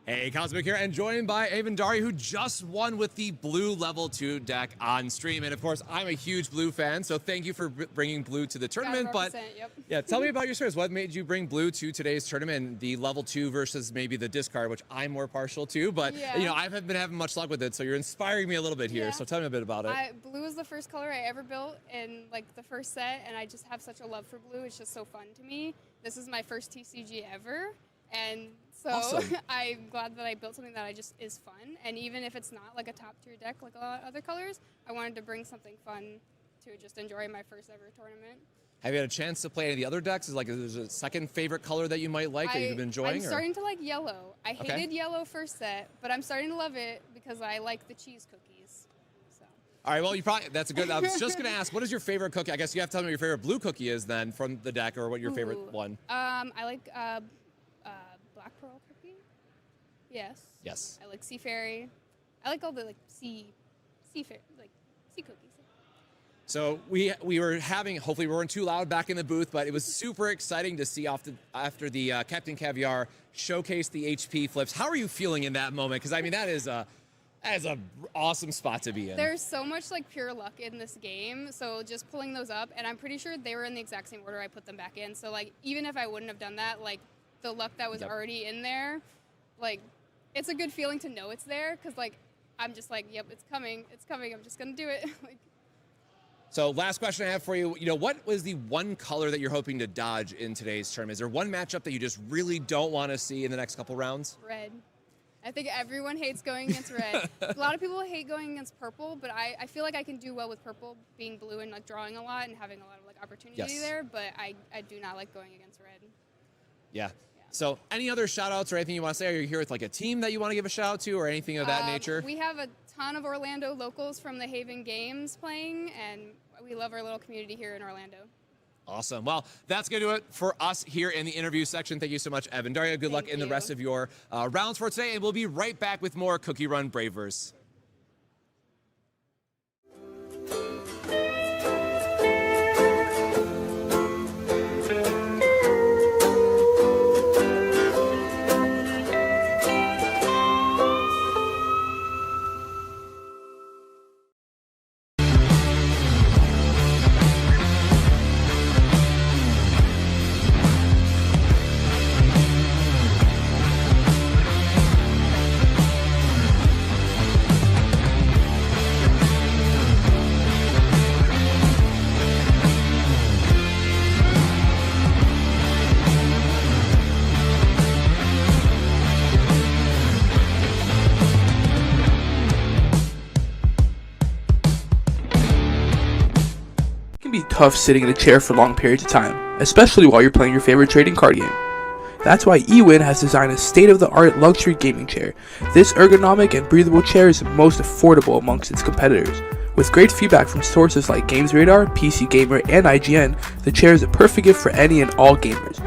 Hey, Cosmic here, and joined by Avendari, who just won with the blue level 2 deck on stream. And of course, I'm a huge blue fan, so thank you for bringing blue to the tournament. But yep. yeah, tell me about your experience. What made you bring blue to today's tournament? The level 2 versus maybe the discard, which I'm more partial to. But you know, I haven't been having much luck with it, so you're inspiring me a little bit here. So tell me a bit about it. Blue is the first color I ever built in like the first set, and I just have such a love for blue. It's just so fun to me. This is my first TCG ever. And so awesome. I'm glad that I built something that is fun. And even if it's not like a top tier deck like a lot of other colors, I wanted to bring something fun to just enjoy my first ever tournament. Have you had a chance to play any of the other decks? Is there a second favorite color that you might like that you've been enjoying? I'm starting to like yellow. I hated yellow first set, but I'm starting to love it because I like the cheese cookies. So. All right, well, that's a good, I was just going to ask, what is your favorite cookie? I guess you have to tell me what your favorite blue cookie is then from the deck, or what your favorite one. I like Black Pearl cookie. Yes. Yes. I like Sea Fairy. I like all the like sea cookies. So we were having, hopefully we weren't too loud back in the booth, but it was super exciting to see after the Captain Caviar showcase the HP flips. How are you feeling in that moment? Because I mean, that is a awesome spot to be in. There's so much like pure luck in this game, so just pulling those up, and I'm pretty sure they were in the exact same order I put them back in. So like even if I wouldn't have done that, like the luck that was already in there, like it's a good feeling to know it's there, because like I'm just like, yep, it's coming, I'm just gonna do it. Like. So last question I have for you, what was the one color that you're hoping to dodge in today's tournament? Is there one matchup that you just really don't want to see in the next couple rounds? Red. I think everyone hates going against red. A lot of people hate going against purple, but I feel like I can do well with purple, being blue and like drawing a lot and having a lot of like opportunity there, but I do not like going against red. Yeah. So any other shout outs or anything you want to say? Are you here with like a team that you want to give a shout out to or anything of that nature? We have a ton of Orlando locals from the Haven Games playing, and we love our little community here in Orlando. Awesome. Well, that's going to do it for us here in the interview section. Thank you so much, Evan. Daria, good luck in the rest of your rounds for today, and we'll be right back with more Cookie Run Braverse. Be tough sitting in a chair for long periods of time, especially while you're playing your favorite trading card game. That's why eWin has designed a state-of-the-art luxury gaming chair. This ergonomic and breathable chair is the most affordable amongst its competitors. With great feedback from sources like GamesRadar, PC Gamer, and IGN, the chair is a perfect gift for any and all gamers.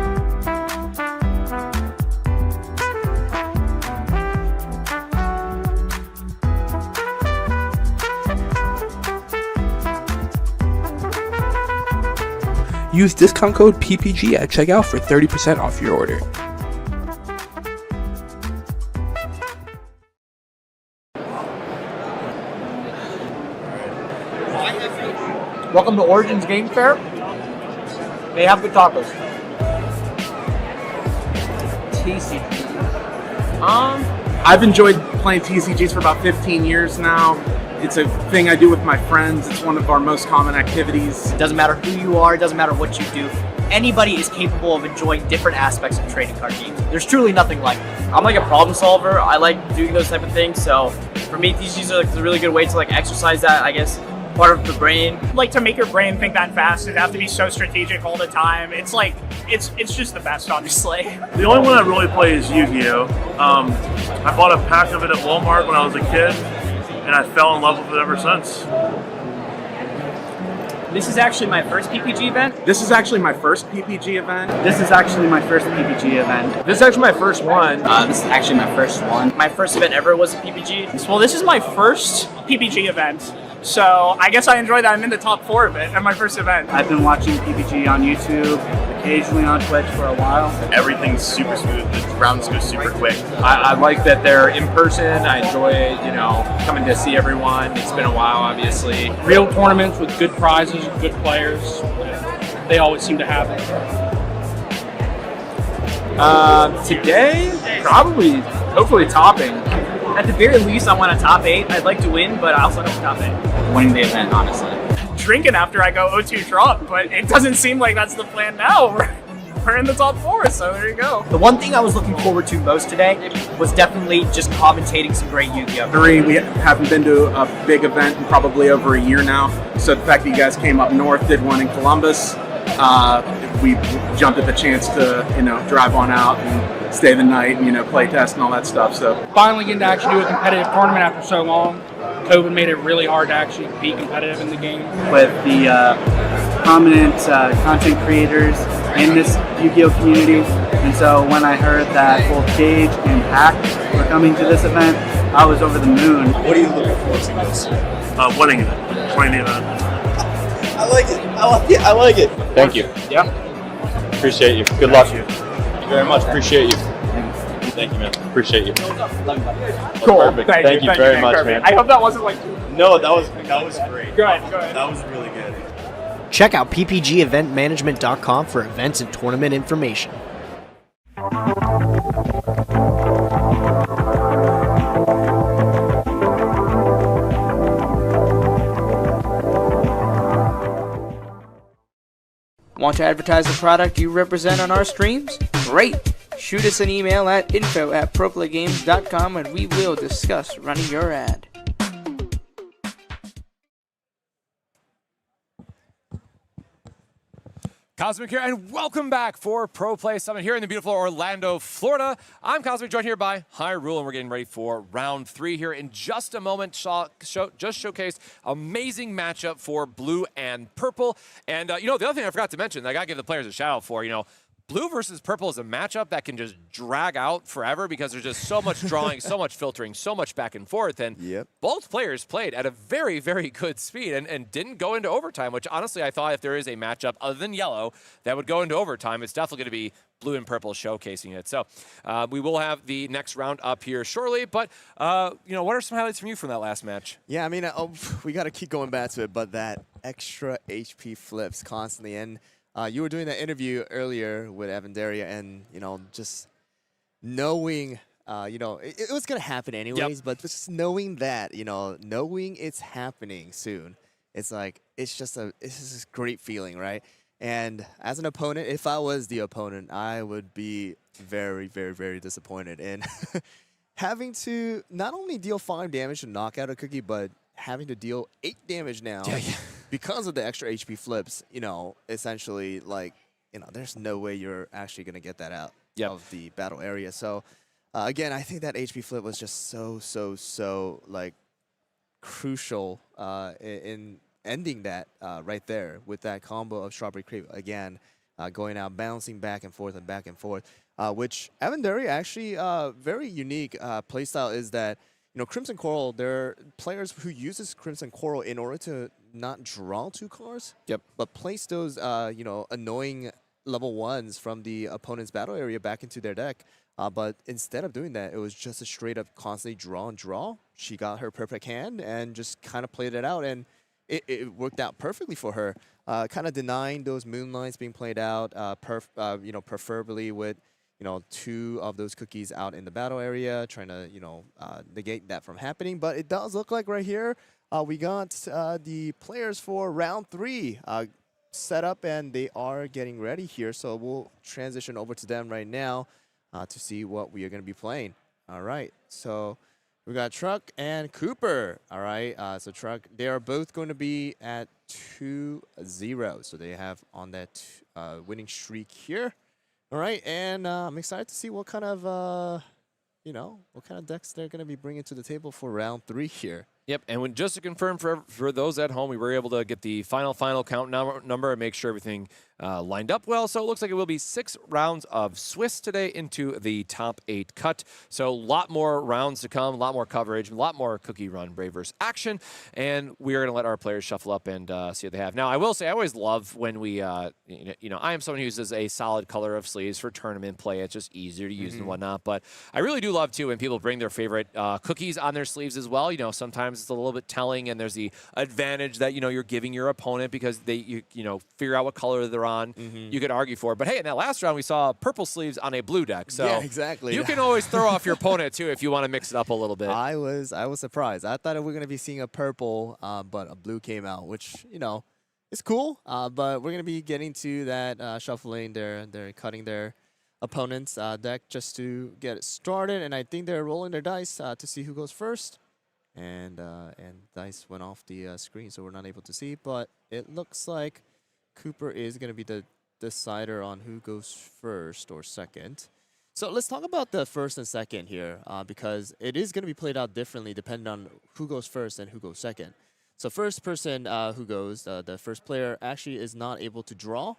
Use discount code PPG at checkout for 30% off your order. Welcome to Origins Game Fair. They have good tacos. TCG. I've enjoyed playing TCGs for about 15 years now. It's a thing I do with my friends. It's one of our most common activities. It doesn't matter who you are, it doesn't matter what you do. Anybody is capable of enjoying different aspects of trading card games. There's truly nothing like it. I'm like a problem solver. I like doing those type of things. So for me, TCGs are like a really good way to like exercise that, I guess, part of the brain. Like to make your brain think that fast and have to be so strategic all the time. It's like, it's just the best, honestly. The only one I really play is Yu-Gi-Oh! I bought a pack of it at Walmart when I was a kid, and I fell in love with it ever since. This is actually my first PPG event. This is actually my first PPG event. This is actually my first PPG event. This is actually my first one. This is actually my first one. My first event ever was a PPG. Well, this is my first PPG event. So I guess I enjoyed that. I'm in the top 4 of it at my first event. I've been watching PPG on YouTube, the occasionally on Twitch for a while. Everything's super smooth. The rounds go super quick. I like that they're in person. I enjoy, coming to see everyone. It's been a while, obviously. Real tournaments with good prizes, good players. They always seem to have it. Today, probably, hopefully topping. At the very least, I want a top 8. I'd like to win, but I also don't top 8. Winning the event, honestly. Drinking after I go 0-2 drop, but it doesn't seem like that's the plan now. We're in the top 4, so there you go. The one thing I was looking forward to most today was definitely just commentating some great Yu-Gi-Oh! 3, we haven't been to a big event in probably over a year now. So the fact that you guys came up north, did one in Columbus, we jumped at the chance to, drive on out and stay the night and, play test and all that stuff. So Finally getting to actually do a competitive tournament after so long. COVID made it really hard to actually be competitive in the game. With the prominent content creators in this Yu-Gi-Oh community, and so when I heard that both Gage and Hack were coming to this event, I was over the moon. What are you looking forward to most? Winning it. Winning the event. I like it. I like it. Thank you. Yeah. Appreciate you. Good luck. Thank you. Thank you very much. Appreciate you. Thank you, man. Appreciate you. Cool. Perfect. Thank you very much, man. I hope that wasn't like... No, that was great. Go ahead. That was really good. Check out ppgeventmanagement.com for events and tournament information. Want to advertise the product you represent on our streams? Great! Shoot us an email at info@proplaygames.com and we will discuss running your ad. Cosmic here, and welcome back for Pro Play Summit here in the beautiful Orlando, Florida. I'm Cosmic, joined here by Hyrule, and we're getting ready for round 3 here in just a moment. Just showcased amazing matchup for blue and purple. And, the other thing I forgot to mention, I got to give the players a shout out for, blue versus purple is a matchup that can just drag out forever because there's just so much drawing, so much filtering, so much back and forth. And both players played at a very, very good speed and didn't go into overtime, which honestly I thought if there is a matchup other than yellow that would go into overtime, it's definitely going to be blue and purple showcasing it. So we will have the next round up here shortly. But, what are some highlights from you from that last match? Yeah, I mean, we got to keep going back to it, but that extra HP flips constantly. And you were doing that interview earlier with Avandaria, and just knowing, it was gonna happen anyways. But just knowing that, knowing it's happening soon, it's like it's just this great feeling, right? And as an opponent, if I was the opponent, I would be very, very, very disappointed in having to not only deal 5 damage to knock out a Cookie, but having to deal 8 damage now. Because of the extra HP flips, essentially, there's no way you're actually going to get that out of the battle area. So, again, I think that HP flip was just so, crucial in ending that right there with that combo of Strawberry Creep. Again, going out, bouncing back and forth, which Avandaria actually very unique playstyle is that, Crimson Coral, there are players who uses Crimson Coral in order to not draw 2 cards, but place those, annoying level 1s from the opponent's battle area back into their deck. But instead of doing that, it was just a straight up constantly draw and draw. She got her perfect hand and just kind of played it out, and it worked out perfectly for her. Kind of denying those moonlights being played out, preferably with 2 of those cookies out in the battle area, trying to, negate that from happening. But it does look like right here, we got the players for round 3 set up, and they are getting ready here. So we'll transition over to them right now to see what we are going to be playing. All right, so we got Truck and Cooper. All right, so Truck, they are both going to be at 2-0. So they have on that winning streak here. All right, and I'm excited to see what kind of, what kind of decks they're going to be bringing to the table for round 3 here. Yep, and just to confirm for those at home, we were able to get the final count number and make sure everything lined up well. So it looks like it will be 6 rounds of Swiss today into the top 8 cut. So a lot more rounds to come, a lot more coverage, a lot more Cookie Run Braverse action, and we are going to let our players shuffle up and see what they have. Now, I will say I always love when we, I am someone who uses a solid color of sleeves for tournament play. It's just easier to use and whatnot, but I really do love, too, when people bring their favorite cookies on their sleeves as well. Sometimes it's a little bit telling, and there's the advantage that, you're giving your opponent because you figure out what color they're on. You could argue for it. But hey, in that last round, we saw purple sleeves on a blue deck. So yeah, exactly. You can always throw off your opponent, too, if you want to mix it up a little bit. I was surprised. I thought we were going to be seeing a purple, but a blue came out, which, it's cool. But we're going to be getting to that shuffling. They're cutting their opponent's deck just to get it started. And I think they're rolling their dice to see who goes first. And dice went off the screen, so we're not able to see. But it looks like Cooper is going to be the decider on who goes first or second. So let's talk about the first and second here, because it is going to be played out differently depending on who goes first and who goes second. So first person who goes, the first player actually is not able to draw,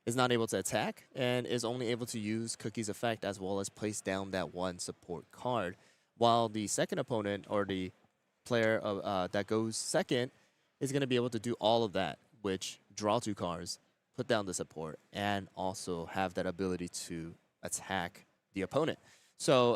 is not able to attack, and is only able to use Cookie's effect as well as place down that one support card. While the second opponent, or the player that goes second, is going to be able to do all of that, which draw 2 cards, put down the support, and also have that ability to attack the opponent. So,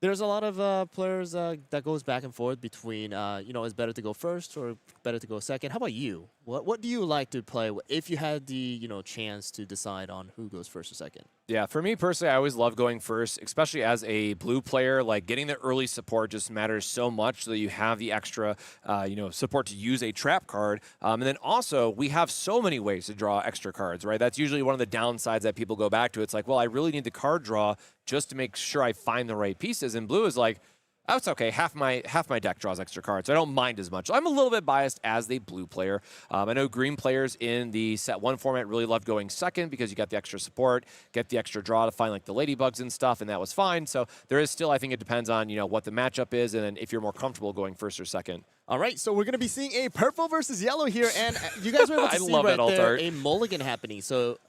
there's a lot of players that goes back and forth between, it's better to go first or better to go second. How about you? What do you like to play if you had the, chance to decide on who goes first or second? Yeah, for me personally, I always love going first, especially as a blue player. Like, getting the early support just matters so much, so that you have the extra, support to use a trap card. And then also, we have so many ways to draw extra cards, right? That's usually one of the downsides that people go back to. It's like, well, I really need the card draw just to make sure I find the right pieces. And blue is like, oh, it's okay. Half my deck draws extra cards. So I don't mind as much. I'm a little bit biased as the blue player. I know green players in the set 1 format really loved going second because you got the extra support, get the extra draw to find like the ladybugs and stuff, and that was fine. So there is still, I think it depends on what the matchup is, and then if you're more comfortable going first or second. All right, so we're going to be seeing a purple versus yellow here, and you guys were able to see right there a mulligan happening. So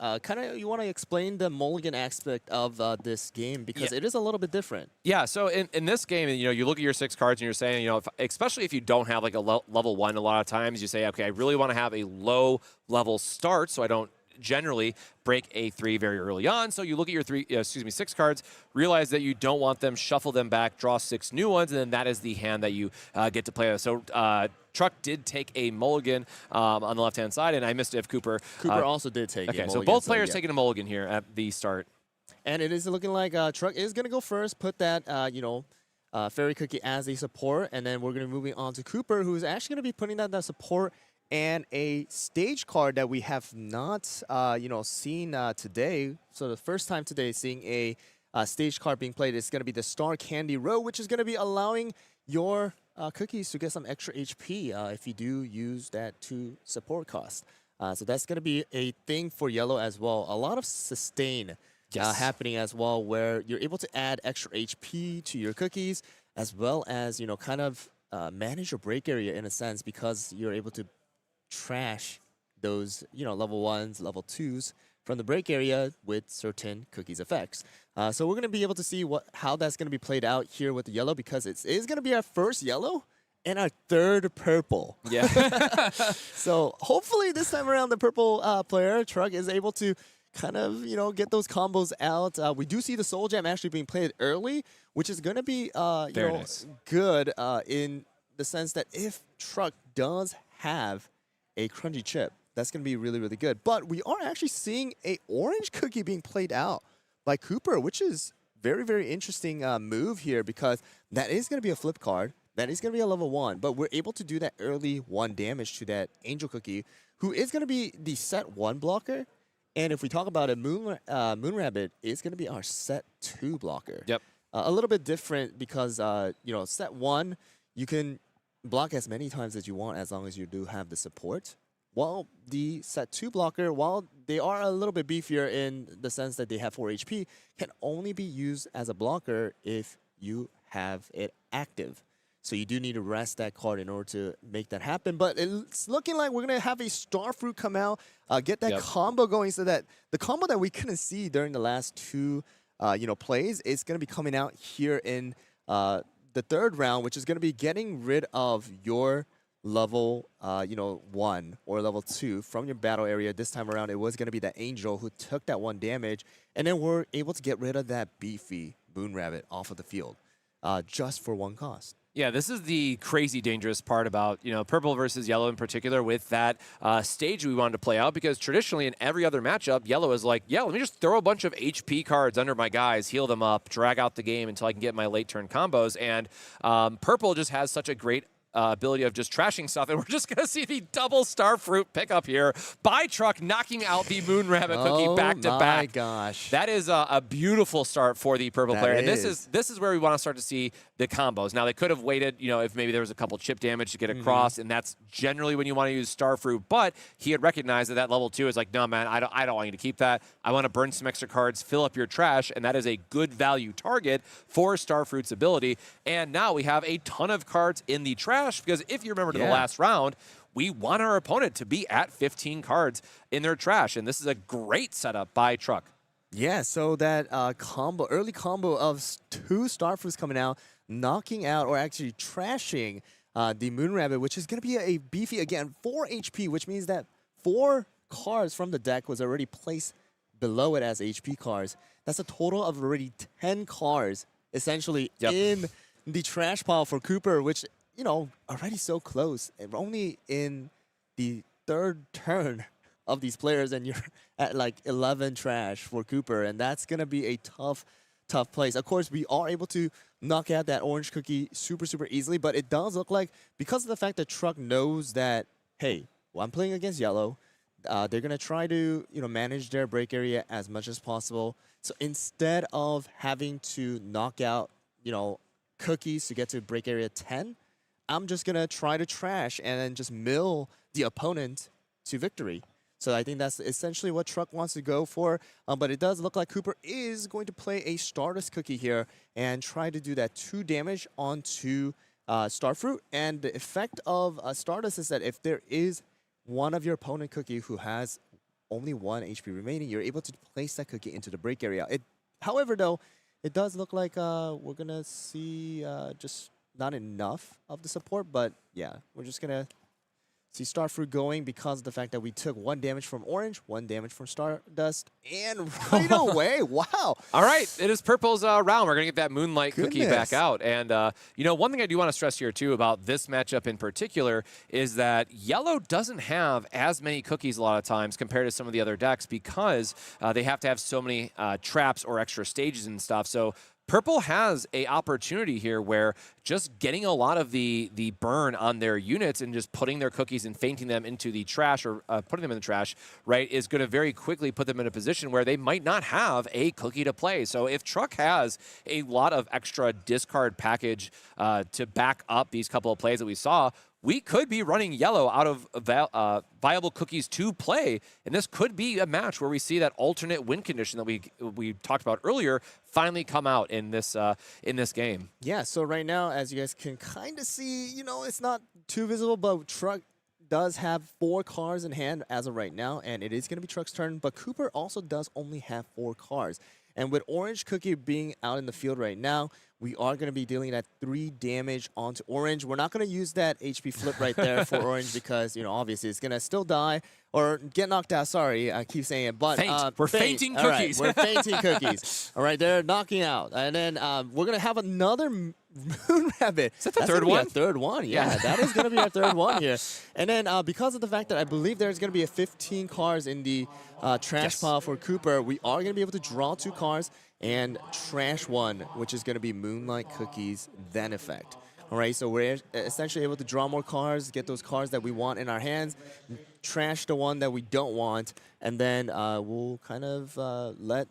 you want to explain the mulligan aspect of this game, because it is a little bit different. Yeah, so in this game, you look at your 6 cards and you're saying, especially if you don't have like a level 1, a lot of times you say, okay, I really want to have a low level start so I don't generally break a 3 very early on. So you look at your 6 cards, realize that you don't want them, shuffle them back, draw 6 new ones, and then that is the hand that you get to play with. So Truck did take a mulligan on the left-hand side, and I missed it if Cooper. Cooper also did take a mulligan. So both players taking a mulligan here at the start. And it is looking like Truck is going to go first, put that, Fairy Cookie as a support, and then we're going to be moving on to Cooper, who is actually going to be putting down that support and a stage card that we have not, seen today. So the first time today seeing a stage card being played is going to be the Star Candy Row, which is going to be allowing your cookies to get some extra HP if you do use that 2 support cost. So that's going to be a thing for yellow as well. A lot of sustain happening as well, where you're able to add extra HP to your cookies, as well as, manage your break area in a sense, because you're able to trash those, level 1s, level 2s from the break area with certain cookies effects. So we're going to be able to see how that's going to be played out here with the yellow, because it is going to be our first yellow and our 3rd purple. Yeah. So hopefully this time around the purple player, Truck, is able to kind of, get those combos out. We do see the Soul Jam actually being played early, which is going to be, nice. good in the sense that if Truck does have a crunchy chip, that's going to be really, really good. But we are actually seeing a orange cookie being played out by Cooper, which is very, very interesting move here, because that is going to be a flip card. That is going to be a level 1, but we're able to do that early 1 damage to that Angel Cookie, who is going to be the set 1 blocker. And if we talk about it, Moon Rabbit is going to be our set 2 blocker. Yep. A little bit different because, set 1, you can block as many times as you want as long as you do have the support. While the set 2 blocker, while they are a little bit beefier in the sense that they have 4 HP, can only be used as a blocker if you have it active. So you do need to rest that card in order to make that happen. But it's looking like we're going to have a Starfruit come out, get that combo going, so that the combo that we couldn't see during the last two plays is going to be coming out here in the third round, which is going to be getting rid of your level 1 or level 2 from your battle area. This time around, it was going to be the Angel who took that 1 damage, and then we're able to get rid of that beefy Moon Rabbit off of the field just for 1 cost. Yeah, this is the crazy dangerous part about, purple versus yellow in particular with that stage we wanted to play out, because traditionally in every other matchup, yellow is like, yeah, let me just throw a bunch of HP cards under my guys, heal them up, drag out the game until I can get my late turn combos. And purple just has such a great ability of just trashing stuff, and we're just going to see the double Starfruit pickup here by Truck, knocking out the Moon Rabbit cookie back to back. Oh my gosh. That is a beautiful start for the purple player, and this is where we want to start to see the combos. Now, they could have waited, if maybe there was a couple chip damage to get across, and that's generally when you want to use Starfruit, but he had recognized that level 2 is like, no, man, I don't want you to keep that. I want to burn some extra cards, fill up your trash, and that is a good value target for Starfruit's ability. And now we have a ton of cards in the trash, because if you remember to the last round, we want our opponent to be at 15 cards in their trash, and this is a great setup by Truck. Yeah, so that early combo of 2 Starfruits coming out, knocking out or actually trashing the Moon Rabbit, which is going to be a beefy, again, 4 HP, which means that 4 cards from the deck was already placed below it as HP cards. That's a total of already 10 cards, essentially, in the trash pile for Cooper, which, already so close. And we're only in the 3rd turn of these players, and you're at like 11 trash for Cooper, and that's going to be a tough place. Of course, we are able to knock out that orange cookie super easily, but it does look like, because of the fact that Truck knows that, hey, well, I'm playing against yellow, they're going to try to manage their break area as much as possible. So instead of having to knock out cookies to get to break area 10, I'm just going to try to trash and then just mill the opponent to victory. So I think that's essentially what Truck wants to go for. But it does look like Cooper is going to play a Stardust Cookie here and try to do that 2 damage onto Starfruit. And the effect of Stardust is that if there is one of your opponent cookie who has only 1 HP remaining, you're able to place that cookie into the break area. However, though, it does look like we're going to see just not enough of the support, but yeah, we're just going to see Starfruit going because of the fact that we took 1 damage from Orange, 1 damage from Stardust, and right away, wow. All right, it is Purple's round. We're going to get that Moonlight Cookie back out. And, one thing I do want to stress here, too, about this matchup in particular is that Yellow doesn't have as many cookies a lot of times compared to some of the other decks, because they have to have so many traps or extra stages and stuff. So Purple has a opportunity here where just getting a lot of the burn on their units and just putting their cookies and fainting them into the trash, or putting them in the trash, right, is going to very quickly put them in a position where they might not have a cookie to play. So if Truck has a lot of extra discard package to back up these couple of plays that we saw, we could be running Yellow out of viable cookies to play, and this could be a match where we see that alternate win condition that we talked about earlier finally come out in this game. Yeah, so right now, as you guys can kind of see, it's not too visible, but Truck does have 4 cards in hand as of right now, and it is going to be Truck's turn, but Cooper also does only have 4 cards. And with Orange Cookie being out in the field right now, we are going to be dealing that 3 damage onto Orange. We're not going to use that HP flip right there for Orange because, obviously it's going to still die or get knocked out. Sorry, I keep saying it. But we're fainting cookies. All right, we're fainting cookies. All right, they're knocking out. And then we're going to have another Moon Rabbit. Is that the third one? Third one, yeah. That is going to be our third one here. And then because of the fact that I believe there's going to be a 15 cards in the trash pile for Cooper, we are going to be able to draw 2 cards and trash 1, which is going to be Moonlight Cookie's then effect. All right, so we're essentially able to draw more cards, get those cards that we want in our hands, trash the one that we don't want, and then we'll kind of let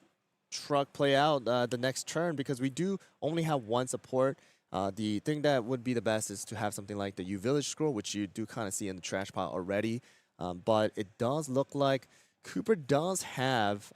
Truck play out the next turn, because we do only have 1 support. The thing that would be the best is to have something like the U Village Scroll, which you do kind of see in the trash pile already. But it does look like Cooper does have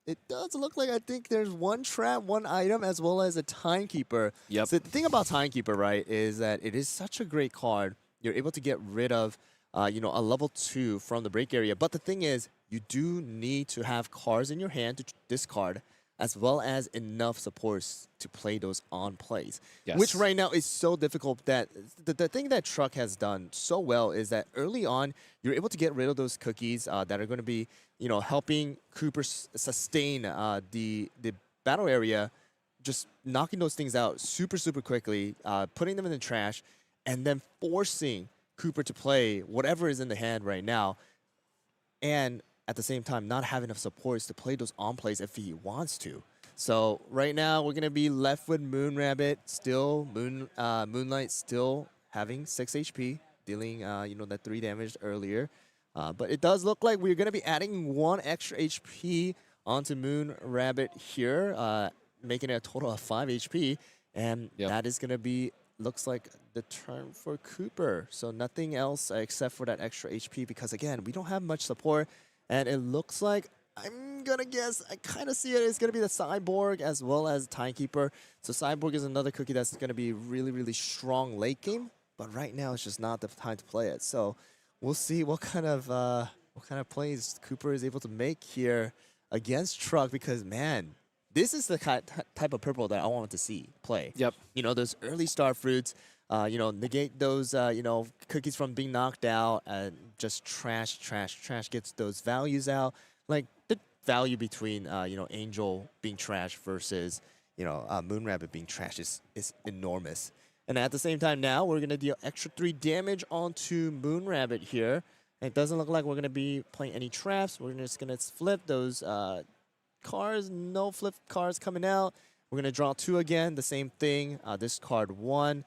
it does look like I think there's one trap, one item, as well as a timekeeper. Yep. So the thing about timekeeper, right, is that it is such a great card. You're able to get rid of, a level 2 from the break area. But the thing is, you do need to have cards in your hand to discard, as well as enough supports to play those on plays. Yes. Which right now is so difficult that the thing that Truck has done so well is that early on, you're able to get rid of those cookies that are going to be, helping Cooper sustain the battle area, just knocking those things out super, super quickly, putting them in the trash, and then forcing Cooper to play whatever is in the hand right now. And at the same time, not have enough supports to play those on plays if he wants to. So right now, we're gonna be left with Moonrabbit still, Moonlight still having 6 HP, dealing that 3 damage earlier. But it does look like we're gonna be adding 1 extra HP onto Moonrabbit here, making it a total of 5 HP, and that is gonna be looks like the turn for Cooper. So nothing else except for that extra HP because again, we don't have much support. And it looks like, I'm going to guess, I kind of see it's going to be the Cyborg as well as Timekeeper. So Cyborg is another cookie that's going to be really, really strong late game. But right now, it's just not the time to play it. So we'll see what kind of plays Cooper is able to make here against Truck. Because, man, this is the type of purple that I wanted to see play. Yep. Those early star fruits. Negate those, cookies from being knocked out and just trash, gets those values out. Like the value between, Angel being trash versus, Moonrabbit being trash is enormous. And at the same time now, we're going to deal extra 3 damage onto Moonrabbit here. And it doesn't look like we're going to be playing any traps. We're just going to flip those cards. No flip cards coming out. We're going to draw 2 again, the same thing. Discard 1.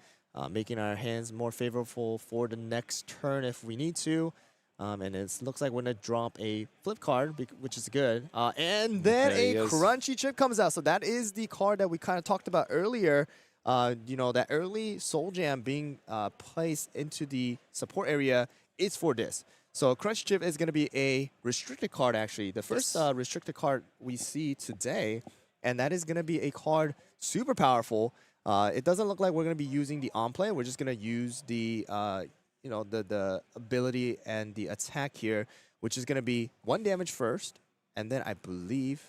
Making our hands more favorable for the next turn if we need to. And it looks like we're going to drop a flip card, which is good. And then a Crunchy Chip comes out. So that is the card that we kind of talked about earlier. That early Soul Jam being placed into the support area is for this. So Crunchy Chip is going to be a restricted card, actually. The first restricted card we see today. And that is going to be a card super powerful. It doesn't look like we're going to be using the on play. We're just going to use the, the ability and the attack here, which is going to be 1 damage first. And then I believe,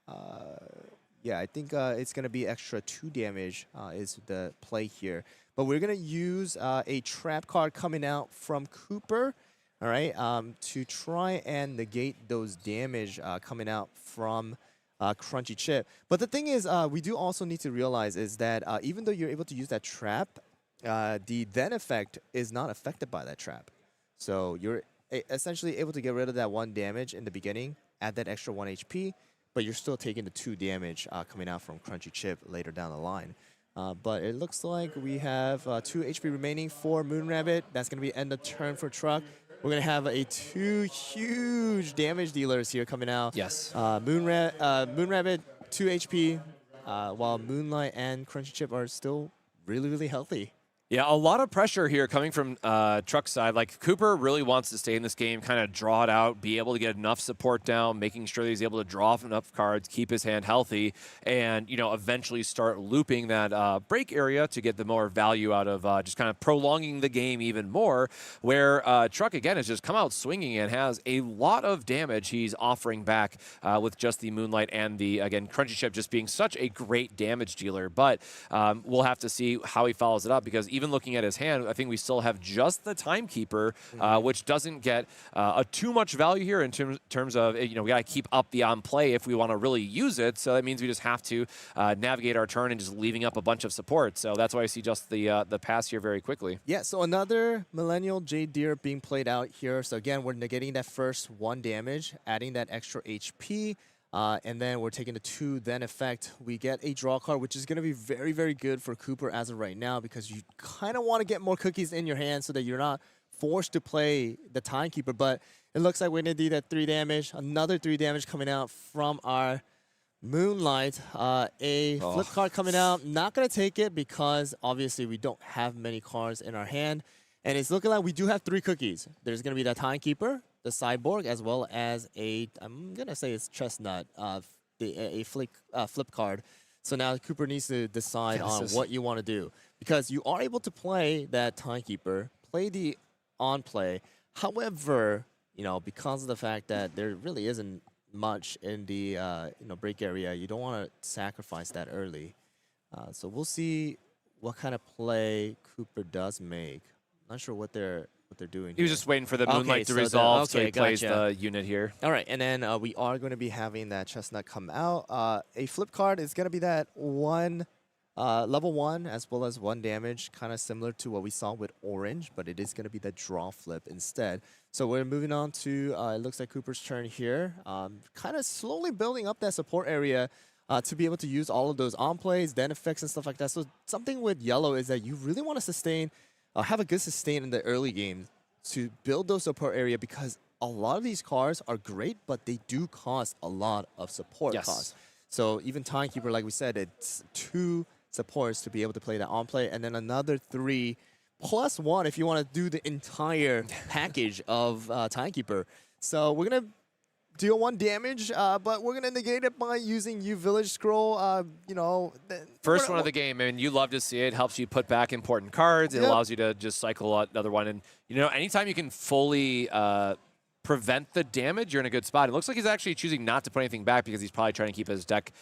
I think it's going to be extra 2 damage is the play here. But we're going to use a trap card coming out from Cooper, all right, to try and negate those damage coming out from Crunchy Chip. But the thing is, we do also need to realize is that even though you're able to use that trap, the then effect is not affected by that trap. So you're essentially able to get rid of that 1 damage in the beginning, add that extra 1 HP, but you're still taking the 2 damage coming out from Crunchy Chip later down the line. But it looks like we have 2 HP remaining for Moonrabbit. That's going to be end of turn for Truck. We're going to have 2 huge damage dealers here coming out. Yes. Moonrabbit, 2 HP, while Moonlight and Crunchy Chip are still really, really healthy. Yeah, a lot of pressure here coming from Truck's side. Like, Cooper really wants to stay in this game, kind of draw it out, be able to get enough support down, making sure that he's able to draw off enough cards, keep his hand healthy, and, eventually start looping that break area to get the more value out of just kind of prolonging the game even more, where Truck, again, has just come out swinging and has a lot of damage he's offering back with just the Moonlight and the, again, Crunchy Chip just being such a great damage dealer. But we'll have to see how he follows it up, because even looking at his hand, I think we still have just the Timekeeper, which doesn't get too much value here in terms of, we got to keep up the on play if we want to really use it. So that means we just have to navigate our turn and just leaving up a bunch of support. So that's why I see just the pass here very quickly. Yeah, so another Millennial Jade Deer being played out here. So again, we're negating that first 1 damage, adding that extra HP. And then we're taking the 2 then effect. We get a draw card, which is going to be very, very good for Cooper as of right now, because you kind of want to get more cookies in your hand so that you're not forced to play the Timekeeper. But it looks like we're going to do that 3 damage. Another 3 damage coming out from our Moonlight. Flip card coming out. Not going to take it because obviously we don't have many cards in our hand. And it's looking like we do have 3 cookies. There's going to be that Timekeeper. the cyborg as well as I'm gonna say it's chestnut, a flip card. So now Cooper needs to decide on what you want to do, because you are able to play that Timekeeper, play the on play. However, because of the fact that there really isn't much in the break area, you don't want to sacrifice that early. So we'll see what kind of play Cooper does make. Not sure what they're doing. He was just waiting for the Moonlight to resolve, so he plays the unit here. All right, and then we are going to be having that Chestnut come out. A flip card is going to be that level 1 as well as 1 damage, kind of similar to what we saw with Orange, but it is going to be the draw flip instead. So we're moving on to, it looks like Cooper's turn here. Kind of slowly building up that support area to be able to use all of those on plays, den effects, and stuff like that. So something with yellow is that you really want to sustain, have a good sustain in the early game to build those support area, because a lot of these cards are great, but they do cost a lot of support costs. So even Timekeeper, like we said, it's 2 supports to be able to play that on play, and then another 3 plus 1 if you want to do the entire package of Timekeeper. So we're going to deal 1 damage, but we're going to negate it by using Village Scroll. First one of the game, and you love to see it. Helps you put back important cards. It allows you to just cycle another one. And, anytime you can fully prevent the damage, you're in a good spot. It looks like he's actually choosing not to put anything back because he's probably trying to keep his deck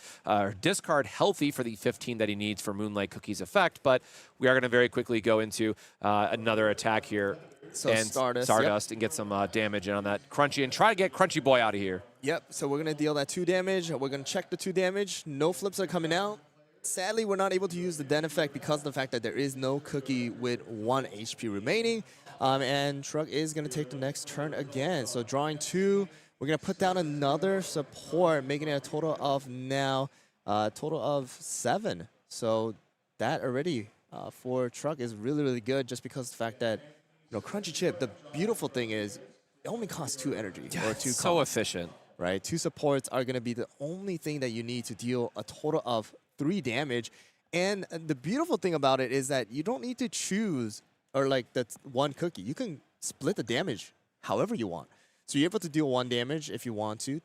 discard healthy for the 15 that he needs for Moonlight Cookie's effect. But we are going to very quickly go into another attack here. So and Stardust and get some damage in on that Crunchy and try to get Crunchy Boy out of here. Yep, so we're going to deal that 2 damage. We're going to check the 2 damage. No flips are coming out. Sadly, we're not able to use the Den effect because of the fact that there is no Cookie with 1 HP remaining. And Truck is going to take the next turn again. So drawing 2, we're going to put down another support, making it a total of now, total of 7. So that already for Truck is really, really good, just because of the fact that Crunchy Chip, the beautiful thing is it only costs 2 energy or 2 so cost, efficient. right? 2 supports are going to be the only thing that you need to deal a total of 3 damage. And the beautiful thing about it is that you don't need to choose that's 1 cookie. You can split the damage however you want. So you're able to deal 1 damage if you want to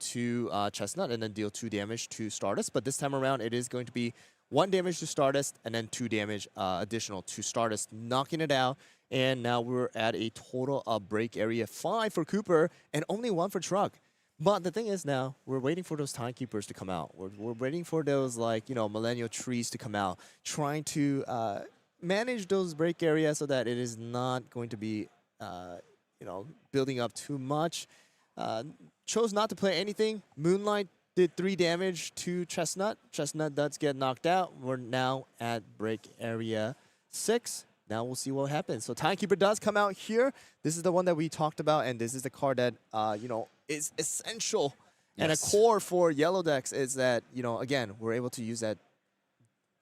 Chestnut, and then deal 2 damage to Stardust. But this time around, it is going to be 1 damage to Stardust and then 2 damage additional to Stardust, knocking it out. And now we're at a total of break area 5 for Cooper and only 1 for Truck. But the thing is now, we're waiting for those Timekeepers to come out. We're waiting for those, Millennial Trees to come out, trying to manage those break areas so that it is not going to be, building up too much. Chose not to play anything. Moonlight did 3 damage to Chestnut. Chestnut does get knocked out. We're now at break area 6. Now we'll see what happens. So Timekeeper does come out here. This is the one that we talked about, and this is the card that, is essential. Yes. And a core for yellow decks is that, again, we're able to use that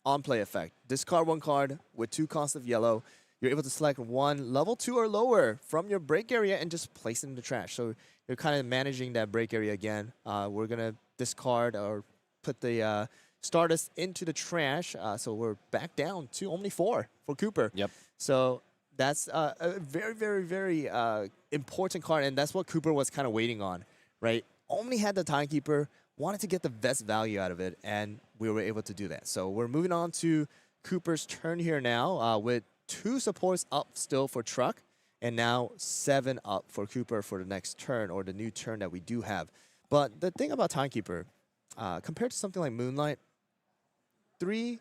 on-play effect. Discard 1 card with 2 costs of yellow. You're able to select 1 level 2 or lower from your break area and just place it in the trash. So you're kind of managing that break area again. We're going to discard or put the Stardust into the trash. So we're back down to only 4 for Cooper. Yep. So that's a very, very, very important card, and that's what Cooper was kind of waiting on, right? Only had the Timekeeper, wanted to get the best value out of it, and we were able to do that. So we're moving on to Cooper's turn here now with 2 supports up still for Truck, and now 7 up for Cooper for the next turn, or the new turn that we do have. But the thing about Timekeeper, compared to something like Moonlight, 3,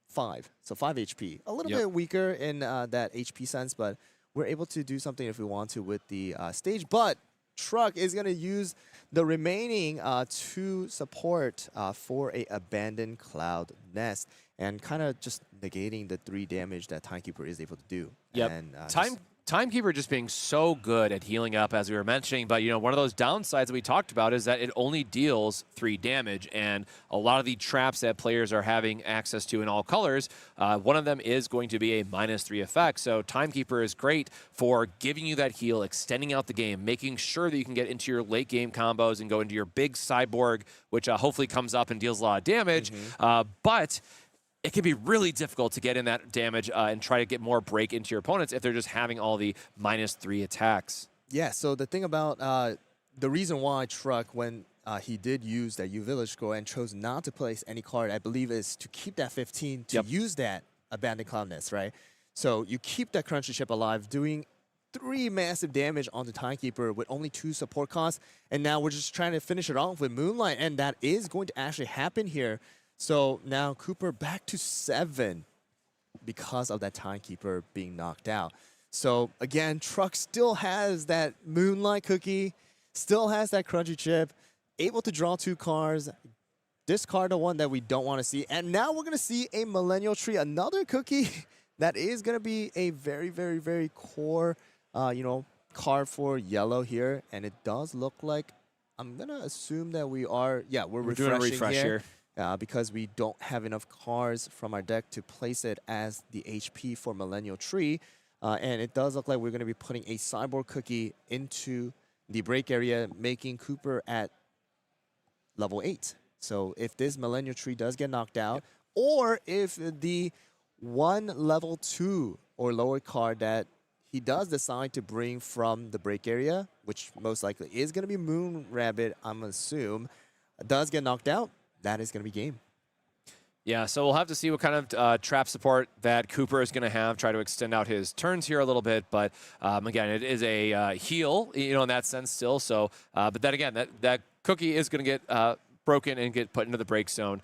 5, so 5 HP. A little bit weaker in that HP sense, but we're able to do something if we want to with the stage. But Truck is going to use the remaining 2 support for a Abandoned Cloud Nest, and kind of just negating the 3 damage that Timekeeper is able to do. Yep. And, Timekeeper just being so good at healing up, as we were mentioning, but one of those downsides that we talked about is that it only deals 3 damage, and a lot of the traps that players are having access to in all colors, one of them is going to be a -3 effect. So Timekeeper is great for giving you that heal, extending out the game, making sure that you can get into your late game combos and go into your big cyborg, which hopefully comes up and deals a lot of damage. But it can be really difficult to get in that damage and try to get more break into your opponents if they're just having all the -3 attacks. Yeah, so the thing about the reason why Truck, when he did use that U Village scroll and chose not to place any card, I believe is to keep that 15 to use that Abandoned Cloud Nest, right? So you keep that Crunchy Chip alive, doing 3 massive damage on the Timekeeper with only 2 support costs. And now we're just trying to finish it off with Moonlight, and that is going to actually happen here. So now Cooper back to 7 because of that Timekeeper being knocked out. So again, Truck still has that Moonlight Cookie, still has that Crunchy Chip, able to draw 2 cards, discard the one that we don't want to see. And now we're going to see a Millennial Tree, another cookie that is going to be a very, very, very core, card for yellow here. And it does look like, I'm going to assume that we're refreshing doing a refresh here. Because we don't have enough cards from our deck to place it as the HP for Millennial Tree. And it does look like we're going to be putting a Cyborg Cookie into the break area, making Cooper at level 8. So if this Millennial Tree does get knocked out, or if the one level 2 or lower card that he does decide to bring from the break area, which most likely is going to be Moon Rabbit, I'm going to assume, does get knocked out, that is going to be game. Yeah, so we'll have to see what kind of trap support that Cooper is going to have, try to extend out his turns here a little bit. But again, it is a heal, in that sense still. So, but then again, that cookie is going to get broken and get put into the break zone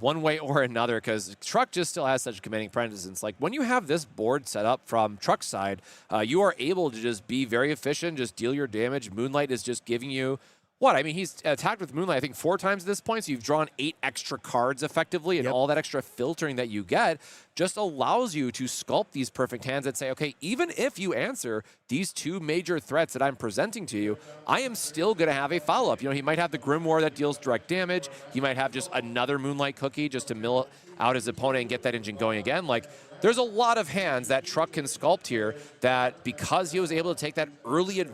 one way or another, because Truck just still has such a commanding presence. Like when you have this board set up from Truck's side, you are able to just be very efficient, just deal your damage. Moonlight is just giving you what? I mean, he's attacked with Moonlight, I think, 4 times at this point, so you've drawn 8 extra cards effectively, and all that extra filtering that you get just allows you to sculpt these perfect hands that say, okay, even if you answer these 2 major threats that I'm presenting to you, I am still going to have a follow-up. He might have the Grimoire that deals direct damage. He might have just another Moonlight Cookie just to mill out his opponent and get that engine going again. Like, there's a lot of hands that Truck can sculpt here that, because he was able to take that early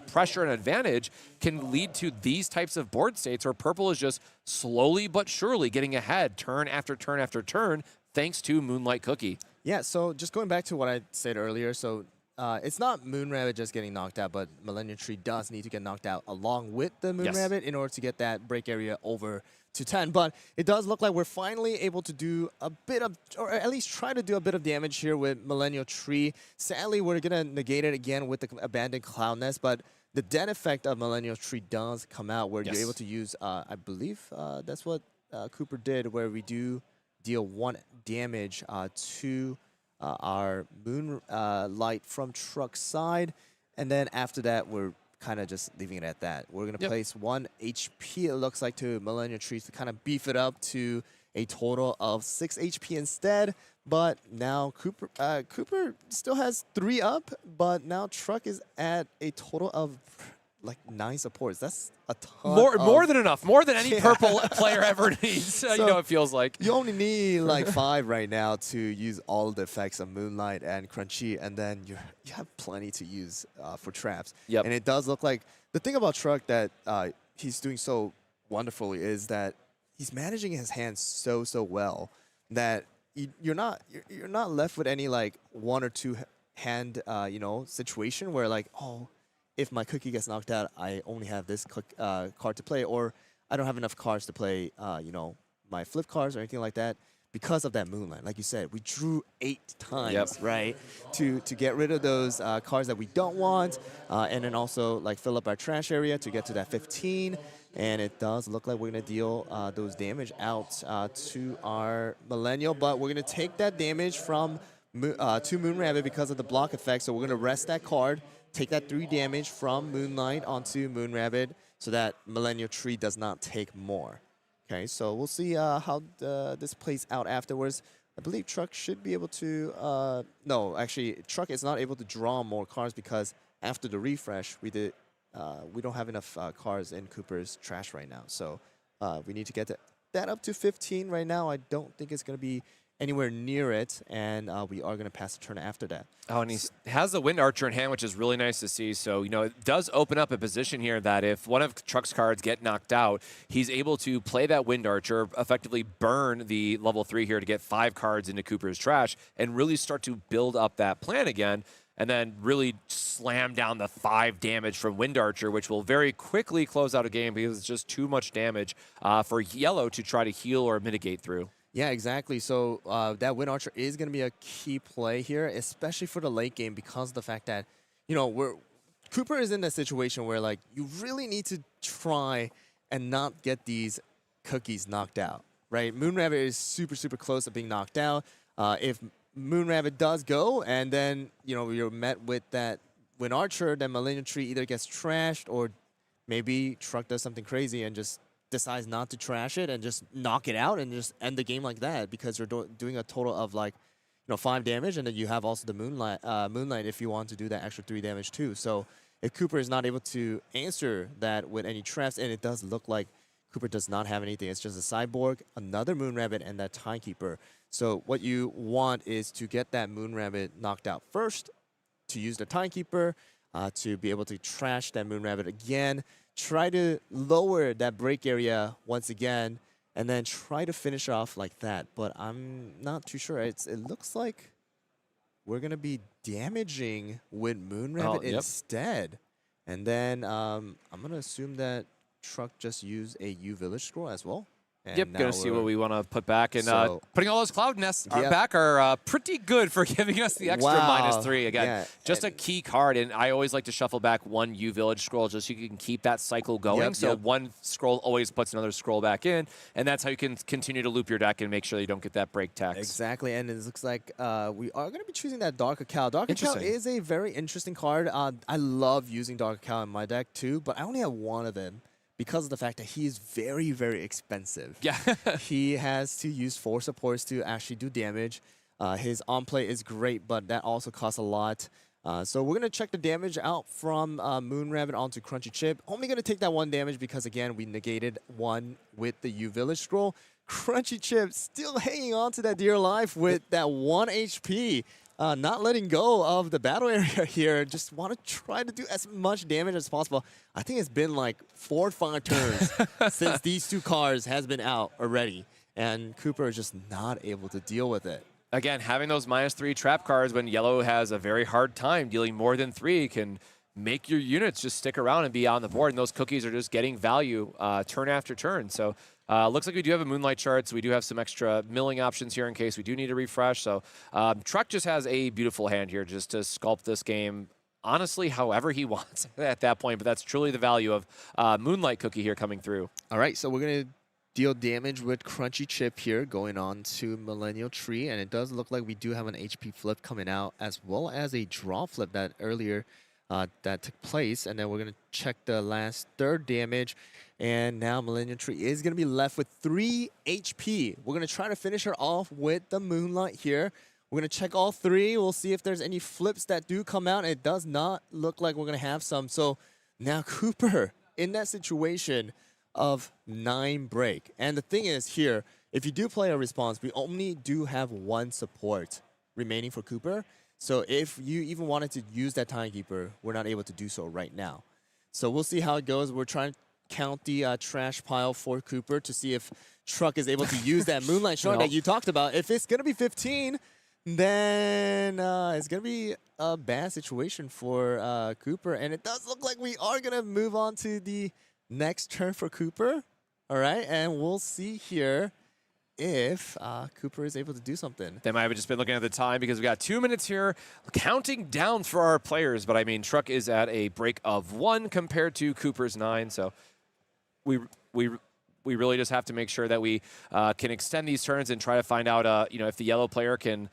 pressure and advantage, can lead to these types of board states where Purple is just slowly but surely getting ahead turn after turn after turn thanks to Moonlight Cookie. Yeah, so just going back to what I said earlier, so it's not Moon Rabbit just getting knocked out, but Millennium Tree does need to get knocked out along with the Moon Rabbit in order to get that break area over to 10. But it does look like we're finally able to do a bit of, or at least try to do a bit of damage here with Millennial Tree. Sadly, we're going to negate it again with the Abandoned Cloud Nest, but the dead effect of Millennial Tree does come out where you're able to use, I believe that's what Cooper did, where we do deal 1 damage to our Moonlight from Truck's side. And then after that, we're kind of just leaving it at that. We're going to place 1 HP, it looks like, to Millennial Trees to kind of beef it up to a total of 6 HP instead. But now Cooper still has 3 up, but now Truck is at a total of like 9 supports. That's a ton. More than enough. More than any Purple player ever needs. So it feels like. You only need like 5 right now to use all the effects of Moonlight and Crunchy, and then you have plenty to use for traps. And it does look like the thing about Truck that he's doing so wonderfully is that he's managing his hands so well that you're not left with any like 1 or 2 hand situation where like, oh, if my cookie gets knocked out, I only have this card to play, or I don't have enough cards to play, my flip cards or anything like that because of that Moonlight. Like you said, we drew 8 times, right, to get rid of those cards that we don't want, and then also like fill up our trash area to get to that 15. And it does look like we're going to deal those damage out to our Millennial, but we're going to take that damage from to Moon Rabbit because of the block effect. So we're going to rest that card, take that 3 damage from Moonlight onto Moon Rabbit so that Millennial Tree does not take more. Okay, so we'll see how this plays out afterwards. I believe Truck should be able to... no, actually, Truck is not able to draw more cards because after the refresh, we don't have enough cards in Cooper's trash right now. So we need to get that up to 15 right now. I don't think it's going to be anywhere near it, and we are going to pass the turn after that. Oh, and he has the Wind Archer in hand, which is really nice to see. So, it does open up a position here that if one of Truck's cards get knocked out, he's able to play that Wind Archer, effectively burn the level 3 here to get 5 cards into Cooper's trash, and really start to build up that plan again. and then really slam down the 5 damage from Wind Archer, which will very quickly close out a game because it's just too much damage for yellow to try to heal or mitigate through. Yeah, exactly. So that Wind Archer is going to be a key play here, especially for the late game, because of the fact that, Cooper is in that situation where, like, you really need to try and not get these cookies knocked out, right? Moonrabbit is super, super close to being knocked out. If Moonrabbit does go, and then, you're met with that Wind Archer, then Millennium Tree either gets trashed or maybe Truck does something crazy and just decides not to trash it and just knock it out and just end the game like that, because you're doing a total of, like, 5 damage, and then you have also the Moonlight if you want to do that extra 3 damage too. So if Cooper is not able to answer that with any traps, and it does look like Cooper does not have anything, it's just a Cyborg, another Moonrabbit, and that Timekeeper. So what you want is to get that Moonrabbit knocked out first, to use the Timekeeper, to be able to trash that Moonrabbit again, try to lower that break area once again, and then try to finish off like that. But I'm not too sure. It looks like we're going to be damaging with Moonrabbit instead. And then I'm going to assume that Truck just used a U-Village scroll as well. And yep, going to see what we want to put back. And So- putting all those Cloud Nests back are pretty good for giving us the extra -3. Again, just a key card. And I always like to shuffle back 1 U-Village scroll just so you can keep that cycle going. So 1 scroll always puts another scroll back in. And that's how you can continue to loop your deck and make sure you don't get that break tax. Exactly, and it looks like we are going to be choosing that Dark Cacao. Dark Cacao is a very interesting card. I love using Dark Cacao in my deck too, but I only have 1 of them, because of the fact that he is very, very expensive. Yeah. He has to use 4 supports to actually do damage. His on-play is great, but that also costs a lot. So we're going to check the damage out from Moonrabbit onto Crunchy Chip. Only going to take that 1 damage because, again, we negated 1 with the U-Village scroll. Crunchy Chip still hanging on to that dear life with that 1 HP. Not letting go of the battle area here. Just want to try to do as much damage as possible. I think it's been like 4 or 5 turns since these 2 cards has been out already. And Cooper is just not able to deal with it. Again, having those -3 trap cards when yellow has a very hard time dealing more than 3 can make your units just stick around and be on the board. And those cookies are just getting value turn after turn. So looks like we do have a Moonlight chart, so we do have some extra milling options here in case we do need a refresh. So Truck just has a beautiful hand here just to sculpt this game, honestly, however he wants at that point. But that's truly the value of Moonlight Cookie here coming through. All right, so we're going to deal damage with Crunchy Chip here, going on to Millennial Tree. And it does look like we do have an HP flip coming out, as well as a draw flip that earlier that took place. And then we're going to check the last 3rd damage. And now Millennium Tree is going to be left with 3 HP. We're going to try to finish her off with the Moonlight here. We're going to check all 3. We'll see if there's any flips that do come out. It does not look like we're going to have some. So now Cooper in that situation of 9 break. And the thing is here, if you do play a response, we only do have 1 support remaining for Cooper. So if you even wanted to use that Timekeeper, we're not able to do so right now. So we'll see how it goes. We're trying to count the trash pile for Cooper to see if Truck is able to use that Moonlight Shard that you talked about. If it's going to be 15, then it's going to be a bad situation for Cooper. And it does look like we are going to move on to the next turn for Cooper. All right, and we'll see here if Cooper is able to do something. They might have just been looking at the time because we got 2 minutes here, counting down for our players. But I mean, Truck is at a break of 1 compared to Cooper's 9. So we really just have to make sure that we can extend these turns and try to find out, if the yellow player can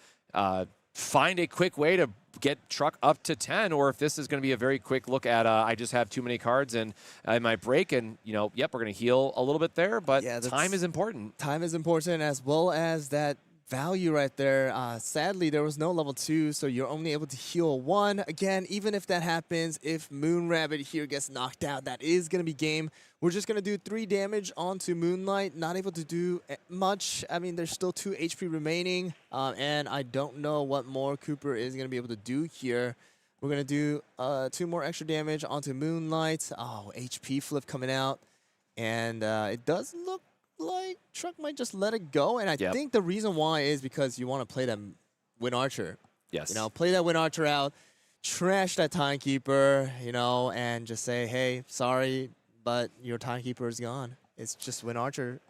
find a quick way to get Truck up to 10, or if this is going to be a very quick look at I just have too many cards and I might break, and we're going to heal a little bit there, but time is important. Time is important, as well as that value right there. Sadly, there was no level 2, so you're only able to heal 1. Again, even if that happens, if Moonrabbit here gets knocked out, that is going to be game. We're just going to do 3 damage onto Moonlight. Not able to do much. I mean, there's still 2 HP remaining, and I don't know what more Cooper is going to be able to do here. We're going to do 2 more extra damage onto Moonlight. Oh, HP flip coming out. And it does look like Truck might just let it go. And I think the reason why is because you want to play that Wind Archer. Yes. Play that Wind Archer out. trash that timekeeper, and just say, hey, sorry, but your timekeeper is gone. It's just Wind Archer.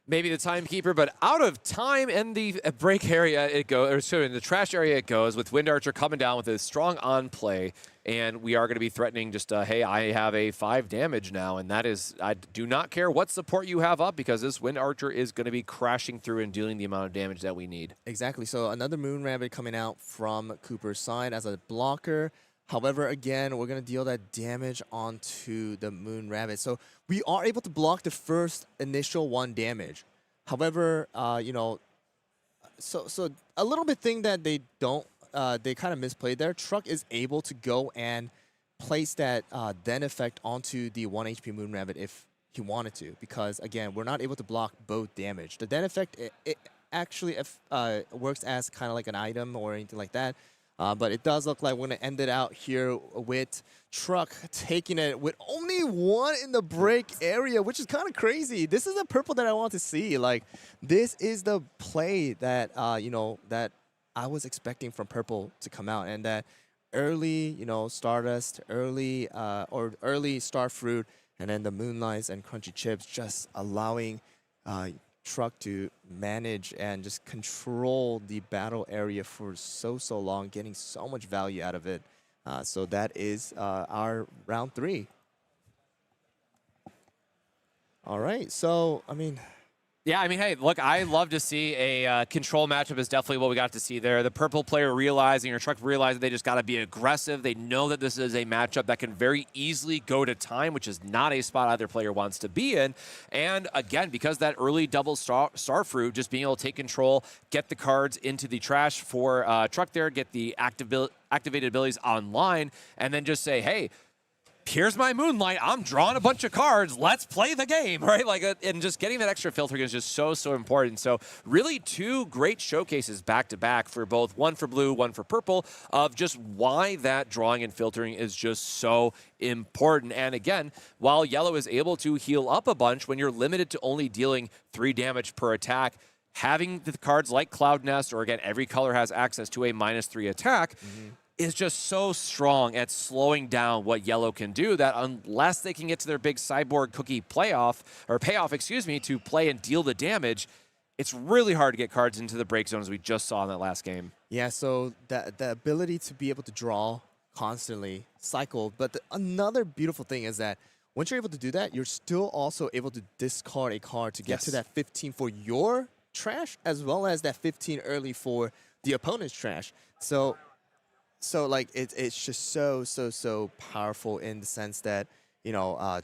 Maybe the timekeeper, but out of time in the break area it goes, or sorry, in the trash area it goes, with Wind Archer coming down with a strong on play, and we are going to be threatening just, hey, I have a 5 damage now, and that is, I do not care what support you have up, because this Wind Archer is going to be crashing through and dealing the amount of damage that we need. Exactly. So another Moon Rabbit coming out from Cooper's side as a blocker. However, again, we're going to deal that damage onto the Moon Rabbit. So we are able to block the first initial 1 damage. However, so a little bit thing that they don't, they kind of misplayed there. Truck is able to go and place that Den effect onto the 1 HP Moon Rabbit if he wanted to. Because, again, we're not able to block both damage. The Den effect, it actually works as kind of like an item or anything like that. But it does look like we're going to end it out here with Truck taking it with only 1 in the break area, which is kind of crazy. This is the purple that I want to see. Like, this is the play that, that I was expecting from purple to come out. And that early, Stardust, early Starfruit, and then the Moonlights and Crunchy Chips just allowing Truck to manage and just control the battle area for so long, getting so much value out of it. So that is our round 3. All right, so Yeah, hey, look, I love to see a control matchup is definitely what we got to see there. The purple player realizing, or Truck realizing they just got to be aggressive. They know that this is a matchup that can very easily go to time, which is not a spot either player wants to be in. And again, because that early double Starfruit, just being able to take control, get the cards into the trash for Truck there, get the activated abilities online, and then just say, hey, here's my Moonlight. I'm drawing a bunch of cards. Let's play the game, right? And just getting that extra filtering is just so important. So really 2 great showcases back to back for both, one for blue, one for purple, of just why that drawing and filtering is just so important. And again, while yellow is able to heal up a bunch, when you're limited to only dealing 3 damage per attack, having the cards like Cloud Nest, or again, every color has access to a -3 attack, is just so strong at slowing down what yellow can do, that unless they can get to their big cyborg cookie payoff, to play and deal the damage, it's really hard to get cards into the break zone, as we just saw in that last game. Yeah, so the ability to be able to draw constantly, cycle. But another beautiful thing is that once you're able to do that, you're still also able to discard a card to get to that 15 for your trash, as well as that 15 early for the opponent's trash. So like it's just so powerful in the sense that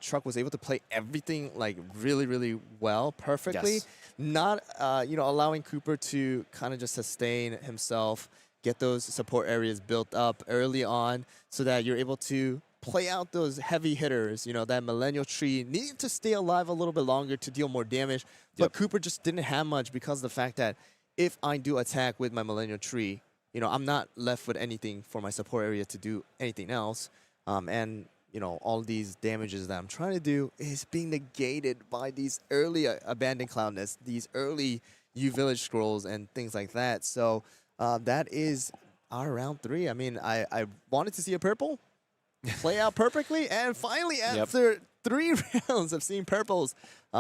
Truck was able to play everything like really well, perfectly, not allowing Cooper to kind of just sustain himself, get those support areas built up early on, so that you're able to play out those heavy hitters. That Millennial Tree needing to stay alive a little bit longer to deal more damage, but Cooper just didn't have much because of the fact that if I do attack with my Millennial Tree, I'm not left with anything for my support area to do anything else. And, all these damages that I'm trying to do is being negated by these early Abandoned Cloud Nests, these early U-Village Scrolls and things like that. So that is our round 3. I wanted to see a purple play out perfectly. And finally, after 3 rounds of seeing purples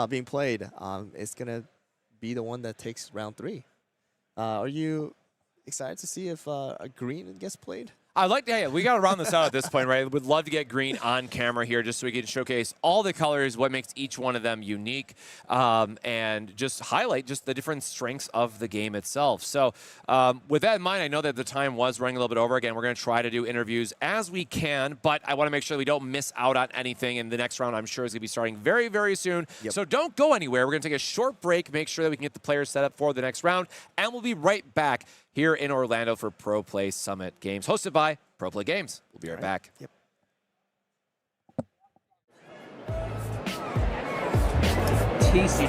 being played, it's going to be the one that takes round 3. Are you excited to see if a green gets played? I'd like to, hey, we got to round this out at this point, right? Would love to get green on camera here just so we can showcase all the colors, what makes each one of them unique, and just highlight just the different strengths of the game itself. So with that in mind, I know that the time was running a little bit over. Again, we're going to try to do interviews as we can, but I want to make sure we don't miss out on anything. And the next round, I'm sure, is going to be starting very soon. So don't go anywhere. We're going to take a short break, make sure that we can get the players set up for the next round, and we'll be right back here in Orlando for Pro Play Summit Games, hosted by Pro Play Games. We'll be right back. TCG.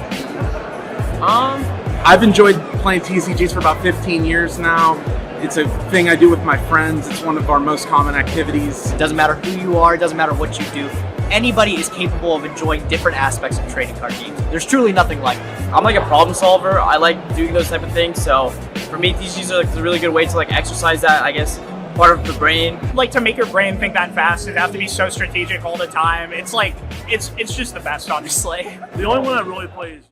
I've enjoyed playing TCGs for about 15 years now. It's a thing I do with my friends. It's one of our most common activities. It doesn't matter who you are, it doesn't matter what you do. Anybody is capable of enjoying different aspects of trading card games. There's truly nothing like it. I'm like a problem solver. I like doing those type of things. So for me, TCGs are like a really good way to like exercise that, I guess, part of the brain. Like, to make your brain think that fast, it have to be so strategic all the time. It's like, it's just the best, honestly. The only one I really play is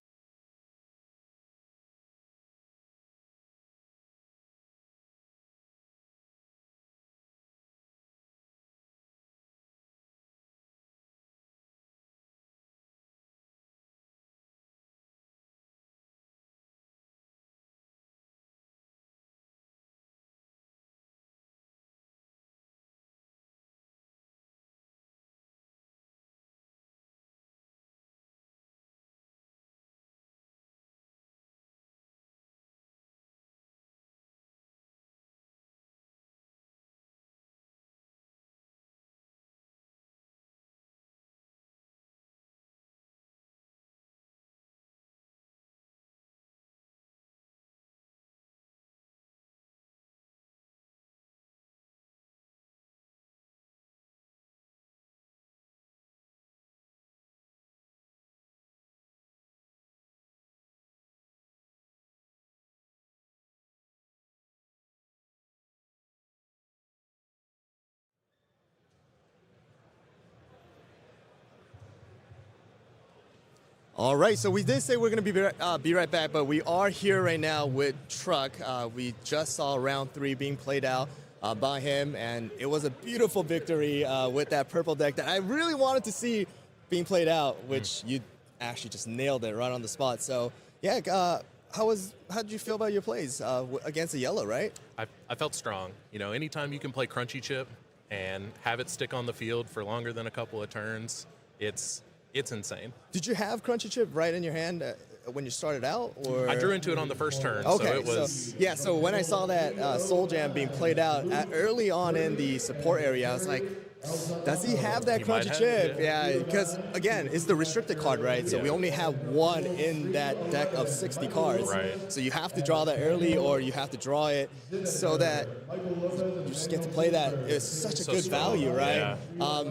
All right, so we did say we're going to be right back, but we are here right now with Truck. We just saw round 3 being played out by him, and it was a beautiful victory with that purple deck that I really wanted to see being played out, which you actually just nailed it right on the spot. So, yeah, how did you feel about your plays against the yellow, right? I felt strong. You know, anytime you can play crunchy chip and have it stick on the field for longer than a couple of turns, it's insane. Did you have Crunchy Chip right in your hand when you started out, or I drew into it on the first turn? Okay, so it was. So when I saw that Soul Jam being played out early on in the support area, I was like, does he have that Crunchy Chip? Yeah, because again, it's the restricted card, right? So we only have one in that deck of 60 cards. Right. So you have to draw that early, or you have to draw it so that you just get to play that. It's such a good value, right? Yeah.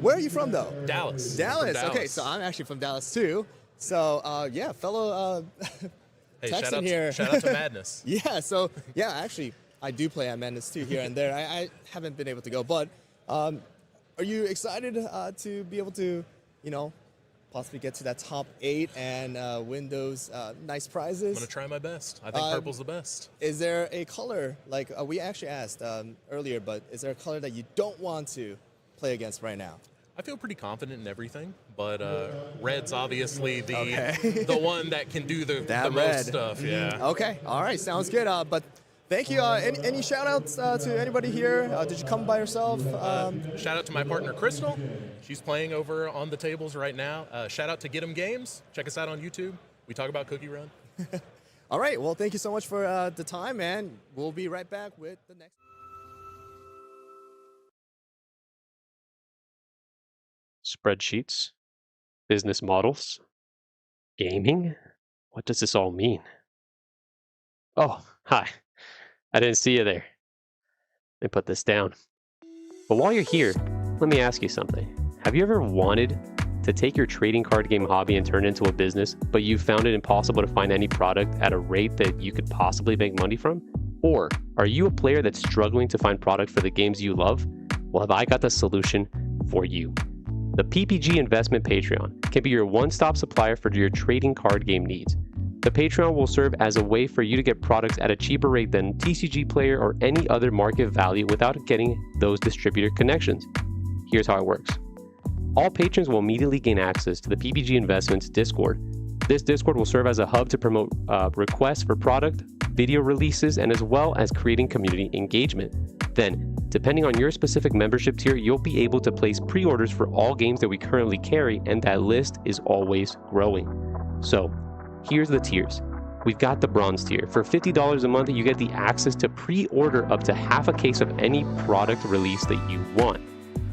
Where are you from, though? Dallas. Dallas. Okay, so I'm actually from Dallas too. So fellow Hey, Texan here. Shout out to Madness. Actually, I do play at Madness too here and there. I haven't been able to go, but are you excited to be able to, possibly get to that top 8 and win those nice prizes? I'm going to try my best. I think purple's the best. Is there a color, like we actually asked earlier, but is there a color that you don't want to play against right now? I feel pretty confident in everything, but red's obviously the one that can do the most stuff. Yeah. Okay. All right. Sounds good. But thank you. Any shout outs to anybody here? Did you come by yourself? Shout out to my partner, Crystal. She's playing over on the tables right now. Shout out to Get 'em Games. Check us out on YouTube. We talk about CookieRun. All right. Well, thank you so much for the time, and we'll be right back with the next. Spreadsheets, business models, gaming. What does this all mean? Oh, hi. I didn't see you there. Let me put this down. But while you're here, let me ask you something. Have you ever wanted to take your trading card game hobby and turn it into a business, but you found it impossible to find any product at a rate that you could possibly make money from? Or are you a player that's struggling to find product for the games you love? Well, have I got the solution for you. The PPG Investment Patreon can be your one-stop supplier for your trading card game needs. The Patreon will serve as a way for you to get products at a cheaper rate than TCG Player or any other market value without getting those distributor connections. Here's how it works. All patrons will immediately gain access to the PPG Investments Discord. This Discord will serve as a hub to promote requests for product, video releases, and as well as creating community engagement. Then, depending on your specific membership tier, you'll be able to place pre-orders for all games that we currently carry, and that list is always growing. So, here's the tiers. We've got the bronze tier. For $50 a month, you get the access to pre-order up to half a case of any product release that you want.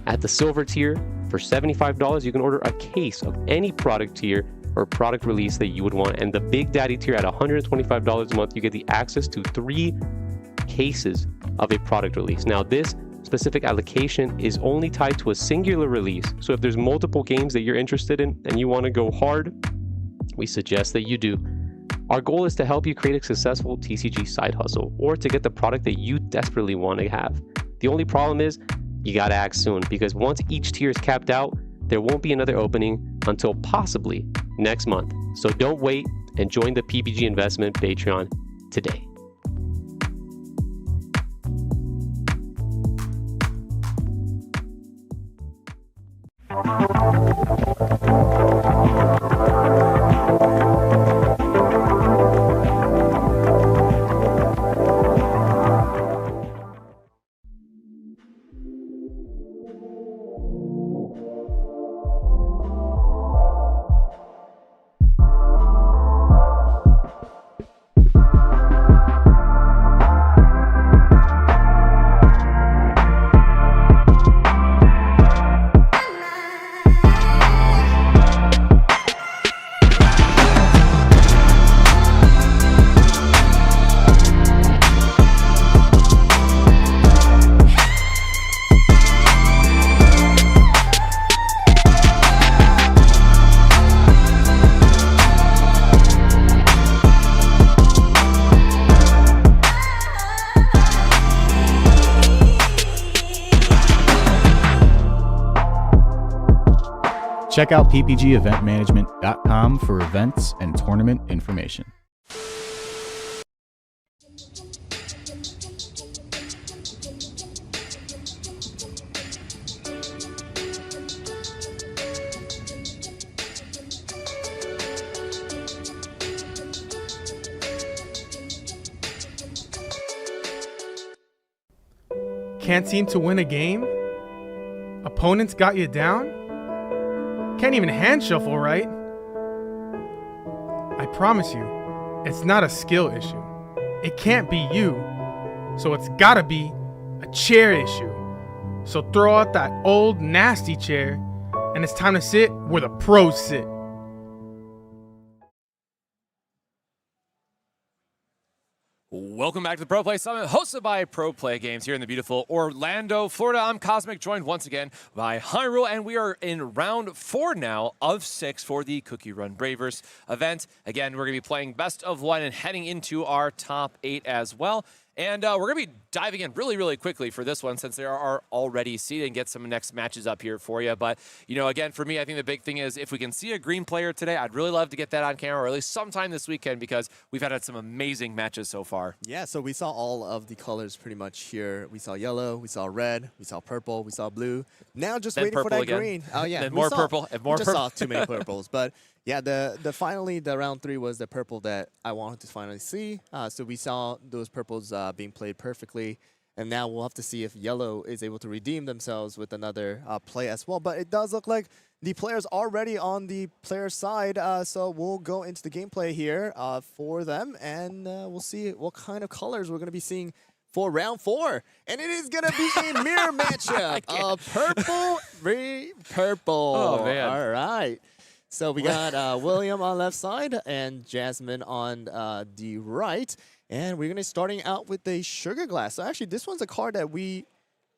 At the silver tier, for $75, you can order a case of any product tier or product release that you would want. And the Big Daddy tier at $125 a month, you get the access to 3 cases of a product release. Now, this specific allocation is only tied to a singular release. So if there's multiple games that you're interested in and you want to go hard, we suggest that you do. Our goal is to help you create a successful TCG side hustle or to get the product that you desperately want to have. The only problem is you gotta act soon, because once each tier is capped out, there won't be another opening until possibly next month. So don't wait and join the PPG Investment Patreon today. Check out ppgeventmanagement.com for events and tournament information. Can't seem to win a game? Opponents got you down? Can't even hand shuffle right? I promise you, it's not a skill issue. It can't be you. So it's gotta be a chair issue. So throw out that old nasty chair, and it's time to sit where the pros sit. Welcome back to the Pro Play Summit, hosted by Pro Play Games here in the beautiful Orlando, Florida. I'm Cosmic, joined once again by Hyrule, and we are in round 4 now of 6 for the CookieRun Braverse event. Again, we're going to be playing best of 1 and heading into our top 8 as well. And we're going to be diving in really, really quickly for this one, since there are already seeded, and get some next matches up here for you. But, you know, again, for me, I think the big thing is if we can see a green player today, I'd really love to get that on camera, or at least sometime this weekend, because we've had some amazing matches so far. Yeah, so we saw all of the colors pretty much here. We saw yellow, we saw red, we saw purple, we saw blue. Now just then waiting for that again. green. Oh yeah, then more purple, and more we just purple. saw too many purples, but yeah, finally the round 3 was the purple that I wanted to finally see. So we saw those purples being played perfectly, and now we'll have to see if yellow is able to redeem themselves with another play as well. But it does look like the players are already on the player side, so we'll go into the gameplay here for them, and we'll see what kind of colors we're going to be seeing for round 4. And it is going to be a mirror matchup. Purple v purple. Oh, man. All right. So we got William on left side and Jasmine on the right. And we're going to be starting out with the Sugar Glass. So actually, this one's a card that we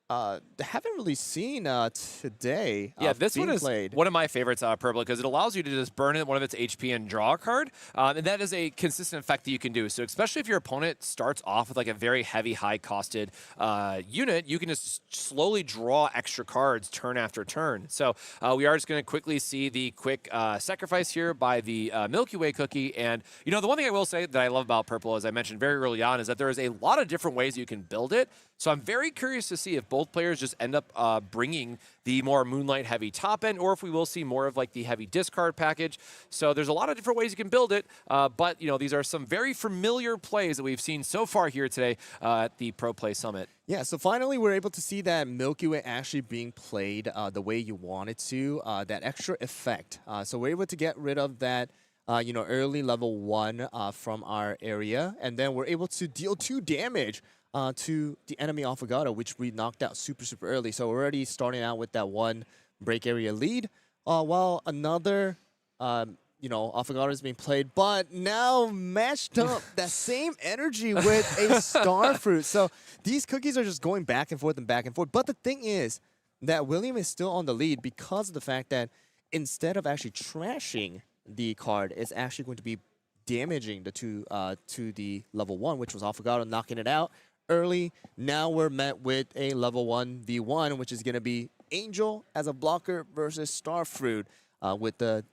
haven't really seen today. Yeah, this one is played. one of my favorites out of purple, because it allows you to just burn one of its HP and draw a card. And that is a consistent effect that you can do. So especially if your opponent starts off with like a very heavy, high-costed unit, you can just slowly draw extra cards turn after turn. So we are just going to quickly see the quick sacrifice here by the Milky Way cookie. And, you know, the one thing I will say that I love about purple, as I mentioned very early on, is that there is a lot of different ways you can build it. So I'm very curious to see if both players just end up bringing the more Moonlight heavy top end, or if we will see more of like the heavy discard package. So there's a lot of different ways you can build it, but you know, these are some very familiar plays that we've seen so far here today at the Pro Play Summit. Yeah, so finally we're able to see that Milky Way actually being played the way you want it to, that extra effect. So we're able to get rid of that you know, early level 1 from our area, and then we're able to deal 2 damage to the enemy Affogato, which we knocked out super early. So we're already starting out with that 1 break area lead, while another, you know, Affogato is being played, but now matched up that same energy with a Starfruit. So these cookies are just going back and forth and back and forth. But the thing is that William is still on the lead because of the fact that instead of actually trashing the card, it's actually going to be damaging the 2 to the level 1, which was Affogato, knocking it out early. Now we're met with a level 1v1, which is going to be Angel as a blocker versus Starfruit with the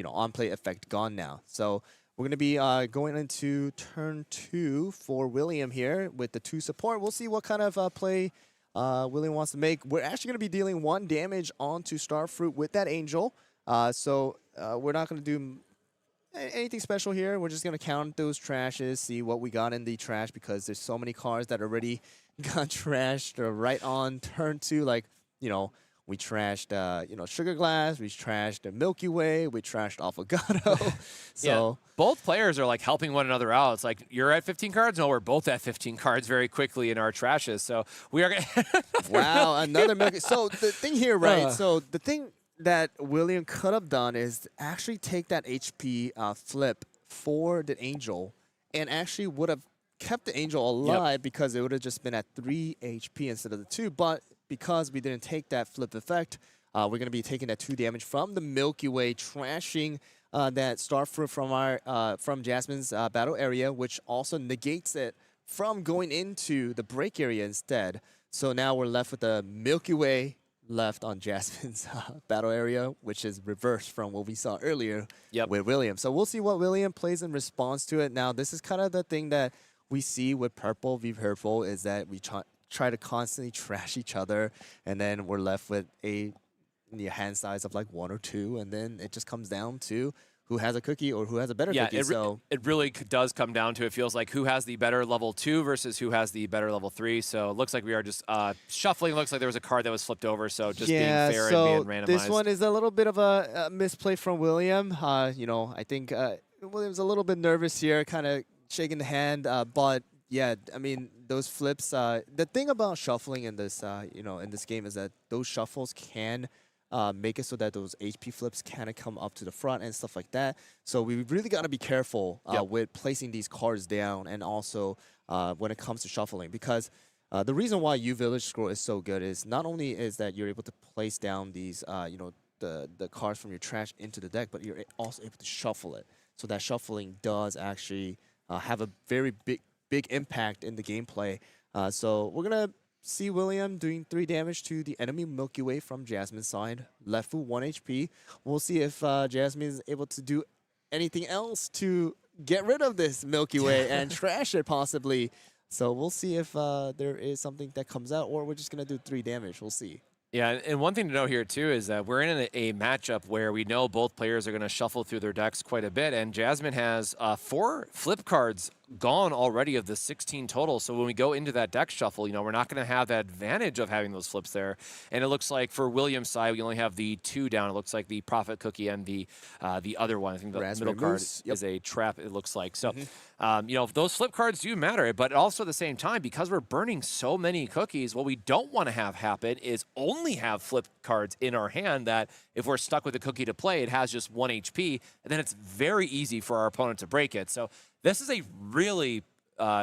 on-play effect gone now. So we're going to be going into turn 2 for William here with the 2 support. We'll see what kind of play William wants to make. We're actually going to be dealing 1 damage onto Starfruit with that Angel. So we're not going to do anything special here. We're just going to count those trashes, see what we got in the trash, because there's so many cards that already got trashed right on turn 2. Like, we trashed, Sugar Glass, we trashed the Milky Way, we trashed Affogato. So both players are like helping one another out. It's like, you're at 15 cards. No, we're both at 15 cards very quickly in our trashes. So we are going wow, another Milky. So the thing here, right? So the thing that William could have done is actually take that HP flip for the Angel, and actually would have kept the Angel alive because it would have just been at 3 HP instead of the 2. But because we didn't take that flip effect, we're going to be taking that 2 damage from the Milky Way, trashing that Starfruit from Jasmine's battle area, which also negates it from going into the break area instead. So now we're left with the Milky Way left on Jasmine's battle area, which is reversed from what we saw earlier with William. So we'll see what William plays in response to it. Now, this is kind of the thing that we see with Purple v Purple, is that we try to constantly trash each other, and then we're left with a hand size of like 1 or 2, and then it just comes down to who has a cookie or who has a better cookie. It really does come down to, it feels like, who has the better level 2 versus who has the better level 3. So it looks like we are just shuffling. Looks like there was a card that was flipped over, so just being fair and being randomized. This one is a little bit of a misplay from William. I think William's a little bit nervous here, kind of shaking the hand, but yeah, I mean, those flips, the thing about shuffling in this, in this game is that those shuffles can make it so that those HP flips kind of come up to the front and stuff like that. So we really got to be careful with placing these cards down, and also when it comes to shuffling, because the reason why U-Village Scroll is so good is not only is that you're able to place down these, the cards from your trash into the deck, but you're also able to shuffle it. So that shuffling does actually have a very big impact in the gameplay. So we're going to see William doing 3 damage to the enemy Milky Way from Jasmine's side. Left foot 1 HP. We'll see if Jasmine is able to do anything else to get rid of this Milky Way and trash it possibly. So we'll see if there is something that comes out, or we're just going to do 3 damage. We'll see. Yeah, and one thing to know here, too, is that we're in a matchup where we know both players are going to shuffle through their decks quite a bit, and Jasmine has 4 flip cards gone already of the 16 total. So when we go into that deck shuffle, we're not going to have that advantage of having those flips there. And it looks like for William's side, we only have the 2 down. It looks like the Prophet Cookie and the other one. I think the Raspberry middle card Moose. is a trap, it looks like. So, those flip cards do matter, but also at the same time, because we're burning so many cookies, what we don't want to have happen is only have flip cards in our hand that if we're stuck with a cookie to play, it has just 1 HP, and then it's very easy for our opponent to break it. So this is a really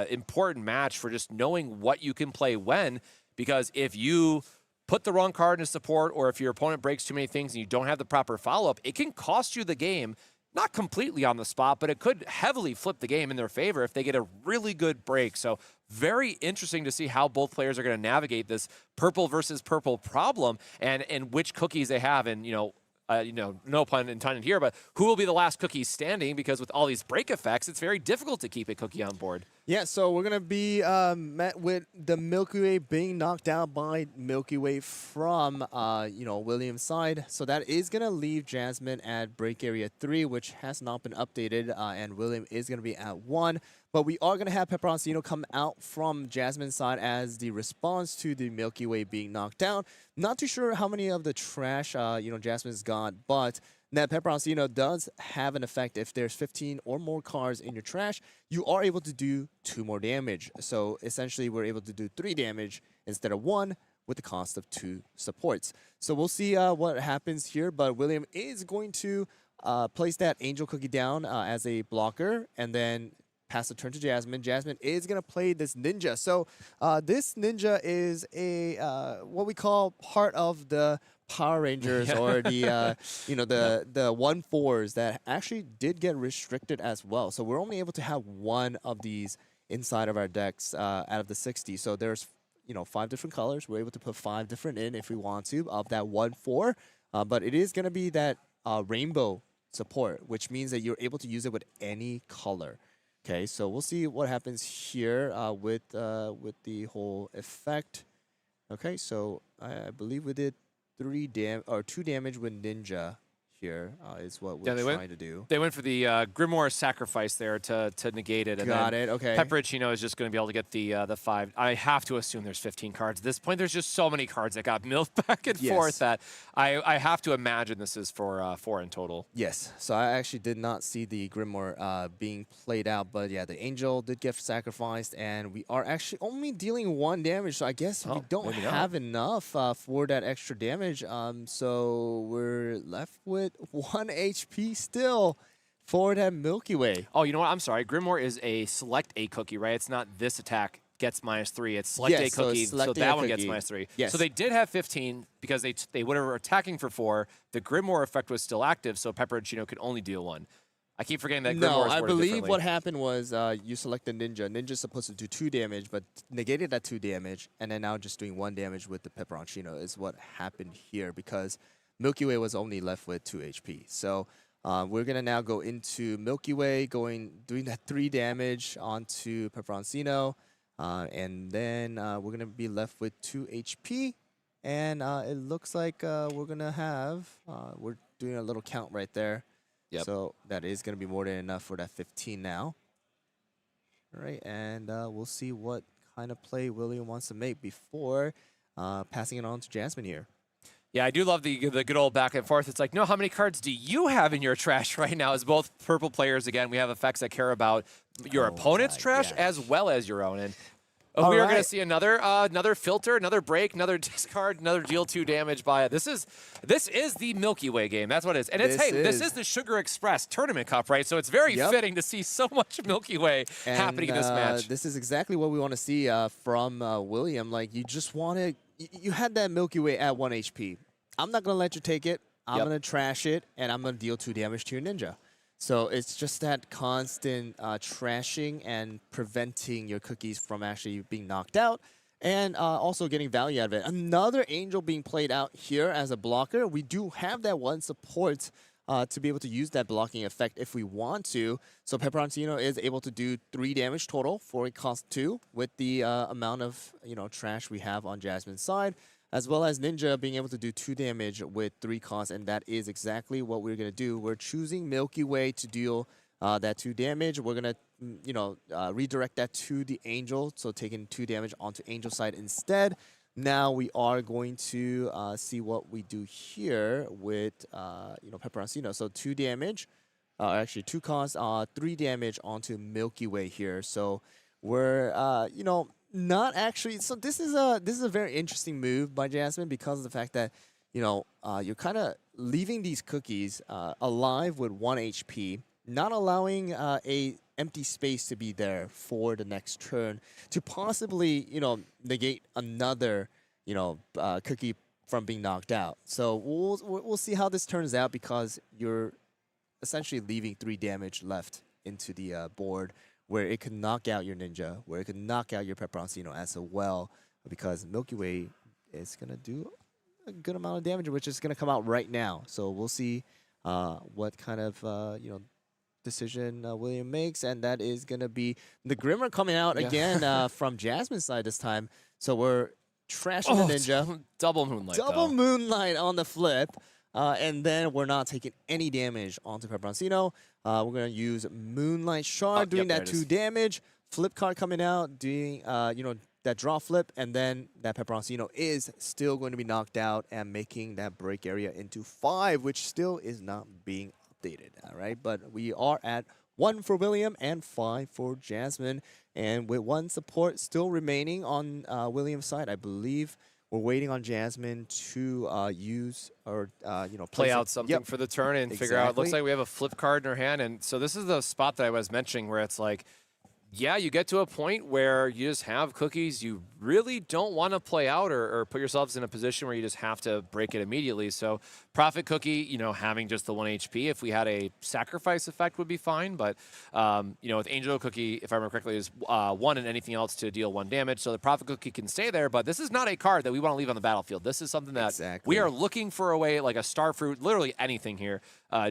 important match for just knowing what you can play when, because if you put the wrong card in support, or if your opponent breaks too many things and you don't have the proper follow-up, it can cost you the game. Not completely on the spot, but it could heavily flip the game in their favor if they get a really good break. So very interesting to see how both players are going to navigate this purple versus purple problem, and which cookies they have. And, no pun intended here, but who will be the last cookie standing? Because with all these break effects, it's very difficult to keep a cookie on board. Yeah, so we're going to be met with the Milky Way being knocked out by Milky Way from, William's side. So that is going to leave Jasmine at break area 3, which has not been updated, and William is going to be at 1. But we are going to have Peperoncino come out from Jasmine's side as the response to the Milky Way being knocked down. Not too sure how many of the trash, Jasmine's got, but that Peperoncino does have an effect. If there's 15 or more cards in your trash, you are able to do 2 more damage. So essentially, we're able to do 3 damage instead of 1 with the cost of 2 supports. So we'll see what happens here, but William is going to place that Angel Cookie down as a blocker, and then pass the turn to Jasmine. Jasmine is going to play this Ninja. So this Ninja is a what we call part of the Power Rangers or the the 1/4s that actually did get restricted as well. So we're only able to have 1 of these inside of our decks out of the 60. So there's 5 different colors. We're able to put 5 different in if we want to of that 1/4. But it is going to be that rainbow support, which means that you're able to use it with any color. Okay, so we'll see what happens here with the whole effect. Okay, so I believe we did 2 damage with Ninja. Here is what we're trying to do. They went for the Grimoire sacrifice there to negate it. And Got it, okay. Pepperidge, is just going to be able to get the 5. I have to assume there's 15 cards. At this point, there's just so many cards that got milled back and forth that I have to imagine this is for 4 in total. Yes, so I actually did not see the Grimoire being played out, but yeah, the Angel did get sacrificed, and we are actually only dealing 1 damage, so I guess we don't have enough for that extra damage. So we're left with 1 HP still for that Milky Way. Oh, you know what? I'm sorry. Grimoire is a select a cookie, right? It's not this attack gets -3. It's select a cookie, so that one gets -3. Yes. So they did have 15 because they were attacking for 4. The Grimoire effect was still active, so Pepperidge, could only deal 1. I keep forgetting that Grimoire No, is I worded believe differently. what happened was you select the Ninja. Ninja's supposed to do 2 damage, but negated that 2 damage, and then now just doing 1 damage with the Pepperoncino is what happened here because Milky Way was only left with 2 HP. So we're going to now go into Milky Way, doing that 3 damage onto Pepperoncino, and then we're going to be left with 2 HP. And it looks like we're going to have, we're doing a little count right there. Yep. So that is going to be more than enough for that 15 now. All right, and we'll see what kind of play William wants to make before passing it on to Jasmine here. Yeah, I do love the good old back and forth. It's like, no, how many cards do you have in your trash right now? As both purple players, again, we have effects that care about your opponent's trash as well as your own. And we are going to see another filter, another break, another discard, another deal 2 damage by it. This is the Milky Way game. That's what it is. And this is the Sugar Express Tournament Cup, right? So it's very fitting to see so much Milky Way happening in this match. This is exactly what we want to see from William. Like, you just want to... You had that Milky Way at 1 HP. I'm not going to let you take it. I'm going to trash it, and I'm going to deal 2 damage to your Ninja. So it's just that constant trashing and preventing your cookies from actually being knocked out and also getting value out of it. Another Angel being played out here as a blocker. We do have that 1 support to be able to use that blocking effect if we want to. So Pepperoncino is able to do 3 damage total for a cost 2 with the amount of trash we have on Jasmine's side, as well as Ninja being able to do 2 damage with 3 costs, and that is exactly what we're going to do. We're choosing Milky Way to deal that 2 damage. We're going to redirect that to the Angel, so taking 2 damage onto Angel side instead. Now we are going to see what we do here with Pepperoncino. So 2 damage, actually 2 costs, 3 damage onto Milky Way here. So we're not actually. So this is a very interesting move by Jasmine because of the fact that you're kind of leaving these cookies alive with 1 HP, not allowing a empty space to be there for the next turn to possibly, negate another, cookie from being knocked out. So we'll see how this turns out because you're essentially leaving 3 damage left into the board where it could knock out your Ninja, where it could knock out your Pepperoncino as well, because Milky Way is going to do a good amount of damage, which is going to come out right now. So we'll see what kind of, decision William makes, and that is going to be the Grimmer coming out again from Jasmine's side this time. So we're trashing the Ninja. Double Moonlight. Double Moonlight on the flip. And then we're not taking any damage onto Pepperoncino. We're going to use Moonlight Shard, doing that 2 damage. Flip card coming out, doing that draw flip, and then that Pepperoncino is still going to be knocked out and making that break area into 5, which still is not being updated. All right, but we are at 1 for William and 5 for Jasmine, and with 1 support still remaining on William's side, I believe. We're waiting on Jasmine to use or play out something for the turn and figure out. It looks like we have a flip card in her hand, and so this is the spot that I was mentioning where it's like yeah, you get to a point where you just have cookies you really don't want to play out or put yourselves in a position where you just have to break it immediately. So Prophet Cookie, having just the 1 HP, if we had a sacrifice effect would be fine. But, with Angel Cookie, if I remember correctly, is 1 and anything else to deal 1 damage. So the Prophet Cookie can stay there, but this is not a card that we want to leave on the battlefield. This is something that we are looking for a way, like a Starfruit, literally anything here,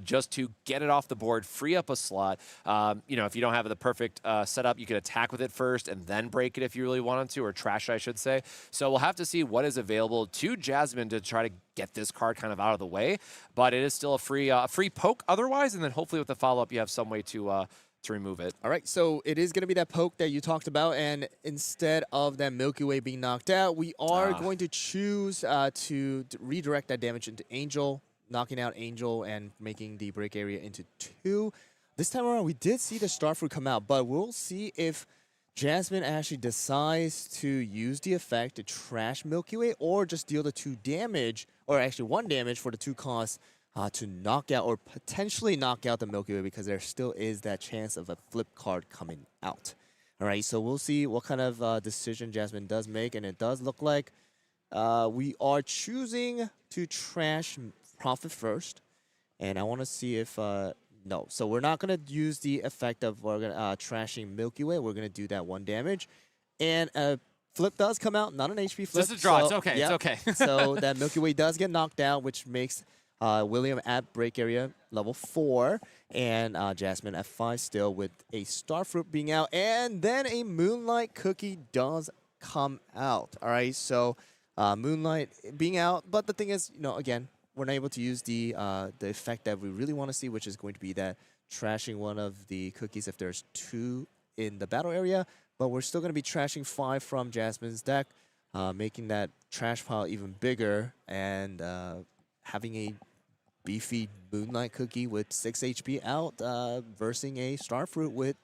just to get it off the board, free up a slot. If you don't have the perfect setup, you could attack with it first and then break it if you really wanted to, or trash, I should say. So we'll have to see what is available to Jasmine to try to get this card kind of out of the way. But it is still a free poke otherwise, and then hopefully with the follow-up, you have some way to remove it. All right, so it is going to be that poke that you talked about, and instead of that Milky Way being knocked out, we are going to choose to redirect that damage into Angel, knocking out Angel and making the break area into 2. This time around, we did see the Starfruit come out, but we'll see if Jasmine actually decides to use the effect to trash Milky Way or just deal the 2 damage, or actually 1 damage for the 2 costs to knock out or potentially knock out the Milky Way, because there still is that chance of a flip card coming out. All right, so we'll see what kind of decision Jasmine does make, and it does look like we are choosing to trash Prophet first, and I want to see if... no, so we're not going to use the effect of trashing Milky Way. We're going to do that 1 damage. And flip does come out, not an HP flip. Just a draw. So, it's okay. yeah, It's okay. so that Milky Way does get knocked out, which makes William at break area level 4 and Jasmine at 5 still, with a Starfruit being out. And then a Moonlight Cookie does come out. All right, so Moonlight being out. But the thing is, again, we're not able to use the effect that we really want to see, which is going to be that trashing one of the cookies if there's 2 in the battle area. But we're still going to be trashing 5 from Jasmine's deck, making that trash pile even bigger, and having a beefy Moonlight Cookie with 6 HP out versus a Starfruit with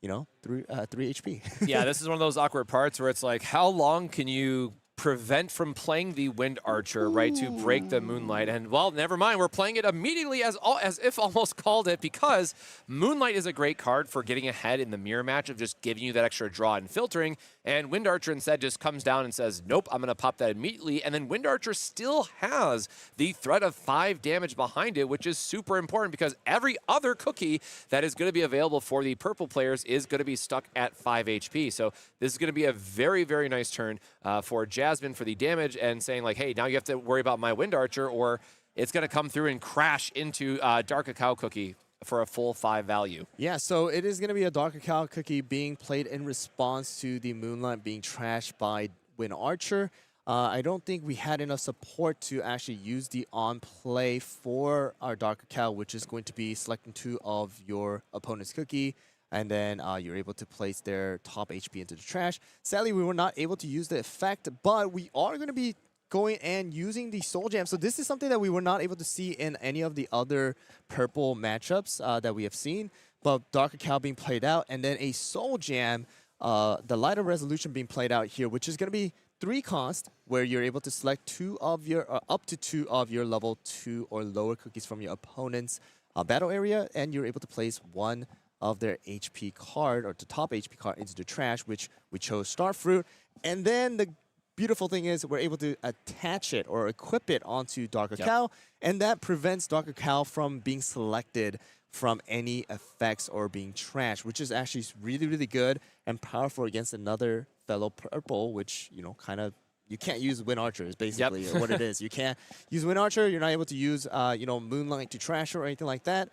3 HP. Yeah, this is one of those awkward parts where it's like, how long can you prevent from playing the Wind Archer, right, to break the Moonlight? And, well, never mind. We're playing it immediately as if almost called it, because Moonlight is a great card for getting ahead in the mirror match of just giving you that extra draw and filtering. And Wind Archer instead just comes down and says, nope, I'm going to pop that immediately. And then Wind Archer still has the threat of 5 damage behind it, which is super important, because every other cookie that is going to be available for the purple players is going to be stuck at 5 HP. So this is going to be a very, very nice turn for Jasmine for the damage, and saying like, hey, now you have to worry about my Wind Archer, or it's going to come through and crash into Dark Cacao Cookie for a full 5 value. Yeah, so it is going to be a Dark Cacao Cookie being played in response to the Moonlight being trashed by Wind Archer. I don't think we had enough support to actually use the on-play for our Dark Cacao, which is going to be selecting 2 of your opponent's cookie, and then you're able to place their top HP into the trash. Sadly, we were not able to use the effect, but we are going to be going and using the Soul Jam. So this is something that we were not able to see in any of the other purple matchups that we have seen. But Dark Cacao being played out, and then a Soul Jam, the Lighter Resolution being played out here, which is going to be 3 cost, where you're able to select 2 of your, up to 2 of your level 2 or lower cookies from your opponent's battle area, and you're able to place 1 of their HP card, or the top HP card, into the trash, which we chose Starfruit. And then the beautiful thing is we're able to attach it or equip it onto Dark Cacao, and that prevents Dark Cacao from being selected from any effects or being trashed, which is actually really, really good and powerful against another fellow purple, which, kind of, you can't use Wind Archer is basically what it is. You can't use Wind Archer. You're not able to use, Moonlight to trash or anything like that.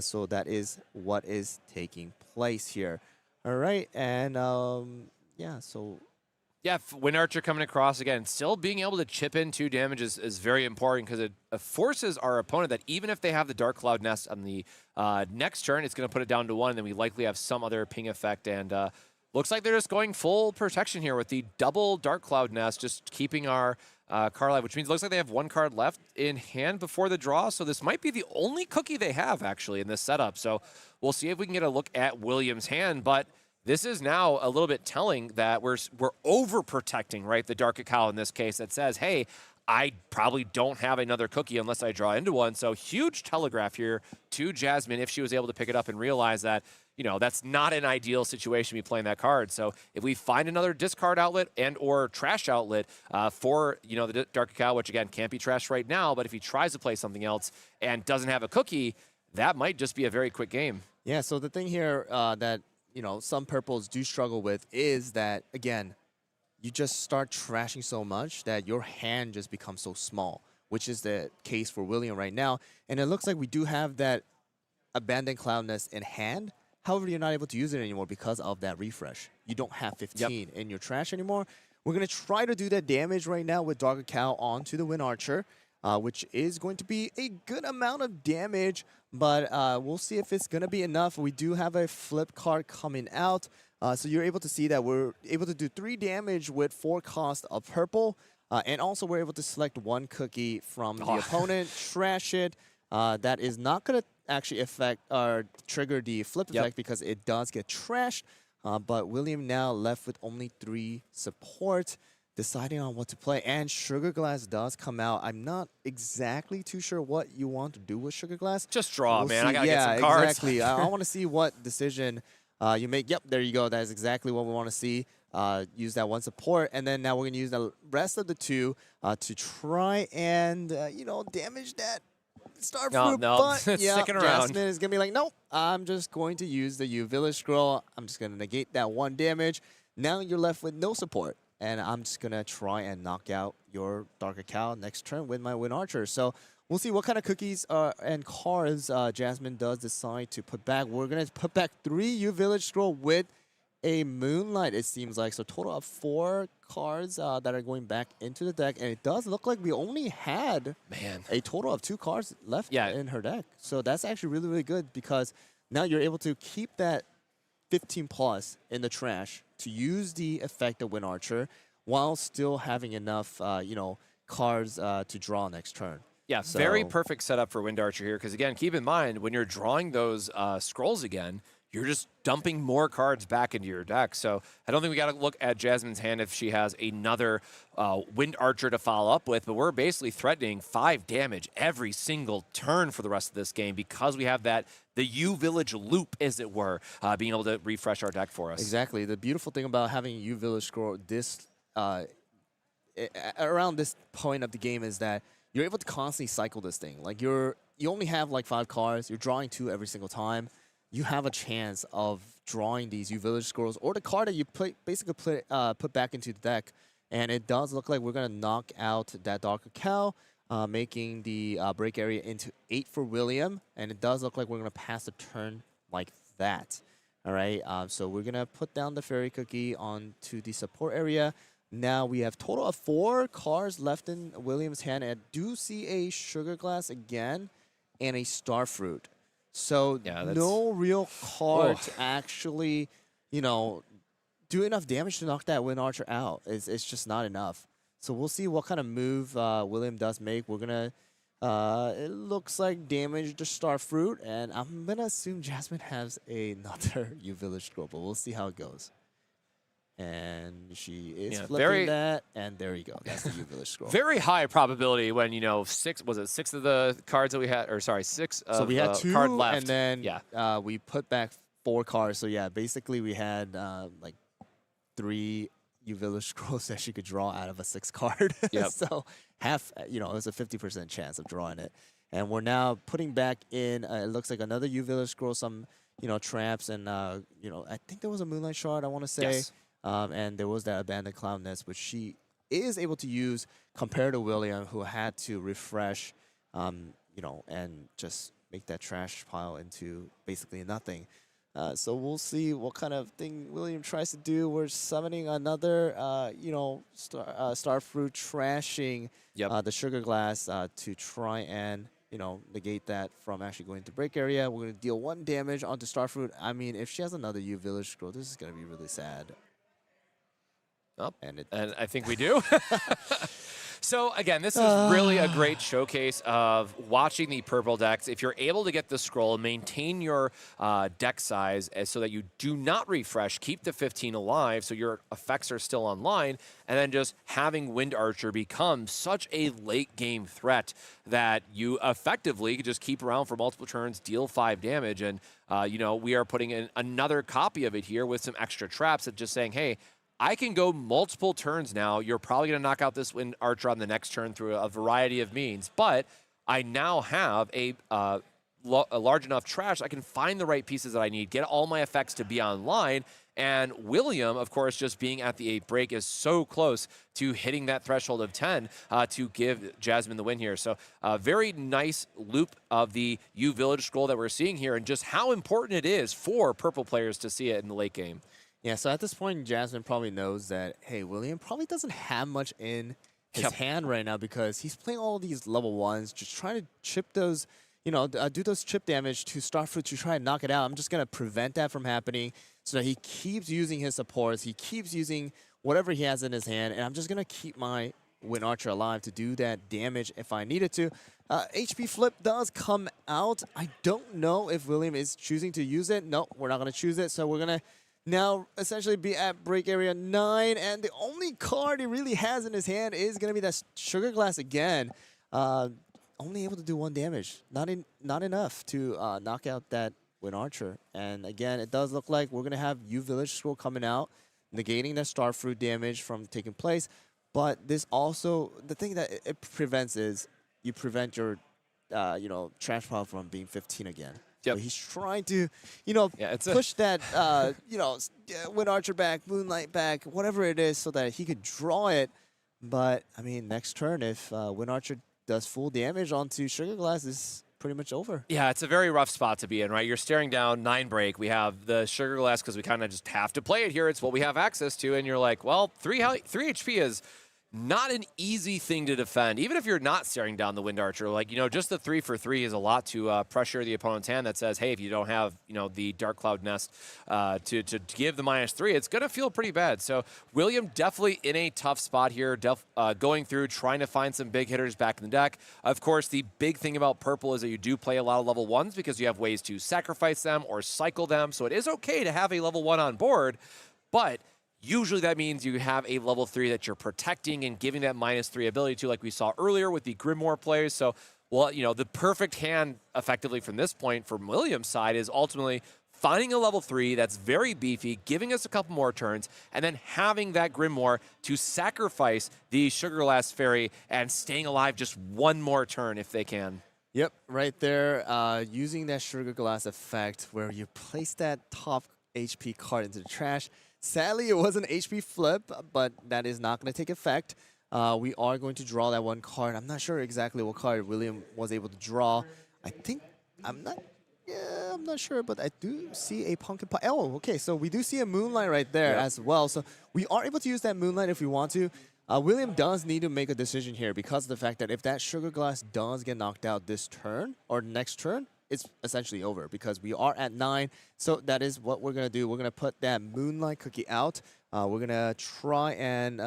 So that is what is taking place here. All right, and yeah, so... Yeah, Wind Archer coming across again, still being able to chip in 2 damage is very important, because it forces our opponent that even if they have the Dark Cloud Nest on the next turn, it's going to put it down to 1, and then we likely have some other ping effect. And looks like they're just going full protection here with the double Dark Cloud Nest, just keeping our card alive, which means it looks like they have 1 card left in hand before the draw. So this might be the only cookie they have, actually, in this setup. So we'll see if we can get a look at William's hand, but this is now a little bit telling that we're overprotecting, right, the Dark Cacao in this case that says, hey, I probably don't have another cookie unless I draw into one. So huge telegraph here to Jasmine if she was able to pick it up and realize that, you know, that's not an ideal situation to be playing that card. So if we find another discard outlet and or trash outlet for, you know, the Dark Cacao, which again can't be trashed right now, but if he tries to play something else and doesn't have a cookie, that might just be a very quick game. Yeah, so the thing here that, you know, some purples do struggle with is that, again, you just start trashing so much that your hand just becomes so small, which is the case for William right now. And it looks like we do have that Abandoned Cloud Nest in hand. However, you're not able to use it anymore because of that refresh. You don't have 15 in your trash anymore. We're going to try to do that damage right now with Dark Cacao onto the Wind Archer, which is going to be a good amount of damage, but we'll see if it's going to be enough. We do have a flip card coming out. So you're able to see that we're able to do 3 damage with 4 cost of purple. And also we're able to select 1 cookie from the opponent, trash it. That is not going to actually affect or trigger the flip effect because it does get trashed. But William now left with only 3 support, deciding on what to play. And Sugar Glass does come out. I'm not exactly too sure what you want to do with Sugar Glass. Just draw, We'll man. see. I got to get some cards. Exactly. I want to see what decision you make. Yep, there you go. That is exactly what we want to see. Use that 1 support, and then now we're going to use the rest of the 2 to try and, you know, damage that Starfruit. But yeah, sticking around. Jasmine is going to be like, nope, I'm just going to use the U Village Scroll. I'm just going to negate that 1 damage. Now you're left with no support, and I'm just going to try and knock out your Dark Cacao next turn with my Wind Archer. So we'll see what kind of cookies and cards Jasmine does decide to put back. We're going to put back 3 U Village Scroll with a Moonlight, it seems like. So total of 4 cards that are going back into the deck. And it does look like we only had a total of 2 cards left in her deck. So that's actually really, really good because now you're able to keep that 15 plus in the trash to use the effect of Wind Archer while still having enough, you know, cards to draw next turn. Yeah, So- very perfect setup for Wind Archer here because, again, keep in mind, when you're drawing those scrolls again, you're just dumping more cards back into your deck. So I don't think we got to look at Jasmine's hand if she has another Wind Archer to follow up with, but we're basically threatening 5 damage every single turn for the rest of this game because we have that, the U Village loop, as it were, being able to refresh our deck for us. Exactly. The beautiful thing about having U Village Scroll this around this point of the game is that you're able to constantly cycle this thing. Like you only have like 5 cards. You're drawing 2 every single time. You have a chance of drawing these U Village Scrolls or the card that you basically put back into the deck. And it does look like we're going to knock out that Dark Cacao, making the break area into 8 for William. And it does look like we're going to pass the turn like that. All right, so we're going to put down the Fairy Cookie onto the support area. Now we have total of 4 cards left in William's hand. And I do see a Sugar Glass again and a Starfruit. So no real card to actually, you know, do enough damage to knock that Wind Archer out. It's just not enough. So we'll see what kind of move William does make. We're going to, it looks like damage the Starfruit. And I'm going to assume Jasmine has another U Village Scroll, but we'll see how it goes. And she is flipping that, and there you go. That's the U Village Scroll. Very high probability when, you know, 6 of the cards that we had, or sorry, 6 of so we had 2, card left. and then we put back 4 cards. So yeah, basically we had like 3 U Village Scrolls that she could draw out of a 6 card. Yep. So half, you know, it was a 50% chance of drawing it. And we're now putting back in, it looks like another U Village Scroll, some, you know, traps, and, you know, I think there was a Moonlight Shard, I want to say. Yes. And there was that Abandoned Cloud Nest, which she is able to use compared to William, who had to refresh, you know, and just make that trash pile into basically nothing. So we'll see what kind of thing William tries to do. We're summoning another, you know, Starfruit, trashing the Sugar Glass to try and, you know, negate that from actually going to break area. We're going to deal 1 damage onto Starfruit. I mean, if she has another U Village Scroll, this is going to be really sad. Oh, and I think we do. So again, this is really a great showcase of watching the purple decks. If you're able to get the scroll, maintain your deck size so that you do not refresh, keep the 15 alive so your effects are still online, and then just having Wind Archer become such a late game threat that you effectively just keep around for multiple turns, deal 5 damage, and we are putting in another copy of it here with some extra traps that just saying, hey, I can go multiple turns now. You're probably going to knock out this Wind Archer on the next turn through a variety of means, but I now have a large enough trash. I can find the right pieces that I need, get all my effects to be online, and William, of course, just being at the 8 break is so close to hitting that threshold of 10 to give Jasmine the win here. So a very nice loop of the U Village scroll that we're seeing here and just how important it is for purple players to see it in the late game. Yeah, so at this point, Jasmine probably knows that, hey, William probably doesn't have much in his hand right now because he's playing all these level 1s, just trying to chip those, do those chip damage to Starfruit to try and knock it out. I'm just going to prevent that from happening so that he keeps using his supports. He keeps using whatever he has in his hand, and I'm just going to keep my Wind Archer alive to do that damage if I needed to. HP flip does come out. I don't know if William is choosing to use it. No, we're not going to choose it, so we're going to now essentially be at break area 9, and the only card he really has in his hand is going to be that Sugar Glass again. Only able to do 1 damage. Not enough to knock out that Wind Archer. And again, it does look like we're going to have U Village Scroll coming out, negating that Starfruit damage from taking place. But this also, the thing that it prevents is you prevent your, trash pile from being 15 again. Yep. So he's trying to, push that, Wind Archer back, Moonlight back, whatever it is, so that he could draw it. But, I mean, next turn, if Wind Archer does full damage onto Sugar Glass, is pretty much over. Yeah, it's a very rough spot to be in, right? You're staring down 9 break. We have the Sugar Glass because we kind of just have to play it here. It's what we have access to. And you're like, well, 3 HP is not an easy thing to defend, even if you're not staring down the Wind Archer. Like, just the 3 for 3 is a lot to pressure the opponent's hand that says, hey, if you don't have, the Dark Cloud Nest to give the -3, it's going to feel pretty bad. So William definitely in a tough spot here, going through, trying to find some big hitters back in the deck. Of course, the big thing about purple is that you do play a lot of level 1s because you have ways to sacrifice them or cycle them. So it is okay to have a level 1 on board, but usually that means you have a level 3 that you're protecting and giving that -3 ability to, like we saw earlier with the Grimoire plays. So, the perfect hand effectively from this point from William's side is ultimately finding a level 3 that's very beefy, giving us a couple more turns, and then having that Grimoire to sacrifice the Sugar Glass Fairy and staying alive just 1 more turn if they can. Yep, right there, using that Sugar Glass effect where you place that top HP card into the trash. Sadly, it was an HP flip, but that is not going to take effect. We are going to draw that 1 card. I'm not sure exactly what card William was able to draw. I'm not sure, but I do see a Pumpkin Pie. Oh, okay, so we do see a Moonlight right there as well. So we are able to use that Moonlight if we want to. William does need to make a decision here because of the fact that if that Sugar Glass does get knocked out this turn or next turn, it's essentially over because we are at 9. So that is what we're going to do. We're going to put that Moonlight Cookie out. We're going to try and,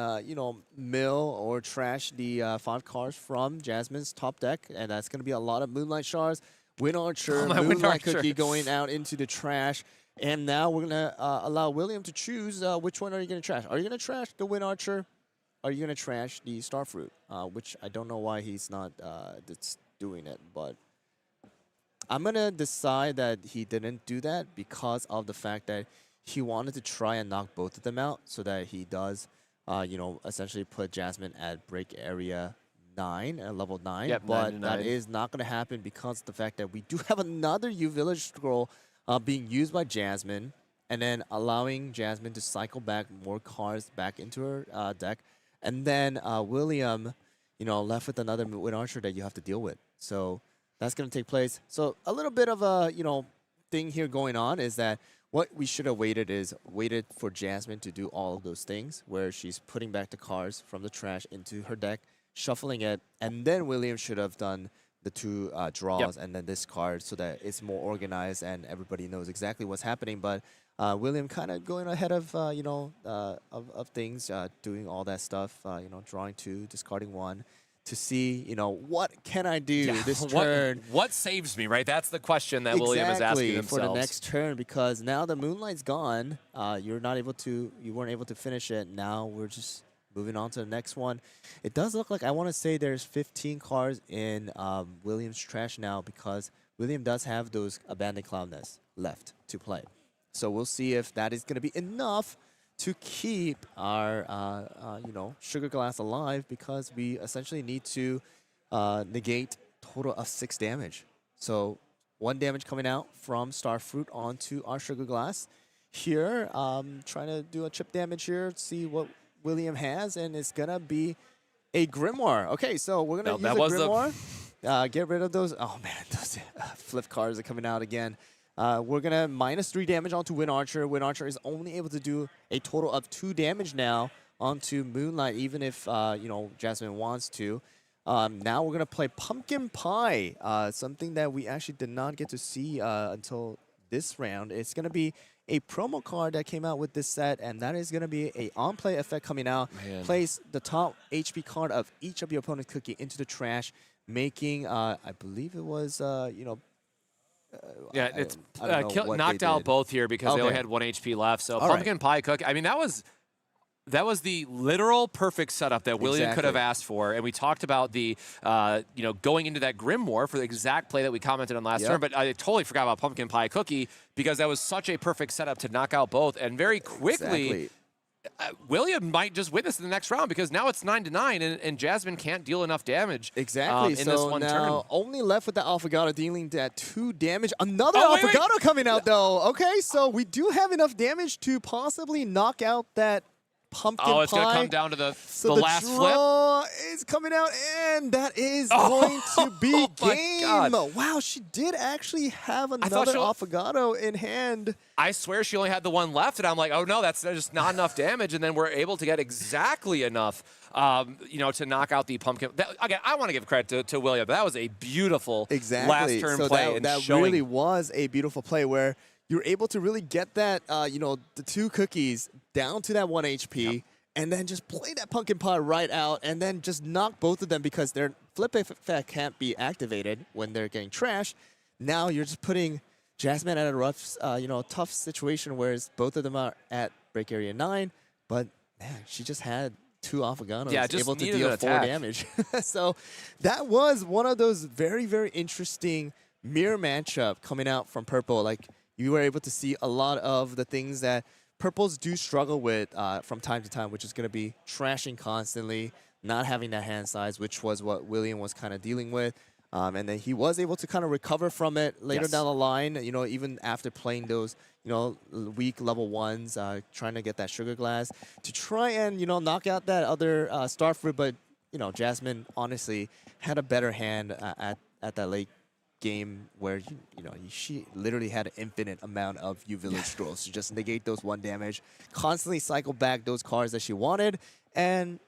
mill or trash the 5 cards from Jasmine's top deck. And that's going to be a lot of Moonlight Shards, Wind Archer, Moonlight Cookie going out into the trash. And now we're going to allow William to choose which one are you going to trash. Are you going to trash the Wind Archer? Are you going to trash the Starfruit? Which I don't know why he's not doing it, but I'm going to decide that he didn't do that because of the fact that he wanted to try and knock both of them out so that he does, essentially put Jasmine at break area 9, level 9. Yep, but 9 that is not going to happen because of the fact that we do have another U Village scroll being used by Jasmine and then allowing Jasmine to cycle back more cards back into her deck. And then William, left with another Wind Archer that you have to deal with. So that's going to take place. So a little bit of a, thing here going on is that what we should have waited for Jasmine to do all of those things where she's putting back the cards from the trash into her deck, shuffling it, and then William should have done the 2 draws and then this card so that it's more organized and everybody knows exactly what's happening. But William kind of going ahead of of things, doing all that stuff. Drawing 2, discarding 1, to see what can I do this turn. What saves me, right? That's the question that William is asking themselves. For the next turn, because now the Moonlight's gone. You weren't able to finish it. Now we're just moving on to the next one. It does look like, I want to say there's 15 cards in William's trash now, because William does have those Abandoned Cloud Nests left to play. So we'll see if that is going to be enough to keep our Sugar Glass alive, because we essentially need to negate total of 6 damage. So 1 damage coming out from Starfruit onto our Sugar Glass. Here, trying to do a chip damage here, see what William has, and it's going to be a Grimoire. Okay, so we're going to use a Grimoire. Get rid of those. Oh, man, those flip cards are coming out again. We're going to -3 damage onto Wind Archer. Wind Archer is only able to do a total of 2 damage now onto Moonlight, even if, Jasmine wants to. Now we're going to play Pumpkin Pie, something that we actually did not get to see until this round. It's going to be a promo card that came out with this set, and that is going to be a on-play effect coming out. Man. Place the top HP card of each of your opponent's cookie into the trash, making, I believe it was, yeah, it's what knocked they out did. both here because they only Okay. had 1 HP left. So All Pumpkin Pie Cookie, I mean, that was the literal perfect setup that William could have Exactly. asked for. And we talked about the, going into that Grimoire for the exact play that we commented on last Yep. turn. But I totally forgot about Pumpkin Pie Cookie because that was such a perfect setup to knock out both. And very quickly, Exactly. William might just win this in the next round because now it's 9-9 and Jasmine can't deal enough damage Exactly. in So this one now turn. only left with the Alphagato dealing that 2 damage. Another Oh, wait, wait. Alphagato coming out though. Okay, so we do have enough damage to possibly knock out that Pumpkin Oh, it's Pie. going to come down to the So the last flip. draw is coming out, and that is going to be Oh my game. God. Wow, she did actually have thought another she'll- Alphagato in hand. I swear she only had the one left, and I'm like, oh no, that's just not enough damage. And then we're able to get exactly enough, to knock out the pumpkin. Again, I want to give credit to William. That was a beautiful last turn so play. That, and that showing, really was a beautiful play where you're able to really get that, the 2 cookies down to that 1 HP. And then just play that Pumpkin Pie right out, and then just knock both of them because their flip effect can't be activated when they're getting trashed. Now you're just putting Jasmine at a rough, tough situation, whereas both of them are at break area 9. But man, she just had 2 Alphagatos just able to needed deal an 4 attack. damage. So that was one of those very, very interesting mirror matchup coming out from Purple. Like, you were able to see a lot of the things that Purples do struggle with from time to time, which is going to be trashing constantly, not having that hand size, which was what William was kind of dealing with. And then he was able to kind of recover from it later down the line, even after playing those, weak level 1s, trying to get that Sugar Glass to try and, knock out that other Starfruit. But, Jasmine honestly had a better hand at that late game where she literally had an infinite amount of village strolls to just negate those 1 damage, constantly cycle back those cards that she wanted, and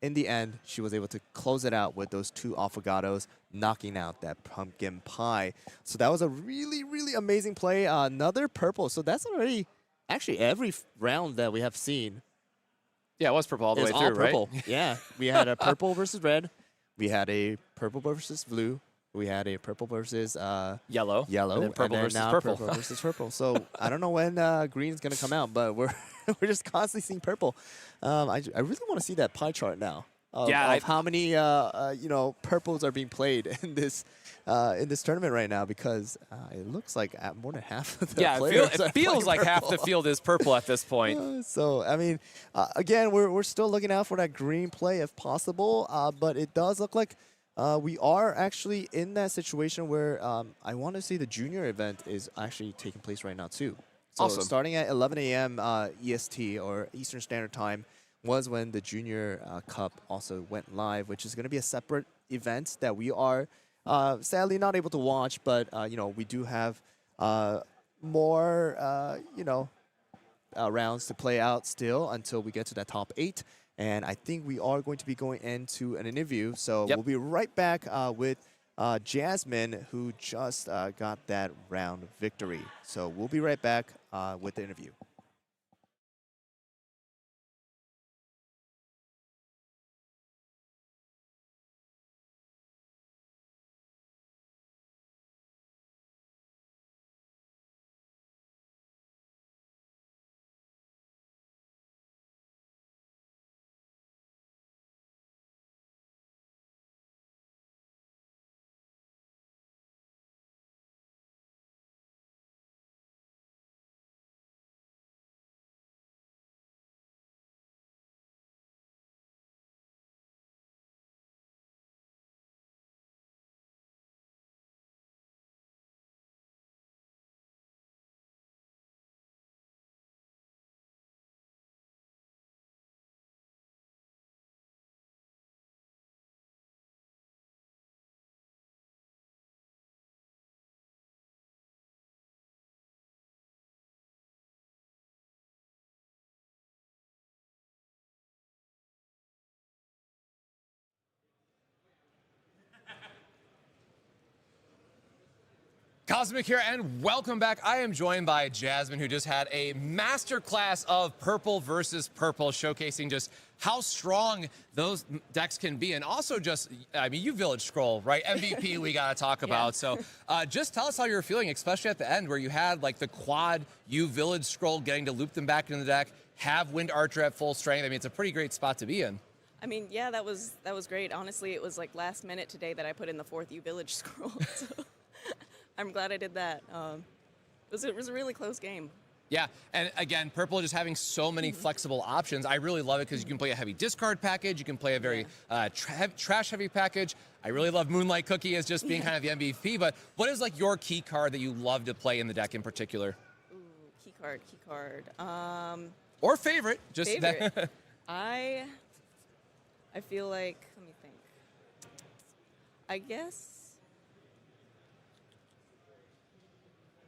in the end she was able to close it out with those 2 Alphagatos, knocking out that Pumpkin Pie. So that was a really, really amazing play. Another purple, so that's already actually every round that we have seen. Yeah, it was purple all the way It's through, all purple. right? Yeah, we had a purple versus red, we had a purple versus blue, we had a purple versus yellow, and then purple versus now purple. purple versus purple. So I don't know when green's gonna come out, but we're just constantly seeing purple. I really want to see that pie chart now of how many purples are being played in this tournament right now, because it looks like more than half of the players it are feels playing like half the purple. field is purple at this point. So, I mean, again, we're still looking out for that green play if possible, but it does look like we are actually in that situation where I want to see the junior event is actually taking place right now, too. So Awesome. starting at 11 a.m. EST, or Eastern Standard Time, was when the Junior Cup also went live, which is going to be a separate event that we are sadly not able to watch, but, we do have more, rounds to play out still until we get to that top 8. And I think we are going to be going into an interview. So we'll be right back with Jasmine, who just got that round victory. So we'll be right back with the interview. Cosmic here, and welcome back. I am joined by Jasmine, who just had a masterclass of purple versus purple, showcasing just how strong those decks can be. And also just, I mean, you Village Scroll, right? MVP we got to talk about. So just tell us how you're feeling, especially at the end where you had like the quad U Village Scroll, getting to loop them back into the deck, have Wind Archer at full strength. I mean, it's a pretty great spot to be in. I mean, yeah, that was great. Honestly, it was like last minute today that I put in the 4th U Village Scroll. So I'm glad I did that. It was a really close game. Yeah, and again, purple just having so many flexible options. I really love it because you can play a heavy discard package. You can play a very trash-heavy package. I really love Moonlight Cookie as just being kind of the MVP. But what is like your key card that you love to play in the deck in particular? Ooh, key card. Or favorite? Just favorite. I feel like, let me think. I guess.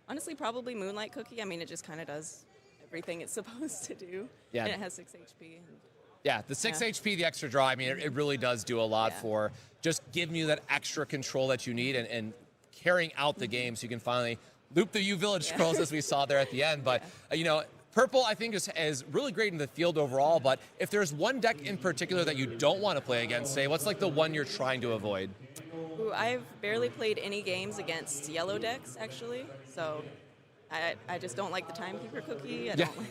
Honestly, probably Moonlight Cookie. I mean, it just kind of does everything it's supposed to do. Yeah. And it has 6 HP. Yeah, the 6 HP, the extra draw, I mean, it really does do a lot for just giving you that extra control that you need and carrying out the game so you can finally loop the U Village Scrolls as we saw there at the end. But, you know, purple, I think, is really great in the field overall. But if there's one deck in particular that you don't want to play against, say, what's like the one you're trying to avoid? Ooh, I've barely played any games against yellow decks, actually. So I just don't like the Timekeeper Cookie. I don't like,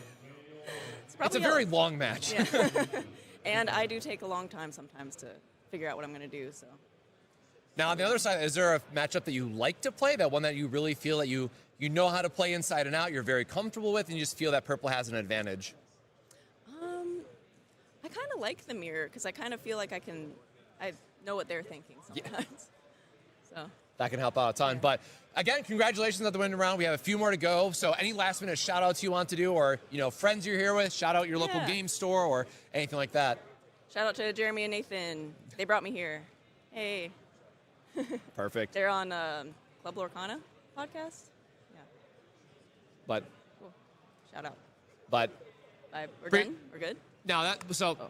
it's a very long match. Yeah. And I do take a long time sometimes to figure out what I'm going to do. So. Now, on the other side, is there a matchup that you like to play, that one that you really feel that you know how to play inside and out, you're very comfortable with, and you just feel that purple has an advantage? I kind of like the mirror because I kind of feel like I know what they're thinking sometimes. So. That can help out a ton. But again, congratulations at the win round. We have a few more to go. So any last minute shout outs you want to do, or friends you're here with, shout out your local game store or anything like that. Shout out to Jeremy and Nathan. They brought me here. Hey. Perfect. They're on Club Lorcana podcast. Yeah. But cool. Shout out. But we're done. We're good. Now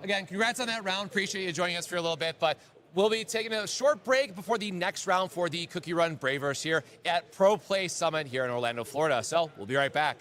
again, congrats on that round. Appreciate you joining us for a little bit, but we'll be taking a short break before the next round for the CookieRun Braverse here at Pro Play Summit here in Orlando, Florida. So we'll be right back.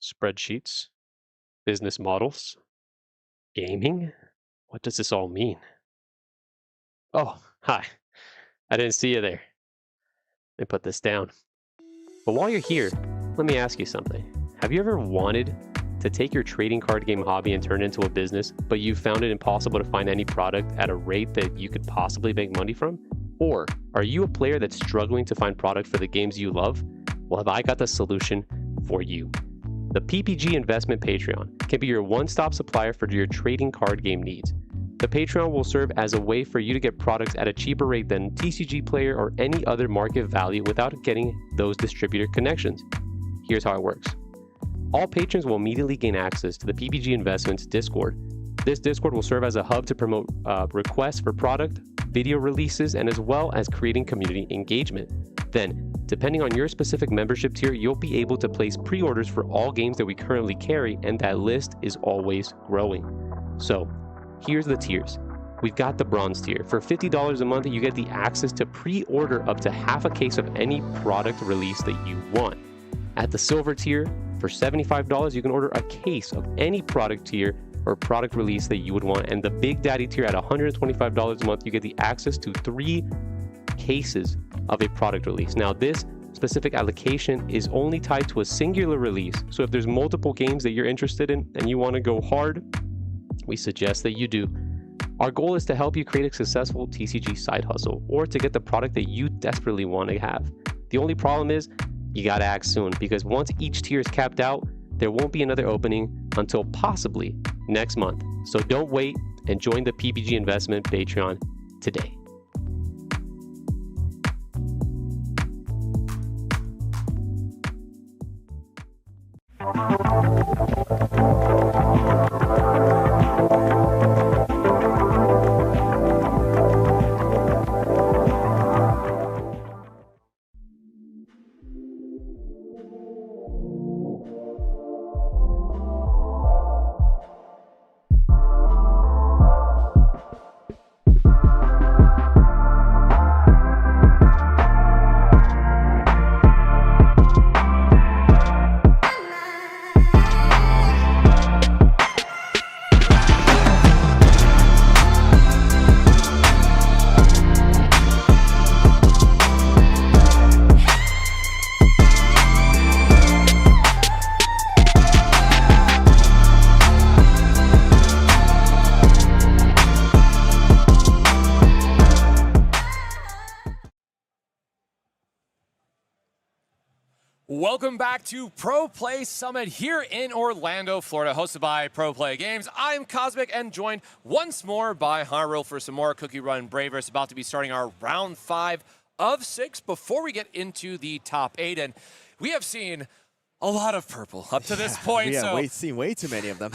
Spreadsheets, business models, gaming. What does this all mean? Oh, hi. I didn't see you there. Let me put this down. But while you're here, let me ask you something. Have you ever wanted to take your trading card game hobby and turn it into a business, but you found it impossible to find any product at a rate that you could possibly make money from? Or are you a player that's struggling to find product for the games you love? Well, have I got the solution for you. The PPG Investment Patreon can be your one-stop supplier for your trading card game needs. The Patreon will serve as a way for you to get products at a cheaper rate than TCG Player or any other market value without getting those distributor connections. Here's how it works. All patrons will immediately gain access to the PPG Investments Discord. This Discord will serve as a hub to promote requests for product, video releases, and as well as creating community engagement. Then, depending on your specific membership tier, you'll be able to place pre-orders for all games that we currently carry, and that list is always growing. So, here's the tiers. We've got the bronze tier. For $50 a month, you get the access to pre-order up to half a case of any product release that you want. At the silver tier, for $75, you can order a case of any product tier or product release that you would want. And the Big Daddy tier at $125 a month, you get the access to 3 cases of a product release. Now, this specific allocation is only tied to a singular release. So if there's multiple games that you're interested in and you want to go hard, we suggest that you do. Our goal is to help you create a successful TCG side hustle or to get the product that you desperately want to have. The only problem is you got to act soon, because once each tier is capped out, there won't be another opening until possibly next month. So don't wait and join the PPG Investment Patreon today. Welcome back to Pro Play Summit here in Orlando, Florida, hosted by Pro Play Games. I'm Cosmic and joined once more by Harrell for some more CookieRun Braverse. About to be starting our round 5 of 6 before we get into the top 8. And we have seen a lot of purple up to this point. We so have seen way too many of them.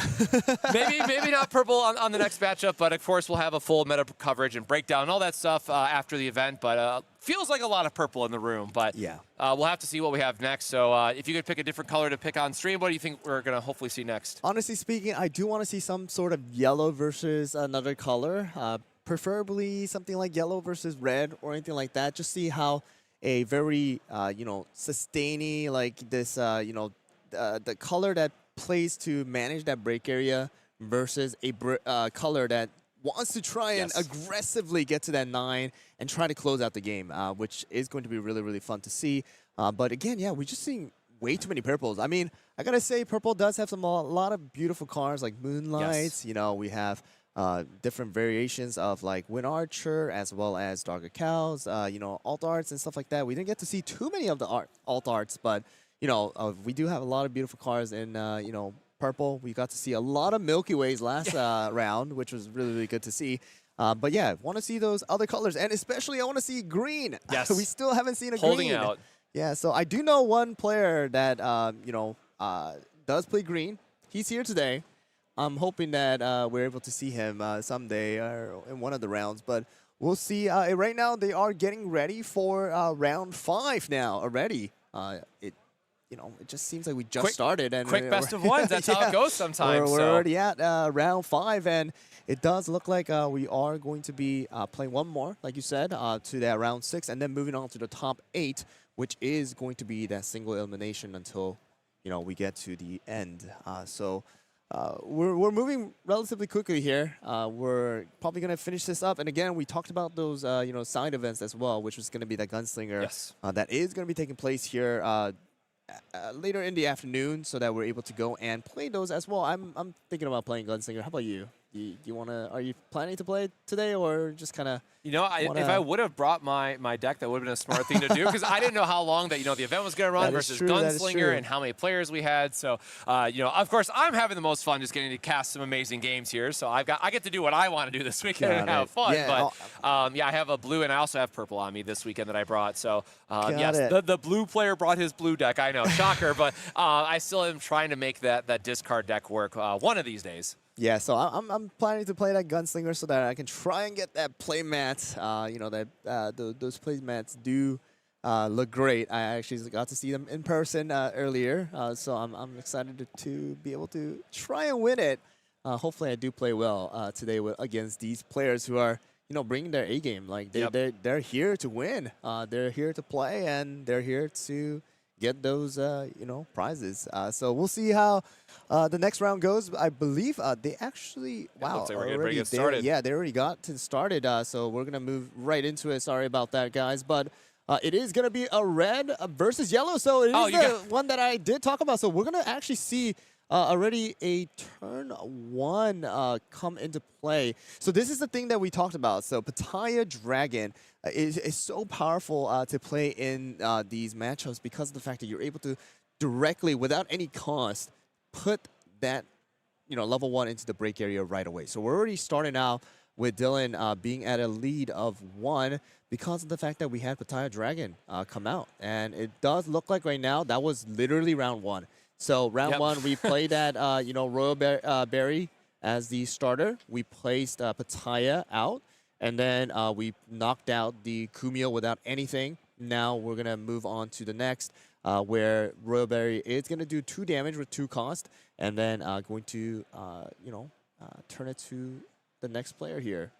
maybe not purple on the next matchup, but of course we'll have a full meta coverage and breakdown and all that stuff after the event. But feels like a lot of purple in the room. But yeah, we'll have to see what we have next. So if you could pick a different color to pick on stream, what do you think we're going to hopefully see next? Honestly speaking, I do want to see some sort of yellow versus another color. Preferably something like yellow versus red or anything like that. Just see how a very, sustaining, like this, the color that plays to manage that break area versus a color that wants to try and aggressively get to that 9 and try to close out the game, which is going to be really, really fun to see. But again, yeah, we're just seeing way too many purples. I mean, I gotta say, purple does have a lot of beautiful cards like Moonlights. You know, we have different variations of like Wind Archer as well as Darker Cows, alt arts and stuff like that. We didn't get to see too many of the alt arts, but we do have a lot of beautiful cards in purple. We got to see a lot of Milky Ways last round, which was really, really good to see. But yeah, want to see those other colors, and especially I want to see green. Yes, we still haven't seen a holding green. out. Yeah, so I do know one player that does play green. He's here today. I'm hoping that we're able to see him someday or in one of the rounds, but we'll see. Right now, they are getting ready for round 5 now already. It just seems like we just started. And quick best of ones. That's how it goes sometimes. We're already at round 5, and it does look like we are going to be playing one more, like you said, to that round 6, and then moving on to the top 8, which is going to be that single elimination until we get to the end. We're moving relatively quickly here. We're probably going to finish this up. And again, we talked about those side events as well, which was going to be that Gunslinger. Yes. That is going to be taking place here later in the afternoon, so that we're able to go and play those as well. I'm thinking about playing Gunslinger. How about you? you wanna? Are you planning to play today, or just kind of? You know, if I would have brought my deck, that would have been a smart thing to do because I didn't know how long that the event was going to run versus Gunslinger and how many players we had. So, of course, I'm having the most fun just getting to cast some amazing games here. So I get to do what I want to do this weekend and have fun. Yeah, but I have a blue and I also have purple on me this weekend that I brought. So yes, the blue player brought his blue deck. I know, shocker, but I still am trying to make that discard deck work one of these days. Yeah, so I'm planning to play that Gunslinger so that I can try and get that play mat. Those play mats do look great. I actually got to see them in person earlier, so I'm excited to be able to try and win it. Hopefully, I do play well today against these players who are bringing their A game. Like they're here to win. They're here to play, and they're here to get those prizes. So we'll see how the next round goes. I believe they actually looks like we're getting ready to get they already got started. So we're gonna move right into it. Sorry about that, guys, but it is gonna be a red versus yellow. So it is the one that I did talk about. So we're gonna actually see already a turn 1 come into play. So this is the thing that we talked about. So Pattaya Dragon is so powerful to play in these matchups because of the fact that you're able to directly, without any cost, put that level 1 into the break area right away. So we're already starting out with Dylan being at a lead of 1 because of the fact that we had Pattaya Dragon come out. And it does look like right now that was literally round 1. So round 1, we played that Royal Berry as the starter. We placed Pattaya out, and then we knocked out the Kumio without anything. Now we're gonna move on to the next, where Royal Berry is gonna do 2 damage with 2 cost, and then going to turn it to the next player here.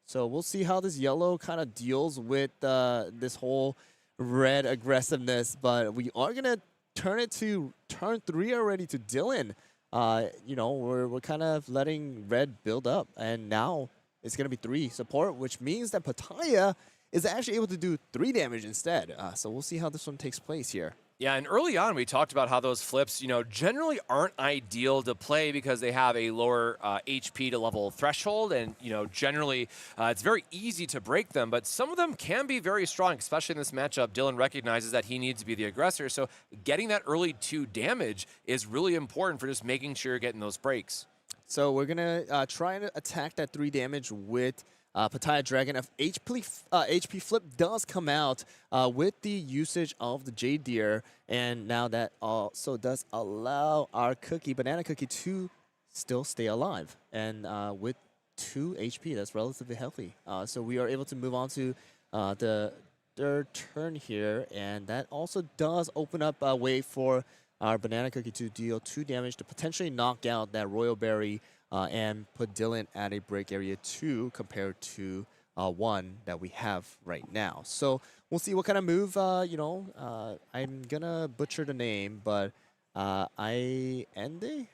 So we'll see how this yellow kind of deals with this whole red aggressiveness, but we are gonna turn it to turn 3 already to Dylan. We're kind of letting red build up, and now it's going to be 3 support, which means that Pattaya is actually able to do 3 damage instead. So we'll see how this one takes place here. Yeah, and early on we talked about how those flips, generally aren't ideal to play because they have a lower HP to level threshold, and generally it's very easy to break them. But some of them can be very strong, especially in this matchup. Dylan recognizes that he needs to be the aggressor, so getting that early 2 damage is really important for just making sure you're getting those breaks. So we're gonna try and attack that 3 damage with Pattaya Dragon. If HP flip does come out with the usage of the Jade Deer, and now that also does allow our Banana Cookie, to still stay alive. And with 2 HP, that's relatively healthy. So we are able to move on to the 3rd turn here, and that also does open up a way for our Banana Cookie to deal 2 damage to potentially knock out that Royal Berry and put Dylan at a break area 2 compared to 1 that we have right now. So we'll see what kind of move, I'm going to butcher the name, but Ende?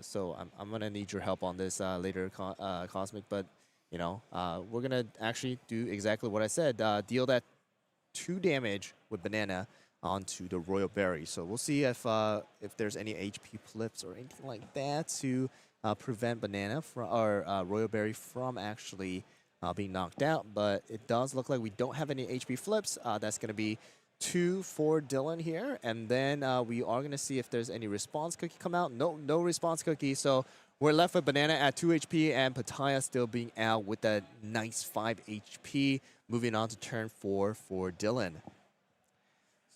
So I'm going to need your help on this later, Cosmic, but, we're going to actually do exactly what I said, deal that 2 damage with Banana onto the Royal Berry. So we'll see if there's any HP flips or anything like that to prevent Banana or Royal Berry from actually being knocked out. But it does look like we don't have any HP flips. That's going to be 2 for Dylan here. And then we are going to see if there's any response cookie come out. No response cookie. So we're left with Banana at 2 HP and Pattaya still being out with that nice 5 HP. Moving on to turn 4 for Dylan.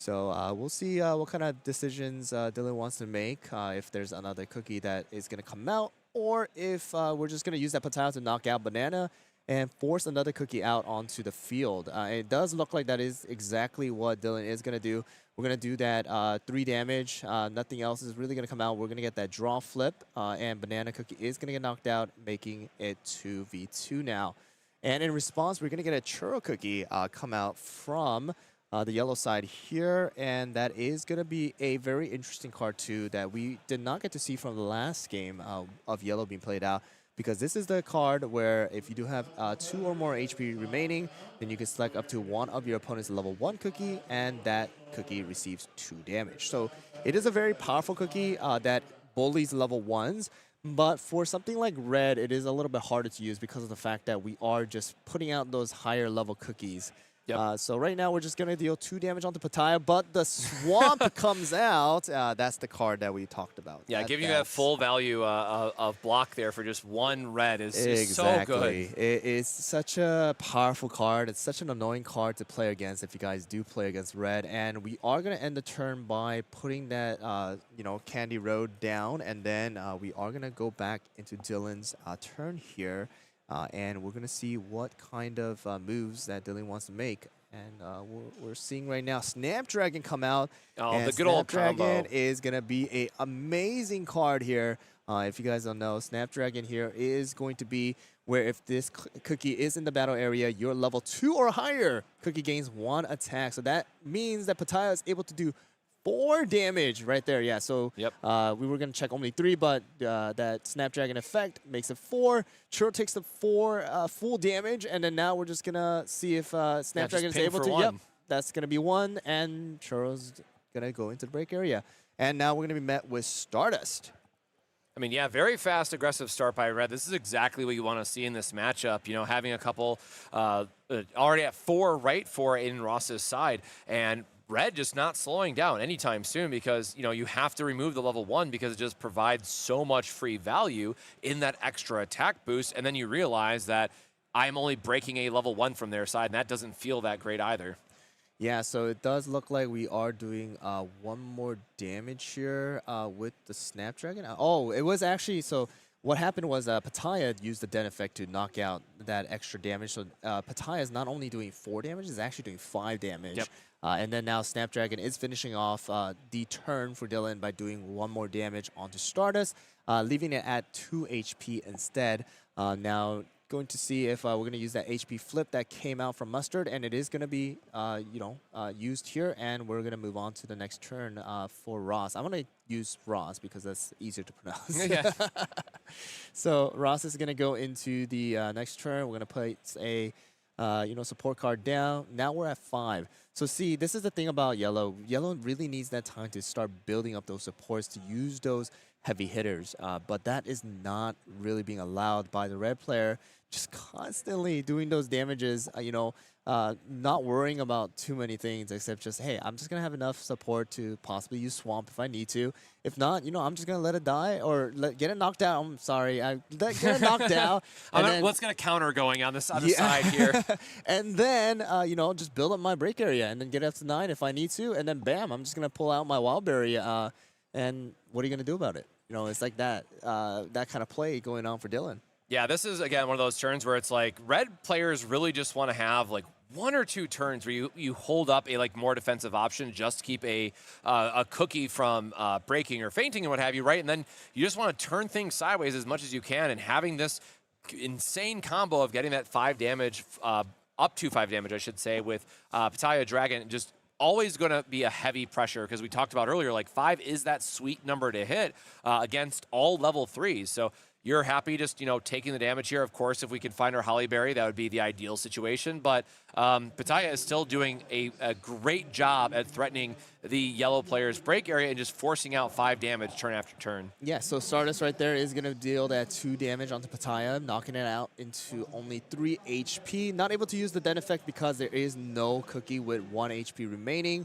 So we'll see what kind of decisions Dylan wants to make, if there's another cookie that is going to come out, or if we're just going to use that Pattaya to knock out Banana and force another cookie out onto the field. It does look like that is exactly what Dylan is going to do. We're going to do that 3 damage. Nothing else is really going to come out. We're going to get that draw flip, and Banana Cookie is going to get knocked out, making it 2v2 now. And in response, we're going to get a Churro Cookie come out from the yellow side here, and that is going to be a very interesting card too that we did not get to see from the last game of yellow being played out, because this is the card where if you do have 2 or more HP remaining, then you can select up to one of your opponent's level 1 cookie, and that cookie receives 2 damage. So it is a very powerful cookie that bullies level 1s, But for something like red, it is a little bit harder to use because of the fact that we are just putting out those higher level cookies. Yep. So right now we're just going to deal 2 damage onto Pattaya, but the Swamp comes out. That's the card that we talked about. Yeah, giving you that full value of block there for just 1 red is so good. It is such a powerful card. It's such an annoying card to play against if you guys do play against red. And we are going to end the turn by putting that, Candy Road down. And then we are going to go back into Dylan's turn here. And we're going to see what kind of moves that Dylan wants to make. And we're seeing right now Snapdragon come out. Oh, and the good old Snapdragon combo. is going to be an amazing card here. If you guys don't know, Snapdragon here is going to be where if this cookie is in the battle area, you're level 2 or higher, cookie gains 1 attack. So that means that Pattaya is able to do 4 damage right there. Yeah, so we were going to check only 3, but that Snapdragon effect makes it 4. Churro takes the 4 full damage, and then now we're just going to see if Snapdragon is able to. Yep, that's going to be 1, and Churro's going to go into the break area. And now we're going to be met with Stardust. I mean, yeah, very fast, aggressive start by red. This is exactly what you want to see in this matchup. You know, having a couple already at 4 right for Aiden Ross's side, and red just not slowing down anytime soon because, you have to remove the level 1 because it just provides so much free value in that extra attack boost. And then you realize that I'm only breaking a level 1 from their side, and that doesn't feel that great either. Yeah, so it does look like we are doing 1 more damage here with the Snapdragon. Oh, it was actually, so what happened was Pattaya used the Den effect to knock out that extra damage. So Pattaya is not only doing 4 damage, it's actually doing 5 damage. Yep. And then now Snapdragon is finishing off the turn for Dylan by doing 1 more damage onto Stardust, leaving it at 2 HP instead. Now going to see if we're going to use that HP flip that came out from Mustard, and it is going to be used here, and we're going to move on to the next turn for Ross. I'm going to use Ross because that's easier to pronounce. Yeah. So Ross is going to go into the next turn. We're going to place a support card down. Now we're at 5. So see, this is the thing about Yellow. Yellow really needs that time to start building up those supports to use those heavy hitters. But that is not really being allowed by the red player. Just constantly doing those damages, not worrying about too many things except just, hey, I'm just going to have enough support to possibly use Swamp if I need to. If not, I'm just going to let it die or get it knocked out. I'm sorry. Get it knocked out. What's going to counter going on this other side here? And then, just build up my break area and then get up to 9 if I need to. And then, bam, I'm just going to pull out my Wild Berry. And what are you going to do about it? It's like that kind of play going on for Dylan. Yeah, this is, again, one of those turns where it's like red players really just want to have like 1 or 2 turns where you hold up a more defensive option just to keep a cookie from breaking or fainting and what have you, right? And then you just want to turn things sideways as much as you can, and having this insane combo of getting that 5 damage, up to 5 damage, I should say, with Pattaya Dragon, just always going to be a heavy pressure because we talked about earlier, 5 is that sweet number to hit against all level 3s. So you're happy just, taking the damage here. Of course, if we could find our Holly Berry, that would be the ideal situation. But Pattaya is still doing a great job at threatening the yellow player's break area and just forcing out 5 damage turn after turn. Yeah, so Stardust right there is going to deal that 2 damage onto Pattaya, knocking it out into only 3 HP. Not able to use the Den effect because there is no cookie with 1 HP remaining.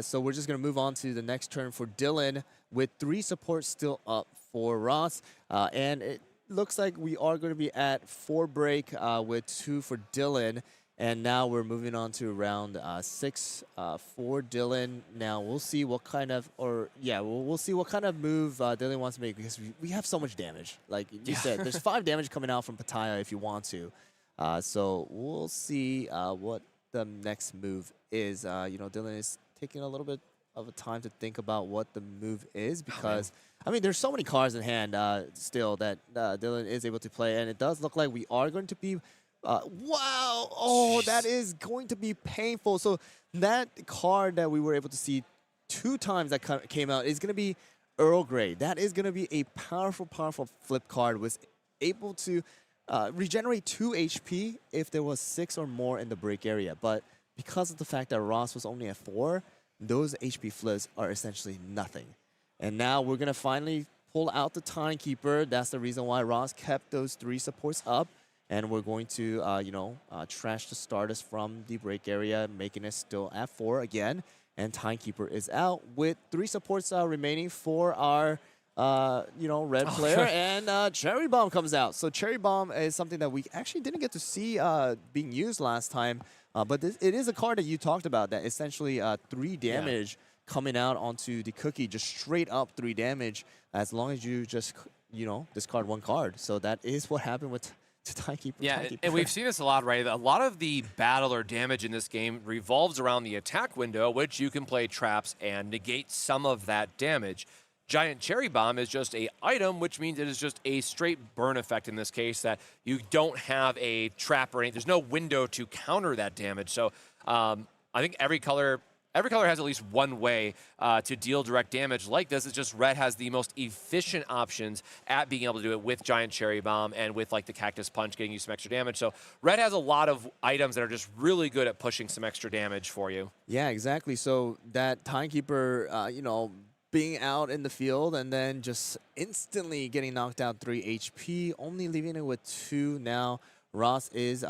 So we're just going to move on to the next turn for Dylan with 3 supports still up for Ross. And it looks like we are going to be at 4 break with 2 for Dylan. And now we're moving on to round 6 for Dylan. Now we'll see what kind of, we'll see what kind of move Dylan wants to make because we have so much damage. Like you said, there's 5 damage coming out from Pattaya if you want to. So we'll see what the next move is. Dylan is taking a little bit of a time to think about what the move is because, there's so many cards in hand still that Dylan is able to play. And it does look like we are going to be wow! Oh, that is going to be painful. So that card that we were able to see 2 times that came out is going to be Earl Grey. That is going to be a powerful, powerful flip card. Was able to regenerate 2 HP if there was 6 or more in the break area. But because of the fact that Ross was only at 4, those HP flips are essentially nothing. And now we're going to finally pull out the Timekeeper. That's the reason why Ross kept those 3 supports up. And we're going to, trash the starters from the break area, making it still at 4 again. And Timekeeper is out with 3 supports remaining for our, red player. And Cherry Bomb comes out. So Cherry Bomb is something that we actually didn't get to see being used last time. But it is a card that you talked about that essentially 3 damage coming out onto the Cookie, just straight up 3 damage as long as you just, discard 1 card. So that is what happened with Timekeeper. Yeah, and we've seen this a lot, right? A lot of the battle or damage in this game revolves around the attack window, which you can play traps and negate some of that damage. Giant Cherry Bomb is just a item, which means it is just a straight burn effect in this case, that you don't have a trap or anything. There's no window to counter that damage. So I think every color has at least one way to deal direct damage like this. It's just red has the most efficient options at being able to do it with Giant Cherry Bomb and with like the Cactus Punch getting you some extra damage. So red has a lot of items that are just really good at pushing some extra damage for you. Yeah, exactly. So that Timekeeper, being out in the field and then just instantly getting knocked out 3 HP, only leaving it with 2 now. Ross is,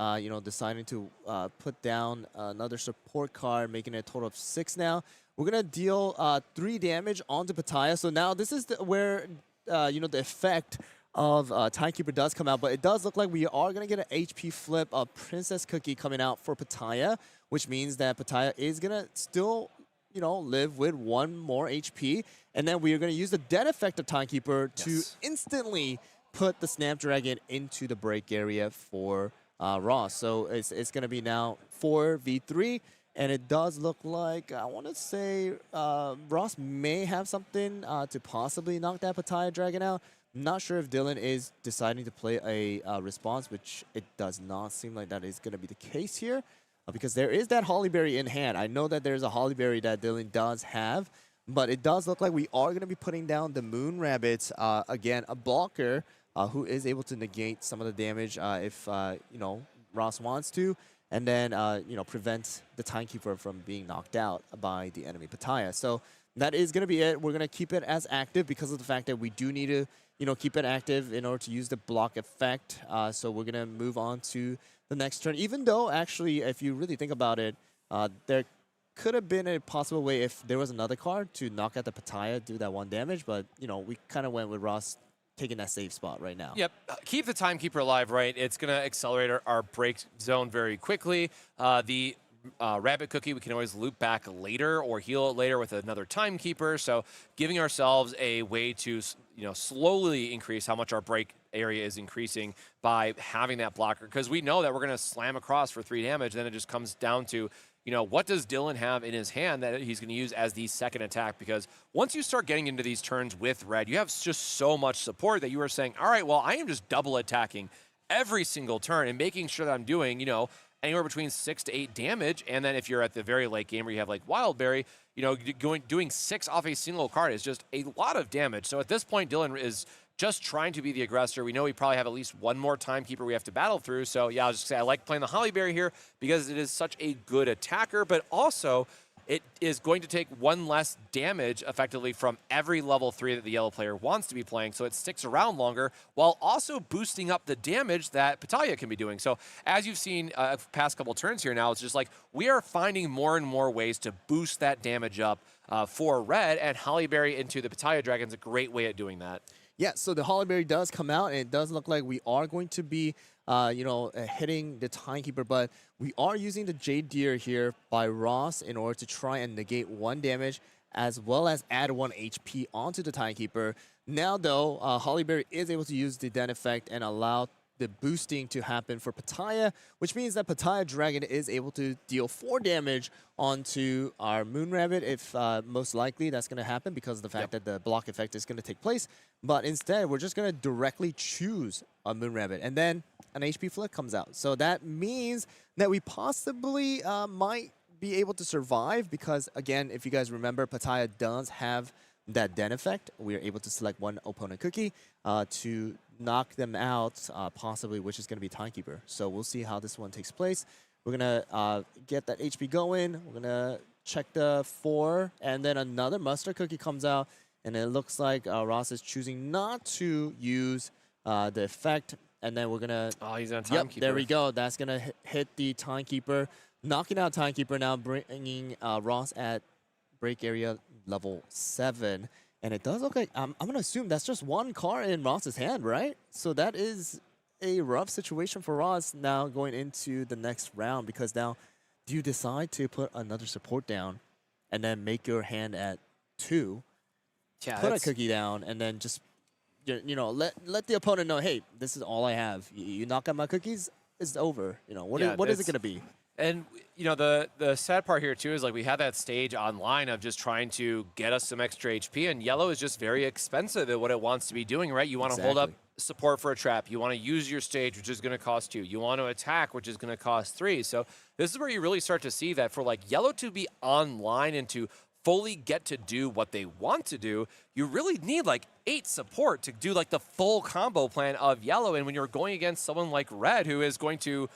deciding to put down another support card, making it a total of 6 now. We're going to deal 3 damage onto Pattaya. So now this is where, the effect of Timekeeper does come out. But it does look like we are going to get an HP flip of Princess Cookie coming out for Pattaya, which means that Pattaya is going to still, live with 1 more HP. And then we are going to use the dead effect of Timekeeper to instantly put the Snapdragon into the break area for Ross. So it's going to be now 4v3, and it does look like, I want to say, Ross may have something to possibly knock that Pattaya Dragon out. I'm not sure if Dylan is deciding to play a response, which it does not seem like that is going to be the case here, because there is that Hollyberry in hand. I know that there's a Hollyberry that Dylan does have, but it does look like we are going to be putting down the Moon Rabbits, again, a blocker, who is able to negate some of the damage if, Ross wants to, and then, prevent the Timekeeper from being knocked out by the enemy Pattaya. So that is going to be it. We're going to keep it as active because of the fact that we do need to, keep it active in order to use the block effect. So we're going to move on to the next turn, even though, actually, if you really think about it, there could have been a possible way if there was another card to knock out the Pattaya, do that 1 damage, but, we kind of went with Ross taking that safe spot right now. Yep. Keep the Timekeeper alive, right? It's going to accelerate our break zone very quickly. The Rabbit Cookie, we can always loop back later or heal it later with another Timekeeper. So giving ourselves a way to, slowly increase how much our break area is increasing by having that blocker. Because we know that we're going to slam across for 3 damage. Then it just comes down to, what does Dylan have in his hand that he's going to use as the second attack? Because once you start getting into these turns with red, you have just so much support that you are saying, all right, well, I am just double attacking every single turn and making sure that I'm doing, anywhere between 6 to 8 damage. And then if you're at the very late game where you have like Wildberry, doing 6 off a single card is just a lot of damage. So at this point, Dylan is just trying to be the aggressor. We know we probably have at least 1 more Timekeeper we have to battle through. So yeah, I was just saying I like playing the Hollyberry here because it is such a good attacker, but also it is going to take 1 less damage effectively from every level 3 that the yellow player wants to be playing. So it sticks around longer while also boosting up the damage that Pattaya can be doing. So as you've seen past couple turns here now, it's just like we are finding more and more ways to boost that damage up for red, and Hollyberry into the Pattaya Dragon is a great way at doing that. Yeah, so the Hollyberry does come out, and it does look like we are going to be, hitting the Timekeeper, but we are using the Jade Deer here by Ross in order to try and negate 1 damage, as well as add 1 HP onto the Timekeeper. Now, though, Hollyberry is able to use the Den effect and allow the boosting to happen for Pattaya, which means that Pattaya Dragon is able to deal 4 damage onto our Moon Rabbit. If most likely that's going to happen because of the fact that the block effect is going to take place. But instead, we're just going to directly choose a Moon Rabbit, and then an HP flip comes out. So that means that we possibly might be able to survive because, again, if you guys remember, Pattaya does have that Den effect. We are able to select 1 opponent cookie to knock them out, possibly, which is going to be Timekeeper. So we'll see how this one takes place. We're going to get that HP going. We're going to check the 4, and then another Mustard Cookie comes out. and it looks like Ross is choosing not to use the effect, and then we're gonna. Oh, he's on Yep, Timekeeper. there we go. That's gonna hit the Timekeeper, knocking out Timekeeper now, bringing Ross at break area level 7. And it does look like, I'm going to assume that's just one card in Ross's hand, right? So that is a rough situation for Ross now going into the next round, because now do you decide to put another support down and then make your hand at 2, put a cookie down, and then just, let the opponent know, hey, this is all I have. You knock out my cookies, it's over. What is it going to be? And the sad part here too is like we had that stage online of just trying to get us some extra HP, and yellow is just very expensive at what it wants to be doing, right? You want to hold up support for a trap. You want to use your stage, which is going to cost 2. You want to attack, which is going to cost 3. So this is where you really start to see that for like yellow to be online and to fully get to do what they want to do, you really need like 8 support to do like the full combo plan of yellow. And when you're going against someone like red, who is going to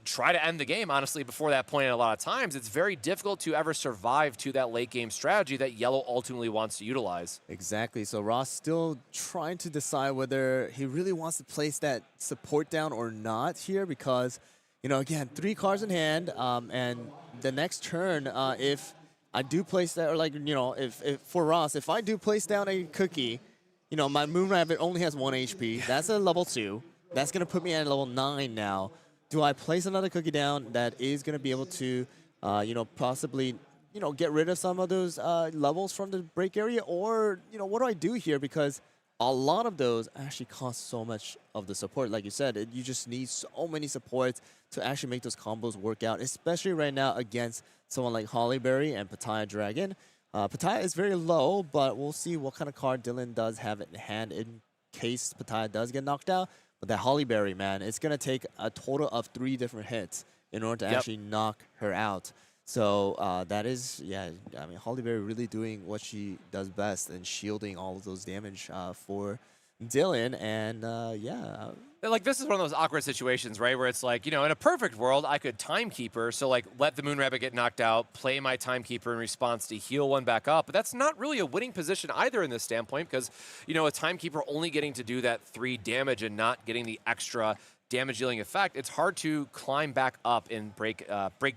try to end the game, honestly, before that point a lot of times, it's very difficult to ever survive to that late game strategy that yellow ultimately wants to utilize. Exactly. So Ross still trying to decide whether he really wants to place that support down or not here, because, again, 3 cards in hand, and the next turn, if I do place that, or like, if for Ross, if I do place down a cookie, my Moon Rabbit only has 1 HP. That's a level 2. That's going to put me at level 9 now. Do I place another cookie down that is going to be able to, possibly, get rid of some of those levels from the break area? Or, what do I do here? Because a lot of those actually cost so much of the support. Like you said, you just need so many supports to actually make those combos work out, especially right now against someone like Hollyberry and Pattaya Dragon. Pattaya is very low, but we'll see what kind of card Dylan does have in hand in case Pattaya does get knocked out. But that Hollyberry, man, it's going to take a total of 3 different hits in order to actually knock her out. So that is, Hollyberry really doing what she does best and shielding all of those damage for Dylan. And like this is one of those awkward situations, right? Where it's like, in a perfect world, I could Timekeeper. So like let the Moon Rabbit get knocked out, play my Timekeeper in response to heal 1 back up. But that's not really a winning position either in this standpoint, because, a Timekeeper only getting to do that 3 damage and not getting the extra damage dealing effect, it's hard to climb back up in break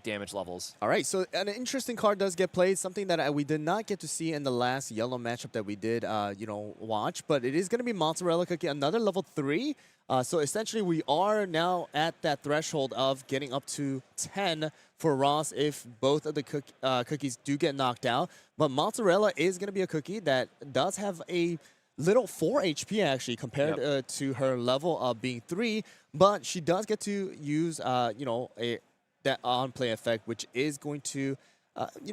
damage levels. All right, so an interesting card does get played, something that we did not get to see in the last yellow matchup that we did, watch, but it is going to be Mozzarella Cookie, another level 3. So essentially, we are now at that threshold of getting up to 10 for Ross if both of the cookies do get knocked out. But Mozzarella is going to be a cookie that does have a little 4 HP actually compared to her level of being 3, but she does get to use that on-play effect, which is going to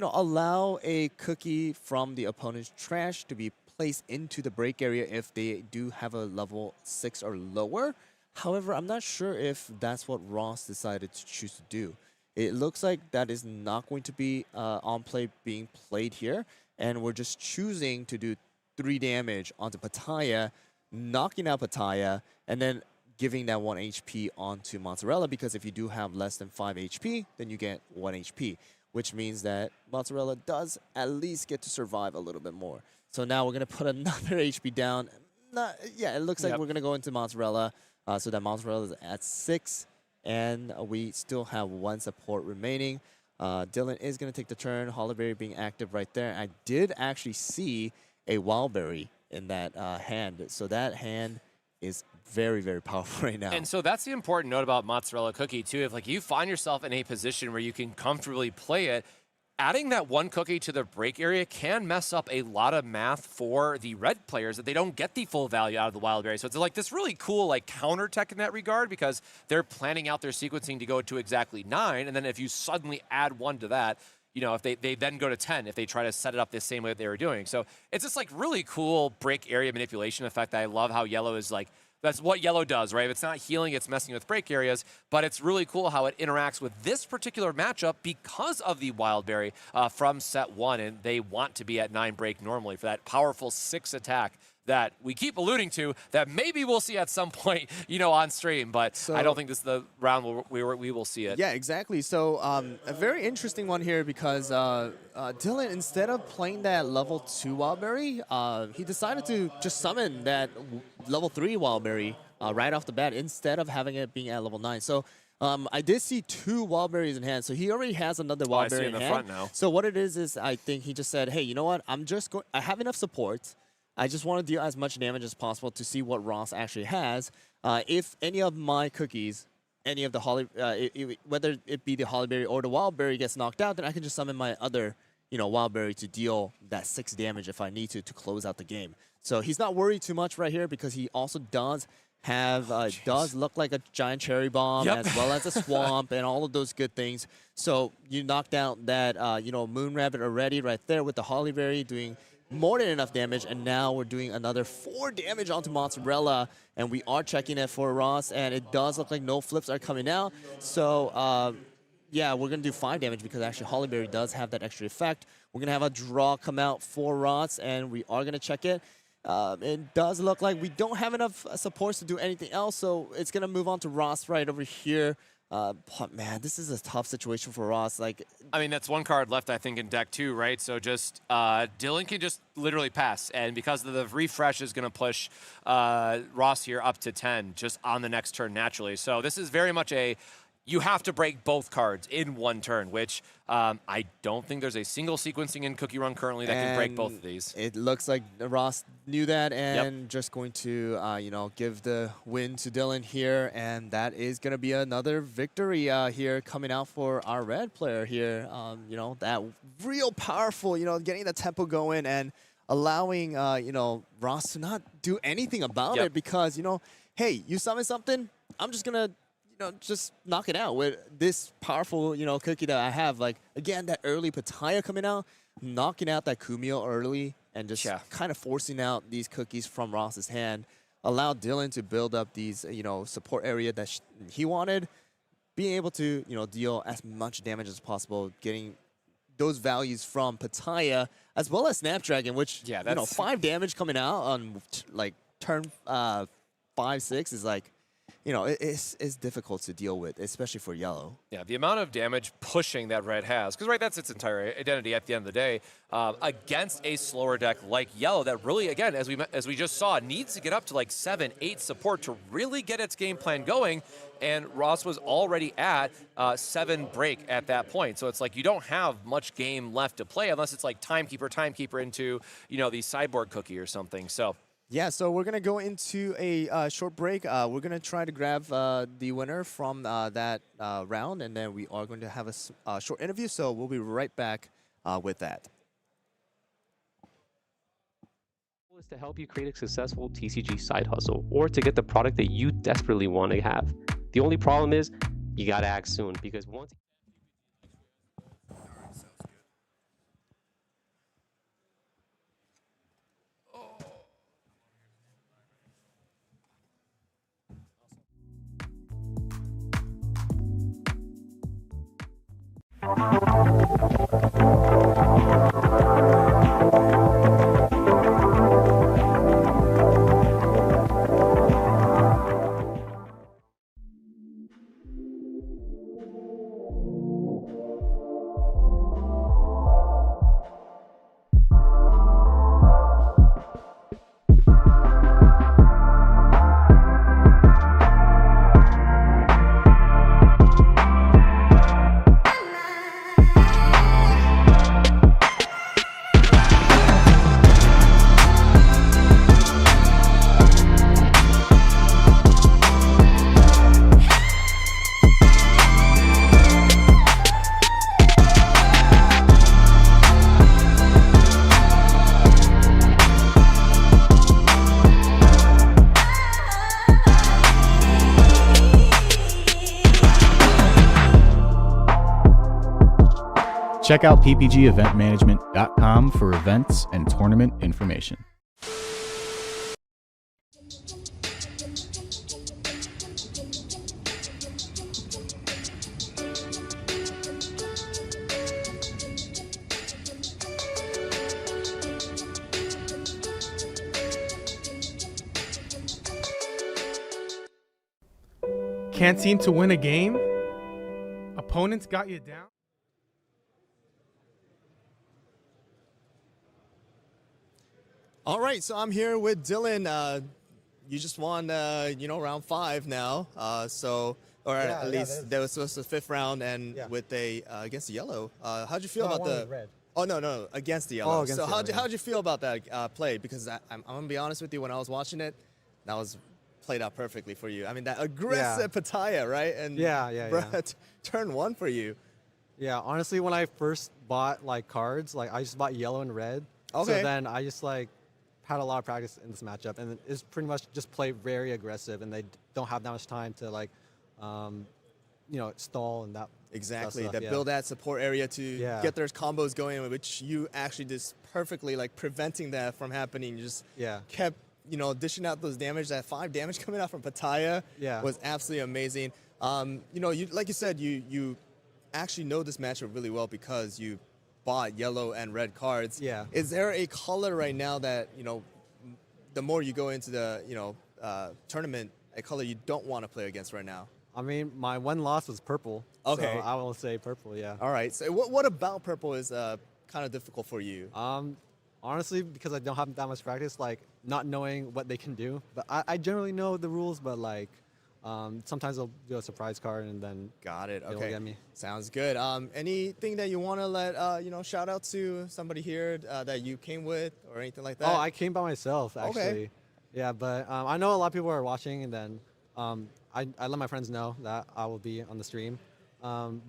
allow a cookie from the opponent's trash to be placed into the break area if they do have a level 6 or lower. However, I'm not sure if that's what Ross decided to choose to do. It looks like that is not going to be on-play being played here, and we're just choosing to do 3 damage onto Pattaya, knocking out Pattaya, and then giving that 1 HP onto Mozzarella, because if you do have less than 5 HP, then you get 1 HP, which means that Mozzarella does at least get to survive a little bit more. So now we're going to put another HP down. It looks like we're going to go into Mozzarella, so that Mozzarella is at 6, and we still have 1 support remaining. Dylan is going to take the turn, Hollyberry being active right there. I did actually see a Wildberry in that hand. So that hand is very, very powerful right now. And so that's the important note about Mozzarella Cookie, too. If like you find yourself in a position where you can comfortably play it, adding that 1 cookie to the break area can mess up a lot of math for the red players that they don't get the full value out of the Wildberry. So it's like this really cool like counter tech in that regard, because they're planning out their sequencing to go to exactly 9. And then if you suddenly add 1 to that, if they then go to 10, if they try to set it up the same way that they were doing. So it's just like really cool break area manipulation effect. I love how yellow is like, that's what yellow does, right? If it's not healing, it's messing with break areas, but it's really cool how it interacts with this particular matchup because of the Wildberry from set 1, and they want to be at 9 break normally for that powerful 6 attack that we keep alluding to that maybe we'll see at some point, on stream. But I don't think this is the round where we will see it. Yeah, exactly. So a very interesting one here because Dylan, instead of playing that level 2 Wildberry, he decided to just summon that level 3 Wildberry right off the bat instead of having it being at level 9. So I did see 2 Wildberries in hand, so he already has another Wildberry I see in the hand. front now. So what it is I think he just said, hey, you know what? I have enough support. I just want to deal as much damage as possible to see what Ross actually has. If any of my cookies, any of the whether it be the Hollyberry or the Wildberry gets knocked out, then I can just summon my other, Wildberry to deal that 6 damage if I need to close out the game. So he's not worried too much right here because he also does have does look like a giant cherry bomb as well as a swamp and all of those good things. So you knocked out that Moon Rabbit already right there with the Hollyberry doing more than enough damage, and now we're doing another 4 damage onto Mozzarella, and we are checking it for Ross, and it does look like no flips are coming out. So yeah, we're gonna do 5 damage because actually Hollyberry does have that extra effect. We're gonna have a draw come out for Ross, and we are gonna check it. It does look like we don't have enough supports to do anything else, so it's gonna move on to Ross right over here. But man, this is a tough situation for Ross. That's 1 card left, I think, in deck 2, right? So just Dylan can just literally pass, and because of the refresh is going to push Ross here up to 10 just on the next turn naturally. So this is very much you have to break both cards in 1 turn, which I don't think there's a single sequencing in CookieRun currently that can break both of these. It looks like Ross knew that and just going to, give the win to Dylan here. And that is going to be another victory here coming out for our red player here. That real powerful, getting the tempo going and allowing, Ross to not do anything about it because, hey, you summon something, I'm just going to just knock it out with this powerful, cookie that I have. Again, that early Pattaya coming out, knocking out that Kumio early and just kind of forcing out these cookies from Ross's hand, allowed Dylan to build up these, support area that he wanted, being able to, deal as much damage as possible, getting those values from Pattaya as well as Snapdragon, which, 5 damage coming out on, turn 5-6 is it's difficult to deal with, especially for yellow. Yeah, the amount of damage pushing that red has, because that's its entire identity at the end of the day, against a slower deck like yellow that really, again, as we just saw, needs to get up to 7-8 support to really get its game plan going. And Ross was already at 7 break at that point. So it's you don't have much game left to play unless it's timekeeper into, the sideboard cookie or something. So. Yeah, so we're going to go into a short break. We're going to try to grab the winner from that round, and then we are going to have a short interview, so we'll be right back with that. Is to help you create a successful TCG side hustle or to get the product that you desperately want to have. The only problem is you got to act soon because once... Check out ppgeventmanagement.com for events and tournament information. Can't seem to win a game? Opponents got you down? All right, so I'm here with Dylan. You just won, round 5 now. At least that was the 5th round, and with against the yellow. How'd you feel about the red? Oh no, against the yellow. Against so the how'd yellow, you feel about that play? Because I'm gonna be honest with you, when I was watching it, that was played out perfectly for you. I mean, that aggressive Pattaya, right? And Brett, turn 1 for you. Yeah, honestly, when I first bought cards, I just bought yellow and red. Okay. So then I just had a lot of practice in this matchup, and it's pretty much just play very aggressive, and they don't have that much time to stall and that. Exactly, stuff, build that support area to get their combos going, which you actually just perfectly preventing that from happening. You just kept dishing out those damage. That 5 damage coming out from Pattaya was absolutely amazing. Like you said, you actually know this matchup really well because you bought yellow and red cards. Yeah. Is there a color right now that the more you go into the tournament, a color you don't want to play against right now? I mean, my one loss was purple. Okay. So I will say purple, yeah. All right. So what about purple is kind of difficult for you? Honestly, because I don't have that much practice, not knowing what they can do. But I generally know the rules, but sometimes they'll do a surprise card and then got it. It'll Okay. get me. Sounds good. Anything that you want to let shout out to somebody here that you came with or anything like that? Oh, I came by myself actually. Okay. Yeah, but I know a lot of people are watching, and then I let my friends know that I will be on the stream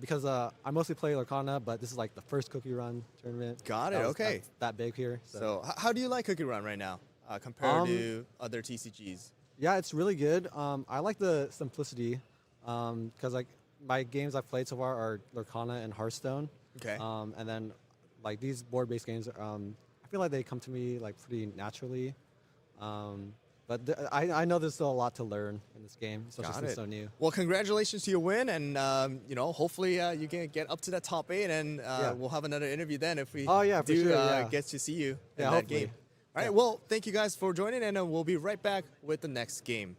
because I mostly play Lorcana, but this is the first CookieRun tournament. Got it. Okay. That big here. So how do you like CookieRun right now compared to other TCGs? Yeah, it's really good. I like the simplicity because my games I've played so far are Lorcana and Hearthstone. Okay. And then these board-based games, I feel like they come to me pretty naturally. But I know there's still a lot to learn in this game, especially since it's so new. Well, congratulations to your win, and hopefully you can get up to that top 8, and we'll have another interview then if we get to see you in that game. All right. Well, thank you guys for joining, and we'll be right back with the next game.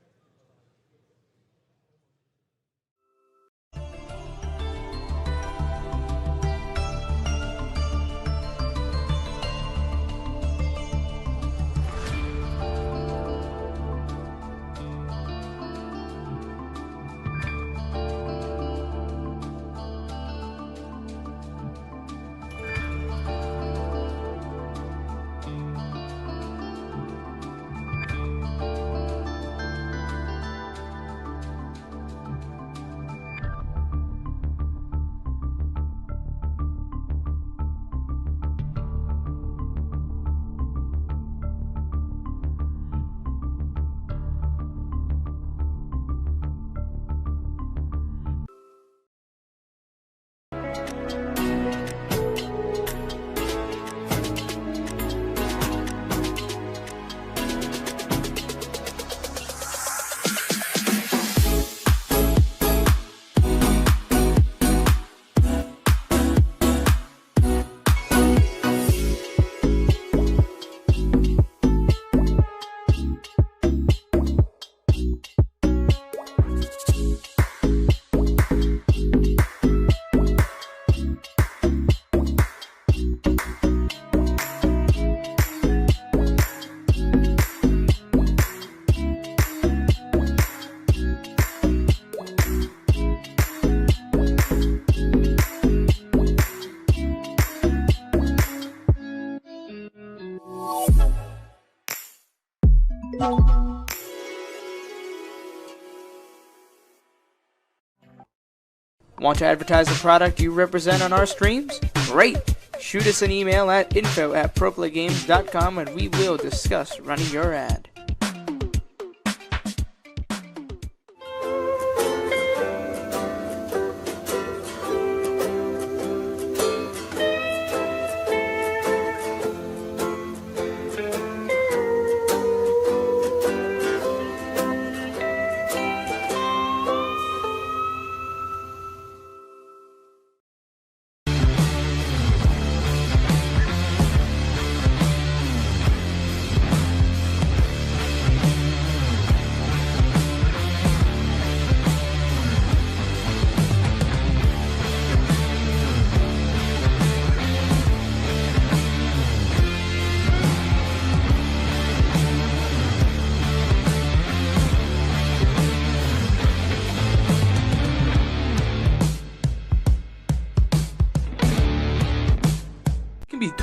Want to advertise the product you represent on our streams? Great! Shoot us an email at info@proplaygames.com and we will discuss running your ad.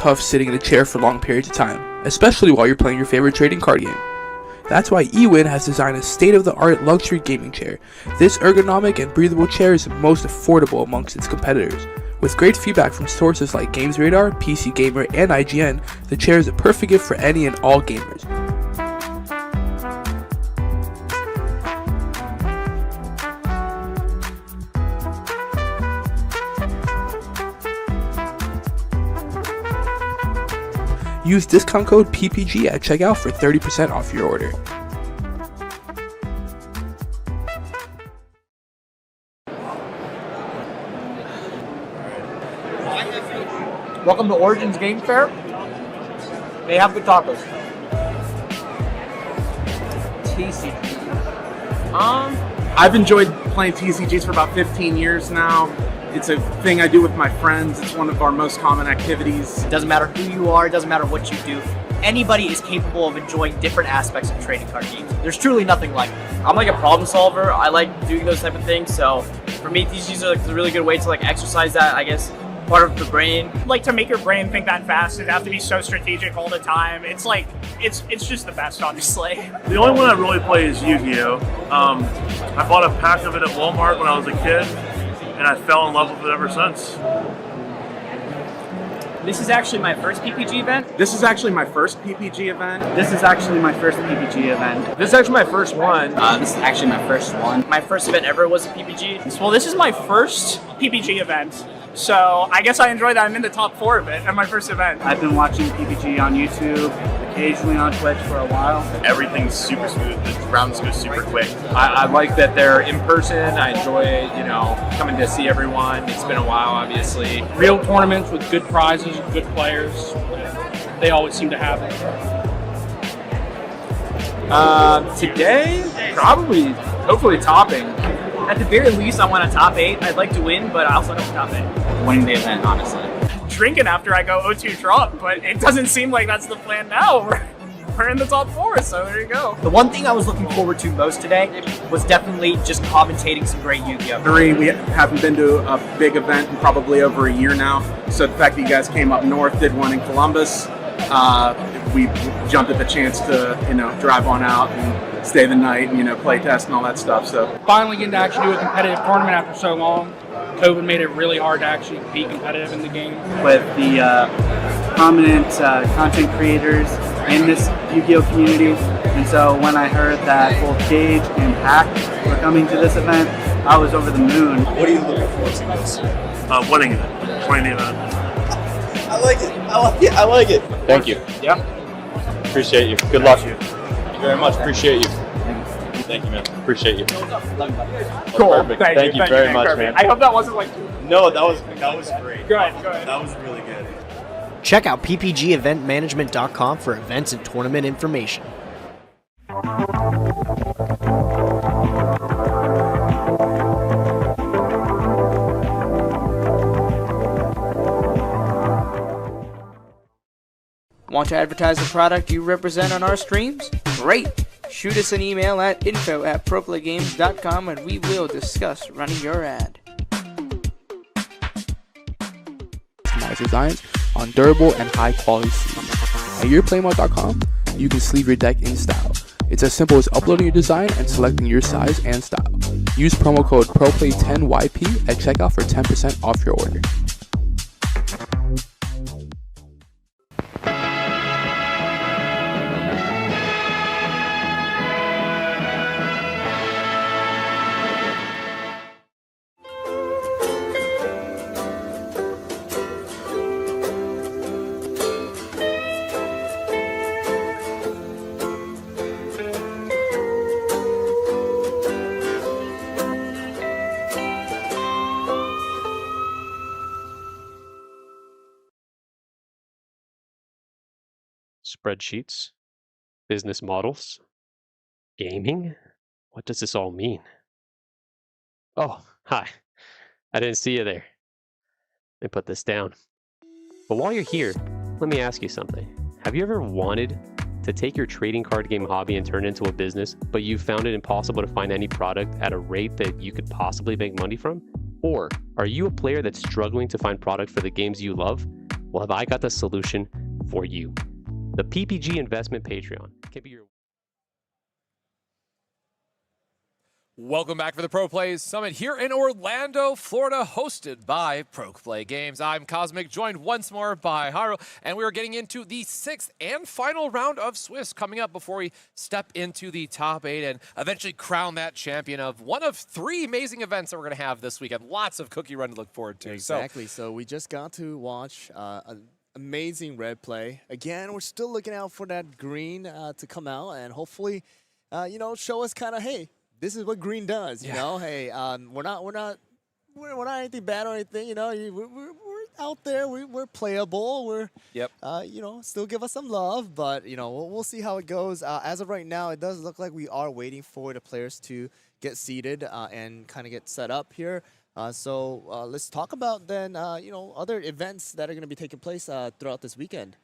tough sitting in a chair for long periods of time, especially while you're playing your favorite trading card game. That's why eWin has designed a state-of-the-art luxury gaming chair. This ergonomic and breathable chair is the most affordable amongst its competitors. With great feedback from sources like GamesRadar, PC Gamer, and IGN, the chair is a perfect gift for any and all gamers. Use discount code PPG at checkout for 30% off your order. Welcome to Origins Game Fair. They have good tacos. TCG. I've enjoyed playing TCGs for about 15 years now. It's a thing I do with my friends. It's one of our most common activities. It doesn't matter who you are, it doesn't matter what you do. Anybody is capable of enjoying different aspects of trading card games. There's truly nothing like it. I'm like a problem solver. I like doing those type of things. So for me, TCGs are like a really good way to like exercise that, I guess, part of the brain. Like to make your brain think that fast and have to be so strategic all the time. It's like, it's just the best, honestly. The only one I really play is Yu-Gi-Oh! I bought a pack of it at Walmart when I was a kid, and I fell in love with it ever since. This is actually my first PPG event. This is actually my first PPG event. This is actually my first PPG event. This is actually my first one. This is actually my first one. My first event ever was a PPG. Well, this is my first PPG event. So I guess I enjoy that I'm in the top 4 of it at my first event. I've been watching PPG on YouTube, occasionally on Twitch for a while. Everything's super smooth. The rounds go super quick. I like that they're in person. I enjoy, coming to see everyone. It's been a while, obviously. Real tournaments with good prizes, good players. They always seem to have it. Today, probably, hopefully topping. At the very least, I want a top 8. I'd like to win, but I also don't top 8. Winning the event, honestly. Drinking after I go 0-2 drunk, but it doesn't seem like that's the plan now. We're in the top 4, so there you go. The one thing I was looking forward to most today was definitely just commentating some great Yu-Gi-Oh! We haven't been to a big event in probably over a year now. So the fact that you guys came up north, did one in Columbus, we jumped at the chance to, drive on out and stay the night and, play test and all that stuff. So Finally getting to actually do a competitive tournament after so long. COVID made it really hard to actually be competitive in the game. With the prominent content creators in this Yu-Gi-Oh! Community. And so when I heard that both Gage and Hack were coming to this event, I was over the moon. What are you looking forward to most? Winning it. Winning the event. I like it. I like it. Thank you. Yeah. Appreciate you. Good luck. Thank you very much. Appreciate you. Thank you, man. Appreciate you. Cool. Perfect. Thank you very much, man. I hope that wasn't like... No, that was great. Good. That was really good. Check out ppgeventmanagement.com for events and tournament information. Want to advertise the product you represent on our streams? Great! Shoot us an email at info@proplaygames.com and we will discuss running your ad. Customize designs on durable and high quality sleeves. At yourplaymode.com, you can sleeve your deck in style. It's as simple as uploading your design and selecting your size and style. Use promo code ProPlay10YP at checkout for 10% off your order. Spreadsheets, business models, gaming. What does this all mean? Oh, hi. I didn't see you there. Let me put this down. But while you're here, let me ask you something. Have you ever wanted to take your trading card game hobby and turn it into a business, but you found it impossible to find any product at a rate that you could possibly make money from? Or are you a player that's struggling to find product for the games you love? Well, have I got the solution for you? The PPG Investment Patreon can be your... Welcome back for the Pro Plays Summit here in Orlando, Florida, hosted by Pro Play Games. I'm Cosmic, joined once more by Haru, and we are getting into the 6th and final round of Swiss coming up before we step into the top 8 and eventually crown that champion of one of 3 amazing events that we're going to have this weekend. Lots of Cookie Run to look forward to. Exactly. So we just got to watch an amazing red play. Again, we're still looking out for that green to come out and hopefully, show us kind of, hey, this is what green does, you know. Hey, we're not anything bad or anything, We're out there. We're playable. We're still give us some love, but we'll see how it goes. As of right now, it does look like we are waiting for the players to get seated and kind of get set up here. So let's talk about then other events that are going to be taking place throughout this weekend.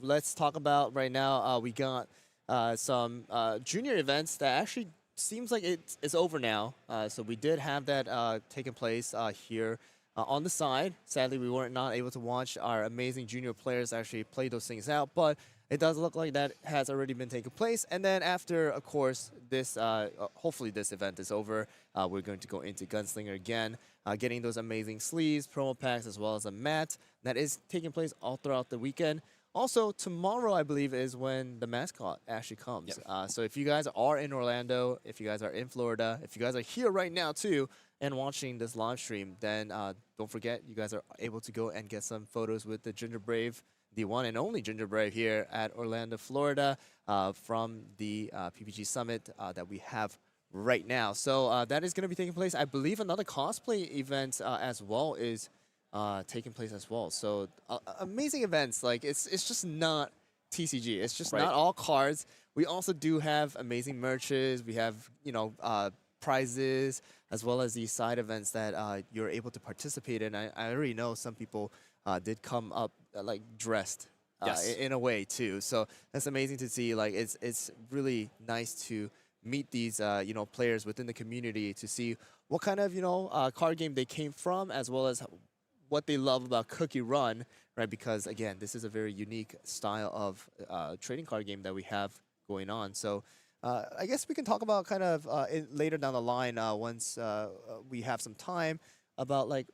Let's talk about right now. We got some junior events that actually seems like it's over now. So we did have that taking place here on the side. Sadly, we weren't not able to watch our amazing junior players actually play those things out, but it does look like that has already been taking place. And then after, of course, this hopefully this event is over, we're going to go into Gunslinger again, getting those amazing sleeves, promo packs, as well as a mat that is taking place all throughout the weekend. Also, tomorrow, I believe, is when the mascot actually comes. So if you guys are in Orlando, if you guys are in Florida, if you guys are here right now, too, and watching this live stream, then don't forget, you guys are able to go and get some photos with the Ginger Brave, the one and only Ginger Brave here at Orlando, Florida, from the PPG Summit that we have right now. So that is going to be taking place. I believe another cosplay event as well is taking place as well. So amazing events. Like it's just not TCG. It's just not all cards. We also do have amazing merches. We have prizes as well as these side events that you're able to participate in. I already know some people did come up like dressed in a way too. So that's amazing to see. Like it's really nice to meet these players within the community to see what kind of card game they came from, as well as what they love about CookieRun, right? Because again, this is a very unique style of trading card game that we have going on. So I guess we can talk about kind of later down the line once we have some time about like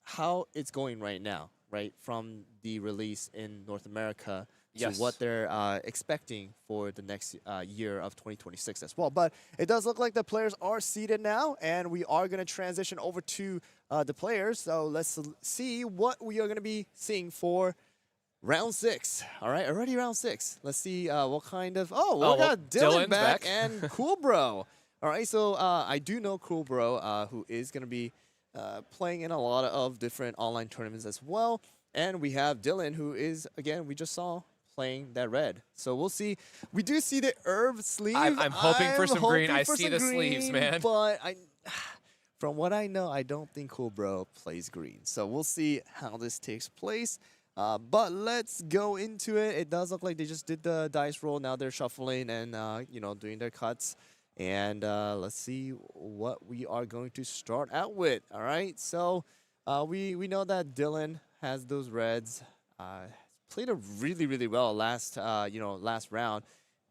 how it's going right now, right? From the release in North America to what they're expecting for the next year of 2026 as well. But it does look like the players are seated now, and we are going to transition over to the players. So let's see what we are going to be seeing for round 6. All right, already round 6. Let's see what kind of... Oh, we got Dylan back and Cool Bro. All right, so I do know Cool Bro, who is going to be playing in a lot of different online tournaments as well. And we have Dylan, who is, again, we just saw playing that red. So we'll see. We do see the herb sleeve. I'm hoping for some green. I see the sleeves, man. But from what I know, I don't think Cool Bro plays green. So we'll see how this takes place. But let's go into it. It does look like they just did the dice roll. Now they're shuffling and doing their cuts. And let's see what we are going to start out with. All right. So we know that Dylan has those reds. Played it really, really well last round.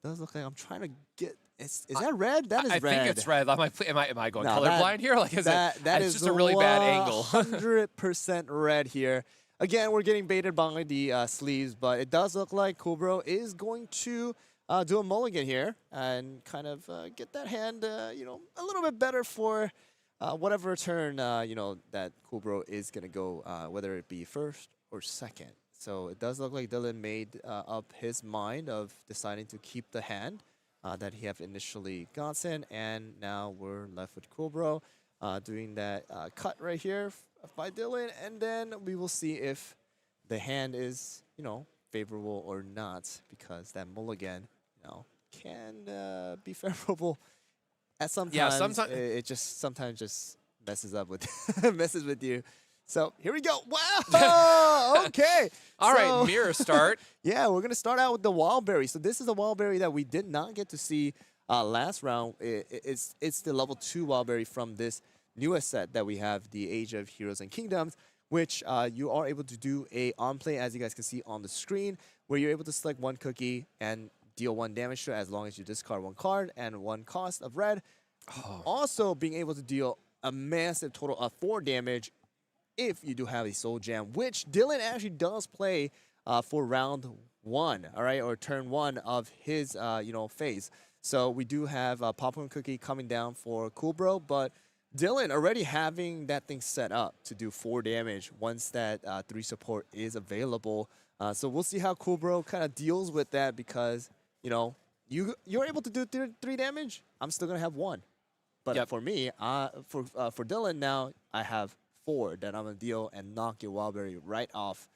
Does look like I'm trying to get. Is that red? That is red. I think it's red. Am I going colorblind here? Like that is just a really bad angle. 100% red here. Again, we're getting baited by the sleeves, but it does look like Cool Bro is going to do a mulligan here and kind of get that hand, a little bit better for whatever turn, that Cool Bro is going to go, whether it be first or second. So it does look like Dylan made up his mind of deciding to keep the hand that he have initially gotten, and now we're left with Cool Bro doing that cut right here by Dylan, and then we will see if the hand is, favorable or not, because that mulligan, can be favorable at sometimes. Yeah, sometimes it just sometimes just messes up with messes with you. So here we go. Wow. Okay. All right, mirror start. Yeah, we're gonna start out with the Wildberry. So this is a Wildberry that we did not get to see last round. It's the level 2 Wildberry from this newest set that we have, the Age of Heroes and Kingdoms. which you are able to do a on play, as you guys can see on the screen, where you're able to select one cookie and deal 1 damage to it as long as you discard 1 card and 1 cost of red. Also being able to deal a massive total of 4 damage if you do have a Soul Jam, which Dylan actually does play for round 1, all right, or turn 1 of his phase. So we do have Popcorn Cookie coming down for Cool Bro, but Dylan already having that thing set up to do 4 damage once that 3 support is available. So we'll see how Cool Bro kind of deals with that, because you're able to do 3 damage. I'm still gonna have 1, but for me, for Dylan now, I have 4 that I'm gonna deal and knock your Wildberry right off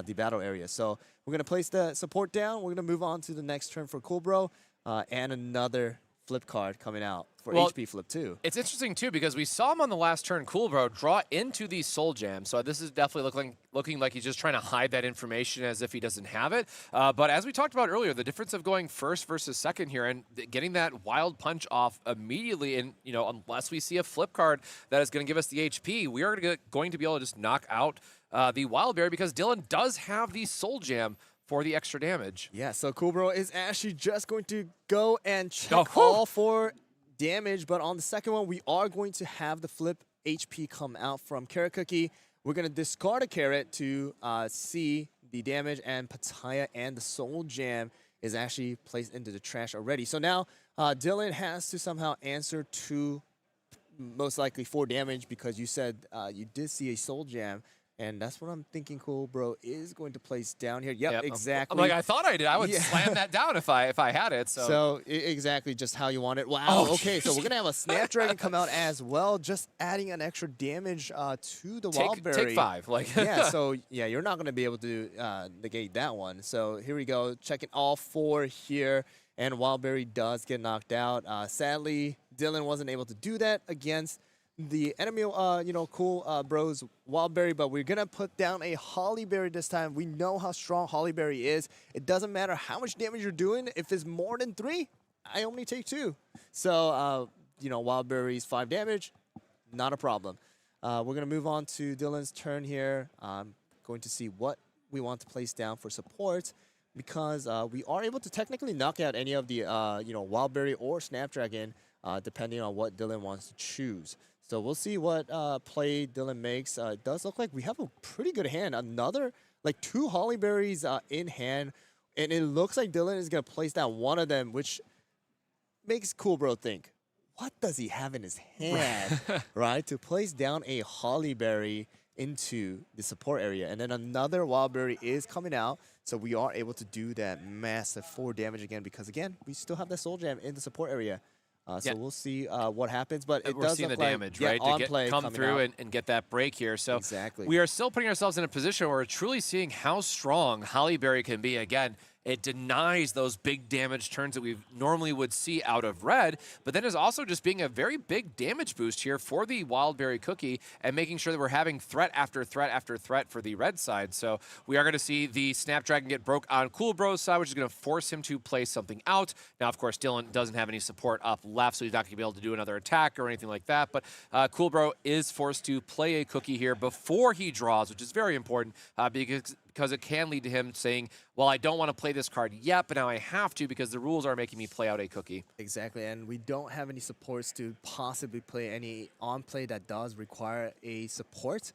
the battle area. So we're gonna place the support down. We're gonna move on to the next turn for Cool Bro, and another flip card coming out for HP flip too. It's interesting too, because we saw him on the last turn, Cool Bro, draw into the Soul Jam. So this is definitely looking like he's just trying to hide that information as if he doesn't have it. But as we talked about earlier, the difference of going first versus second here and getting that wild punch off immediately, and unless we see a flip card that is going to give us the HP, we are going to be able to just knock out the Wildberry, because Dylan does have the Soul Jam for the extra damage. Yeah, so Cool Bro is actually just going to go and check all 4 damage, but on the second one, we are going to have the flip HP come out from Carrot Cookie. We're going to discard a Carrot to see the damage, and Pattaya and the Soul Jam is actually placed into the trash already. So now Dylan has to somehow answer to most likely 4 damage, because you said you did see a Soul Jam. And that's what I'm thinking Cool Bro is going to place down here. Yep, exactly. I'm like, I thought I did. I would slam that down if I had it. So exactly just how you want it. Wow, okay, so we're going to have a Snapdragon come out as well, just adding an extra damage to the Wildberry. Take 5. You're not going to be able to negate that one. So here we go, checking all 4 here, and Wildberry does get knocked out. Sadly, Dylan wasn't able to do that against the enemy, Cool Bro's Wildberry, but we're gonna put down a Hollyberry this time. We know how strong Hollyberry is. It doesn't matter how much damage you're doing. If it's more than 3, I only take 2. So, Wildberry's 5 damage, not a problem. We're gonna move on to Dylan's turn here. I'm going to see what we want to place down for support, because we are able to technically knock out any of the, Wildberry or Snapdragon, depending on what Dylan wants to choose. So we'll see what play Dylan makes. It does look like we have a pretty good hand. Another, 2 Hollyberries in hand. And it looks like Dylan is going to place down one of them, which makes Cool Bro think, what does he have in his hand, right? To place down a Hollyberry into the support area. And then another Wildberry is coming out. So we are able to do that massive 4 damage again, because, again, we still have that Soul Jam in the support area. So we'll see what happens, but it does seeing look the damage, right? to come through and get that break here. So exactly. We are still putting ourselves in a position where we're truly seeing how strong Hollyberry can be. Again, it denies those big damage turns that we normally would see out of red, but then is also just being a very big damage boost here for the Wildberry Cookie, and making sure that we're having threat after threat after threat for the red side. So we are going to see the Snapdragon get broke on Cool Bro's side, which is going to force him to play something out. Now, of course, Dylan doesn't have any support up left, so he's not going to be able to do another attack or anything like that, but Cool Bro is forced to play a Cookie here before he draws, which is very important, because it can lead to him saying, well, I don't want to play this card yet, but now I have to because the rules are making me play out a Cookie. Exactly, and we don't have any supports to possibly play any on-play that does require a support.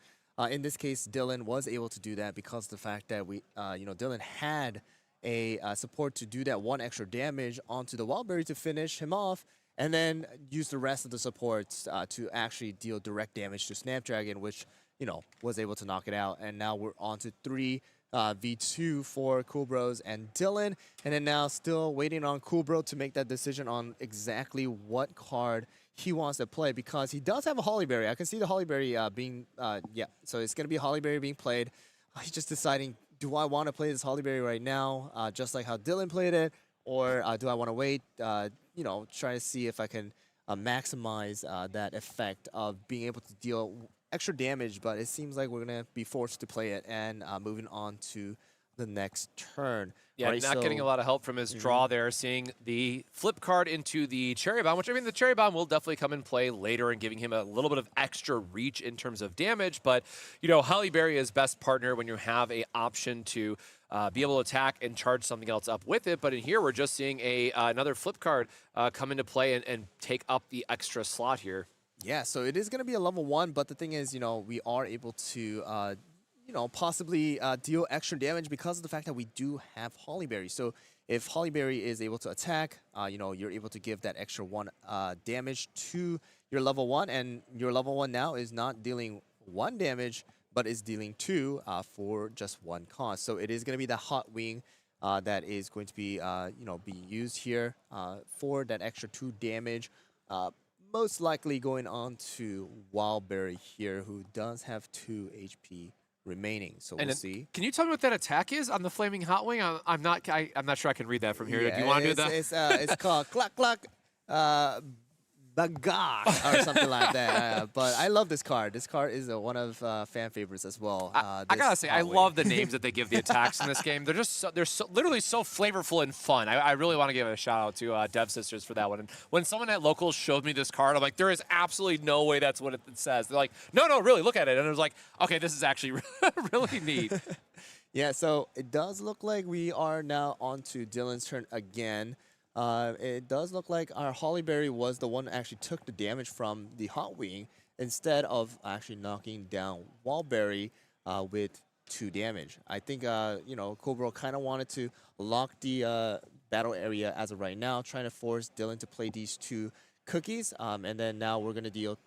In this case, Dylan was able to do that because of the fact that Dylan had a support to do that 1 extra damage onto the Wildberry to finish him off, and then use the rest of the supports to actually deal direct damage to Snapdragon, which was able to knock it out. And now we're on to 3v2 for Cool Bros and Dylan. And then now still waiting on Cool Bro to make that decision on exactly what card he wants to play, because he does have a Hollyberry. I can see the Hollyberry being, so it's going to be a Hollyberry being played. He's just deciding, do I want to play this Hollyberry right now, just like how Dylan played it, or do I want to wait, try to see if I can maximize that effect of being able to deal extra damage, but it seems like we're going to be forced to play it. And moving on to the next turn. Yeah, right? not getting a lot of help from his draw there, seeing the flip card into the Cherry Bomb, which I mean, the Cherry Bomb will definitely come in play later and giving him a little bit of extra reach in terms of damage. But, you know, Holly Berry is best partner when you have a option to be able to attack and charge something else up with it. But in here, we're just seeing another flip card come into play and take up the extra slot here. Yeah, so it is going to be a level 1, but the thing is, you know, we are able to you know, possibly deal extra damage because of the fact that we do have Hollyberry. So if Hollyberry is able to attack, you know, you're able to give that extra 1 damage to your level 1, and your level 1 now is not dealing 1 damage, but is dealing 2 for just 1 cost. So it is going to be the Hot Wing that is going to be, you know, be used here for that extra 2 damage. Most likely going on to Wildberry here, who does have 2 HP remaining, so we'll see. Can you tell me what that attack is on the Flaming Hot Wing? I'm not sure I can read that from here. Yeah, do you want to do that? It's called Cluck Cluck Bagah or something like that. But I love this card. This card is one of fan favorites as well. I gotta say, I love the names that they give the attacks in this game. They're just literally so flavorful and fun. I really want to give a shout out to Dev Sisters for that one. And when someone at Locals showed me this card, I'm like, there is absolutely no way that's what it says. They're like, no, really, look at it. And I was like, okay, this is actually really neat. Yeah, so it does look like we are now on to Dylan's turn again. It does look like our Hollyberry was the one that actually took the damage from the Hot Wing instead of actually knocking down Wallberry with 2 damage. I think, you know, Cobra kind of wanted to lock the battle area as of right now, trying to force Dylan to play these 2 cookies. And then now we're going to deal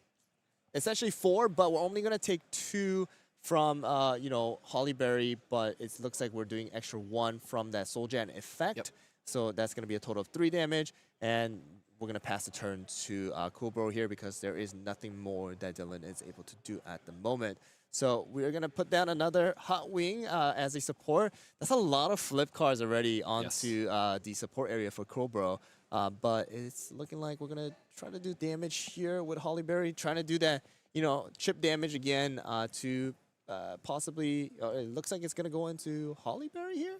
essentially 4, but we're only going to take 2 from, you know, Hollyberry, but it looks like we're doing extra 1 from that Soul Gen effect. Yep. So that's going to be a total of 3 damage, and we're going to pass the turn to Coolbro here because there is nothing more that Dylan is able to do at the moment. So we're going to put down another Hot Wing as a support. That's a lot of flip cards already onto the support area for Coolbro, but it's looking like we're going to try to do damage here with Hollyberry, trying to do that, you know, chip damage again to possibly, it looks like it's going to go into Hollyberry here.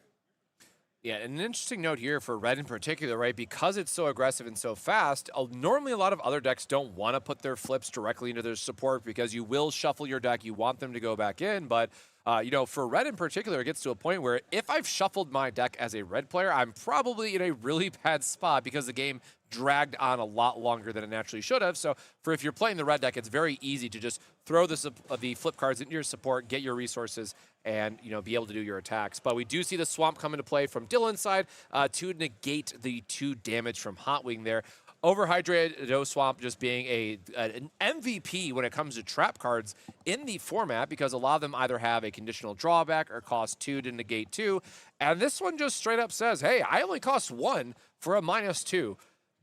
Yeah, and an interesting note here for Red in particular, right? Because it's so aggressive and so fast, normally a lot of other decks don't want to put their flips directly into their support because you will shuffle your deck. You want them to go back in, but you know, for Red in particular, it gets to a point where if I've shuffled my deck as a Red player, I'm probably in a really bad spot because the game dragged on a lot longer than it naturally should have. So for if you're playing the Red deck, it's very easy to just throw the flip cards into your support, get your resources, and, you know, be able to do your attacks. But we do see the Swamp come into play from Dylan's side to negate the 2 damage from Hot Wing there. Overhydrated Doe Swamp just being an MVP when it comes to trap cards in the format because a lot of them either have a conditional drawback or cost 2 to negate 2. And this one just straight up says, hey, I only cost 1 for a -2.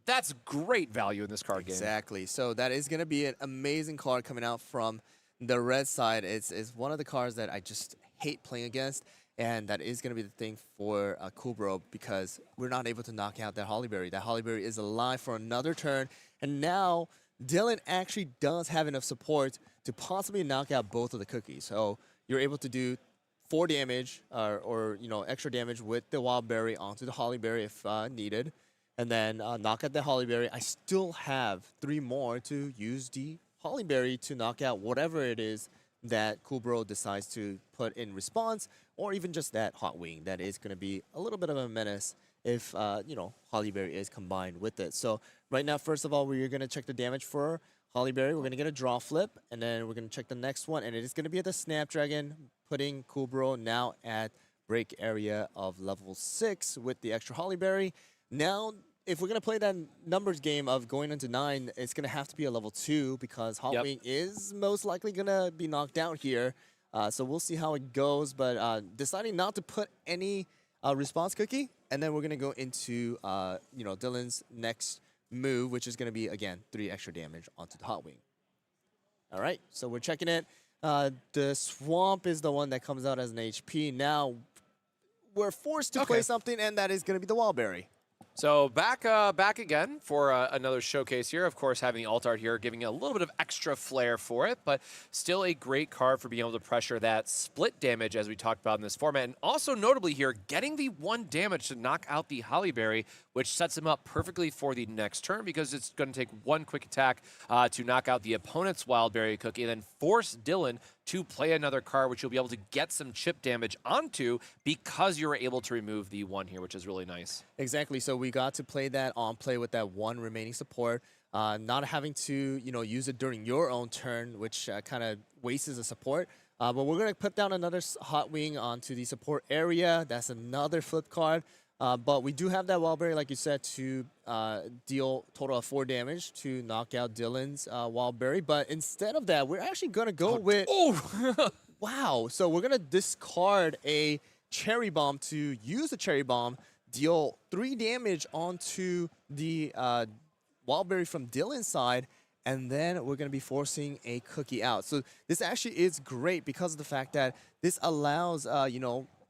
That's great value in this card game. Exactly. So that is going to be an amazing card coming out from the red side. It's one of the cards that I just hate playing against. And that is going to be the thing for Coolbro because we're not able to knock out that Hollyberry. That Hollyberry is alive for another turn. And now Dylan actually does have enough support to possibly knock out both of the cookies. So you're able to do 4 damage or you know, extra damage with the Wildberry onto the Hollyberry if needed. And then knock out the Hollyberry. I still have 3 more to use the Hollyberry to knock out whatever it is that Coolbro decides to put in response, or even just that Hot Wing. That is going to be a little bit of a menace if, you know, Hollyberry is combined with it. So right now, first of all, we're going to check the damage for Hollyberry. We're going to get a draw flip, and then we're going to check the next one, and it is going to be at the Snapdragon, putting Coolbro now at break area of level 6 with the extra Hollyberry. Now, if we're going to play that numbers game of going into 9, it's going to have to be a level 2 because Hot Wing is most likely going to be knocked out here. So we'll see how it goes, but deciding not to put any response cookie, and then we're going to go into, you know, Dylan's next move, which is going to be, again, 3 extra damage onto the Hot Wing. All right, so we're checking it. The Swamp is the one that comes out as an HP. Now, we're forced to play something, and that is going to be the Wallberry. So back again for another showcase here. Of course, having the alt art here, giving a little bit of extra flair for it, but still a great card for being able to pressure that split damage as we talked about in this format. And also notably here, getting the 1 damage to knock out the Hollyberry, which sets him up perfectly for the next turn because it's going to take 1 quick attack to knock out the opponent's Wildberry Cookie and then force Dylan to play another card, which you'll be able to get some chip damage onto because you were able to remove the 1 here, which is really nice. Exactly. So we got to play that on play with that 1 remaining support, not having to use it during your own turn, which kind of wastes the support. But we're gonna put down another Hot Wing onto the support area. That's another flip card. But we do have that Wildberry, like you said, to deal total of 4 damage to knock out Dylan's Wildberry. But instead of that, we're actually going to go with... Oh! Wow. So we're going to discard a Cherry Bomb to use the Cherry Bomb, deal 3 damage onto the Wildberry from Dylan's side, and then we're going to be forcing a Cookie out. So this actually is great because of the fact that this allows,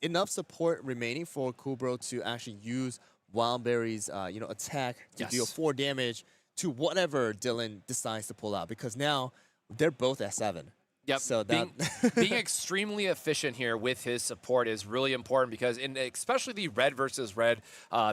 enough support remaining for Coolbro to actually use Wildberry's, attack to deal 4 damage to whatever Dylan decides to pull out. Because now they're both at 7. Yep. So that being extremely efficient here with his support is really important because in especially the red versus red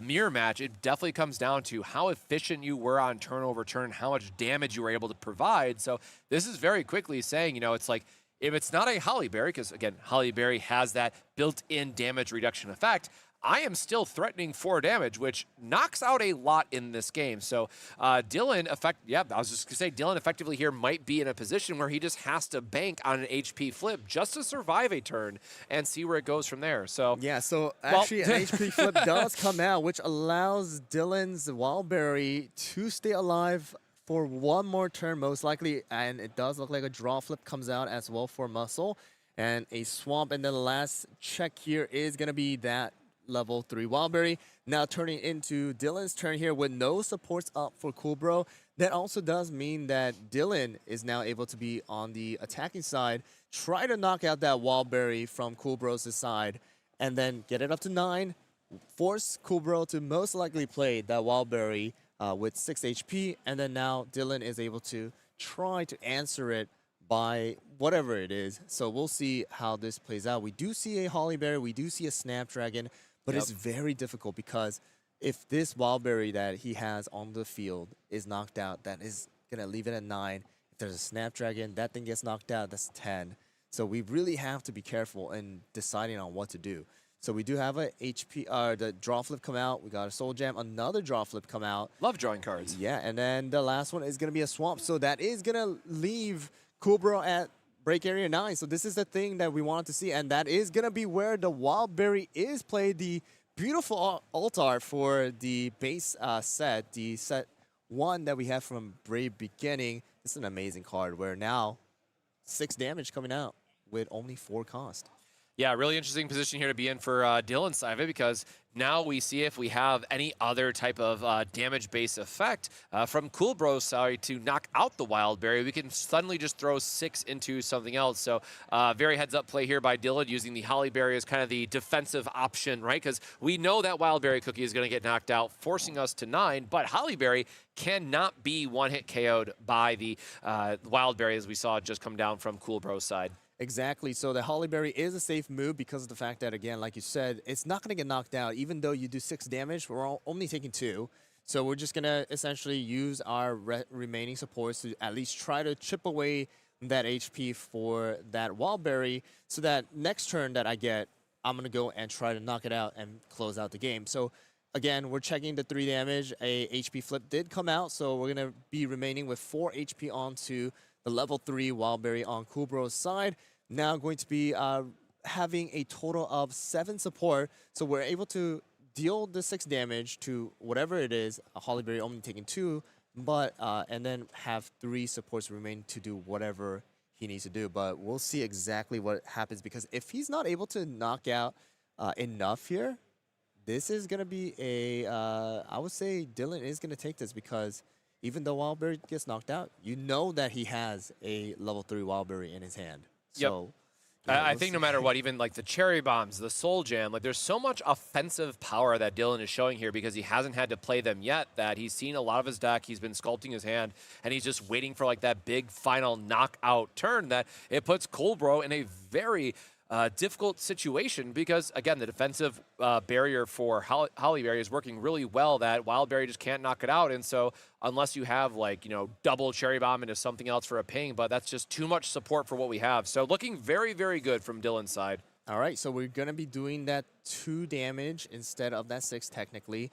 mirror match, it definitely comes down to how efficient you were on turn over turn, how much damage you were able to provide. So this is very quickly saying, it's like, if it's not a Hollyberry, because again, Hollyberry has that built-in damage reduction effect, I am still threatening 4 damage, which knocks out a lot in this game. So Dylan, I was just going to say, Dylan effectively here might be in a position where he just has to bank on an HP flip just to survive a turn and see where it goes from there. So yeah, so actually an HP flip does come out, which allows Dylan's Wildberry to stay alive for 1 more turn, most likely, and it does look like a draw flip comes out as well for Muscle, and a Swamp, and then the last check here is going to be that level 3 Wildberry. Now turning into Dylan's turn here with no supports up for Coolbro. That also does mean that Dylan is now able to be on the attacking side, try to knock out that Wildberry from Coolbro's side, and then get it up to 9, force Coolbro to most likely play that Wildberry with 6 HP, and then now Dylan is able to try to answer it by whatever it is. So we'll see how this plays out. We do see a Hollyberry, we do see a Snapdragon, but it's very difficult because if this Wildberry that he has on the field is knocked out, that is going to leave it at 9. If there's a Snapdragon, that thing gets knocked out, that's 10. So we really have to be careful in deciding on what to do. So we do have a the draw flip come out. We got a Soul Jam, another draw flip come out. Love drawing cards. Yeah, and then the last one is going to be a Swamp. So that is going to leave Coolbro at break area 9. So this is the thing that we wanted to see, and that is going to be where the Wildberry is played. The beautiful alt art for the base set, the set 1 that we have from Brave Beginning. This is an amazing card where now 6 damage coming out with only 4 cost. Yeah, really interesting position here to be in for Dylan's side of it because now we see if we have any other type of damage-based effect from Coolbro's side to knock out the Wildberry. We can suddenly just throw 6 into something else. So very heads-up play here by Dylan using the Hollyberry as kind of the defensive option, right? Because we know that Wildberry Cookie is going to get knocked out, forcing us to 9, but Hollyberry cannot be one-hit KO'd by the Wildberry as we saw just come down from Coolbro's side. Exactly. So the Hollyberry is a safe move because of the fact that, again, like you said, it's not going to get knocked out. Even though you do 6 damage, we're only taking 2. So we're just going to essentially use our remaining supports to at least try to chip away that HP for that Wildberry so that next turn that I get, I'm going to go and try to knock it out and close out the game. So again, we're checking the 3 damage. A HP flip did come out, so we're going to be remaining with 4 HP onto the level 3 Wildberry on Coolbro's side. Now going to be having a total of 7 support, so we're able to deal the 6 damage to whatever it is. A Hollyberry only taking 2, but and then have 3 supports remain to do whatever he needs to do. But we'll see exactly what happens because if he's not able to knock out enough here, this is going to be a, I would say Dylan is going to take this because even though Wildberry gets knocked out, you know that he has a level 3 Wildberry in his hand. So I think no matter what, even like the cherry bombs, the soul jam, like there's so much offensive power that Dylan is showing here because he hasn't had to play them yet, that he's seen a lot of his deck, he's been sculpting his hand, and he's just waiting for like that big final knockout turn that it puts Coolbro in a very difficult situation because, again, the defensive barrier for Hollyberry is working really well, that Wildberry just can't knock it out. And so unless you have, like, double Cherry Bomb into something else for a ping, but that's just too much support for what we have. So looking very, very good from Dylan's side. All right, so we're going to be doing that 2 damage instead of that 6 technically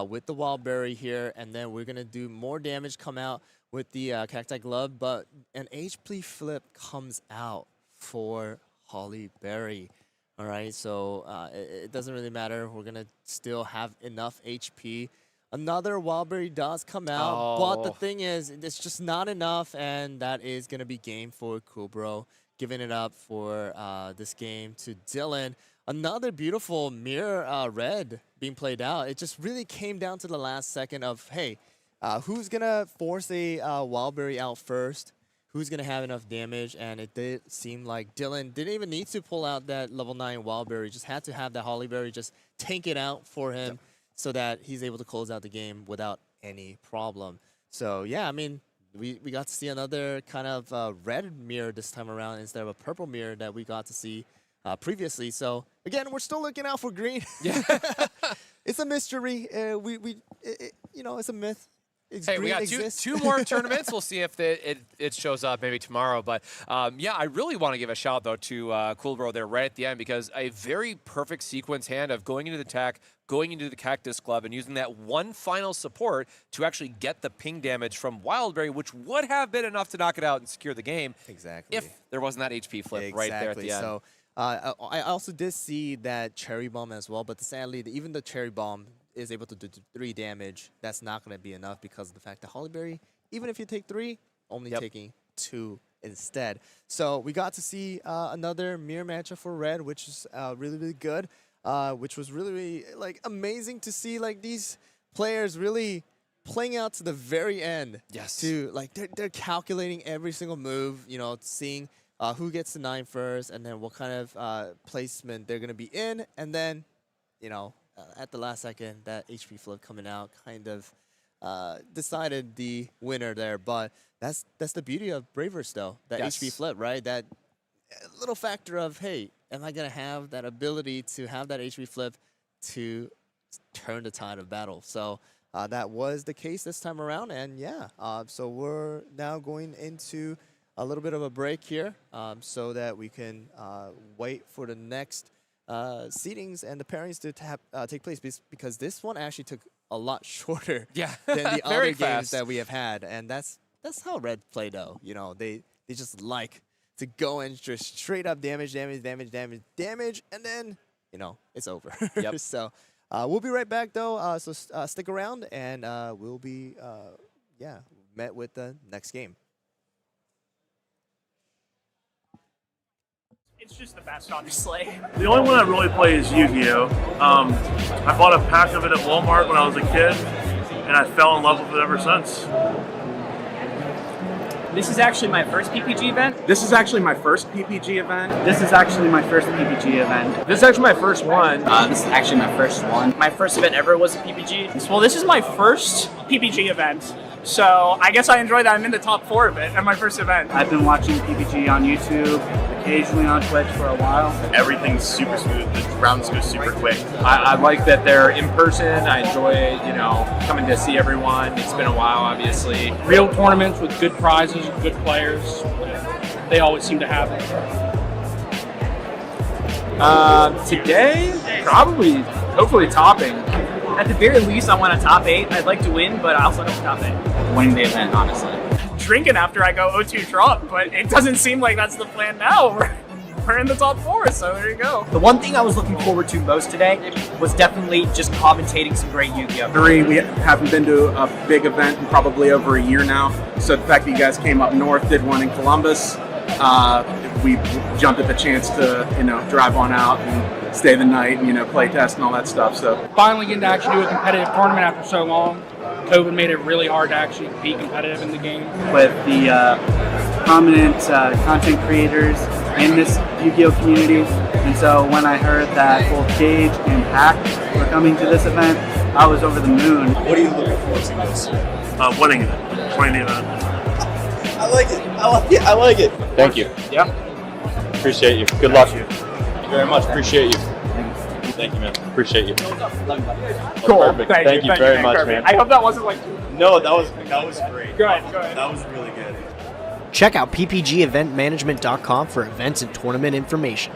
with the Wildberry here, and then we're going to do more damage come out with the Cacti Glove, but an HP flip comes out for Hollyberry. All right, so it doesn't really matter. We're going to still have enough HP. Another Wildberry does come out, but the thing is, it's just not enough, and that is going to be game for Coolbro. Giving it up for this game to Dylan. Another beautiful mirror red being played out. It just really came down to the last second of, hey, who's going to force a Wildberry out first? Who's going to have enough damage? And it did seem like Dylan didn't even need to pull out that level 9 Wildberry. Just had to have that Hollyberry just tank it out for him so that he's able to close out the game without any problem. So, yeah, I mean, we got to see another kind of red mirror this time around instead of a purple mirror that we got to see previously. So, again, we're still looking out for green. Yeah. It's a mystery. It's a myth. Hey, we got two more tournaments. We'll see if it shows up maybe tomorrow. But, yeah, I really want to give a shout, though, to Coolbro there right at the end because a very perfect sequence hand of going into the attack, going into the Cactus Glove, and using that one final support to actually get the ping damage from Wildberry, which would have been enough to knock it out and secure the game. Exactly. If there wasn't that HP flip right there at the end. So, I also did see that Cherry Bomb as well, but sadly, even the Cherry Bomb is able to do 3 damage. That's not going to be enough because of the fact that Hollyberry, even if you take 3, only taking 2 instead. So we got to see another mirror matchup for red, which is really, really good, which was really, really like amazing to see like these players really playing out to the very end. Yes. To like they're calculating every single move, seeing who gets to 9 first, and then what kind of placement they're going to be in, and then, at the last second, that HP flip coming out kind of decided the winner there. But that's the beauty of Braverse, though. That HP flip, right? That little factor of, hey, am I going to have that ability to have that HP flip to turn the tide of battle? So that was the case this time around. And, yeah, so we're now going into a little bit of a break here so that we can wait for the next seedings and the pairings to take place, because this one actually took a lot shorter than the other games that we have had, and that's how red play though. They just like to go and just straight up damage, and then it's over. Yep. So we'll be right back though. So stick around, and we'll be met with the next game. It's just the best, honestly. The only one I really play is Yu-Gi-Oh! I bought a pack of it at Walmart when I was a kid, and I fell in love with it ever since. This is actually my first PPG event. This is actually my first PPG event. This is actually my first PPG event. This is actually my first one. This is actually my first one. My first event ever was a PPG. Well, this is my first PPG event. So I guess I enjoy that I'm in the top 4 of it at my first event. I've been watching PPG on YouTube, occasionally on Twitch for a while. Everything's super smooth. The rounds go super quick. I like that they're in person. I enjoy, coming to see everyone. It's been a while, obviously. Real tournaments with good prizes and good players. They always seem to have it. Today, probably, hopefully topping. At the very least, I want a top 8. I'd like to win, but I also don't top 8. Winning the event, honestly. Drinking after I go 0-2 drop, but it doesn't seem like that's the plan now. We're in the top 4, so there you go. The one thing I was looking forward to most today was definitely just commentating some great Yu-Gi-Oh! We haven't been to a big event in probably over a year now, so the fact that you guys came up north, did one in Columbus, we jumped at the chance to drive on out and stay the night and play test and all that stuff. So finally getting to actually do a competitive tournament after so long. COVID made it really hard to actually be competitive in the game. With the prominent content creators in this Yu-Gi-Oh community. And so when I heard that both Gage and Hack were coming to this event, I was over the moon. What are you looking forward to most? Winning the event. I like it. I like it. Thank you. Yeah. Appreciate you. Good luck. Thank Thank you very much. Appreciate you. Thank you, man. Appreciate you. Cool. Perfect. Thank you very much, perfect. man. I hope that wasn't like. No, that was great. Good. That was really good. Check out ppgeventmanagement.com for events and tournament information.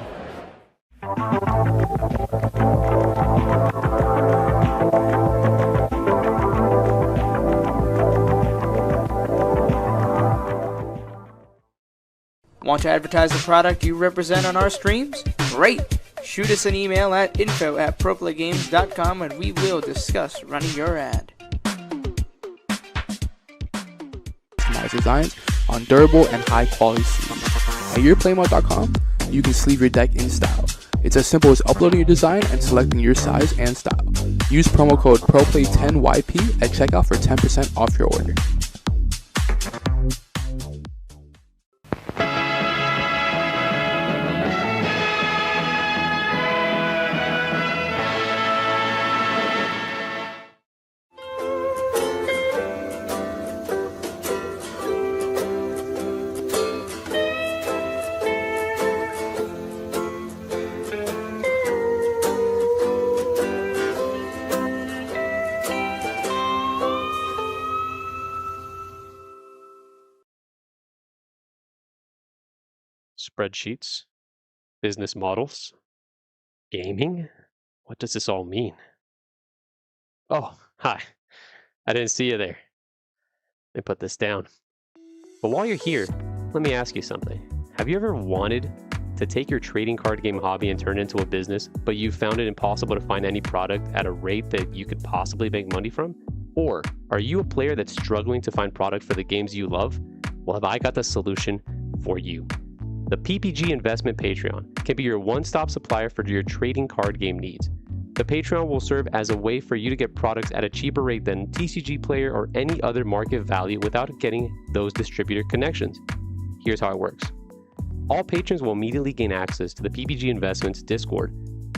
Want to advertise the product you represent on our streams? Great! Shoot us an email at info@proplaygames.com and we will discuss running your ad. Customized designs on durable and high quality sleeves. At yourplaymode.com, you can sleeve your deck in style. It's as simple as uploading your design and selecting your size and style. Use promo code ProPlay10YP at checkout for 10% off your order. Spreadsheets, business models, gaming? What does this all mean? Oh, hi. I didn't see you there. Let me put this down. But while you're here, let me ask you something. Have you ever wanted to take your trading card game hobby and turn it into a business, but you found it impossible to find any product at a rate that you could possibly make money from? Or are you a player that's struggling to find product for the games you love? Well, have I got the solution for you. The PPG Investment Patreon can be your one-stop supplier for your trading card game needs. The Patreon will serve as a way for you to get products at a cheaper rate than TCG Player or any other market value without getting those distributor connections. Here's how it works. All patrons will immediately gain access to the PPG Investments Discord.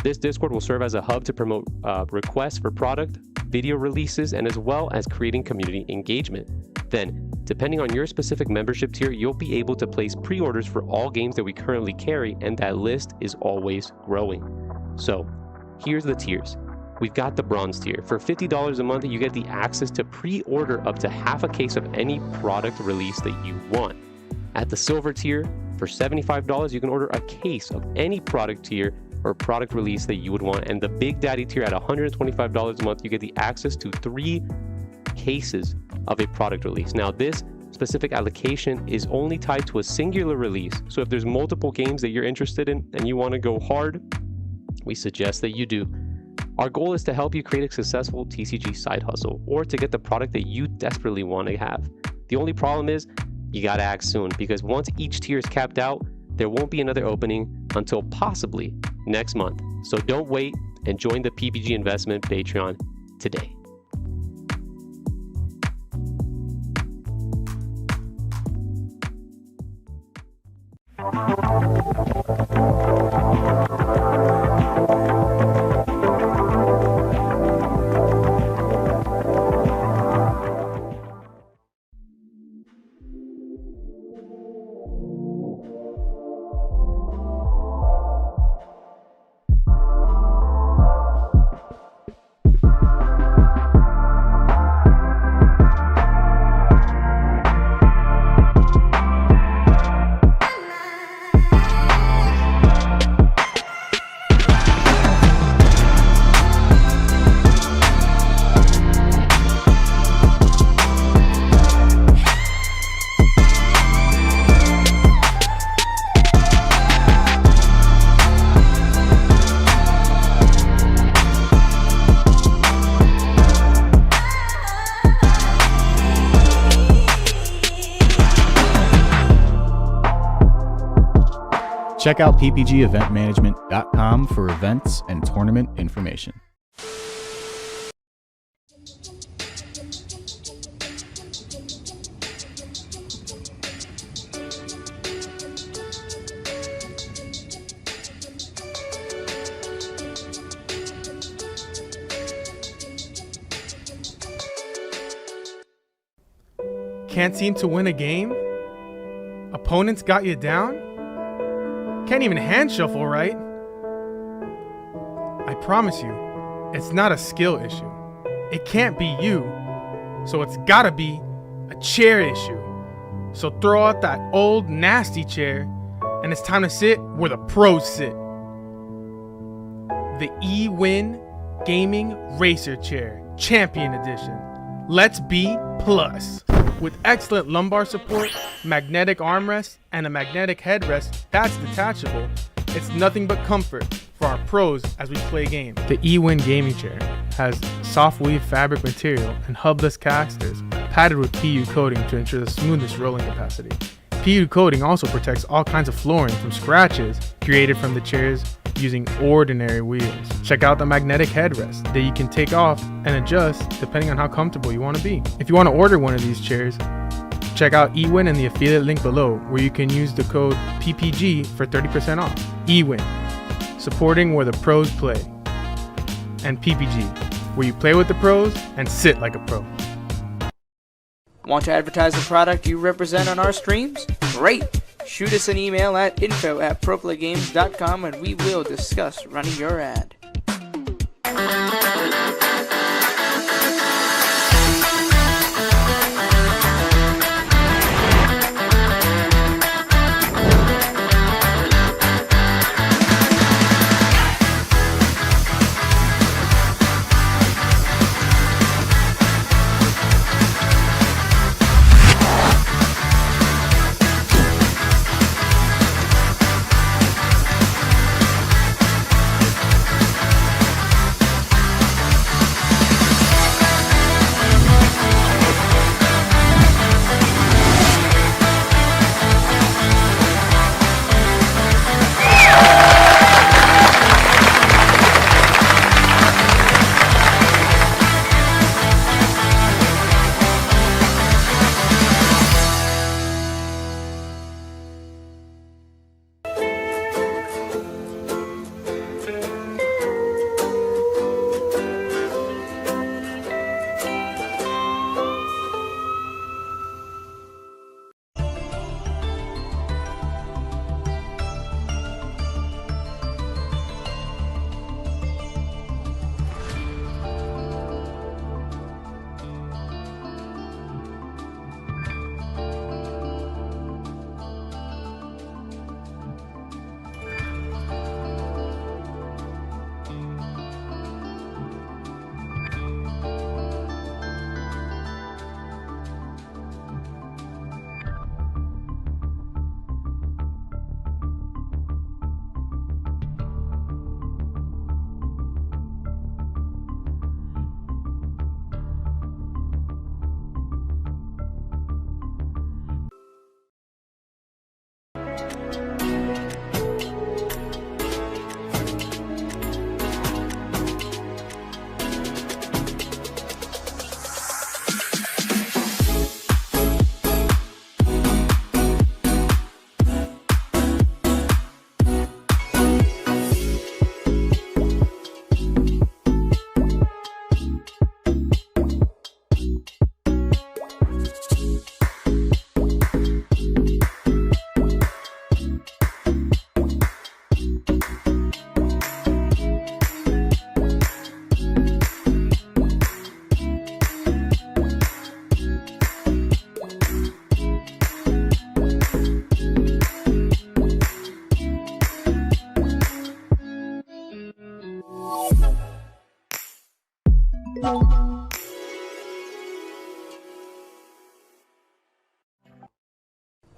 This Discord will serve as a hub to promote requests for product, video releases, and as well as creating community engagement. Then, depending on your specific membership tier, you'll be able to place pre-orders for all games that we currently carry, and that list is always growing. So, here's the tiers. We've got the bronze tier. For $50 a month, you get the access to pre-order up to half a case of any product release that you want. At the silver tier, for $75, you can order a case of any product tier or product release that you would want. And the Big Daddy tier at $125 a month, you get the access to 3 cases of a product release. Now, this specific allocation is only tied to a singular release. So if there's multiple games that you're interested in and you want to go hard, we suggest that you do. Our goal is to help you create a successful TCG side hustle or to get the product that you desperately want to have. The only problem is you got to act soon, because once each tier is capped out, there won't be another opening until possibly next month. So don't wait and join the PPG Investment Patreon today. Check out ppgeventmanagement.com for events and tournament information. Can't seem to win a game? Opponents got you down? Can't even hand shuffle right? I promise you, it's not a skill issue. It can't be you, so it's gotta be a chair issue. So throw out that old nasty chair, and it's time to sit where the pros sit. The eWin Gaming Racer Chair, Champion Edition. Let's be plus. With excellent lumbar support, magnetic armrest, and a magnetic headrest that's detachable, it's nothing but comfort for our pros as we play games. The eWin Gaming Chair has soft weave fabric material and hubless casters padded with PU coating to ensure the smoothest rolling capacity. PU coating also protects all kinds of flooring from scratches created from the chairs using ordinary wheels. Check out the magnetic headrest that you can take off and adjust depending on how comfortable you want to be. If you want to order one of these chairs, check out eWin and the affiliate link below where you can use the code PPG for 30% off. eWin, supporting where the pros play. And PPG, where you play with the pros and sit like a pro. Want to advertise the product you represent on our streams? Great! Shoot us an email at info@proplaygames.com and we will discuss running your ad.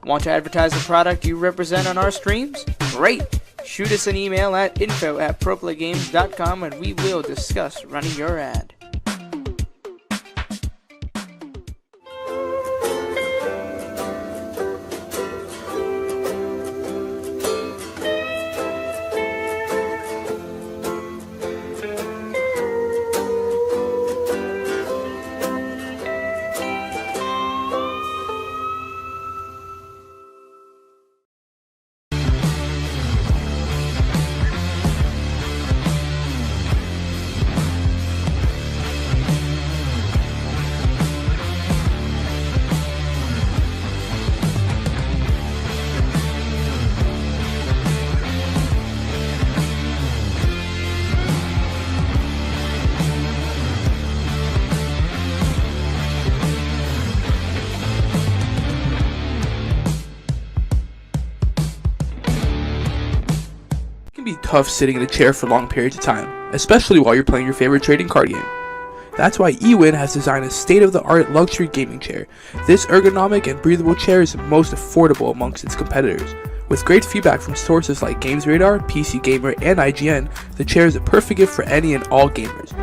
Want to advertise the product you represent on our streams? Great! Shoot us an email at info@proplaygames.com and we will discuss running your ad. be tough sitting in a chair for long periods of time, especially while you're playing your favorite trading card game. That's why eWin has designed a state-of-the-art luxury gaming chair. This ergonomic and breathable chair is most affordable amongst its competitors. With great feedback from sources like GamesRadar, PC Gamer, and IGN, the chair is a perfect gift for any and all gamers.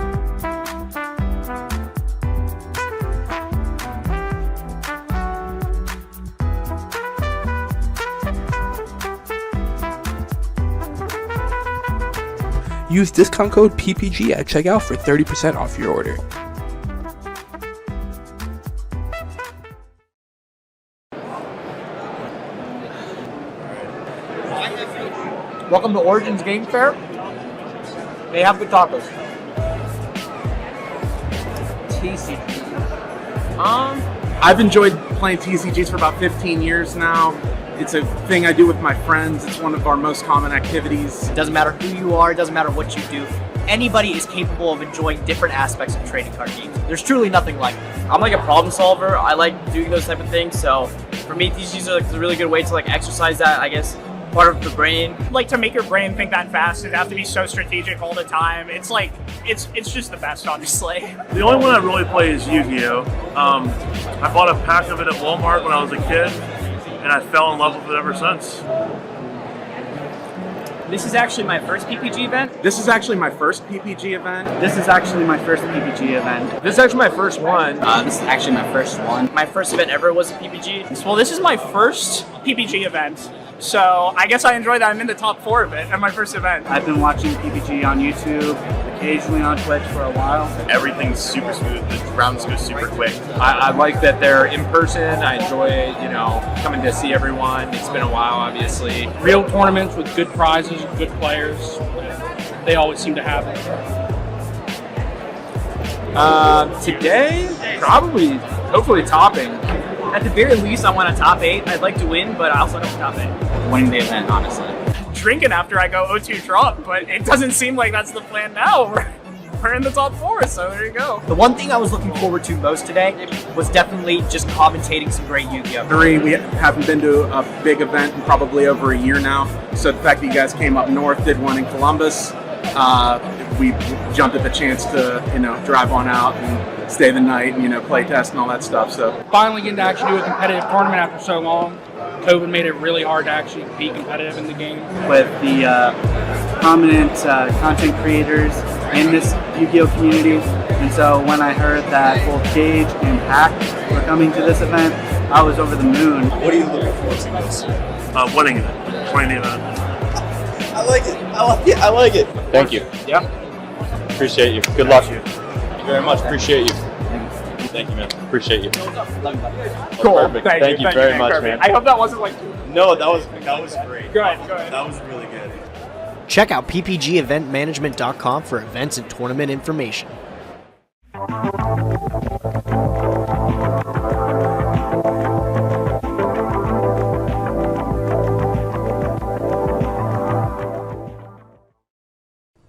Use discount code PPG at checkout for 30% off your order. Welcome to Origins Game Fair. They have good tacos. TCG. I've enjoyed playing TCGs for about 15 years now. It's a thing I do with my friends. It's one of our most common activities. It doesn't matter who you are, it doesn't matter what you do. Anybody is capable of enjoying different aspects of trading card games. There's truly nothing like it. I'm like a problem solver. I like doing those type of things. So for me, TCGs are like a really good way to like exercise that, I guess, part of the brain. Like to make your brain think that fast and have to be so strategic all the time. It's like, it's just the best, honestly. The only one I really play is Yu-Gi-Oh! I bought a pack of it at Walmart when I was a kid, and I fell in love with it ever since. This is actually my first PPG event. This is actually my first PPG event. This is actually my first PPG event. This is actually my first one. This is actually my first one. My first event ever was a PPG. Well, this is my first PPG event. So I guess I enjoy that I'm in the top 4 of it at my first event. I've been watching PPG on YouTube, occasionally on Twitch for a while. Everything's super smooth. The rounds go super quick. I like that they're in person. I enjoy, coming to see everyone. It's been a while, obviously. Real tournaments with good prizes and good players. They always seem to have it. Today, probably, hopefully topping. At the very least, I want a top 8. I'd like to win, but I also don't top 8. Winning the event, honestly. Drinking after I go 0-2 drunk, but it doesn't seem like that's the plan now. We're in the top 4, so there you go. The one thing I was looking forward to most today was definitely just commentating some great Yu-Gi-Oh! 3, we haven't been to a big event in probably over a year now. So the fact that you guys came up north, did one in Columbus, we jumped at the chance to, drive on out and stay the night and, play test and all that stuff. So Finally getting to actually do a competitive tournament after so long. COVID made it really hard to actually be competitive in the game. With the prominent content creators in this Yu-Gi-Oh! Community. And so when I heard that both Gage and Hack were coming to this event, I was over the moon. What are you looking forward to most? Winning it. Winning the event. I like it. I like it. Thank you. Yeah. Appreciate you. Good luck. Thank Thank you very much. Appreciate you. Thank you, man. Appreciate you. Cool. Perfect. Thank you very much, man. I hope that wasn't like... No, that was great. Good. That was really good. Check out ppgeventmanagement.com for events and tournament information.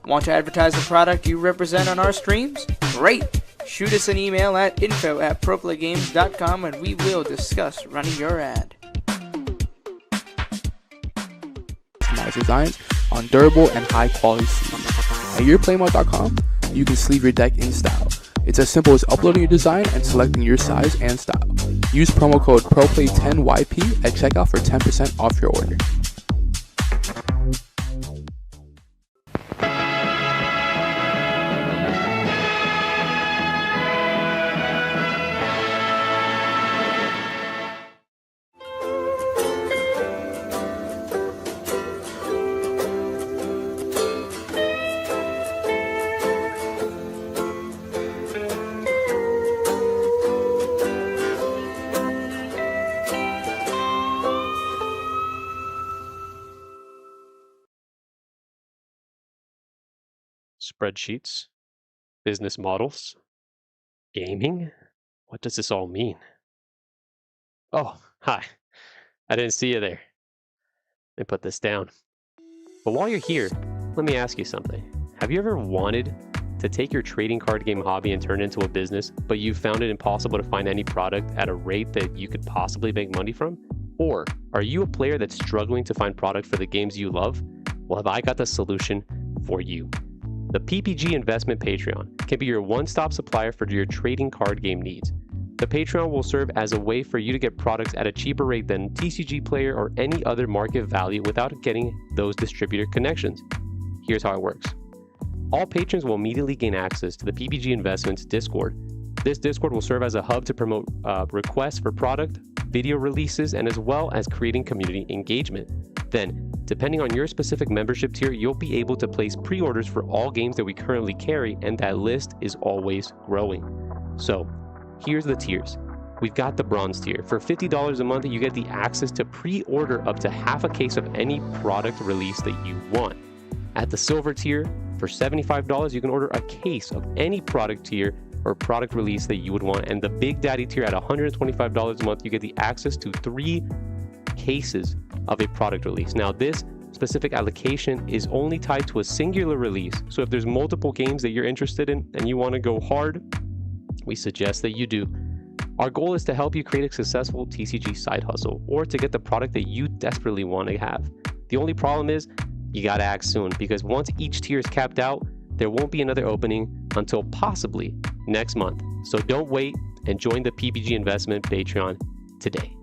Want to advertise the product you represent on our streams? Great! Shoot us an email at info@proplaygames.com and we will discuss running your ad. Customized designs on durable and high quality sleeves. At yourplaymode.com, you can sleeve your deck in style. It's as simple as uploading your design and selecting your size and style. Use promo code ProPlay10YP at checkout for 10% off your order. Spreadsheets, business models, gaming? What does this all mean? Oh, hi. I didn't see you there. Let me put this down. But while you're here, let me ask you something. Have you ever wanted to take your trading card game hobby and turn it into a business, but you found it impossible to find any product at a rate that you could possibly make money from? Or are you a player that's struggling to find product for the games you love? Well, have I got the solution for you? The PPG Investment Patreon can be your one-stop supplier for your trading card game needs. The Patreon will serve as a way for you to get products at a cheaper rate than TCG Player or any other market value without getting those distributor connections. Here's how it works. All patrons will immediately gain access to the PPG Investments Discord. This Discord will serve as a hub to promote requests for product, video releases, and as well as creating community engagement. Then, depending on your specific membership tier, you'll be able to place pre-orders for all games that we currently carry, and that list is always growing. So, here's the tiers. We've got the bronze tier. For $50 a month, you get the access to pre-order up to half a case of any product release that you want. At the silver tier, for $75, you can order a case of any product tier or product release that you would want. And the Big Daddy tier at $125 a month, you get the access to 3 cases of a product release. Now, this specific allocation is only tied to a singular release. So if there's multiple games that you're interested in and you want to go hard, we suggest that you do. Our goal is to help you create a successful TCG side hustle or to get the product that you desperately want to have. The only problem is you got to act soon, because once each tier is capped out, there won't be another opening until possibly next month. So don't wait and join the PPG Investment Patreon today.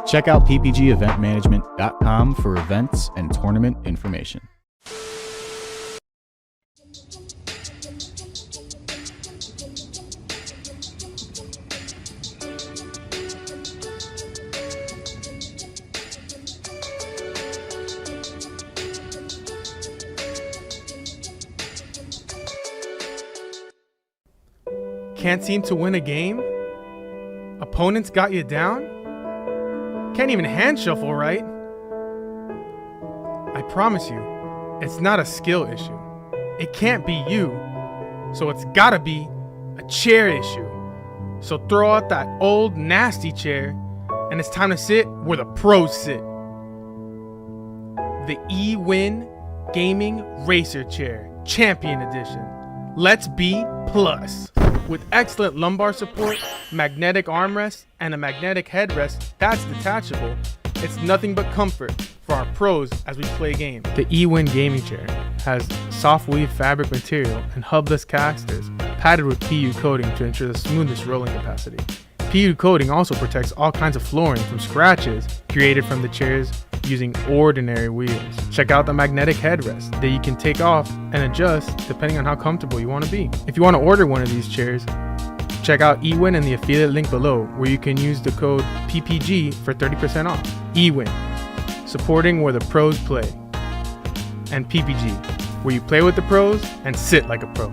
Check out ppgeventmanagement.com for events and tournament information. Can't seem to win a game? Opponents got you down? Can't even hand shuffle right? I promise you, it's not a skill issue. It can't be you, so it's gotta be a chair issue. So throw out that old nasty chair, and it's time to sit where the pros sit. The eWin Gaming Racer Chair, Champion Edition. Let's be plus. With excellent lumbar support, magnetic armrest, and a magnetic headrest that's detachable, it's nothing but comfort for our pros as we play games. The eWin Gaming Chair has soft weave fabric material and hubless casters padded with PU coating to ensure the smoothest rolling capacity. PU coating also protects all kinds of flooring from scratches created from the chairs using ordinary wheels. Check out the magnetic headrest that you can take off and adjust depending on how comfortable you want to be. If you want to order one of these chairs, check out eWin and the affiliate link below, where you can use the code PPG for 30% off. eWin, supporting where the pros play. And PPG, where you play with the pros and sit like a pro.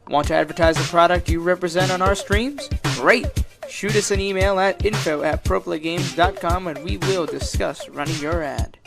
Want to advertise the product you represent on our streams? Great! Shoot us an email at info@proplaygames.com and we will discuss running your ad.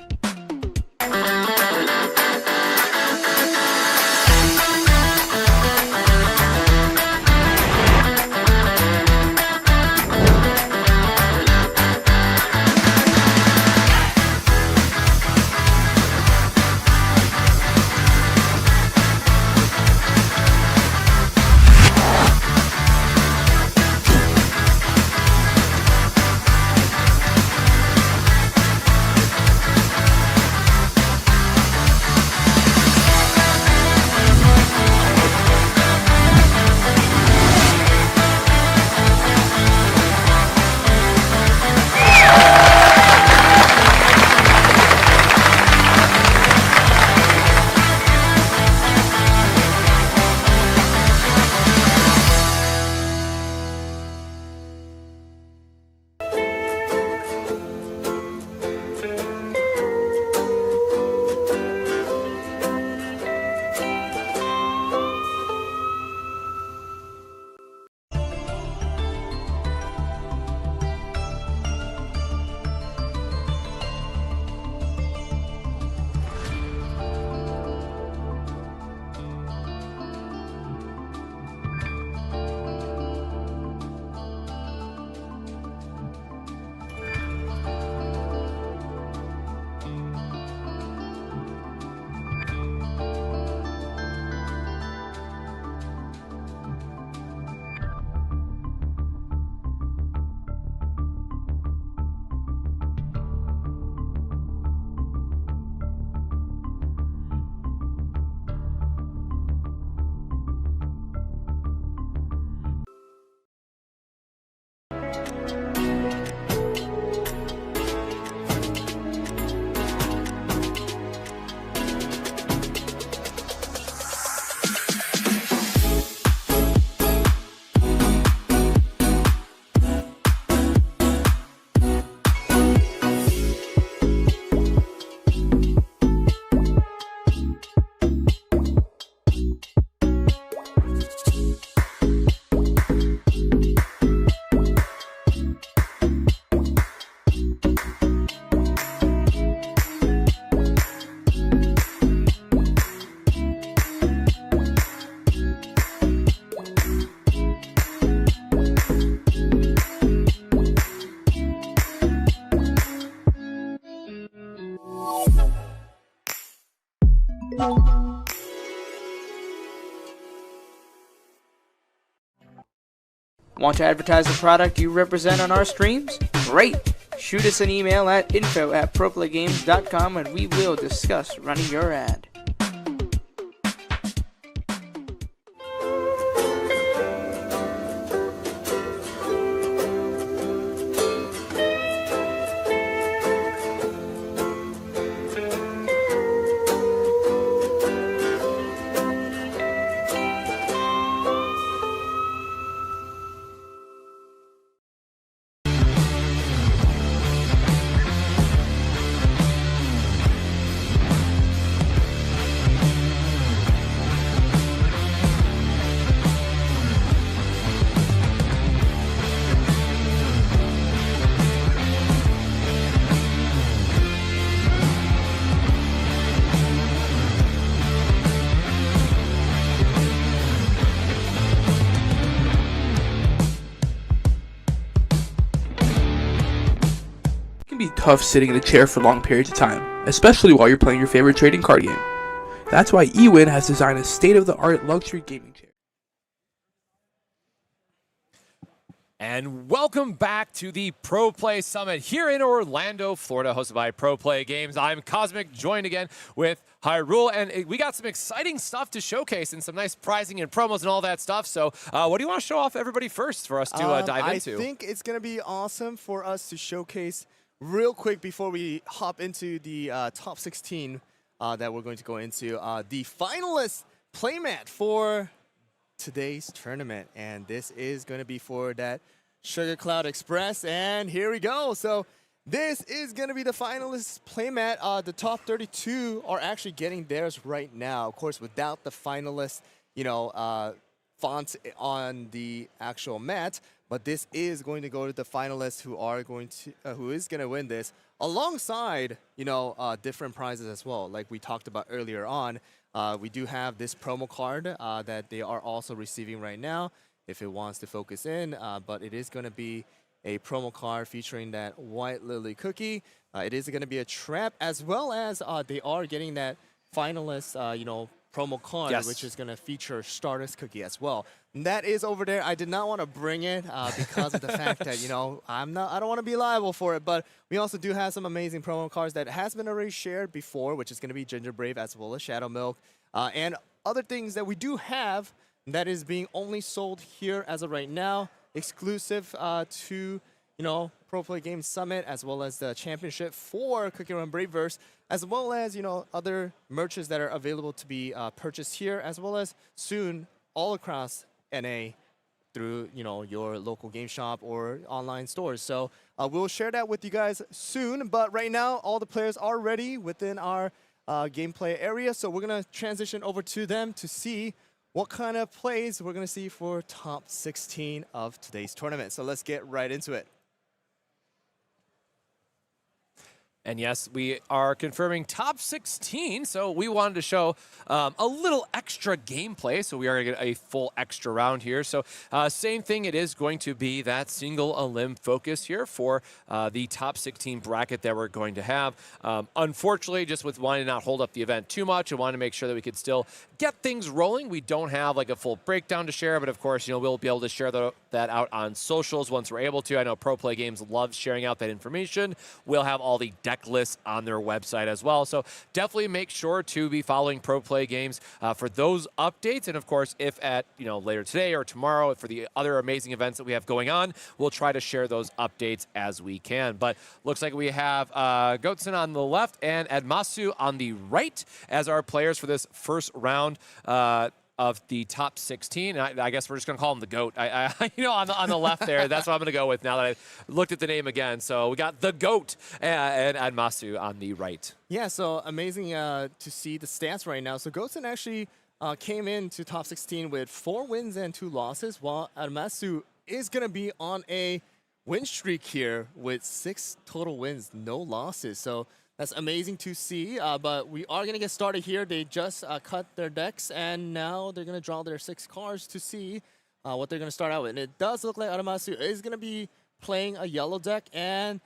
Want to advertise the product you represent on our streams? Great! Shoot us an email at info@proplaygames.com and we will discuss running your ad. Tough sitting in a chair for long periods of time, especially while you're playing your favorite trading card game. That's why eWin has designed a state-of-the-art luxury gaming chair. And welcome back to the Pro Play Summit here in Orlando, Florida, hosted by Pro Play Games. I'm Cosmic, joined again with Hyrule, and we got some exciting stuff to showcase and some nice prizing and promos and all that stuff. So what do you want to show off everybody first for us to dive into? I think it's going to be awesome for us to showcase real quick before we hop into the top 16 that we're going to go into, the finalist playmat for today's tournament. And this is going to be for that Sugar Cloud Express. And here we go. So this is going to be the finalist playmat. The top 32 are actually getting theirs right now. Of course, without the finalist, fonts on the actual mat. But this is going to go to the finalists who is going to win this, alongside different prizes as well. Like we talked about earlier on, we do have this promo card that they are also receiving right now, if it wants to focus in. But it is going to be a promo card featuring that White Lily cookie. It is going to be a trap, as well as they are getting that finalist, promo card, yes, which is going to feature Stardust cookie as well. And that is over there. I did not want to bring it because of the fact that I don't want to be liable for it. But we also do have some amazing promo cards that has been already shared before, which is going to be Ginger Brave as well as Shadow Milk, and other things that we do have that is being only sold here as of right now, exclusive to Pro Play Games Summit, as well as the championship for CookieRun Braverse, as well as other merches that are available to be purchased here, as well as soon all across NA through your local game shop or online stores. So we'll share that with you guys soon. But right now, all the players are ready within our gameplay area. So we're gonna transition over to them to see what kind of plays we're gonna see for top 16 of today's tournament. So let's get right into it. And yes, we are confirming top 16, so we wanted to show a little extra gameplay, so we are going to get a full extra round here. So same thing, it is going to be that single elim focus here for the top 16 bracket that we're going to have. Unfortunately, just with wanting to not hold up the event too much, I wanted to make sure that we could still get things rolling. We don't have like a full breakdown to share, but of course, we'll be able to share that out on socials once we're able to. I know Pro Play Games loves sharing out that information. We'll have all the deck lists on their website as well. So definitely make sure to be following Pro Play Games for those updates. And of course, if at later today or tomorrow for the other amazing events that we have going on, we'll try to share those updates as we can. But looks like we have Goatson on the left and Admasu on the right as our players for this first round of the top 16. I guess we're just going to call him the GOAT. On the left there, that's what I'm going to go with now that I looked at the name again. So we got the GOAT and Admasu on the right. Yeah, so amazing to see the stats right now. So Goatson actually came into top 16 with 4 wins and 2 losses, while Admasu is going to be on a win streak here with 6 total wins, no losses. So that's amazing to see, but we are going to get started here. They just cut their decks, and now they're going to draw their 6 cards to see what they're going to start out with. And it does look like Adamasu is going to be playing a yellow deck, and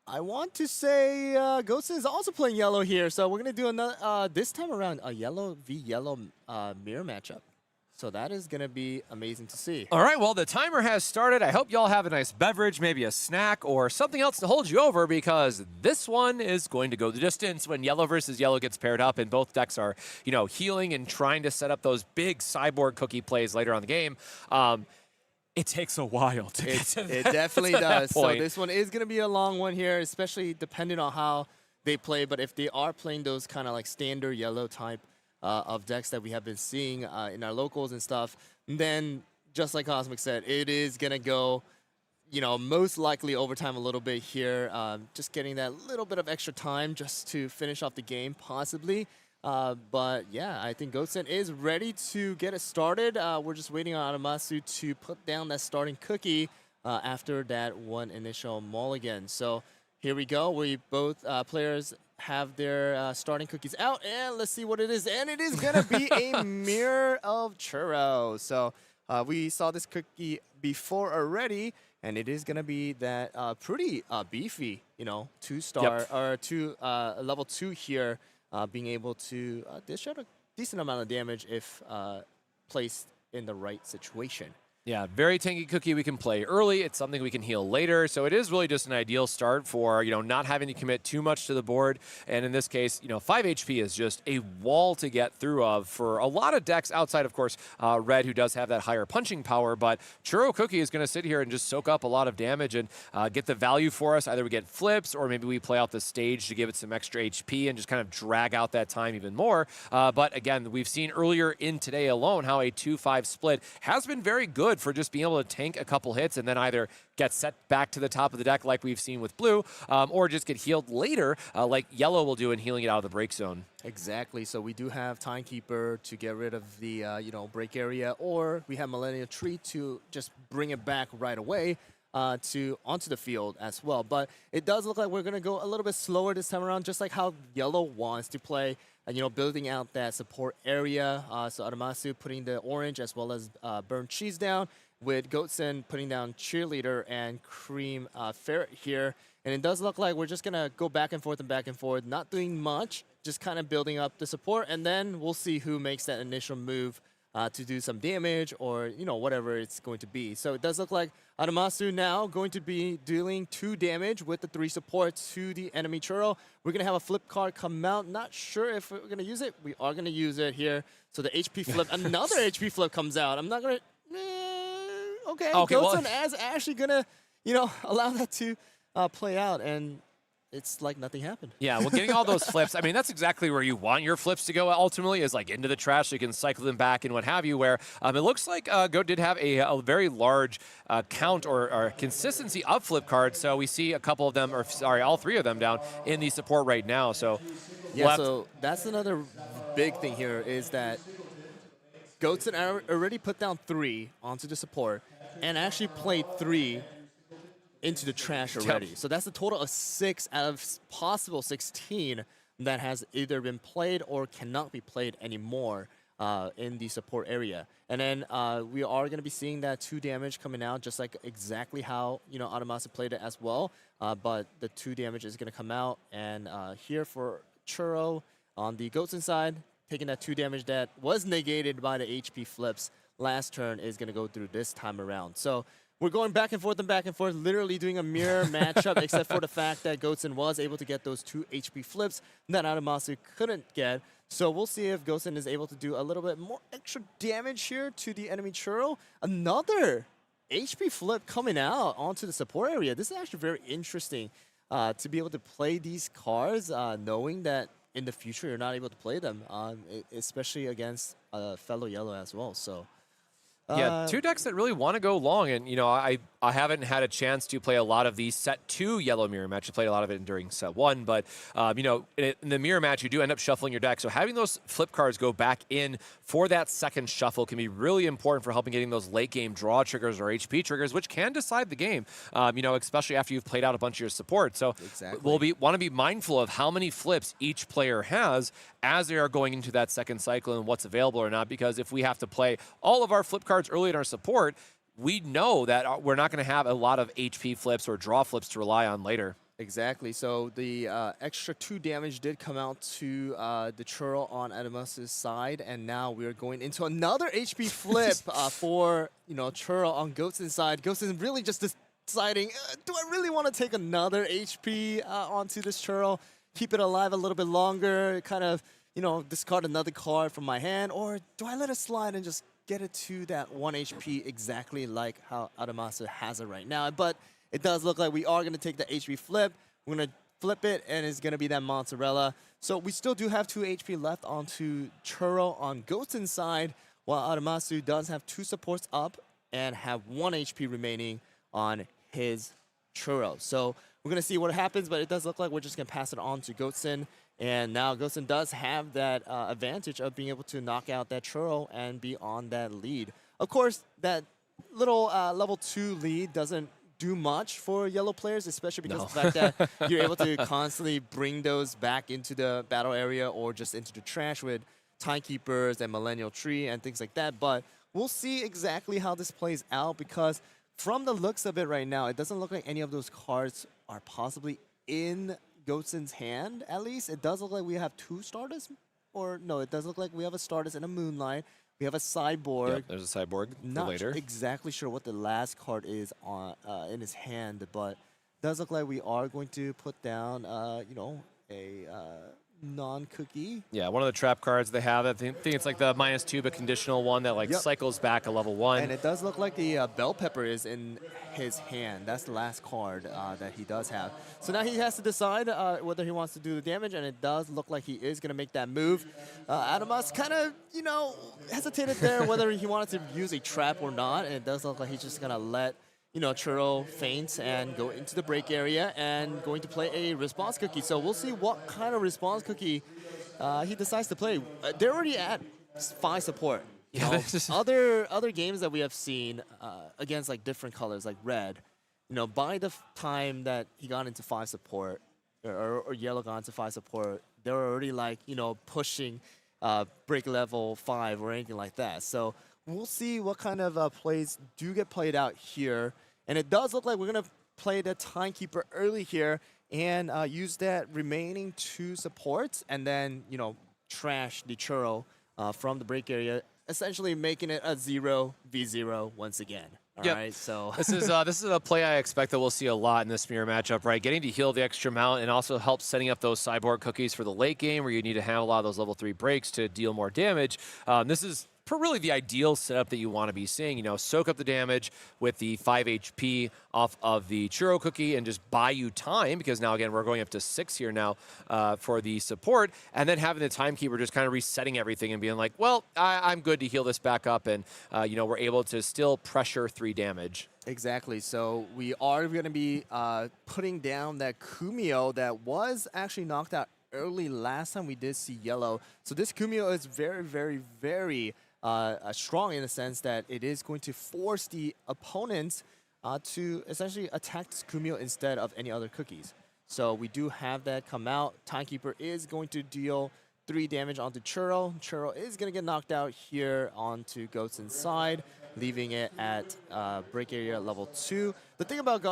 I want to say Ghost is also playing yellow here. So we're going to do another, this time around, a yellow v yellow mirror matchup. So that is going to be amazing to see. All right, well, the timer has started. I hope y'all have a nice beverage, maybe a snack or something else to hold you over, because this one is going to go the distance when yellow versus yellow gets paired up and both decks are, you know, healing and trying to set up those big cyborg cookie plays later on the game. It takes a while to get to that, It definitely does. So point. this one is going to be a long one here, especially depending on how they play. But if they are playing those kind of like standard yellow type of decks that we have been seeing in our locals and stuff, then just like Cosmic said, it is going to go, you know, most likely overtime a little bit here. Just getting that little bit of extra time just to finish off the game, possibly. But yeah, I think Goatsen is ready to get it started. We're just waiting on Adamasu to put down that starting cookie after that one initial mulligan. So here we go. We both players have their starting cookies out, and let's see what it is. And it is gonna be a mirror of churro. So we saw this cookie before already, and it is gonna be that pretty beefy, you know, 2-star or level 2 here. Being able to dish out a decent amount of damage if placed in the right situation. Yeah, very tanky cookie we can play early. It's something we can heal later. So it is really just an ideal start for, you know, not having to commit too much to the board. And in this case, you know, 5 HP is just a wall to get through of for a lot of decks outside, of course, Red, who does have that higher punching power. But Churro Cookie is going to sit here and just soak up a lot of damage and get the value for us. Either we get flips or maybe we play out the stage to give it some extra HP and just kind of drag out that time even more. But again, we've seen earlier in today alone how a 2-5 split has been very good for just being able to tank a couple hits and then either get set back to the top of the deck like we've seen with blue, or just get healed later like yellow will do in healing it out of the break zone. Exactly. So we do have Timekeeper to get rid of the you know, break area, or we have Millennial Tree to just bring it back right away onto the field as well. But it does look like we're going to go a little bit slower this time around, just like how yellow wants to play. And, you know, building out that support area. So Adamasu putting the orange as well as burnt cheese down, with Goatsen putting down Cheerleader and Cream Ferret here. And it does look like we're just going to go back and forth, not doing much, just kind of building up the support. And then we'll see who makes that initial move to do some damage or, you know, whatever it's going to be. So it does look like Adamasu now going to be dealing 2 damage with the 3 support to the enemy Churro. We're going to have a flip card come out. Not sure if we're going to use it. We are going to use it here. So the HP flip, another HP flip comes out. I'm not going to... Okay, Goatsen is actually going to, you know, allow that to play out, and it's like nothing happened. Yeah, well, getting all those flips, I mean, that's exactly where you want your flips to go ultimately, is like into the trash so you can cycle them back and what have you, where it looks like Goat did have a very large count or consistency of flip cards, so we see a couple of them, or sorry, all 3 of them down in the support right now. So yeah, so that's another big thing here is that Goatsen already put down 3 onto the support and actually played 3 into the trash already. So that's a total of 6 out of possible 16 that has either been played or cannot be played anymore in the support area. And then we are going to be seeing that 2 damage coming out, just like exactly how, you know, Adamasu played it as well. But the 2 damage is going to come out. And here for Churro on the Goatsen side, taking that 2 damage that was negated by the HP flips last turn is going to go through this time around. So we're going back and forth, literally doing a mirror matchup, except for the fact that Goatsen was able to get those 2 HP flips that Adamasu couldn't get. So we'll see if Goatsen is able to do a little bit more extra damage here to the enemy Churro. Another HP flip coming out onto the support area. This is actually very interesting to be able to play these cards, knowing that in the future you're not able to play them, especially against fellow yellow as well. So yeah, 2 decks that really want to go long, and you know, I haven't had a chance to play a lot of the set 2 yellow mirror match. I played a lot of it during set 1, but you know, in the mirror match, you do end up shuffling your deck. So having those flip cards go back in for that second shuffle can be really important for helping getting those late game draw triggers or HP triggers, which can decide the game. You know, especially after you've played out a bunch of your support. So we'll want to be mindful of how many flips each player has as they are going into that second cycle and what's available or not. Because if we have to play all of our flip cards early in our support, we know that we're not going to have a lot of HP flips or draw flips to rely on later. Exactly. So the extra 2 damage did come out to the Churl on Adamus's side, and now we're going into another HP flip for Churl on Goatson's side. Goatson really just deciding, do I really want to take another HP onto this Churl, keep it alive a little bit longer, kind of discard another card from my hand, or do I let it slide and just get it to that 1 HP exactly like how Adamas has it right now? But it does look like we are going to take the HP flip. We're going to flip it, and it's going to be that mozzarella. So we still do have 2 HP left onto Churro on Goatson's side, while Adamasu does have 2 supports up and have 1 HP remaining on his Churro. So we're going to see what happens, but it does look like we're just going to pass it on to Goatson. And now Goatson does have that advantage of being able to knock out that Churro and be on that lead. Of course, that little level 2 lead doesn't do much for yellow players, especially because of the fact that you're able to constantly bring those back into the battle area or just into the trash with Timekeepers and Millennial Tree and things like that. But we'll see exactly how this plays out, because from the looks of it right now, it doesn't look like any of those cards are possibly in Goatson's hand. At least it does look like we have 2 Stardust, or no, it does look like we have a Stardust and a Moonlight. We have a Cyborg. Yep, there's a Cyborg for Not later. exactly sure what the last card is on in his hand, but does look like we are going to put down, a non-cookie. Yeah, one of the trap cards they have. I think it's like the -2, but conditional one that cycles back a level 1. And it does look like the Bell Pepper is in his hand. That's the last card that he does have. So now he has to decide whether he wants to do the damage, and it does look like he is going to make that move. Adamas kind of, hesitated there whether he wanted to use a trap or not, and it does look like he's just going to let Churro faints and go into the break area and going to play a response cookie. So we'll see what kind of response cookie he decides to play. They're already at 5 support. Other games that we have seen against like different colors, like red, by the time that he got into 5 support or yellow got into 5 support, they were already like pushing break level 5 or anything like that. So we'll see what kind of plays do get played out here. And it does look like we're going to play the Timekeeper early here and use that remaining 2 supports and then, trash the Churro from the break area, essentially making it a 0v0 once again. All right, so this is a play I expect that we'll see a lot in this mirror matchup, right? Getting to heal the extra amount and also help setting up those Cyborg cookies for the late game where you need to have a lot of those level 3 breaks to deal more damage. This is really the ideal setup that you want to be seeing. Soak up the damage with the 5 HP off of the Churro cookie and just buy you time, because now again we're going up to 6 here now for the support, and then having the Timekeeper just kind of resetting everything and being like, well, I'm good to heal this back up, and we're able to still pressure 3 damage. Exactly. So we are going to be putting down that Kumio that was actually knocked out early last time we did see yellow. So this Kumio is very, very, very strong in the sense that it is going to force the opponents to essentially attack this Kumio instead of any other cookies. So we do have that come out. Timekeeper is going to deal 3 damage onto Churro. Churro is going to get knocked out here onto Goatson's side, leaving it at break area level 2. The thing about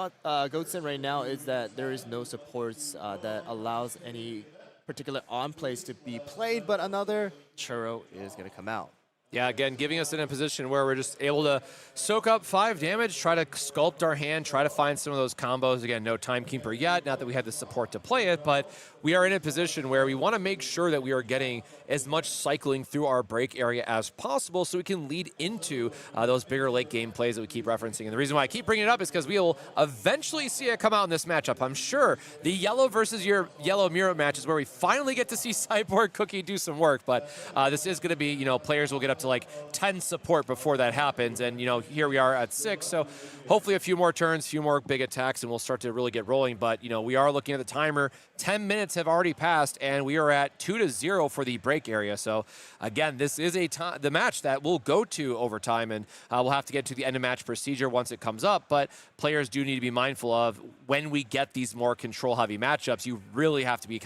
Goatson right now is that there is no supports that allows any particular on plays to be played, but another Churro is going to come out. Yeah, again, giving us in a position where we're just able to soak up 5 damage, try to sculpt our hand, try to find some of those combos. Again, no Timekeeper yet, not that we have the support to play it, but we are in a position where we want to make sure that we are getting as much cycling through our break area as possible so we can lead into those bigger late game plays that we keep referencing. And the reason why I keep bringing it up is because we will eventually see it come out in this matchup. I'm sure the yellow versus your yellow mirror match is where we finally get to see Cyborg Cookie do some work, but this is going to be, players will get up to like 10 support before that happens, and here we are at 6, so hopefully a few more turns, a few more big attacks, and we'll start to really get rolling. But we are looking at the timer. 10 minutes have already passed, and we are at 2-0 for the break area. So again, this is the match that will go to overtime, and we'll have to get to the end of match procedure once it comes up. But players do need to be mindful of when we get these more control heavy matchups. You really have to be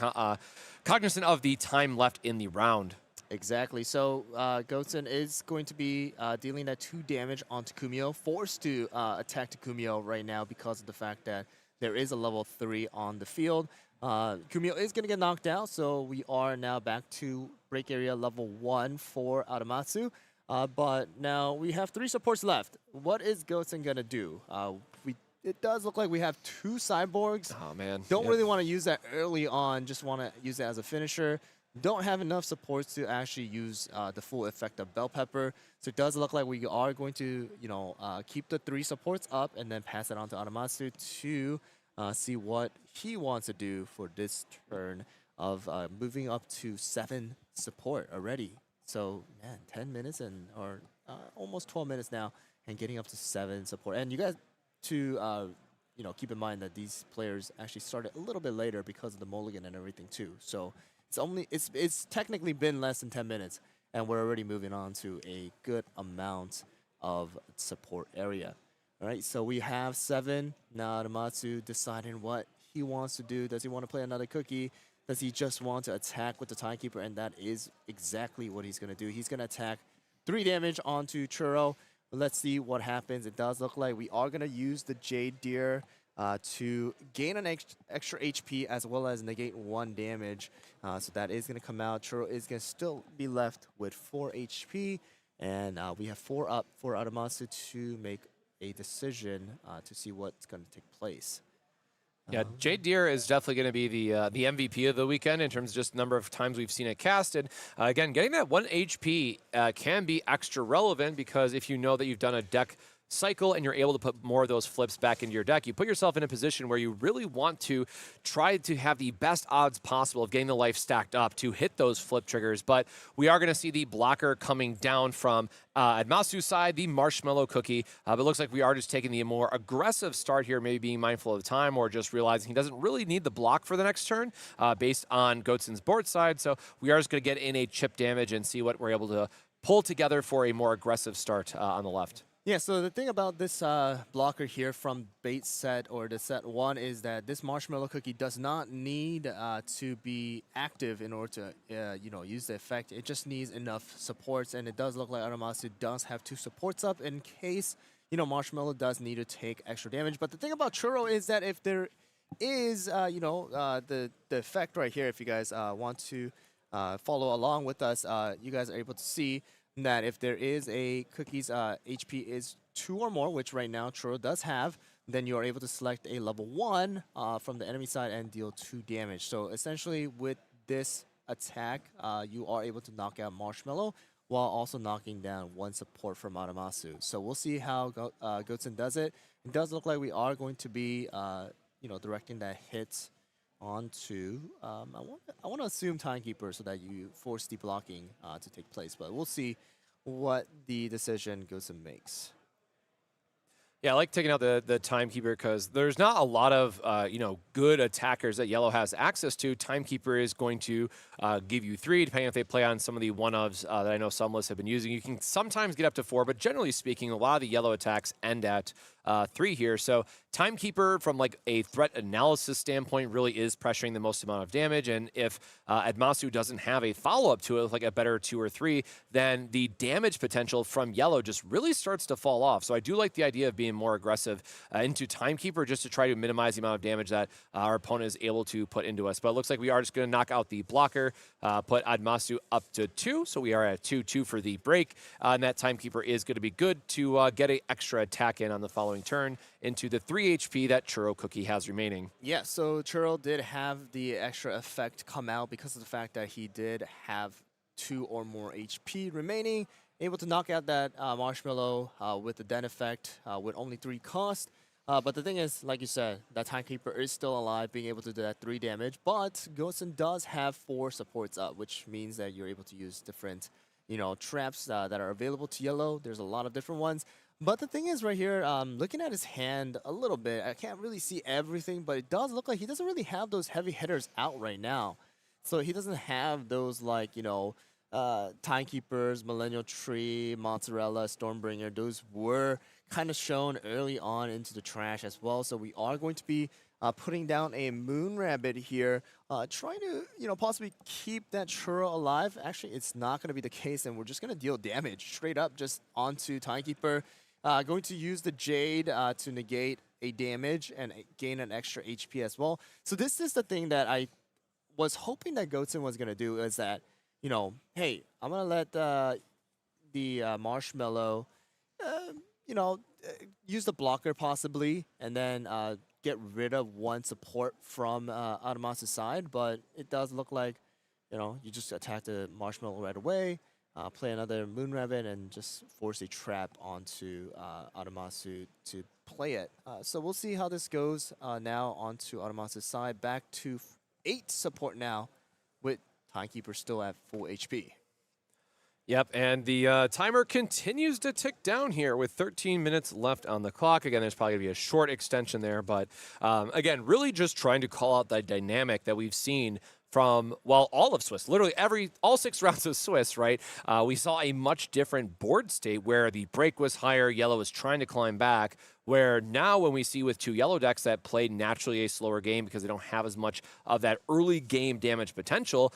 cognizant of the time left in the round. Exactly. So Goatson is going to be dealing that 2 damage onto Kumio, forced to attack to Kumio right now because of the fact that there is a level 3 on the field. Kumio is going to get knocked out, so we are now back to break area level 1 for Aramatsu. But now we have 3 supports left. What is Goten going to do? It does look like we have 2 cyborgs. Oh, man. Don't really want to use that early on, just want to use it as a finisher. Don't have enough supports to actually use the full effect of Bell Pepper. So it does look like we are going to, keep the 3 supports up and then pass it on to Aramatsu to see what he wants to do for this turn of moving up to 7 support already. So, man, 10 minutes or almost 12 minutes now and getting up to 7 support. And you guys to, keep in mind that these players actually started a little bit later because of the mulligan and everything too. So it's technically been less than 10 minutes and we're already moving on to a good amount of support area. All right, so we have 7. Now Aramatsu deciding what he wants to do. Does he want to play another cookie? Does he just want to attack with the Timekeeper? And that is exactly what he's going to do. He's going to attack 3 damage onto Churro. Let's see what happens. It does look like we are going to use the Jade Deer to gain an extra HP as well as negate 1 damage. So that is going to come out. Churro is going to still be left with 4 HP. And we have 4 up for Aramatsu to make a decision to see what's going to take place. Yeah, Jade Deer is definitely going to be the MVP of the weekend in terms of just number of times we've seen it casted. Again, getting that 1 HP can be extra relevant because if you know that you've done a deck cycle and you're able to put more of those flips back into your deck, you put yourself in a position where you really want to try to have the best odds possible of getting the life stacked up to hit those flip triggers. But we are going to see the blocker coming down from Admasu's side, the Marshmallow Cookie. But it looks like we are just taking the more aggressive start here, maybe being mindful of the time or just realizing he doesn't really need the block for the next turn based on Goatsen's board side. So we are just going to get in a chip damage and see what we're able to pull together for a more aggressive start on the left. Yeah, so the thing about this blocker here from bait set or the set 1 is that this Marshmallow Cookie does not need to be active in order to, use the effect. It just needs enough supports, and it does look like Aramatsu does have 2 supports up in case, Marshmallow does need to take extra damage. But the thing about Churro is that if there is, the effect right here, if you guys want to follow along with us, you guys are able to see that if there is a cookie's HP is 2 or more, which right now Churro does have, then you are able to select a level 1 from the enemy side and deal 2 damage. So essentially with this attack, you are able to knock out Marshmallow while also knocking down 1 support from Aramatsu. So we'll see how Goatsen does it. It does look like we are going to be, directing that hit onto, I want to assume Timekeeper so that you force the blocking to take place, but we'll see what the decision Goatsen makes. Yeah, I like taking out the Timekeeper because there's not a lot of good attackers that Yellow has access to. Timekeeper is going to give you 3, depending if they play on some of the 1-ofs that I know some lists have been using. You can sometimes get up to 4, but generally speaking, a lot of the Yellow attacks end at 3 here. So Timekeeper, from like a threat analysis standpoint, really is pressuring the most amount of damage. And if Admasu doesn't have a follow-up to it, with like a better 2 or 3, then the damage potential from Yellow just really starts to fall off. So I do like the idea of being more aggressive into Timekeeper just to try to minimize the amount of damage that our opponent is able to put into us. But it looks like we are just going to knock out the blocker, put Admasu up to 2. So we are at 2-2 for the break. And that Timekeeper is going to be good to get an extra attack in on the following turn into the 3 HP that Churro Cookie has remaining. Yeah, so Churro did have the extra effect come out because of the fact that he did have 2 or more HP remaining, able to knock out that Marshmallow with the Den effect with only 3 cost. But the thing is, like you said, that Timekeeper is still alive, being able to do that 3 damage, but Goatsen does have 4 supports up, which means that you're able to use different, traps that are available to Yellow. There's a lot of different ones. But the thing is right here, looking at his hand a little bit, I can't really see everything, but it does look like he doesn't really have those heavy hitters out right now. So he doesn't have those Timekeepers, Millennial Tree, Mozzarella, Stormbringer. Those were kind of shown early on into the trash as well. So we are going to be putting down a Moon Rabbit here, trying to, possibly keep that Churro alive. Actually, it's not going to be the case, and we're just going to deal damage straight up just onto Timekeeper. Going to use the Jade to negate a damage and gain an extra HP as well. So this is the thing that I was hoping that Goatson was going to do, is that, you know, hey, I'm going to let the Marshmallow, you know, use the blocker possibly, and then get rid of one support from Adamasu's side. But it does look like, you know, you just attack the Marshmallow right away, play another Moon Rabbit, and just force a trap onto Adamasu to play it. So we'll see how this goes now onto Adamasu's side. Back to 8 support now, with Timekeeper still at full HP. Yep, and the timer continues to tick down here with 13 minutes left on the clock. Again, there's probably going to be a short extension there, but again, really just trying to call out the dynamic that we've seen from, well, all of Swiss, literally all 6 rounds of Swiss, right? We saw a much different board state where the break was higher, yellow was trying to climb back, where now when we see with 2 yellow decks that play naturally a slower game because they don't have as much of that early game damage potential,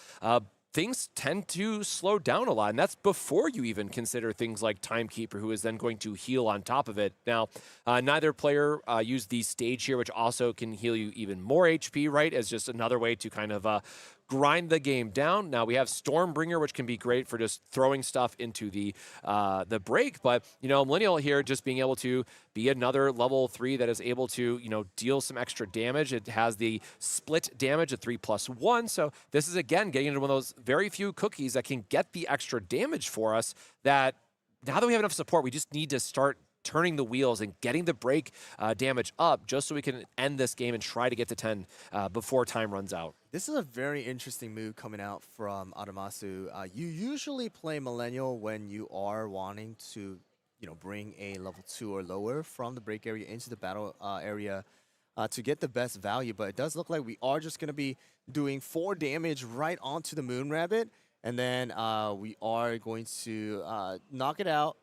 things tend to slow down a lot, and that's before you even consider things like Timekeeper, who is then going to heal on top of it. Now, neither player used the stage here, which also can heal you even more HP, right, as just another way to kind of grind the game down. Now we have Stormbringer, which can be great for just throwing stuff into the break, but you know, Millennial here just being able to be another level 3 that is able to, you know, deal some extra damage. It has the split damage at 3+1, so this is again getting into one of those very few cookies that can get the extra damage for us, that now that we have enough support, we just need to start turning the wheels and getting the break damage up just so we can end this game and try to get to 10 before time runs out. This is a very interesting move coming out from Adamasu. You usually play Millennial when you are wanting to, you know, bring a level 2 or lower from the break area into the battle area to get the best value, but it does look like we are just going to be doing 4 damage right onto the Moon Rabbit, and then we are going to knock it out.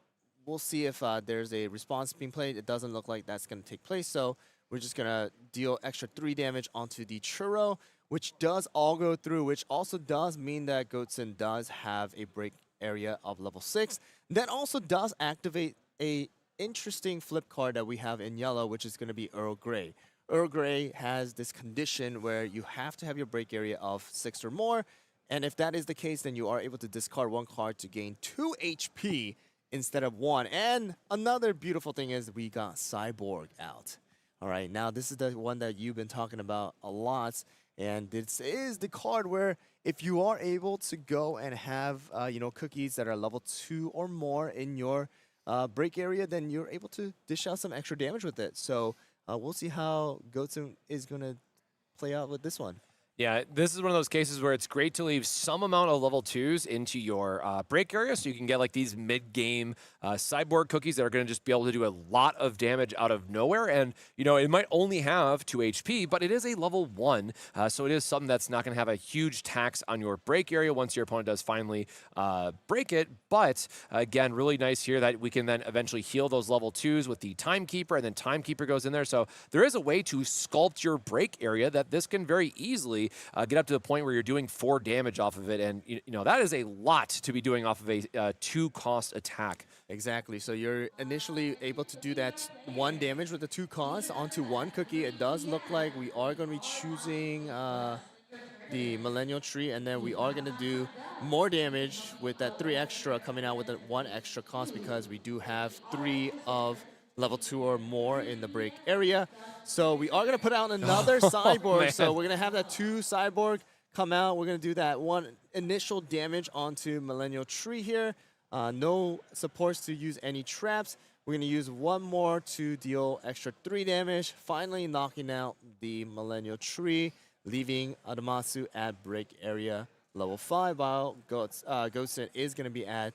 We'll see if there's a response being played. It doesn't look like that's going to take place, so we're just going to deal extra 3 damage onto the Churro, which does all go through, which also does mean that Goatson does have a break area of level 6. That also does activate a interesting flip card that we have in yellow, which is going to be Earl Grey. Earl Grey has this condition where you have to have your break area of 6 or more, and if that is the case, then you are able to discard 1 card to gain 2 HP instead of 1. And another beautiful thing is we got Cyborg out. All right, now this is the one that you've been talking about a lot, and this is the card where if you are able to go and have you know, cookies that are level 2 or more in your break area, then you're able to dish out some extra damage with it. So we'll see how Goatson is going to play out with this one. Yeah, this is one of those cases where it's great to leave some amount of level 2s into your break area so you can get like these mid-game cyborg cookies that are going to just be able to do a lot of damage out of nowhere. And, you know, it might only have 2 HP, but it is a level 1, so it is something that's not going to have a huge tax on your break area once your opponent does finally break it. But, again, really nice here that we can then eventually heal those level 2s with the Timekeeper, and then Timekeeper goes in there. So there is a way to sculpt your break area that this can very easily get up to the point where you're doing 4 damage off of it, and you know that is a lot to be doing off of a 2-cost attack. Exactly. So you're initially able to do that 1 damage with the 2 costs onto 1 cookie. It does look like we are going to be choosing the Millennial Tree, and then we are going to do more damage with that 3 extra coming out with the 1 extra cost, because we do have 3 of level 2 or more in the break area. So we are going to put out another Cyborg. So we're going to have that 2 Cyborg come out. We're going to do that 1 initial damage onto Millennial Tree here. No supports to use any traps. We're going to use 1 more to deal extra 3 damage. Finally knocking out the Millennial Tree, leaving Adamasu at break area level 5, while Goatson is going to be at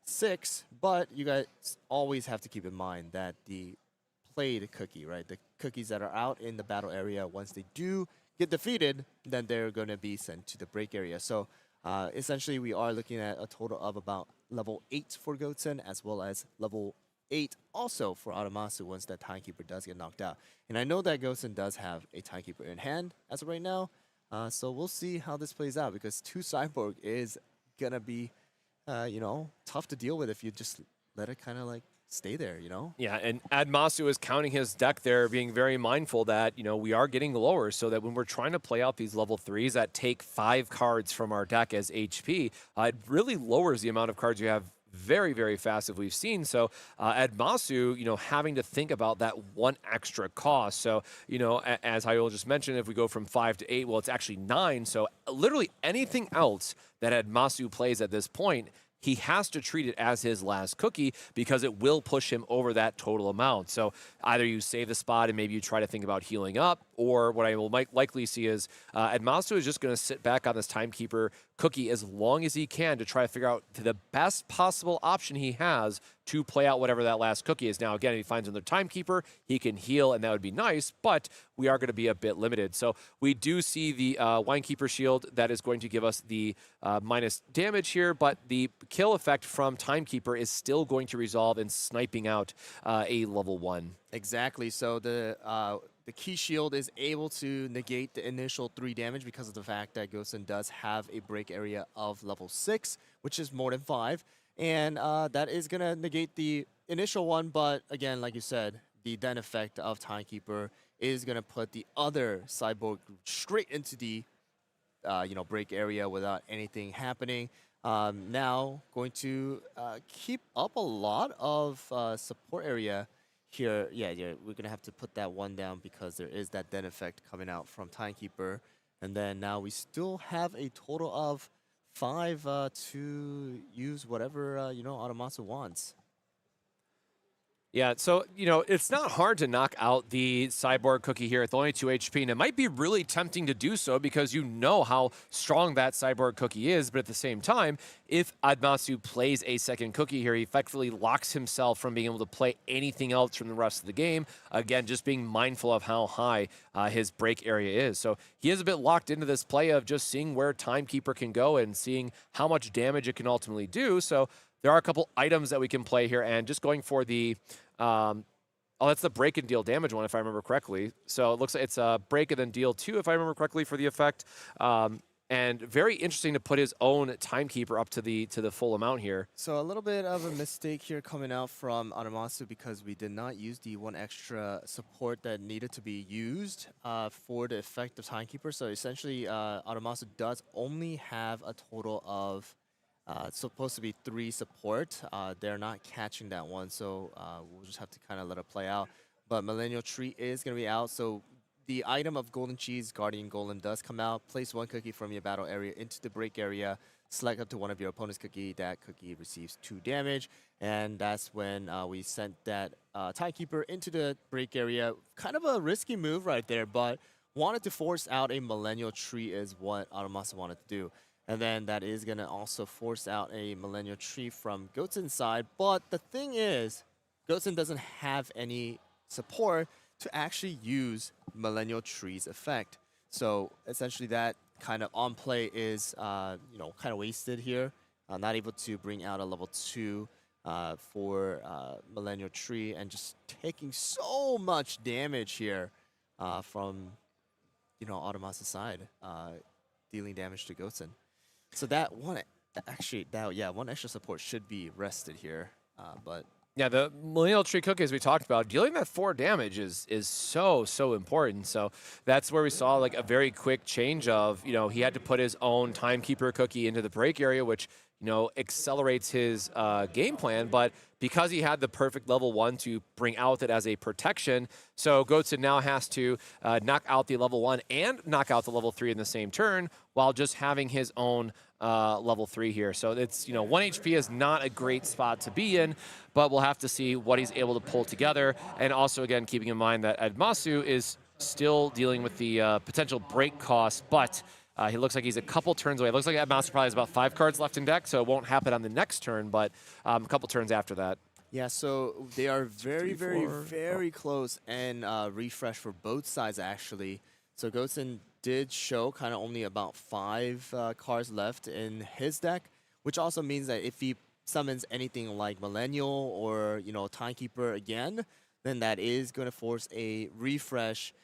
6, but you guys always have to keep in mind that the played cookie, right? The cookies that are out in the battle area, once they do get defeated, then they're going to be sent to the break area. So essentially, we are looking at a total of about level 8 for Goatson, as well as level 8 also for Adamasu once that Timekeeper does get knocked out. And I know that Goatson does have a Timekeeper in hand as of right now, so we'll see how this plays out, because 2 Cyborg is going to be you know, tough to deal with if you just let it kind of like stay there, you know? Yeah, and Admasu is counting his deck there, being very mindful that, we are getting lower so that when we're trying to play out these level 3s that take 5 cards from our deck as HP, it really lowers the amount of cards you have very, very fast, as we've seen. So Admasu, having to think about that one extra cost. So, as Hyol just mentioned, if we go from 5 to 8, well, it's actually 9. So literally anything else that Admasu plays at this point, he has to treat it as his last cookie because it will push him over that total amount. So either you save the spot and maybe you try to think about healing up, or what I will likely see is Admasu is just going to sit back on this Timekeeper cookie as long as he can to try to figure out the best possible option he has to play out whatever that last cookie is. Now, again, if he finds another Timekeeper, he can heal, and that would be nice, but we are going to be a bit limited. So we do see the Winekeeper Shield that is going to give us the minus damage here, but the kill effect from Timekeeper is still going to resolve in sniping out a level 1. Exactly. So the key shield is able to negate the initial 3 damage because of the fact that Gosen does have a break area of level 6, which is more than 5. And that is going to negate the initial one, but again, like you said, the den effect of Timekeeper is going to put the other cyborg straight into the break area without anything happening. Now going to keep up a lot of support area here. Yeah, we're going to have to put that one down because there is that den effect coming out from Timekeeper. And then now we still have a total of 5 to use whatever, Automasu wants. Yeah, so, it's not hard to knock out the Cyborg Cookie here at only 2 HP, and it might be really tempting to do so because you know how strong that Cyborg Cookie is, but at the same time, if Admasu plays a second Cookie here, he effectively locks himself from being able to play anything else from the rest of the game. Again, just being mindful of how high his break area is. So he is a bit locked into this play of just seeing where Timekeeper can go and seeing how much damage it can ultimately do. So there are a couple items that we can play here, and just going for the that's the break and deal damage one, if I remember correctly. So it looks like it's a break and then deal 2, if I remember correctly, for the effect. And very interesting to put his own Timekeeper up to the full amount here. So a little bit of a mistake here coming out from Automasu because we did not use the 1 extra support that needed to be used for the effect of Timekeeper. So essentially, Automasu does only have a total of it's supposed to be 3 support. They're not catching that one, so we'll just have to kind of let it play out. But Millennial Tree is going to be out, so the item of Golden Cheese Guardian Golem does come out. Place 1 cookie from your battle area into the break area. Select up to one of your opponent's cookie. That cookie receives 2 damage, and that's when we sent that Timekeeper into the break area. Kind of a risky move right there, but wanted to force out a Millennial Tree is what Automasu wanted to do. And then that is going to also force out a Millennial Tree from Goten's side. But the thing is, Goten doesn't have any support to actually use Millennial Tree's effect. So essentially that kind of on play is, kind of wasted here. Not able to bring out a level 2 for Millennial Tree, and just taking so much damage here from, Automasu's side, dealing damage to Goten. So that one, one extra support should be rested here, but yeah, the Millennial Tree Cookie, as we talked about, dealing that 4 damage is so important. So that's where we saw like a very quick change of, he had to put his own Timekeeper Cookie into the break area, which accelerates his game plan, but because he had the perfect level 1 to bring out it as a protection, so Goten now has to knock out the level 1 and knock out the level 3 in the same turn, while just having his own level 3 here. So it's, 1 HP is not a great spot to be in, but we'll have to see what he's able to pull together. And also, again, keeping in mind that Admasu is still dealing with the potential break cost, but he looks like he's a couple turns away. It looks like Admasu probably has about 5 cards left in deck, so it won't happen on the next turn, but a couple turns after that. Yeah, so they are very close and refresh for both sides, actually. So Goten did show kind of only about 5 cards left in his deck, which also means that if he summons anything like Millennial or, Timekeeper again, then that is going to force a refresh,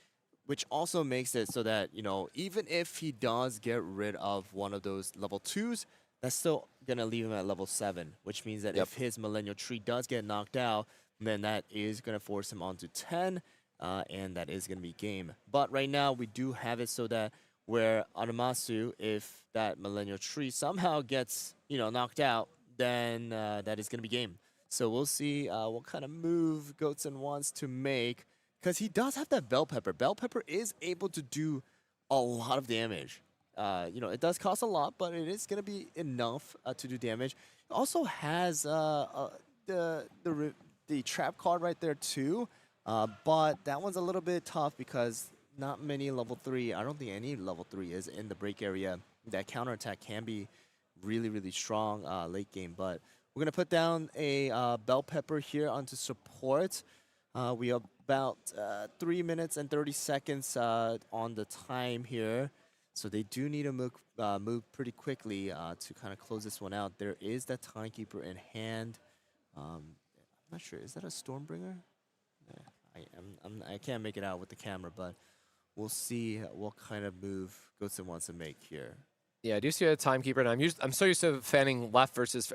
which also makes it so that, even if he does get rid of one of those level 2s, that's still going to leave him at level 7, which means that if his Millennial Tree does get knocked out, then that is going to force him onto 10, and that is going to be game. But right now, we do have it so that where Aramasu, if that Millennial Tree somehow gets, knocked out, then that is going to be game. So we'll see what kind of move Goatson wants to make, because he does have that Bell Pepper. Bell Pepper is able to do a lot of damage. It does cost a lot, but it is going to be enough to do damage. It also has the trap card right there too, but that one's a little bit tough because not many level 3, I don't think any level 3 is in the break area. That counterattack can be really, really strong late game, but we're going to put down a Bell Pepper here onto support. We are about 3 minutes and 30 seconds on the time here. So they do need to move pretty quickly to kind of close this one out. There is that Timekeeper in hand. I'm not sure. Is that a Stormbringer? I can't make it out with the camera, but we'll see what kind of move Goatson wants to make here. Yeah, I do see a Timekeeper, and I'm so used to fanning right versus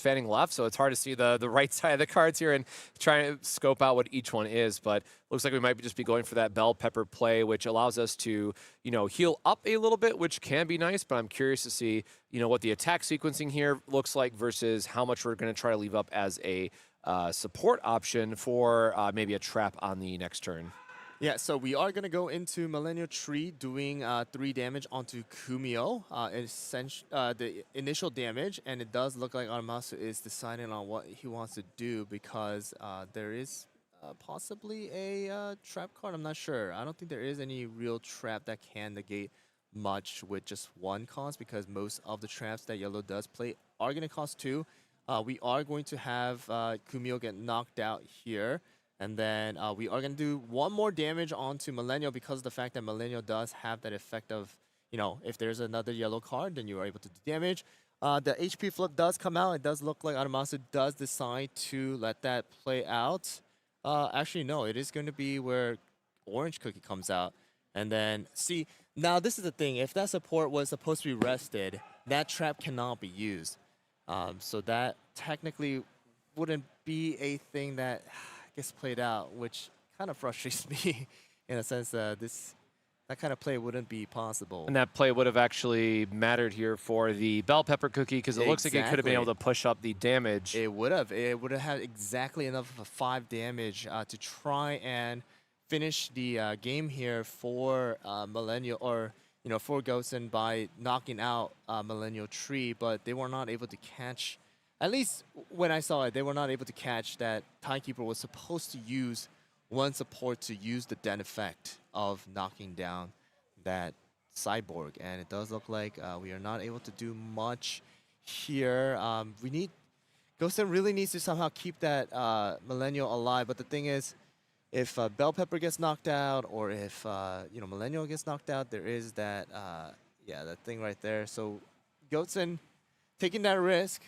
fanning left, so it's hard to see the right side of the cards here and trying to scope out what each one is. But looks like we might just be going for that Bell Pepper play, which allows us to, heal up a little bit, which can be nice. But I'm curious to see, what the attack sequencing here looks like versus how much we're going to try to leave up as a support option for maybe a trap on the next turn. Yeah, so we are going to go into Millennial Tree doing 3 damage onto Kumio, the initial damage, and it does look like Aramasu is deciding on what he wants to do because there is possibly a trap card. I'm not sure. I don't think there is any real trap that can negate much with just 1 cost because most of the traps that yellow does play are going to cost 2. We are going to have Kumio get knocked out here. And then we are going to do 1 more damage onto Millennial because of the fact that Millennial does have that effect of, if there's another yellow card, then you are able to do damage. The HP flip does come out. It does look like Aramasu does decide to let that play out. Actually, no, it is going to be where Orange Cookie comes out. And then, see, now this is the thing. If that support was supposed to be rested, that trap cannot be used. So that technically wouldn't be a thing that gets played out, which kind of frustrates me in a sense that that kind of play wouldn't be possible. And that play would have actually mattered here for the Bell Pepper Cookie because it looks like it could have been able to push up the damage. It would have. It would have had exactly enough of a 5 damage to try and finish the game here for Millennial, or for Goatson by knocking out Millennial Tree, but they were not able to catch. At least when I saw it, they were not able to catch that Timekeeper was supposed to use 1 support to use the den effect of knocking down that Cyborg. And it does look like we are not able to do much here. Goatson really needs to somehow keep that Millennial alive. But the thing is, if Bell Pepper gets knocked out, or if Millennial gets knocked out, there is that that thing right there. So Goatson taking that risk,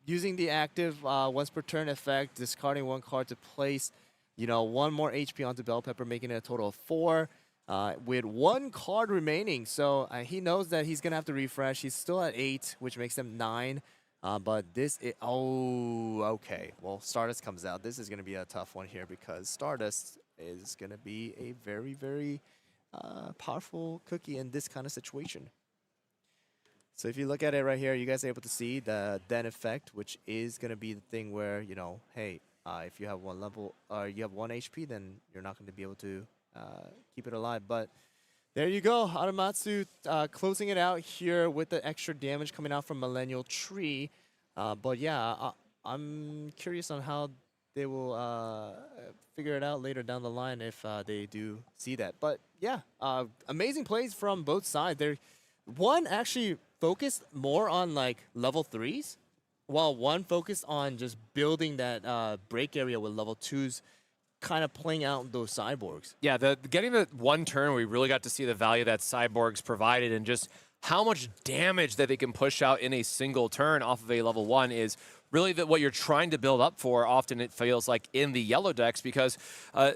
using the active once per turn effect, discarding 1 card to place, 1 more HP onto Bell Pepper, making it a total of 4 with 1 card remaining. So he knows that he's going to have to refresh. He's still at 8, which makes him 9. But this is, okay. Well, Stardust comes out. This is going to be a tough one here because Stardust is going to be a very, very powerful cookie in this kind of situation. So if you look at it right here, you guys are able to see the den effect, which is going to be the thing where, hey, if you have 1 level or you have 1 HP, then you're not going to be able to keep it alive. But there you go. Aramatsu closing it out here with the extra damage coming out from Millennial Tree. But yeah, I'm curious on how they will figure it out later down the line if they do see that. But yeah, amazing plays from both sides. One actually focused more on like level 3s, while one focused on just building that break area with level 2s, kind of playing out those cyborgs. Yeah, getting the 1 turn, we really got to see the value that cyborgs provided, and just how much damage that they can push out in a single turn off of a level 1 is really what you're trying to build up for often it feels like in the yellow decks, because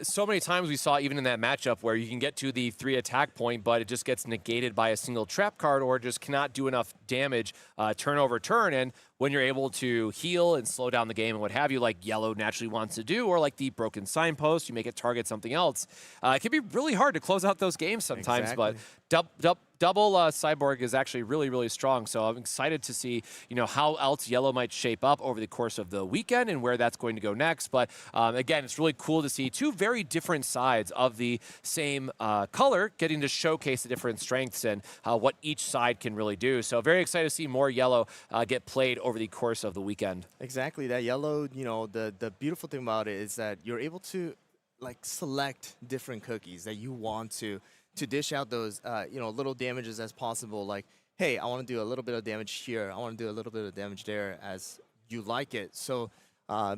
so many times we saw even in that matchup where you can get to the 3 attack point, but it just gets negated by a single trap card or just cannot do enough damage turn over turn. And when you're able to heal and slow down the game and what have you, like yellow naturally wants to do, or like the broken signpost, you make it target something else. It can be really hard to close out those games sometimes, Exactly. but double Cyborg is actually really, really strong. So I'm excited to see, how else yellow might shape up over the course of the weekend and where that's going to go next. But again, it's really cool to see two very different sides of the same color getting to showcase the different strengths and what each side can really do. So very excited to see more yellow get played over the course of the weekend. Exactly. That yellow, the beautiful thing about it is that you're able to like select different cookies that you want to dish out those little damages as possible. Like, hey, I want to do a little bit of damage here. I want to do a little bit of damage there as you like it. So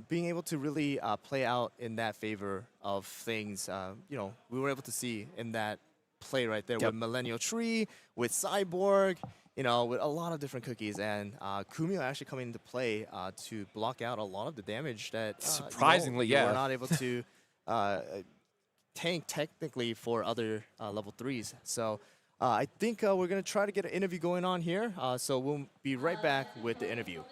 being able to really play out in that favor of things, we were able to see in that play right there with Millennial Tree, with Cyborg, with a lot of different cookies, and Kumio actually coming into play to block out a lot of the damage that surprisingly, you were not able to tank technically for other level 3s. So I think we're going to try to get an interview going on here. So we'll be right back with the interview.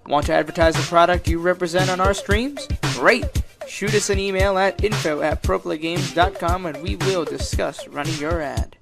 Want to advertise the product you represent on our streams? Great! Shoot us an email at info@proplaygames.com and we will discuss running your ad.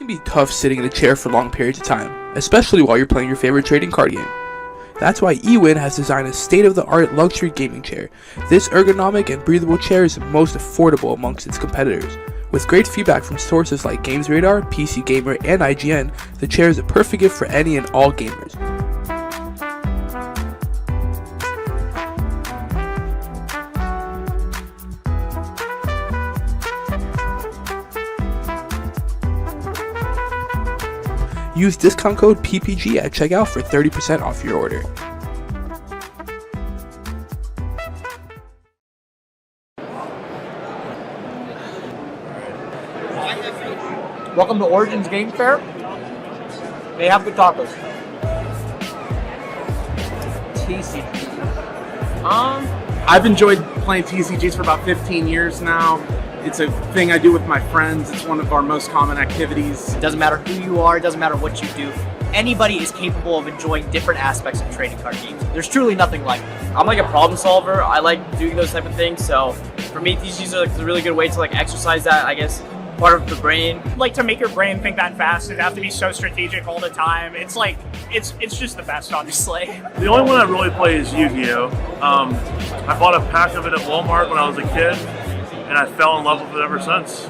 Be tough sitting in a chair for long periods of time, especially while you're playing your favorite trading card game. That's why eWin has designed a state-of-the-art luxury gaming chair. This ergonomic and breathable chair is the most affordable amongst its competitors. With great feedback from sources like GamesRadar, PC Gamer, and IGN, the chair is a perfect gift for any and all gamers. Use discount code PPG at checkout for 30% off your order. Welcome to Origins Game Fair. They have good tacos. TCG. I've enjoyed playing TCGs for about 15 years now. It's a thing I do with my friends. It's one of our most common activities. It doesn't matter who you are, it doesn't matter what you do. Anybody is capable of enjoying different aspects of trading card games. There's truly nothing like it. I'm like a problem solver. I like doing those type of things. So for me, TCGs are like a really good way to like exercise that, I guess, part of the brain. Like to make your brain think that fast and have to be so strategic all the time. It's like, it's just the best, honestly. The only one I really play is Yu-Gi-Oh! I bought a pack of it at Walmart when I was a kid, and I fell in love with it ever since.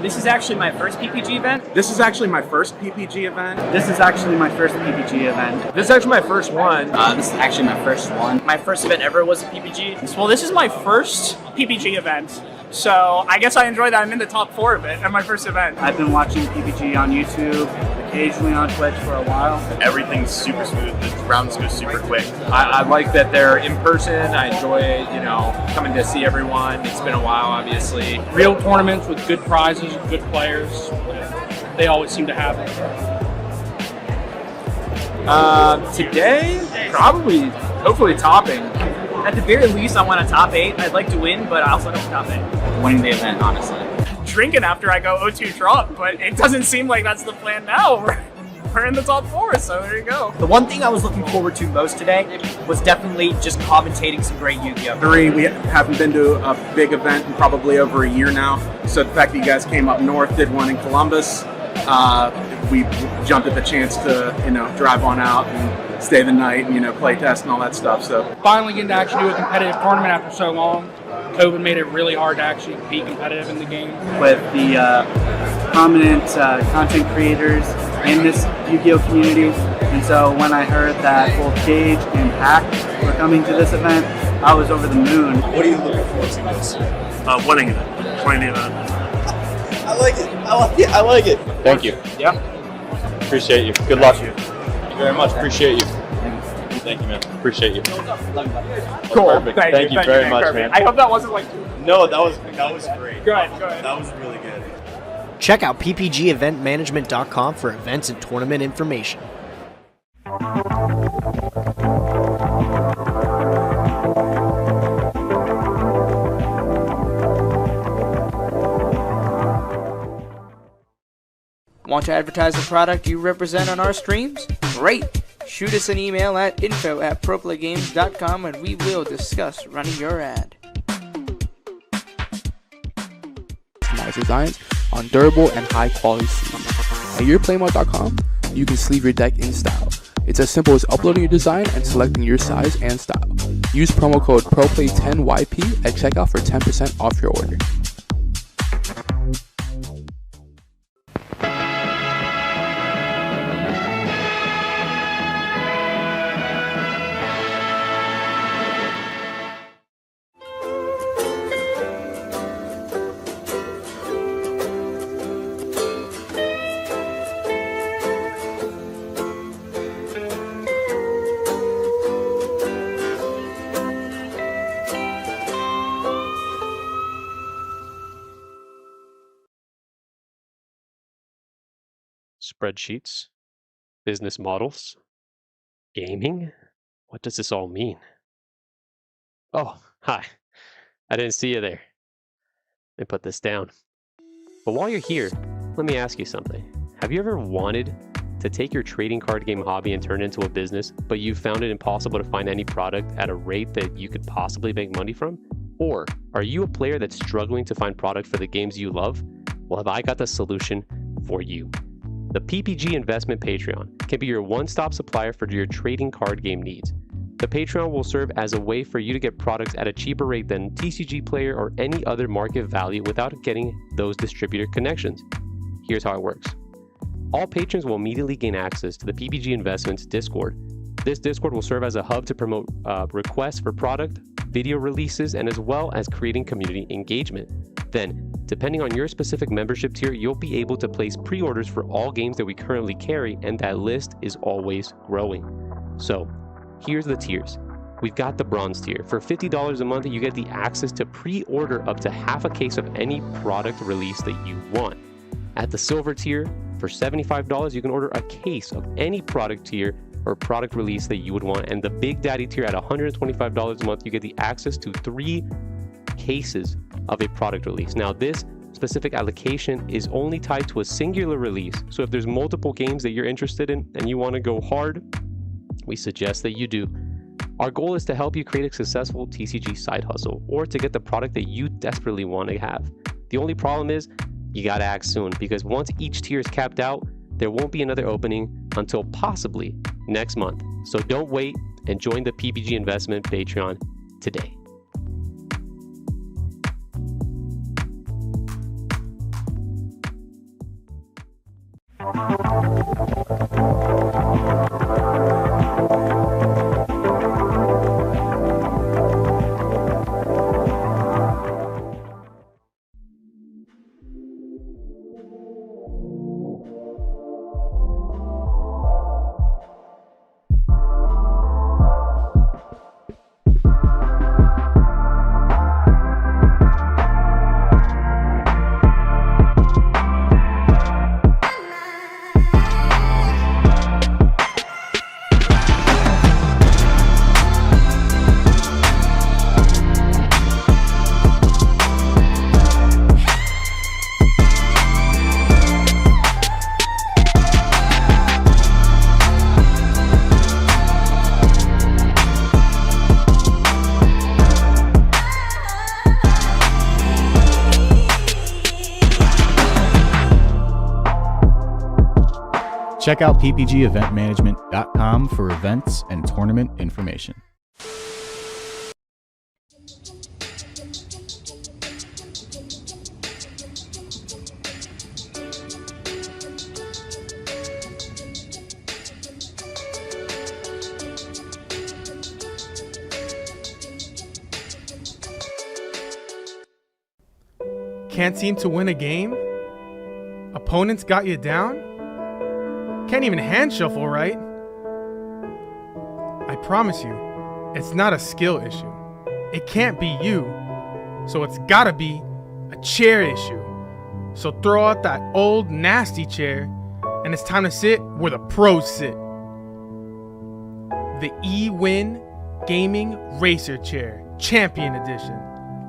This is actually my first PPG event. This is actually my first PPG event. This is actually my first PPG event. This is actually my first one. This is actually my first one. My first event ever was a PPG. Well, this is my first PPG event. So I guess I enjoy that I'm in the top 4 of it at my first event. I've been watching PPG on YouTube, occasionally on Twitch for a while. Everything's super smooth. The rounds go super quick. I like that they're in person. I enjoy, coming to see everyone. It's been a while, obviously. Real tournaments with good prizes, good players. They always seem to have it. Today, probably, hopefully topping. At the very least, I want a top 8. I'd like to win, but I also don't top 8. Winning the event, honestly. Drinking after I go 0-2 drop, but it doesn't seem like that's the plan now. We're in the top 4, so there you go. The one thing I was looking forward to most today was definitely just commentating some great Yu-Gi-Oh! We haven't been to a big event in probably over a year now. So the fact that you guys came up north, did one in Columbus, we jumped at the chance to, drive on out and stay the night and, play test and all that stuff. So Finally getting to actually do a competitive tournament after so long. COVID made it really hard to actually be competitive in the game. With the prominent content creators in this Yu-Gi-Oh! Community. And so when I heard that both Gage and Hack were coming to this event, I was over the moon. What are you looking forward to most? Winning it. Winning the event. I like it. I like it. Thank you. Yeah. Appreciate you. Good luck. Thank you very much. Appreciate you. Thank you, man. Appreciate you. Cool. Perfect. Thank you very much, man. I hope that wasn't like... No, that was great. Good. That was really good. Check out ppgeventmanagement.com for events and tournament information. Want to advertise the product you represent on our streams? Great! Shoot us an email at info@proplaygames.com and we will discuss running your ad. Customized designs on durable and high quality sleeves. At yourplaymode.com, you can sleeve your deck in style. It's as simple as uploading your design and selecting your size and style. Use promo code PROPLAY10YP at checkout for 10% off your order. Spreadsheets, business models, gaming? What does this all mean? Oh, hi. I didn't see you there. Let me put this down. But while you're here, let me ask you something. Have you ever wanted to take your trading card game hobby and turn it into a business, but you found it impossible to find any product at a rate that you could possibly make money from? Or are you a player that's struggling to find product for the games you love? Well, have I got the solution for you. The PPG Investment Patreon can be your one-stop supplier for your trading card game needs. The Patreon will serve as a way for you to get products at a cheaper rate than TCG Player or any other market value without getting those distributor connections. Here's how it works. All patrons will immediately gain access to the PPG Investments Discord. This Discord will serve as a hub to promote requests for product, video releases, and as well as creating community engagement. Then, depending on your specific membership tier, you'll be able to place pre-orders for all games that we currently carry, and that list is always growing. So, here's the tiers. We've got the bronze tier. For $50 a month, you get the access to pre-order up to half a case of any product release that you want. At the silver tier, for $75, you can order a case of any product tier or product release that you would want. And the Big Daddy tier at $125 a month, you get the access to 3 cases of a product release. Now, this specific allocation is only tied to a singular release. So if there's multiple games that you're interested in and you want to go hard, we suggest that you do. Our goal is to help you create a successful TCG side hustle or to get the product that you desperately want to have. The only problem is you got to act soon, because once each tier is capped out, there won't be another opening until possibly next month. So don't wait and join the PPG Investment Patreon today. Check out ppgeventmanagement.com for events and tournament information. Can't seem to win a game? Opponents got you down? Can't even hand shuffle right? I promise you, it's not a skill issue. It can't be you, so it's gotta be a chair issue. So throw out that old nasty chair, and it's time to sit where the pros sit. The eWin Gaming Racer Chair, Champion Edition.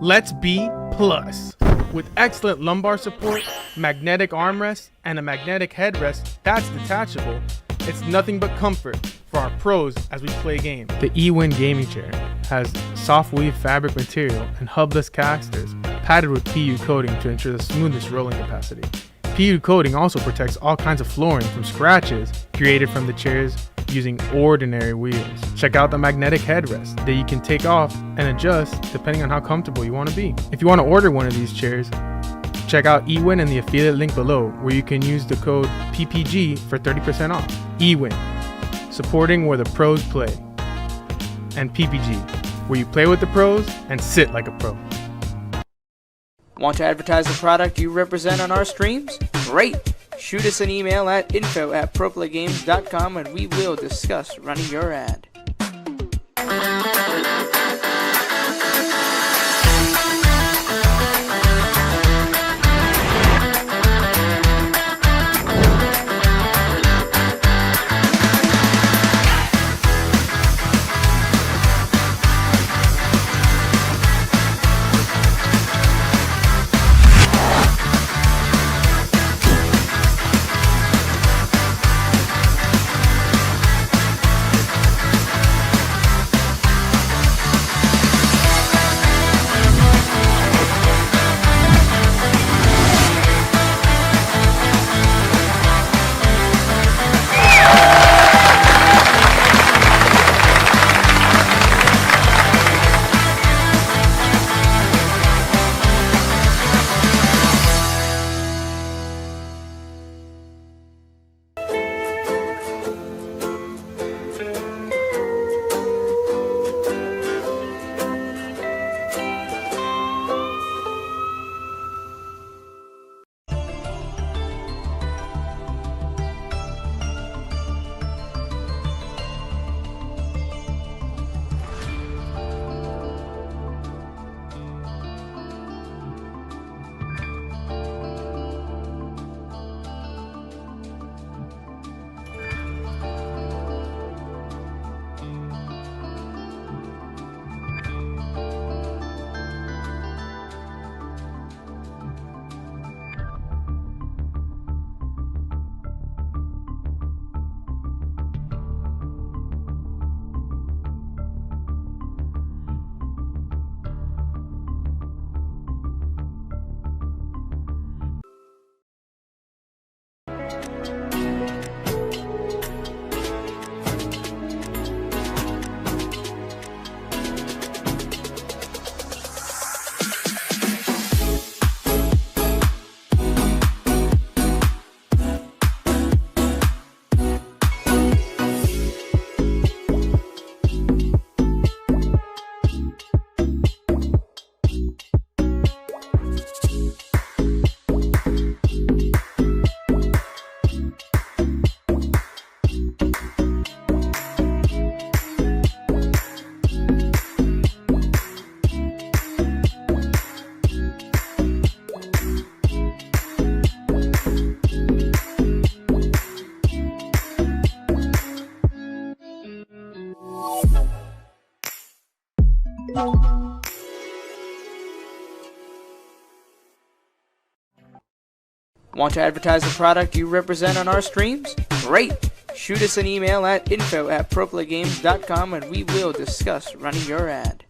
Let's be plus. With excellent lumbar support, magnetic armrest, and a magnetic headrest that's detachable, it's nothing but comfort for our pros as we play games. The eWin Gaming Chair has soft weave fabric material and hubless casters padded with PU coating to ensure the smoothest rolling capacity. PU coating also protects all kinds of flooring from scratches created from the chair's using ordinary wheels. Check out the magnetic headrest that you can take off and adjust depending on how comfortable you want to be. If you want to order one of these chairs, check out eWin and the affiliate link below, where you can use the code PPG for 30% off. eWin, supporting where the pros play. And PPG, where you play with the pros and sit like a pro. Want to advertise the product you represent on our streams? Great! Shoot us an email at info@proplaygames.com and we will discuss running your ad. Want to advertise the product you represent on our streams? Great! Shoot us an email at info@proplaygames.com and we will discuss running your ad.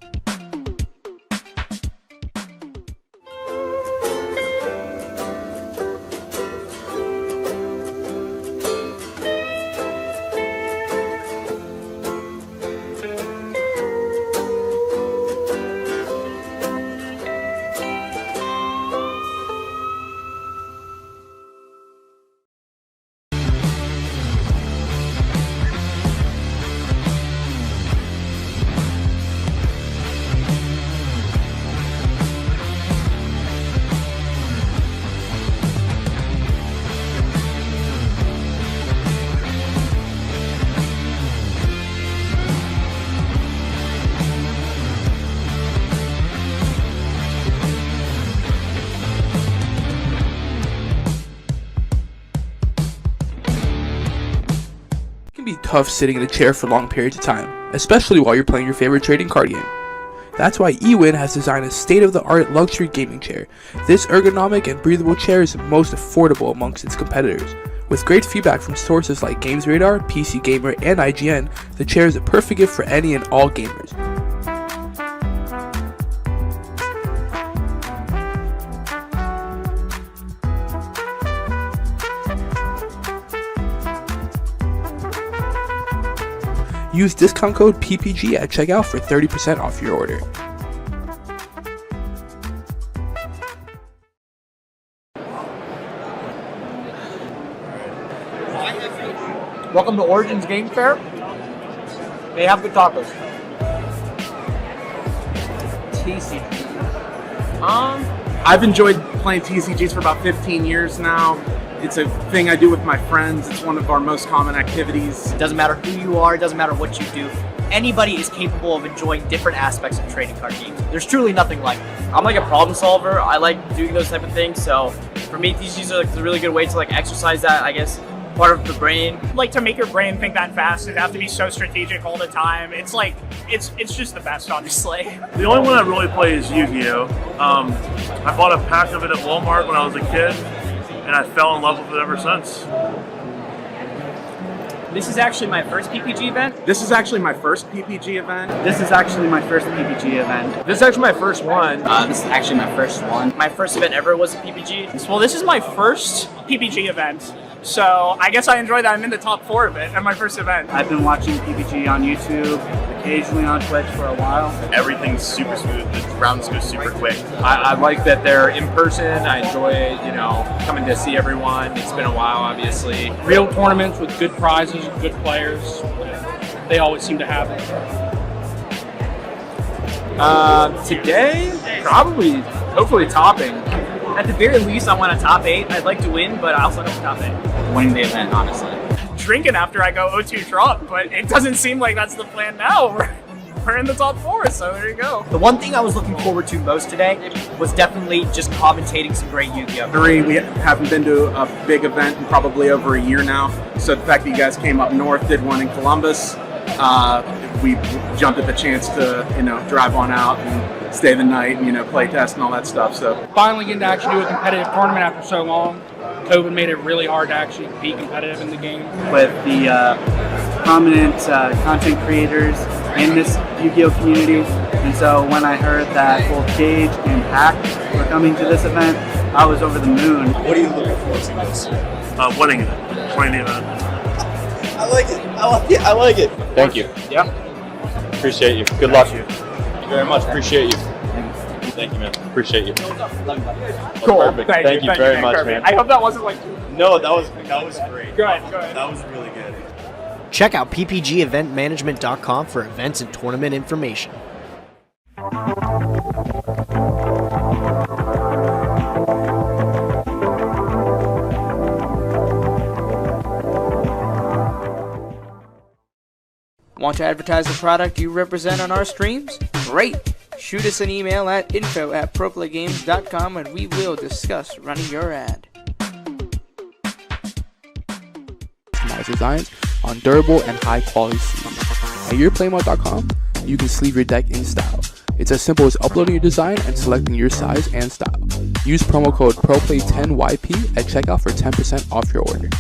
Be tough sitting in a chair for long periods of time, especially while you're playing your favorite trading card game. That's why eWin has designed a state-of-the-art luxury gaming chair. This ergonomic and breathable chair is the most affordable amongst its competitors. With great feedback from sources like GamesRadar, PC Gamer, and IGN, the chair is a perfect gift for any and all gamers. Use discount code PPG at checkout for 30% off your order. Welcome to Origins Game Fair. They have good tacos. TCG. I've enjoyed playing TCGs for about 15 years now. It's a thing I do with my friends. It's one of our most common activities. It doesn't matter who you are, it doesn't matter what you do. Anybody is capable of enjoying different aspects of trading card games. There's truly nothing like it. I'm like a problem solver. I like doing those type of things. So for me, TCGs are like a really good way to like exercise that, I guess, part of the brain. Like, to make your brain think that fast, it have to be so strategic all the time. It's like, it's just the best, honestly. The only one I really play is Yu-Gi-Oh! I bought a pack of it at Walmart when I was a kid, and I fell in love with it ever since. This is actually my first PPG event. This is actually my first PPG event. This is actually my first PPG event. This is actually my first one. This is actually my first one. My first event ever was a PPG. Well, this is my first PPG event, so I guess I enjoy that I'm in the top 4 of it at my first event. I've been watching PPG on YouTube, occasionally on Twitch for a while. Everything's super smooth. The rounds go super quick. I like that they're in person. I enjoy, coming to see everyone. It's been a while, obviously. Real tournaments with good prizes, good players. They always seem to have it. Today, probably, hopefully topping. At the very least, I want a top 8. I'd like to win, but I also want a top 8. Winning the event, honestly. Drinking after I go 0-2 drop, but it doesn't seem like that's the plan now. We're in the top 4, so there you go. The one thing I was looking forward to most today was definitely just commentating some great Yu-Gi-Oh! We haven't been to a big event in probably over a year now. So the fact that you guys came up north, did one in Columbus, we jumped at the chance to, drive on out and stay the night and, play test and all that stuff. So Finally getting to actually do a competitive tournament after so long. COVID made it really hard to actually be competitive in the game. With the prominent content creators in this Yu-Gi-Oh community, and so when I heard that both Gage and Hack were coming to this event, I was over the moon. What are you looking forward to most? Winning the event. I like it. I like it. Thank you. Yeah. Appreciate you. Good luck. Thank you very much. Appreciate you. Thank you, man. Appreciate you. Cool. Perfect. Thank you very much, man. I hope that wasn't like... No, that was great. Good. That was really good. Check out ppgeventmanagement.com for events and tournament information. Want to advertise the product you represent on our streams? Great! Shoot us an email at info@proplaygames.com and we will discuss running your ad. Customize designs on durable and high quality sleeves. At yourplaymode.com, you can sleeve your deck in style. It's as simple as uploading your design and selecting your size and style. Use promo code ProPlay10YP at checkout for 10% off your order.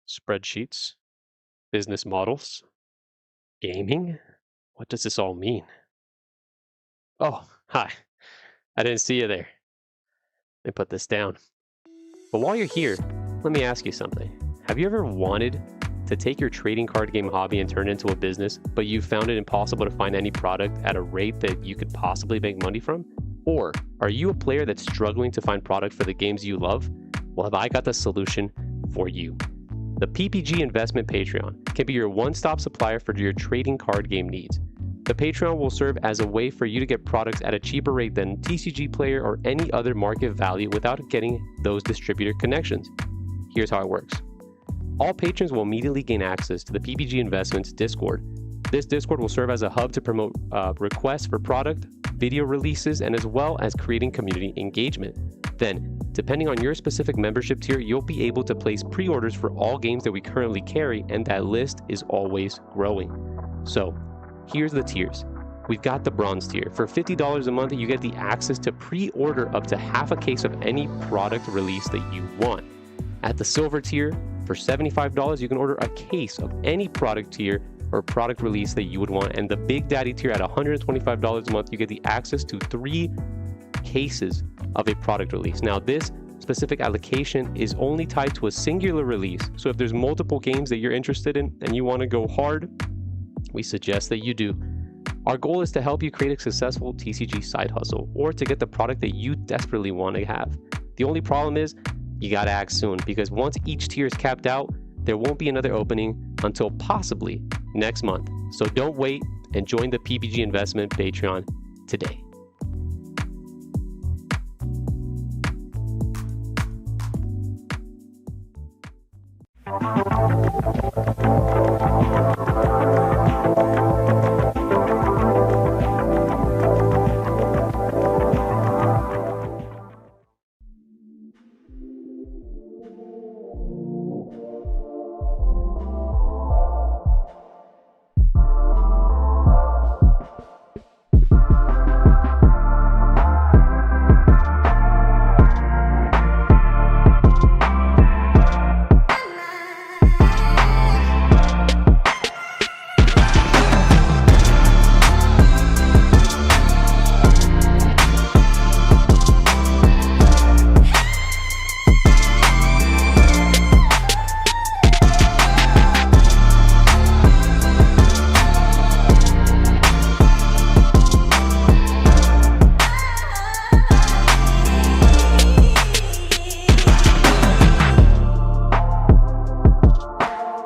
Spreadsheets, business models, gaming. What does this all mean? Oh, hi. I didn't see you there. Let me put this down. But while you're here, let me ask you something. Have you ever wanted to take your trading card game hobby and turn it into a business, but you found it impossible to find any product at a rate that you could possibly make money from? Or are you a player that's struggling to find product for the games you love? Well, have I got the solution for you. The PPG Investment Patreon can be your one-stop supplier for your trading card game needs. The Patreon will serve as a way for you to get products at a cheaper rate than TCG Player or any other market value without getting those distributor connections. Here's how it works. All patrons will immediately gain access to the PPG Investments Discord. This Discord will serve as a hub to promote requests for product, video releases, and as well as creating community engagement. Then, Depending on your specific membership tier, you'll be able to place pre-orders for all games that we currently carry, and that list is always growing. So, here's the tiers. We've got the bronze tier. For $50 a month, you get the access to pre-order up to half a case of any product release that you want. At the silver tier, for $75, you can order a case of any product tier or product release that you would want. And the Big Daddy tier at $125 a month, you get the access to 3 cases of a product release. Now, this specific allocation is only tied to a singular release. So if there's multiple games that you're interested in and you want to go hard, we suggest that you do. Our goal is to help you create a successful TCG side hustle or to get the product that you desperately want to have. The only problem is you got to act soon, because once each tier is capped out, there won't be another opening until possibly next month. So don't wait and join the PPG Investment Patreon today.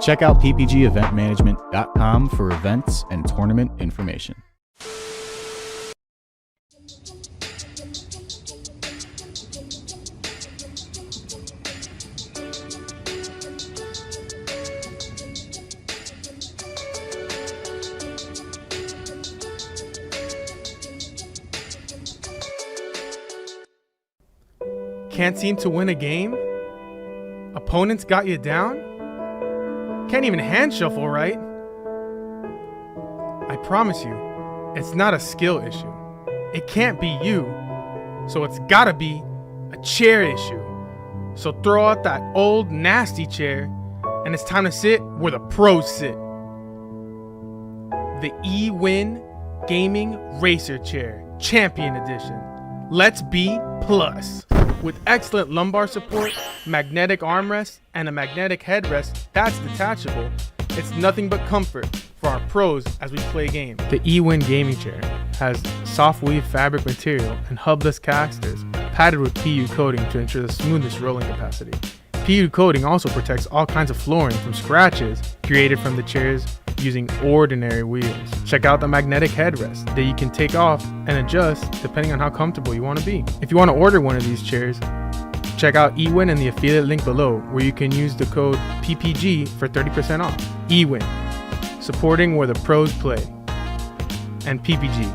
Check out ppgeventmanagement.com for events and tournament information. Can't seem to win a game? Opponents got you down? Can't even hand shuffle right? I promise you, it's not a skill issue. It can't be you, so it's gotta be a chair issue. So throw out that old nasty chair, and it's time to sit where the pros sit. The eWin Gaming Racer Chair, Champion Edition. Let's be plus. With excellent lumbar support, magnetic armrest, and a magnetic headrest that's detachable, it's nothing but comfort for our pros as we play games. The eWin Gaming Chair has soft weave fabric material and hubless casters padded with PU coating to ensure the smoothest rolling capacity. PU coating also protects all kinds of flooring from scratches created from the chairs using ordinary wheels. Check out the magnetic headrest that you can take off and adjust depending on how comfortable you want to be. If you want to order one of these chairs, check out eWin in the affiliate link below, where you can use the code PPG for 30% off. eWin, supporting where the pros play. And PPG,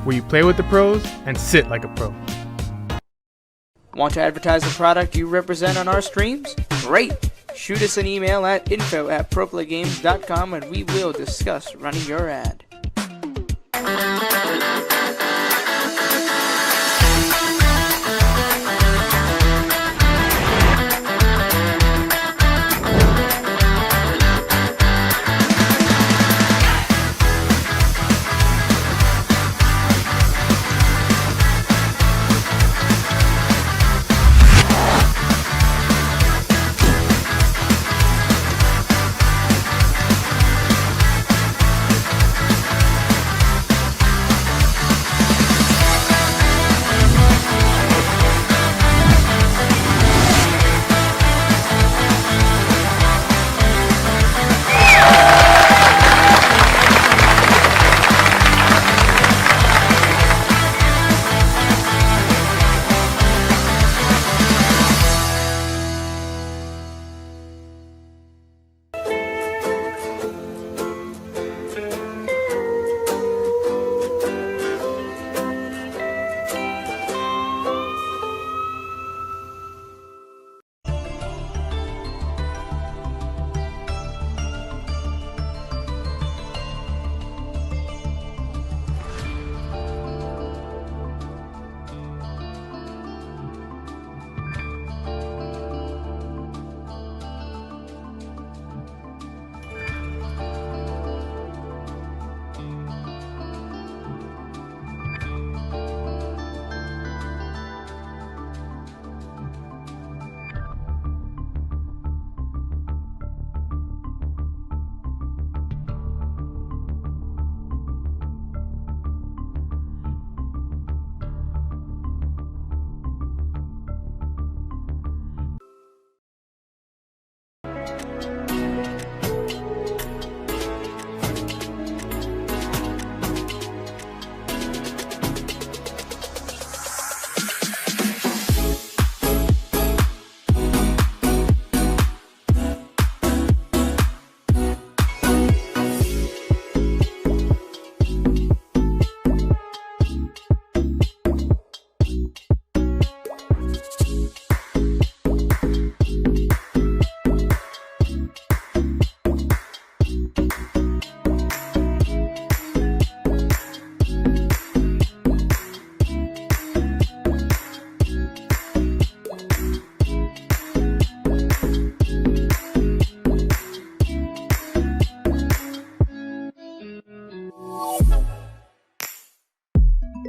where you play with the pros and sit like a pro. Want to advertise the product you represent on our streams? Great! Shoot us an email at info@proplaygames.com and we will discuss running your ad.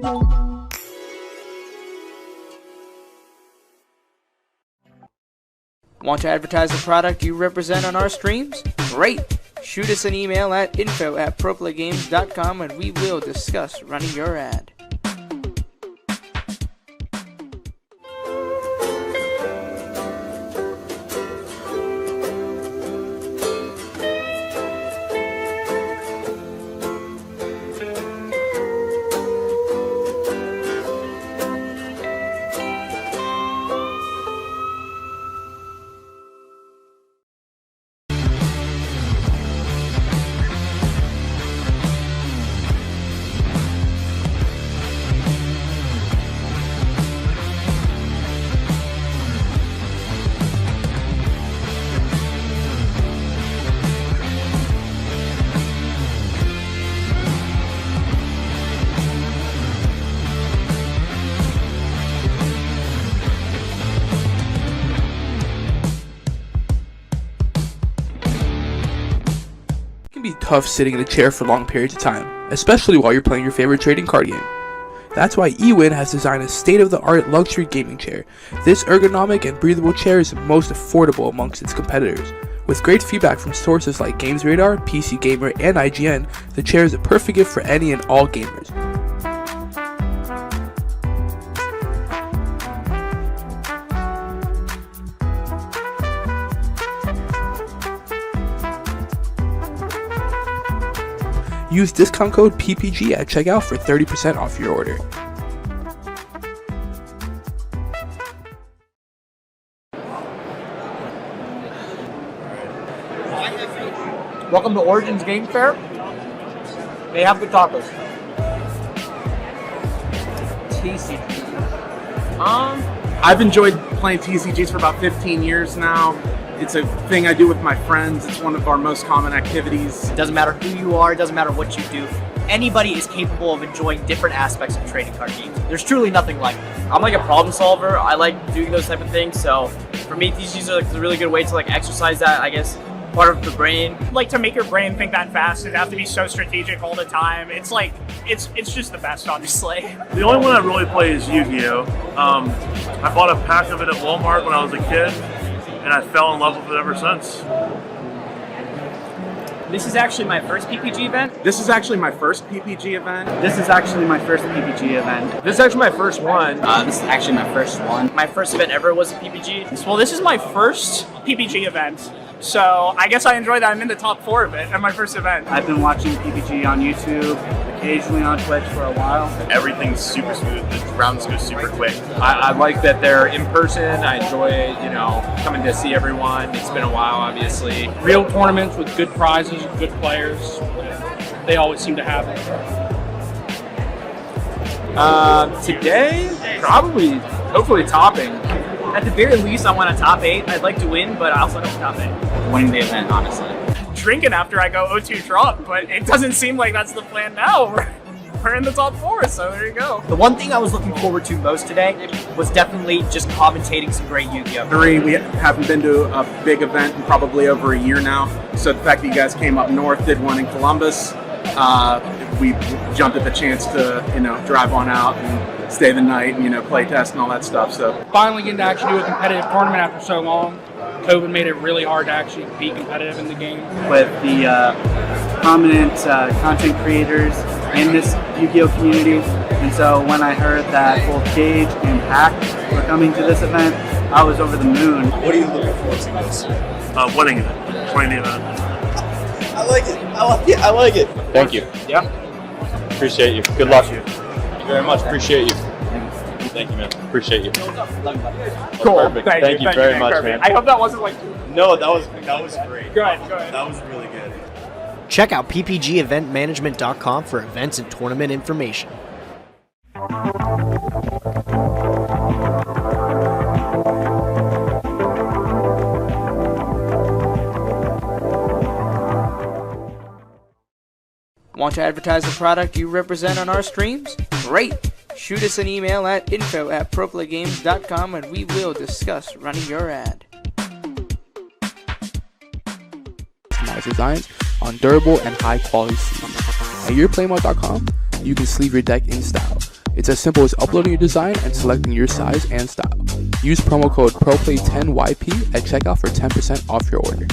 Want to advertise the product you represent on our streams? Great! Shoot us an email at info@proplaygames.com and we will discuss running your ad. Be tough sitting in a chair for long periods of time, especially while you're playing your favorite trading card game. That's why eWin has designed a state-of-the-art luxury gaming chair. This ergonomic and breathable chair is the most affordable amongst its competitors. With great feedback from sources like GamesRadar, PC Gamer, and IGN, the chair is a perfect gift for any and all gamers. Use discount code PPG at checkout for 30% off your order. Welcome to Origins Game Fair. They have good tacos. TCG. I've enjoyed playing TCGs for about 15 years now. It's a thing I do with my friends. It's one of our most common activities. It doesn't matter who you are, it doesn't matter what you do. Anybody is capable of enjoying different aspects of trading card games. There's truly nothing like it. I'm like a problem solver. I like doing those type of things. So for me, TCGs are like a really good way to like exercise that, I guess, part of the brain. Like to make your brain think that fast, it have to be so strategic all the time. It's like, it's just the best, honestly. The only one I really play is Yu-Gi-Oh! I bought a pack of it at Walmart when I was a kid, and I fell in love with it ever since. This is actually my first PPG event. This is actually my first PPG event. This is actually my first PPG event. This is actually my first one. This is actually my first one. My first event ever was a PPG. Well, this is my first PPG event. So I guess I enjoy that I'm in the top 4 of it at my first event. I've been watching PPG on YouTube, occasionally on Twitch for a while. Everything's super smooth. The rounds go super quick. I like that they're in person. I enjoy, coming to see everyone. It's been a while, obviously. Real tournaments with good prizes, good players. They always seem to have it. Today, probably, hopefully topping. At the very least, I want a top 8. I'd like to win, but I also don't top 8. Winning the event, honestly. Drinking after I go 0-2 drop, but it doesn't seem like that's the plan now. We're in the top 4, so there you go. The one thing I was looking forward to most today was definitely just commentating some great Yu-Gi-Oh! 3, we haven't been to a big event in probably over a year now. So the fact that you guys came up north, did one in Columbus, we jumped at the chance to, drive on out and stay the night and, play test and all that stuff. So Finally getting to actually do a competitive tournament after so long. COVID made it really hard to actually be competitive in the game. With the prominent content creators in this Yu-Gi-Oh! Community. And so when I heard that both Gage and Hack were coming to this event, I was over the moon. What are you looking forward to most? Winning the event. I like it. I like it. Thank you. Yeah. Appreciate you. Good luck. Thank you very much. Appreciate you. Thank you, man. Appreciate you. Cool. Perfect. Thank you very much, man. I hope that wasn't like... No, that was great. Good. That was really good. Check out ppgeventmanagement.com for events and tournament information. Want to advertise the product you represent on our streams? Great! Shoot us an email at info@proplaygames.com and we will discuss running your ad. Customized designs on durable and high quality sleeves. At yourplaymode.com, you can sleeve your deck in style. It's as simple as uploading your design and selecting your size and style. Use promo code ProPlay10YP at checkout for 10% off your order.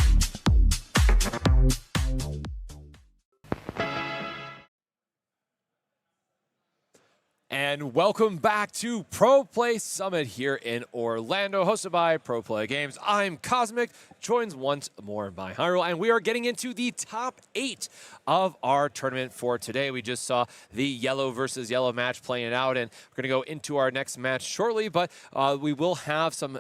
And welcome back to Pro Play Summit here in Orlando, hosted by Pro Play Games. I'm Cosmic, joined once more by Hyrule, and we are getting into the top 8 of our tournament for today. We just saw the yellow versus yellow match playing out, and we're going to go into our next match shortly, but we will have some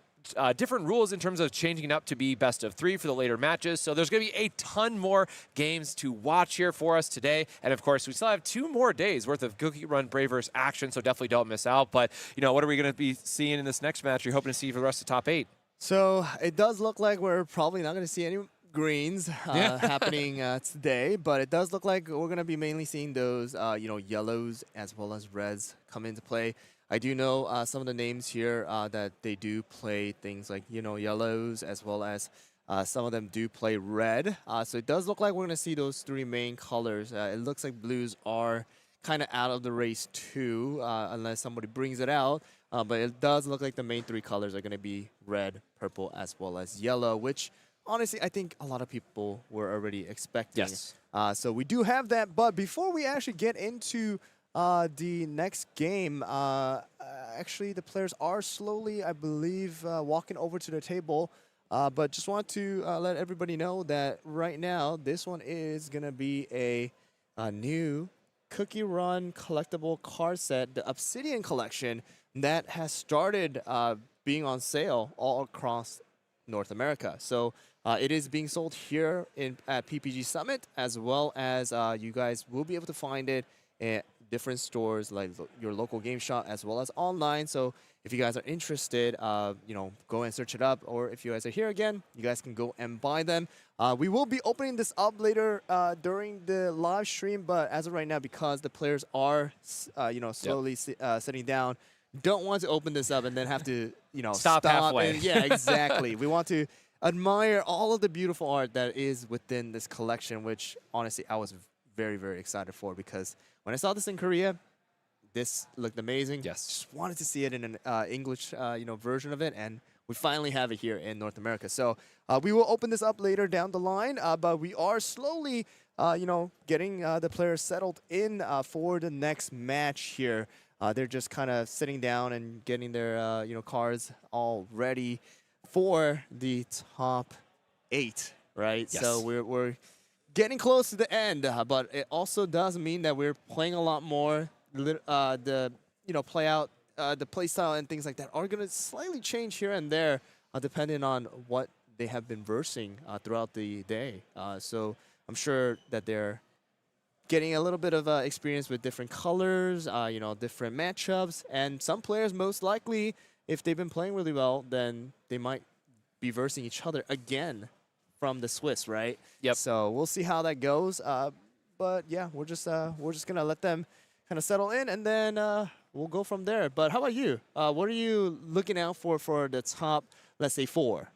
different rules in terms of changing it up to be best of 3 for the later matches. So there's going to be a ton more games to watch here for us today. And of course, we still have 2 more days worth of CookieRun Braverse action, so definitely don't miss out. But, you know, what are we going to be seeing in this next match? You're hoping to see for the rest of the top 8? So it does look like we're probably not going to see any greens happening today, but it does look like we're going to be mainly seeing those, yellows as well as reds come into play. I do know some of the names here that they do play things like, yellows, as well as some of them do play red. So it does look like we're going to see those 3 main colors. It looks like blues are kind of out of the race too, unless somebody brings it out. But it does look like the main 3 colors are going to be red, purple, as well as yellow, which honestly I think a lot of people were already expecting. Yes. So we do have that. But before we actually get into the next game, actually the players are slowly, I believe, walking over to the table. But just want to let everybody know that right now this one is going to be a new CookieRun collectible card set, the Obsidian Collection, that has started being on sale all across North America. So it is being sold here at PPG Summit, as well as you guys will be able to find it at different stores like your local game shop as well as online. So if you guys are interested, go and search it up. Or if you guys are here again, you guys can go and buy them. We will be opening this up later during the live stream, but as of right now, because the players are, slowly sitting down, don't want to open this up and then have to, stop halfway. And, yeah, exactly. We want to admire all of the beautiful art that is within this collection, which honestly I was very, very excited for, because when I saw this in Korea, this looked amazing. Yes. Just wanted to see it in an English, version of it, and we finally have it here in North America. So we will open this up later down the line, but we are slowly, getting the players settled in for the next match here. They're just kind of sitting down and getting their, cards all ready for the top 8, right? Yes. So we're getting close to the end, but it also does mean that we're playing a lot more. The play style and things like that are going to slightly change here and there, depending on what they have been versing throughout the day. So I'm sure that they're getting a little bit of experience with different colors, different matchups, and some players most likely, if they've been playing really well, then they might be versing each other again from the Swiss, right? Yep. So we'll see how that goes. But yeah, we're just gonna let them kind of settle in, and then we'll go from there. But how about you? What are you looking out for the top, let's say 4?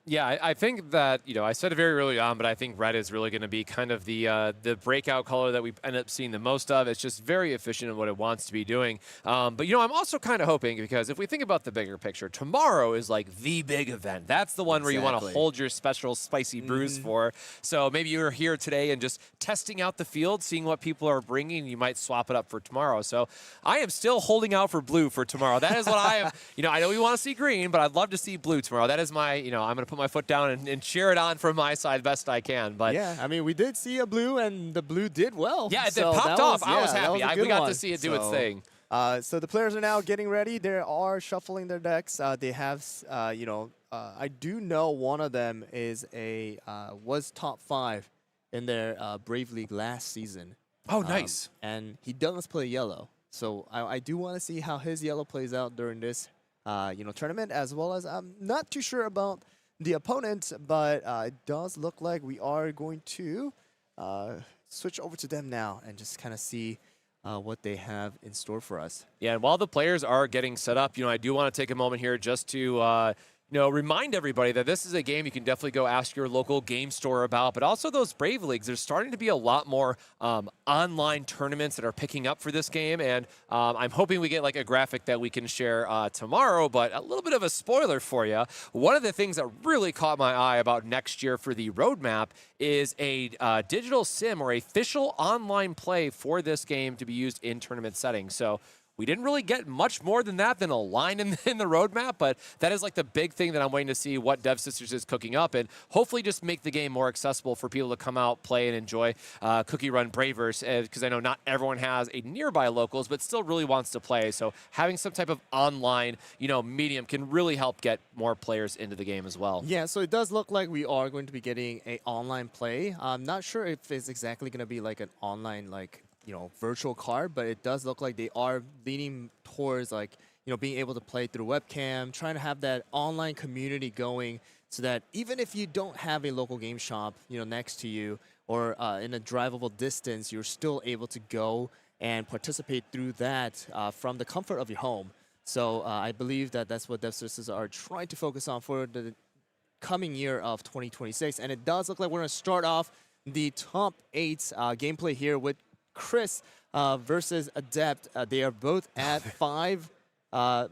Yeah, I think that, I said it very early on, but I think red is really going to be kind of the breakout color that we end up seeing the most of. It's just very efficient in what it wants to be doing. But, I'm also kind of hoping, because if we think about the bigger picture, tomorrow is like the big event. That's the one where you want to hold your special spicy brews for. So maybe you're here today and just testing out the field, seeing what people are bringing. You might swap it up for tomorrow. So I am still holding out for blue for tomorrow. That is what I am. I know we want to see green, but I'd love to see blue tomorrow. That is my, I'm going to put my foot down and cheer it on from my side best I can. But yeah, I mean, we did see a blue, and the blue did well. Yeah, it popped off. I was happy. We got to see it do its thing. So the players are now getting ready. They are shuffling their decks. They have, I do know one of them is was top 5 in their Brave League last season. Oh, nice. And he does play yellow. So I do want to see how his yellow plays out during this, tournament, as well as I'm not too sure about the opponent, but it does look like we are going to switch over to them now and just kind of see what they have in store for us. Yeah, and while the players are getting set up, I do want to take a moment here just to remind everybody that this is a game you can definitely go ask your local game store about, but also those Brave Leagues. There's starting to be a lot more online tournaments that are picking up for this game, and I'm hoping we get like a graphic that we can share tomorrow, but a little bit of a spoiler for you. One of the things that really caught my eye about next year for the roadmap is a digital sim or official online play for this game to be used in tournament settings. So we didn't really get much more than that, than a line in the roadmap, but that is like the big thing that I'm waiting to see what Dev Sisters is cooking up, and hopefully just make the game more accessible for people to come out, play, and enjoy CookieRun Braverse, because I know not everyone has a nearby locals, but still really wants to play. So having some type of online, medium can really help get more players into the game as well. Yeah, so it does look like we are going to be getting an online play. I'm not sure if it's exactly going to be like an online, virtual card, but it does look like they are leaning towards being able to play through webcam, trying to have that online community going so that even if you don't have a local game shop, next to you or in a drivable distance, you're still able to go and participate through that from the comfort of your home. So I believe that that's what Dev Sisters are trying to focus on for the coming year of 2026. And it does look like we're going to start off the top 8 gameplay here with Chris versus Adept. They are both at 5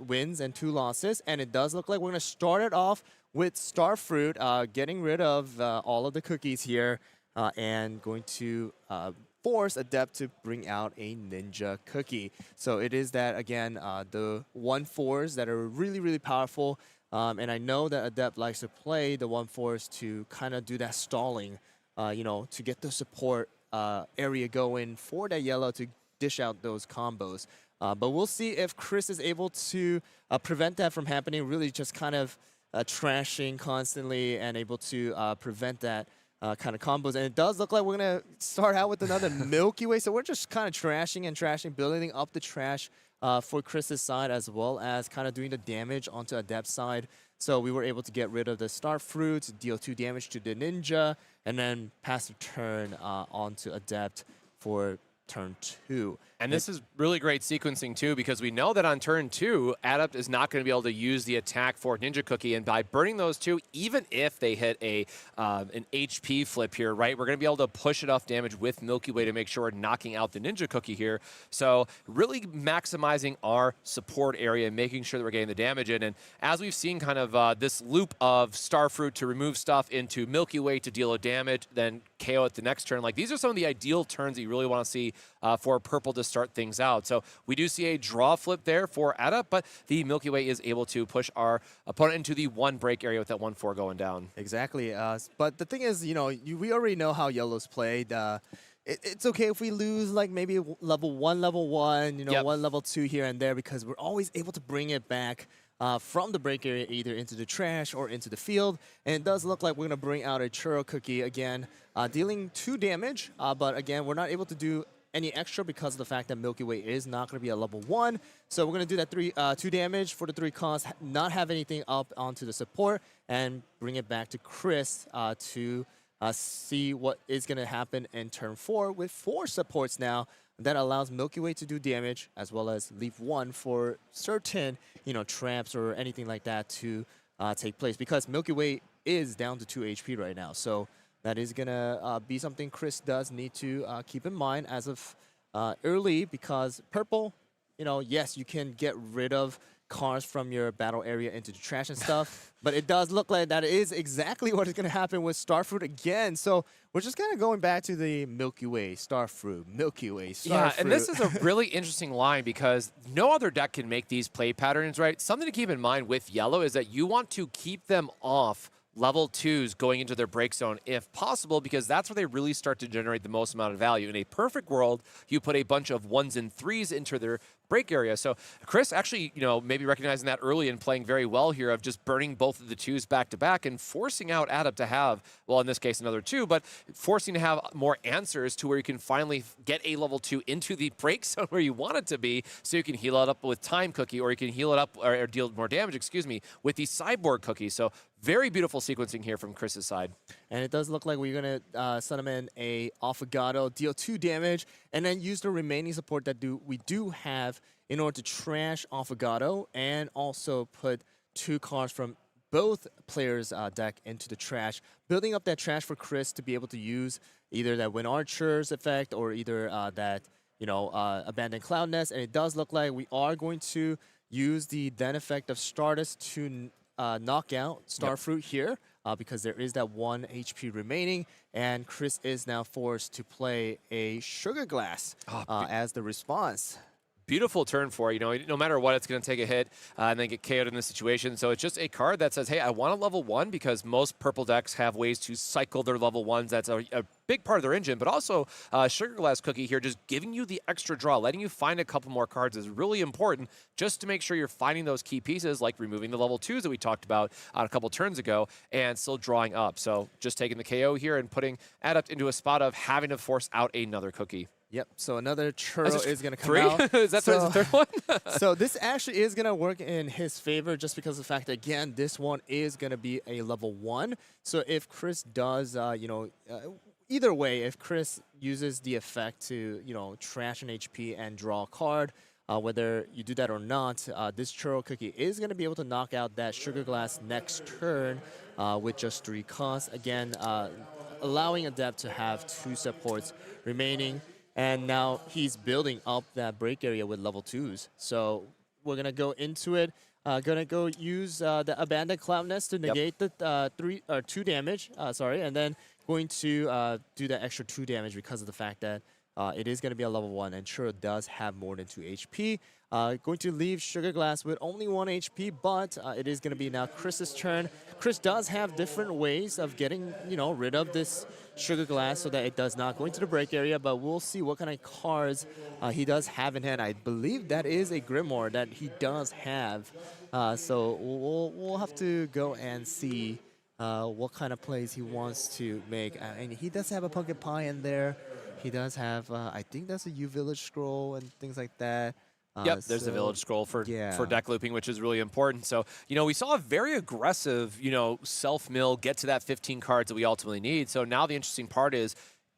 wins and 2 losses, and it does look like we're going to start it off with Starfruit, getting rid of all of the cookies here, and going to force Adept to bring out a Ninja Cookie. So it is that, again, the 1/4s that are really, really powerful, and I know that Adept likes to play the 1/4s to kind of do that stalling, to get the support area going for that yellow to dish out those combos. But we'll see if Chris is able to prevent that from happening, really just kind of trashing constantly and able to prevent that kind of combos. And it does look like we're going to start out with another Milky Way. So we're just kind of trashing, building up the trash for Chris's side, as well as kind of doing the damage onto Adept's side. So we were able to get rid of the Starfruit, deal 2 damage to the Ninja, and then pass the turn onto Adept for turn 2. And this is really great sequencing, too, because we know that on turn 2, Adept is not going to be able to use the attack for Ninja Cookie. And by burning those 2, even if they hit an HP flip here, right, we're going to be able to push enough damage with Milky Way to make sure we're knocking out the Ninja Cookie here. So really maximizing our support area and making sure that we're getting the damage in. And as we've seen kind of this loop of Starfruit to remove stuff into Milky Way to deal a damage, then KO at the next turn, these are some of the ideal turns that you really want to see for Purple to start things out. So we do see a draw flip there for Adept, but the Milky Way is able to push our opponent into the 1 break area with that 1/4 going down. Exactly. But the thing is, we already know how yellow's played. It's okay if we lose maybe level 1, 1 level 2 here and there, because we're always able to bring it back from the break area either into the trash or into the field. And it does look like we're going to bring out a Churro Cookie again, dealing 2 damage. But again, we're not able to do any extra because of the fact that Milky Way is not going to be a level 1. So we're going to do that 2 damage for the 3 cost, not have anything up onto the support, and bring it back to Chris to see what is going to happen in turn 4 with 4 supports now. That allows Milky Way to do damage, as well as leave 1 for certain, traps or anything like that to take place, because Milky Way is down to 2 HP right now. So that is going to be something Chris does need to keep in mind as of early, because Purple, yes, you can get rid of cars from your battle area into the trash and stuff, but it does look like that is exactly what is going to happen with Starfruit again. So we're just kind of going back to the Milky Way, Starfruit, Milky Way, Starfruit. Yeah, and this is a really interesting line, because no other deck can make these play patterns, right? Something to keep in mind with yellow is that you want to keep them off level 2s going into their break zone if possible, because that's where they really start to generate the most amount of value. In a perfect world, you put a bunch of 1s and 3s into their break area. So Chris actually, maybe recognizing that early and playing very well here of just burning both of the 2s back to back and forcing out Adept to have, well, in this case, another 2, but forcing to have more answers to where you can finally get a level 2 into the break zone where you want it to be, so you can heal it up with Time Cookie, or you can heal it up or deal more damage, with the Cyborg Cookie. So very beautiful sequencing here from Chris's side. And it does look like we're going to summon a Affogato, deal 2 damage, and then use the remaining support that we do have in order to trash Affogato and also put 2 cards from both players' deck into the trash, building up that trash for Chris to be able to use either that Wind Archer's effect or either that Abandoned Cloud Nest. And it does look like we are going to use the then effect of Stardust to knock out Starfruit here because there is that 1 HP remaining, and Chris is now forced to play a Sugar Glass as the response. Beautiful turn for it. No matter what, it's going to take a hit and then get KO'd in this situation. So it's just a card that says, hey, I want a level 1 because most purple decks have ways to cycle their level 1s. That's a big part of their engine. But also, Sugar Glass Cookie here just giving you the extra draw, letting you find a couple more cards is really important just to make sure you're finding those key pieces, like removing the level 2s that we talked about a couple turns ago and still drawing up. So just taking the KO here and putting Adept into a spot of having to force out another cookie. Yep, so another churro is going to come 3? out. Is that the third one? So this actually is going to work in his favor just because of the fact that, again, this one is going to be a level 1. So if Chris does, either way, if Chris uses the effect to, trash an HP and draw a card, whether you do that or not, this churro cookie is going to be able to knock out that Sugar Glass next turn with just 3 costs. Again, allowing Adept to have 2 supports remaining. And now he's building up that break area with level 2s. So we're going to go into it. Going to go use the Abandoned Cloud Nest to negate the 2 damage. And then going to do that extra 2 damage because of the fact that it is going to be a level 1. And Churro does have more than 2 HP. Going to leave Sugar Glass with only 1 HP, but it is going to be now Chris's turn. Chris does have different ways of getting, rid of this Sugar Glass so that it does not go into the break area, but we'll see what kind of cards he does have in hand. I believe that is a Grimoire that he does have. So we'll have to go and see what kind of plays he wants to make. And he does have a Pumpkin Pie in there. He does have, I think that's a U Village Scroll and things like that. Yep, there's a Village Scroll for deck looping, which is really important. So, we saw a very aggressive, self-mill, get to that 15 cards that we ultimately need. So now the interesting part is,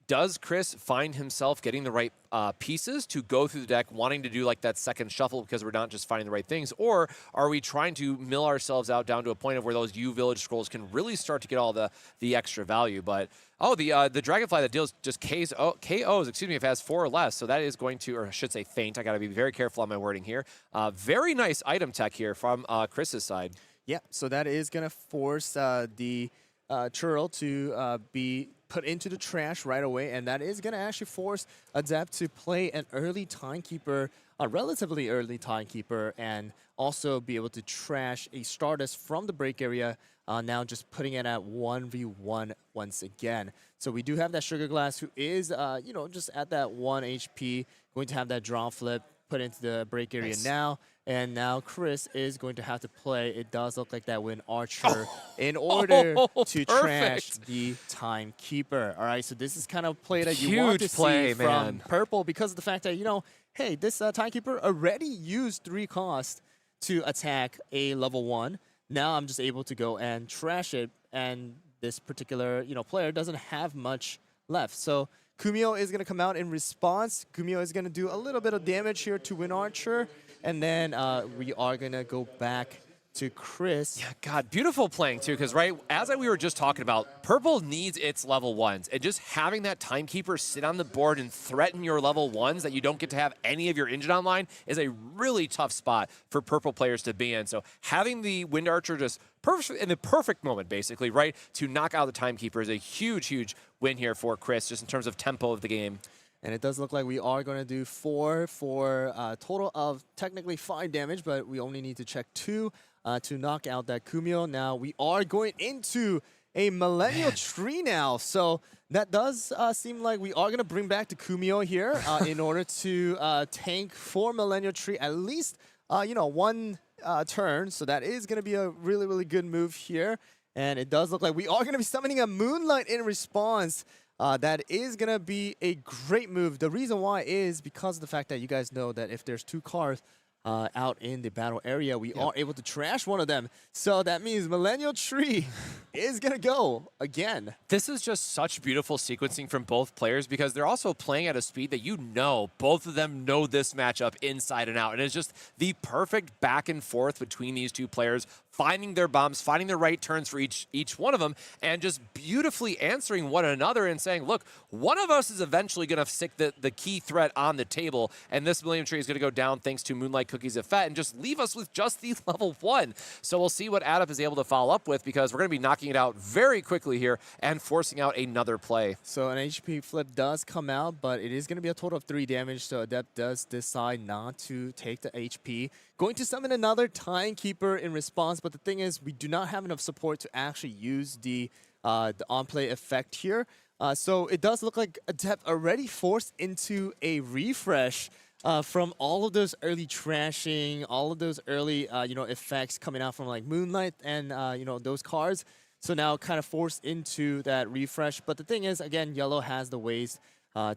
does Chris find himself getting the right pieces to go through the deck, wanting to do like that second shuffle because we're not just finding the right things? Or are we trying to mill ourselves out down to a point of where those U Village Scrolls can really start to get all the extra value? But, the Dragonfly that deals just KOs, if it has 4 or less. So that is going to, or I should say faint. I got to be very careful on my wording here. Very nice item tech here from Chris's side. Yeah, so that is going to force the Churl to be put into the trash right away, and that is going to actually force Adept to play an early Timekeeper, a relatively early Timekeeper, and also be able to trash a Stardust from the break area, now just putting it at 1v1 once again. So we do have that Sugar Glass who is, just at that 1 HP, going to have that draw flip, put into the break area now. And now Chris is going to have to play, it does look like that Wind Archer, in order to trash the Timekeeper. All right, so this is kind of play that you want to see from Purple because of the fact that, hey, this Timekeeper already used 3 costs to attack a level 1. Now I'm just able to go and trash it, and this particular, player doesn't have much left. So Kumio is going to come out in response. Kumio is going to do a little bit of damage here to Wind Archer. And then we are going to go back to Chris. Yeah, God, beautiful playing too, because as we were just talking about, Purple needs its level 1s, and just having that Timekeeper sit on the board and threaten your level 1s that you don't get to have any of your engine online is a really tough spot for Purple players to be in. So having the Wind Archer just in the perfect moment, basically, to knock out the Timekeeper is a huge, huge win here for Chris, just in terms of tempo of the game. And it does look like we are going to do 4 for a total of technically 5 damage, but we only need to check 2 to knock out that Kumio. Now we are going into a Millennial Tree now. So that does seem like we are going to bring back the Kumio here in order to tank for Millennial Tree at least, 1 turn. So that is going to be a really, really good move here. And it does look like we are going to be summoning a Moonlight in response. That is going to be a great move. The reason why is because of the fact that you guys know that if there's 2 cards out in the battle area, we are able to trash one of them. So that means Millennial Tree is going to go again. This is just such beautiful sequencing from both players because they're also playing at a speed that both of them know this matchup inside and out. And it's just the perfect back and forth between these 2 players finding their bombs, finding the right turns for each one of them, and just beautifully answering one another and saying, look, one of us is eventually going to stick the key threat on the table, and this Millennium Tree is going to go down thanks to Moonlight Cookies Effect and just leave us with just the level 1. So we'll see what Adept is able to follow up with, because we're going to be knocking it out very quickly here and forcing out another play. So an HP flip does come out, but it is going to be a total of 3 damage, so Adept does decide not to take the HP. Going to summon another Timekeeper in response, but the thing is, we do not have enough support to actually use the on-play effect here. So it does look like Adept already forced into a refresh from all of those early trashing, all of those early effects coming out from like Moonlight and those cards. So now kind of forced into that refresh. But the thing is, again, Yellow has the ways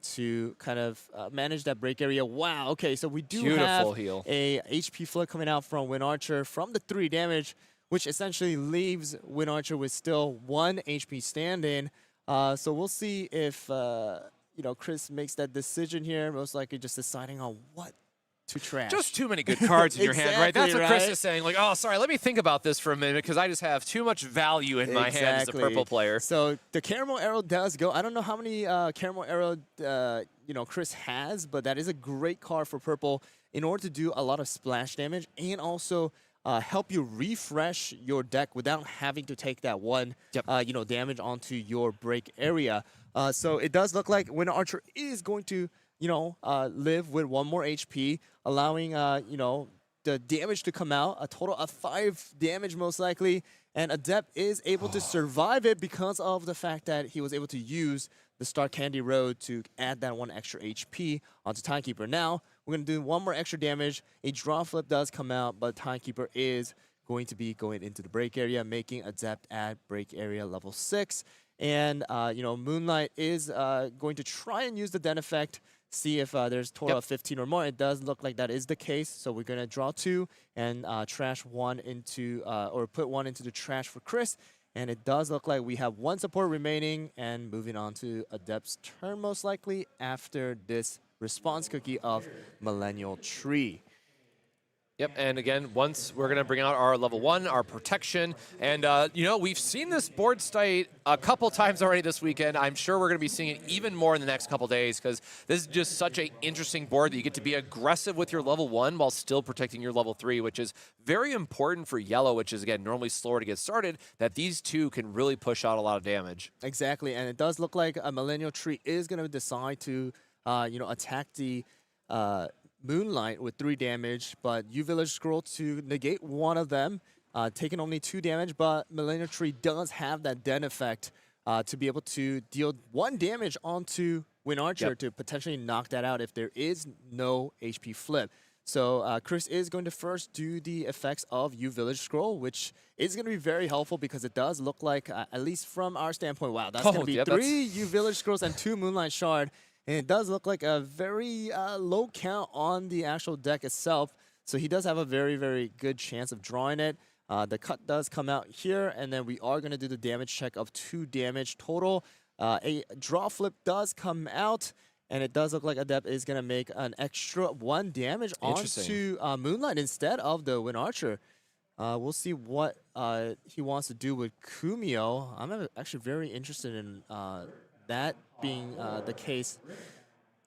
to kind of manage that break area. Wow, okay, so we do have heal. a HP flip coming out from Wind Archer from the 3 damage, which essentially leaves Wind Archer with still 1 HP standing. So we'll see if Chris makes that decision here, most likely just deciding on what to trash. Just too many good cards in your hand, right? That's what Exactly, Chris is saying. Like, oh, sorry, let me think about this for a minute, because I just have too much value in my hand as a purple player. So the Caramel Arrow does go. I don't know how many Caramel Arrow Chris has, but that is a great card for purple in order to do a lot of splash damage and also help you refresh your deck without having to take that one damage onto your break area. So it does look like Wind Archer is going to live with 1 more HP, allowing, the damage to come out, a total of 5 damage most likely, and Adept is able to survive it because of the fact that he was able to use the Star Candy Road to add that 1 extra HP onto Timekeeper. Now, we're going to do 1 more extra damage. A draw flip does come out, but Timekeeper is going to be going into the break area, making Adept at break area level 6. And, Moonlight is going to try and use the Den effect, see if there's total of 15 or more. It does look like that is the case, so we're going to draw 2 and trash 1 into, or put 1 into the trash for Chris. And it does look like we have 1 support remaining, and moving on to Adept's turn most likely after this response cookie of Millennial Tree. Yep, and again, once we're going to bring out our level 1, our protection, and we've seen this board state a couple times already this weekend. I'm sure we're going to be seeing it even more in the next couple days, because this is just such an interesting board that you get to be aggressive with your level 1 while still protecting your level 3, which is very important for Yellow, which is, again, normally slower to get started, that these two can really push out a lot of damage. Exactly, and it does look like a Millennial Tree is going to decide to, attack the Moonlight with 3 damage, but U-Village Scroll to negate 1 of them, taking only 2 damage, but Millennial Tree does have that Den effect to be able to deal 1 damage onto Wind Archer to potentially knock that out if there is no HP flip. So Chris is going to first do the effects of U-Village Scroll, which is going to be very helpful because it does look like, at least from our standpoint, wow, that's going to be 3 U-Village Scrolls and 2 Moonlight Shard. And it does look like a very low count on the actual deck itself. So he does have a very, very good chance of drawing it. The cut does come out here, and then we are going to do the damage check of 2 damage total. A draw flip does come out, and it does look like Adept is going to make an extra 1 damage onto Moonlight instead of the Wind Archer. We'll see what he wants to do with Kumio. I'm actually very interested in that being the case.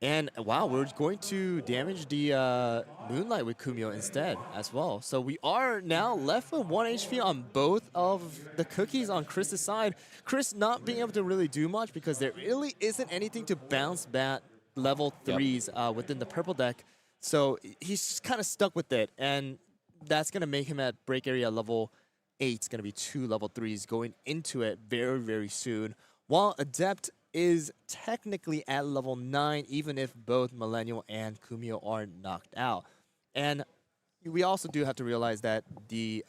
And wow, we're going to damage the Moonlight with Kumio instead as well. So we are now left with 1 HP on both of the cookies on Chris's side. Chris not being able to really do much because there really isn't anything to bounce back level 3s within the purple deck. So he's just kind of stuck with it. And that's going to make him at break area level 8. It's going to be 2 level 3s going into it very, very soon. While Adept is technically at level 9, even if both Millennial and Kumio are knocked out. And we also do have to realize that the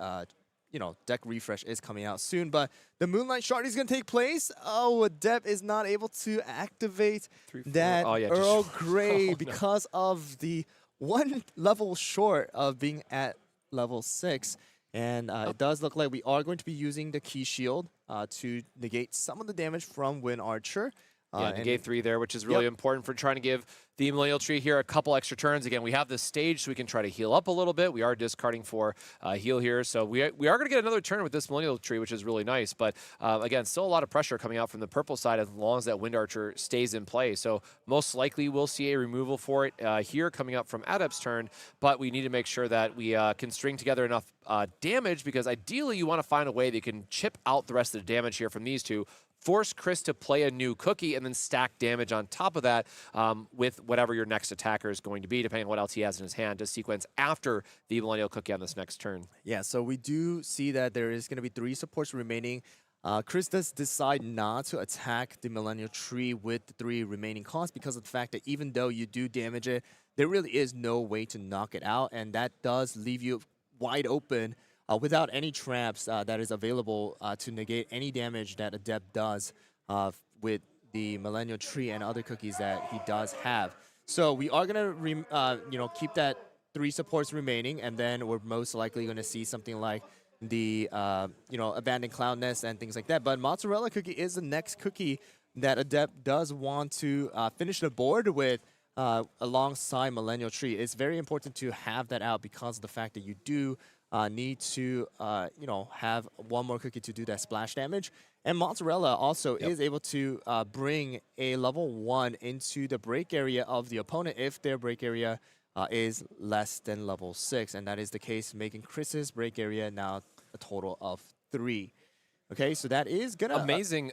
deck refresh is coming out soon, but the Moonlight Shard is going to take place. Oh, Adept is not able to activate that Earl Grey because of the 1 level short of being at level 6. And it does look like we are going to be using the Key Shield to negate some of the damage from Wind Archer. Yeah, negate 3 there, which is really important for trying to give the Millennial Tree here a couple extra turns. Again, we have this stage so we can try to heal up a little bit. We are discarding for heal here, so we are going to get another turn with this Millennial Tree, which is really nice. But again, still a lot of pressure coming out from the purple side as long as that Wind Archer stays in play. So most likely we'll see a removal for it here coming up from Adept's turn, but we need to make sure that we can string together enough damage, because ideally you want to find a way that you can chip out the rest of the damage here from these two, force Chris to play a new cookie, and then stack damage on top of that with whatever your next attacker is going to be, depending on what else he has in his hand to sequence after the Millennial Cookie on this next turn. Yeah, so we do see that there is going to be 3 supports remaining. Chris does decide not to attack the Millennial Tree with the 3 remaining costs because of the fact that even though you do damage it, there really is no way to knock it out, and that does leave you wide open without any traps that is available to negate any damage that Adept does with the Millennial Tree and other cookies that he does have. So we are going to keep that 3 supports remaining, and then we're most likely going to see something like the Abandoned Cloud Nest and things like that. But Mozzarella Cookie is the next cookie that Adept does want to finish the board with alongside Millennial Tree. It's very important to have that out because of the fact that you do need to, have one more cookie to do that splash damage. And Mozzarella also is able to bring a level 1 into the break area of the opponent if their break area is less than level 6. And that is the case, making Chris's break area now a total of 3. Okay, so that is gonna amazing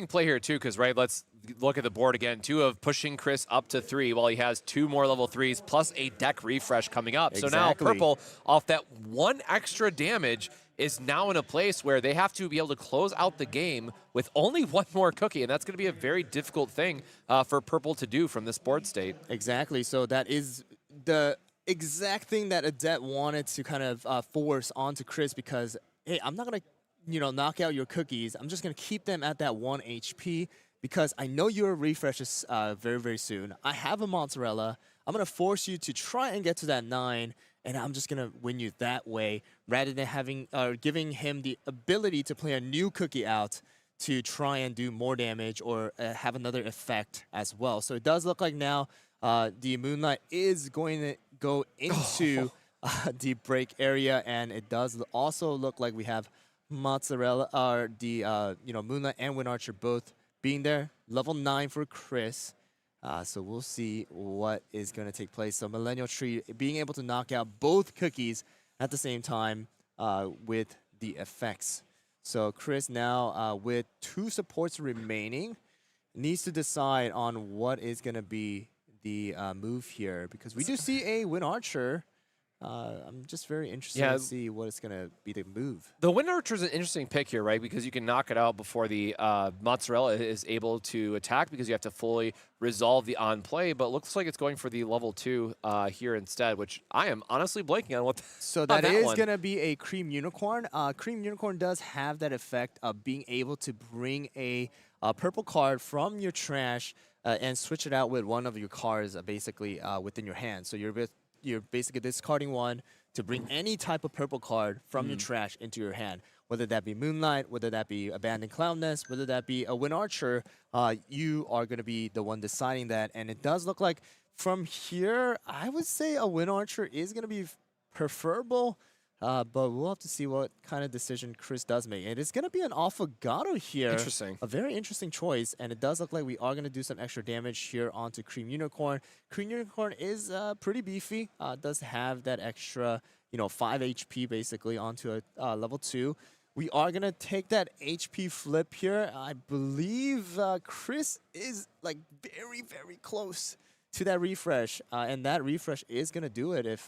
play here too, because let's look at the board again. 2 of pushing Chris up to 3 while he has 2 more level 3s plus a deck refresh coming up. Exactly. So now purple, off that 1 extra damage, is now in a place where they have to be able to close out the game with only 1 more cookie, and that's going to be a very difficult thing for purple to do from this board state. Exactly. So that is the exact thing that Adept wanted to kind of force onto Chris, because hey, I'm not gonna knock out your cookies. I'm just going to keep them at that 1 HP because I know your refresh is very, very soon. I have a Mozzarella. I'm going to force you to try and get to that 9, and I'm just going to win you that way rather than giving him the ability to play a new cookie out to try and do more damage or have another effect as well. So it does look like now the Moonlight is going to go into the break area, and it does also look like we have Mozzarella, or the Moonlight and Wind Archer both being there. Level 9 for Chris. So we'll see what is going to take place. So Millennial Tree being able to knock out both cookies at the same time with the effects. So Chris now with 2 supports remaining needs to decide on what is going to be the move here, because we do see a Wind Archer. I'm just very interested to see what is going to be the move. The Wind Archer is an interesting pick here, right? Because you can knock it out before the Mozzarella is able to attack, because you have to fully resolve the on play. But it looks like it's going for the level 2 here instead, which I am honestly blanking on what. So that is going to be a Cream Unicorn. Cream Unicorn does have that effect of being able to bring a purple card from your trash and switch it out with one of your cards basically within your hand. So you're basically discarding 1 to bring any type of purple card from your trash into your hand, whether that be Moonlight, whether that be Abandoned Cloud Nest, whether that be a Wind Archer. You are going to be the one deciding that, and it does look like from here, I would say a Wind Archer is going to be preferable, but we'll have to see what kind of decision Chris does make. And it's going to be an Affogato here. Interesting. A very interesting choice, and it does look like we are going to do some extra damage here onto Cream Unicorn. Cream Unicorn is pretty beefy. Does have that extra, 5 HP basically onto a level 2. We are going to take that HP flip here. I believe Chris is like very, very close to that refresh, and that refresh is going to do it if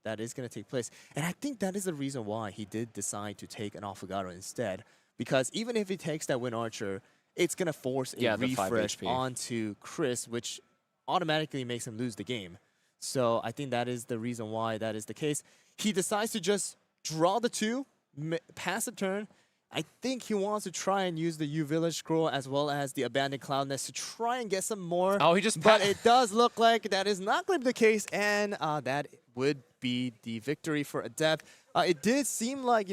that is going to take place. And I think that is the reason why he did decide to take an Affogato instead, because even if he takes that Wind Archer, it's going to force a refresh onto Chris, which automatically makes him lose the game. So I think that is the reason why that is the case. He decides to just draw the 2, pass a turn. I think he wants to try and use the U-Village Scroll as well as the Abandoned Cloud Nest to try and get some more. Oh, he just... But it does look like that is not going to be the case, and that would be the victory for Adept. It did seem like,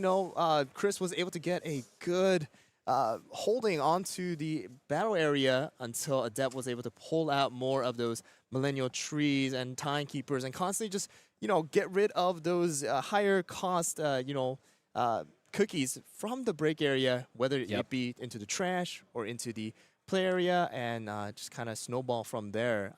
Chris was able to get a good holding onto the battle area until Adept was able to pull out more of those millennial trees and timekeepers and constantly just, get rid of those higher cost, cookies from the break area, whether it be into the trash or into the play area, and just kind of snowball from there.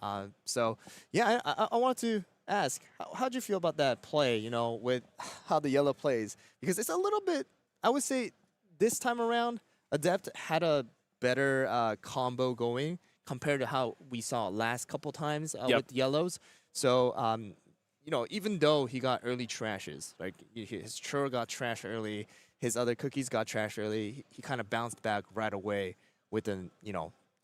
So, yeah, I wanted to ask, how'd you feel about that play, with how the yellow plays? Because it's a little bit, I would say, this time around, Adept had a better combo going compared to how we saw last couple times with yellows. So, even though he got early trashes, like his churro got trash early, his other cookies got trash early, he kind of bounced back right away with the,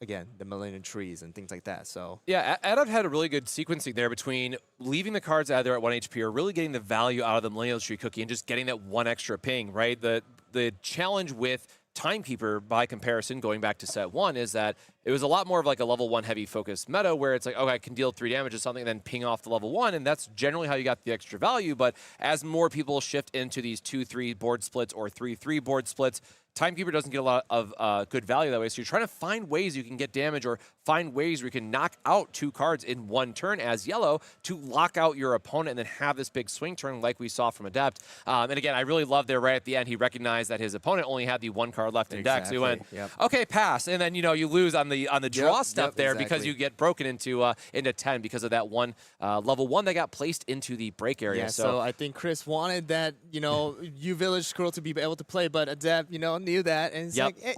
again, the millennium trees and things like that. So yeah, Adept had a really good sequencing there between leaving the cards either at 1 HP or really getting the value out of the millennial tree cookie and just getting that one extra ping, right? The challenge with Timekeeper, by comparison, going back to set 1, is that it was a lot more of like a level 1 heavy focused meta where it's like, okay, I can deal 3 damage or something and then ping off the level 1, and that's generally how you got the extra value. But as more people shift into these 2-3 board splits or 3-3 board splits, Timekeeper doesn't get a lot of good value that way. So you're trying to find ways you can get damage or find ways where you can knock out 2 cards in 1 turn as yellow to lock out your opponent and then have this big swing turn like we saw from Adept. And again, I really love there right at the end, he recognized that his opponent only had the 1 card left in deck. So he went, okay, pass. And then, you lose on the draw step there because you get broken into 10 because of that one level 1 that got placed into the break area. Yeah, so I think Chris wanted that, U Village scroll to be able to play, but Adept, knew that. And it's like, hey,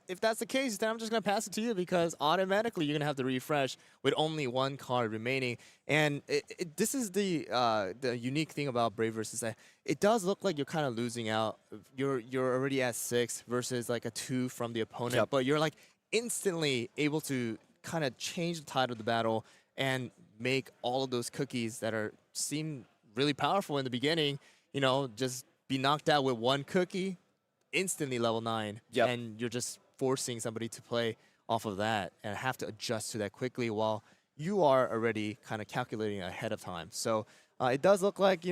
if that's the case, then I'm just going to pass it to you because automatically you're going to have to refresh with only 1 card remaining. And this is the unique thing about Braverse is that it does look like you're kind of losing out. You're already at 6 versus like a 2 from the opponent, but you're like instantly able to kind of change the tide of the battle and make all of those cookies that seem really powerful in the beginning, just be knocked out with 1 cookie, instantly level 9, and you're just forcing somebody to play off of that and have to adjust to that quickly while you are already kind of calculating ahead of time. So it does look like,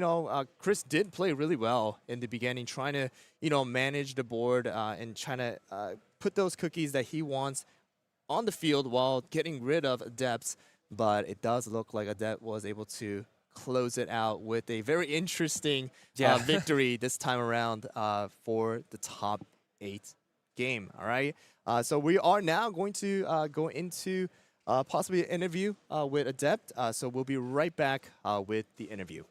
Chris did play really well in the beginning, trying to, manage the board and trying to put those cookies that he wants on the field while getting rid of Adepts. But it does look like Adept was able to close it out with a very interesting victory this time around for the top 8 game. All right. So we are now going to go into possibly an interview with Adept. So we'll be right back with the interview.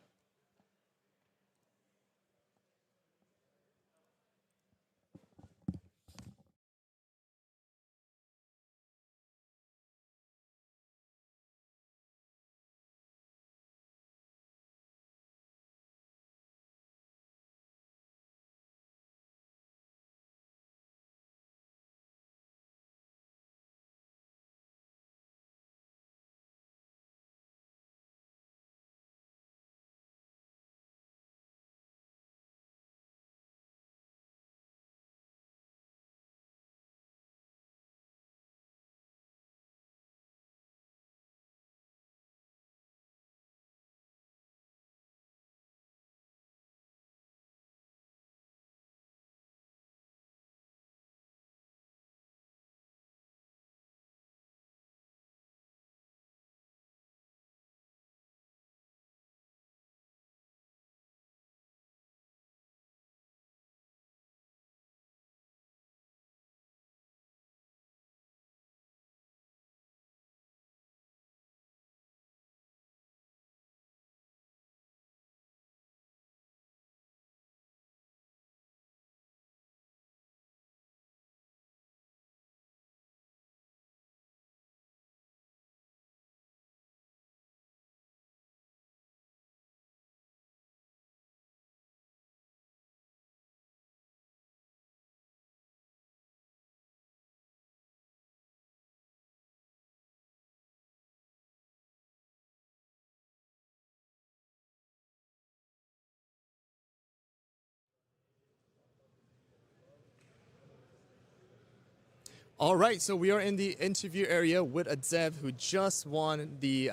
All right, so we are in the interview area with Adept, who just won the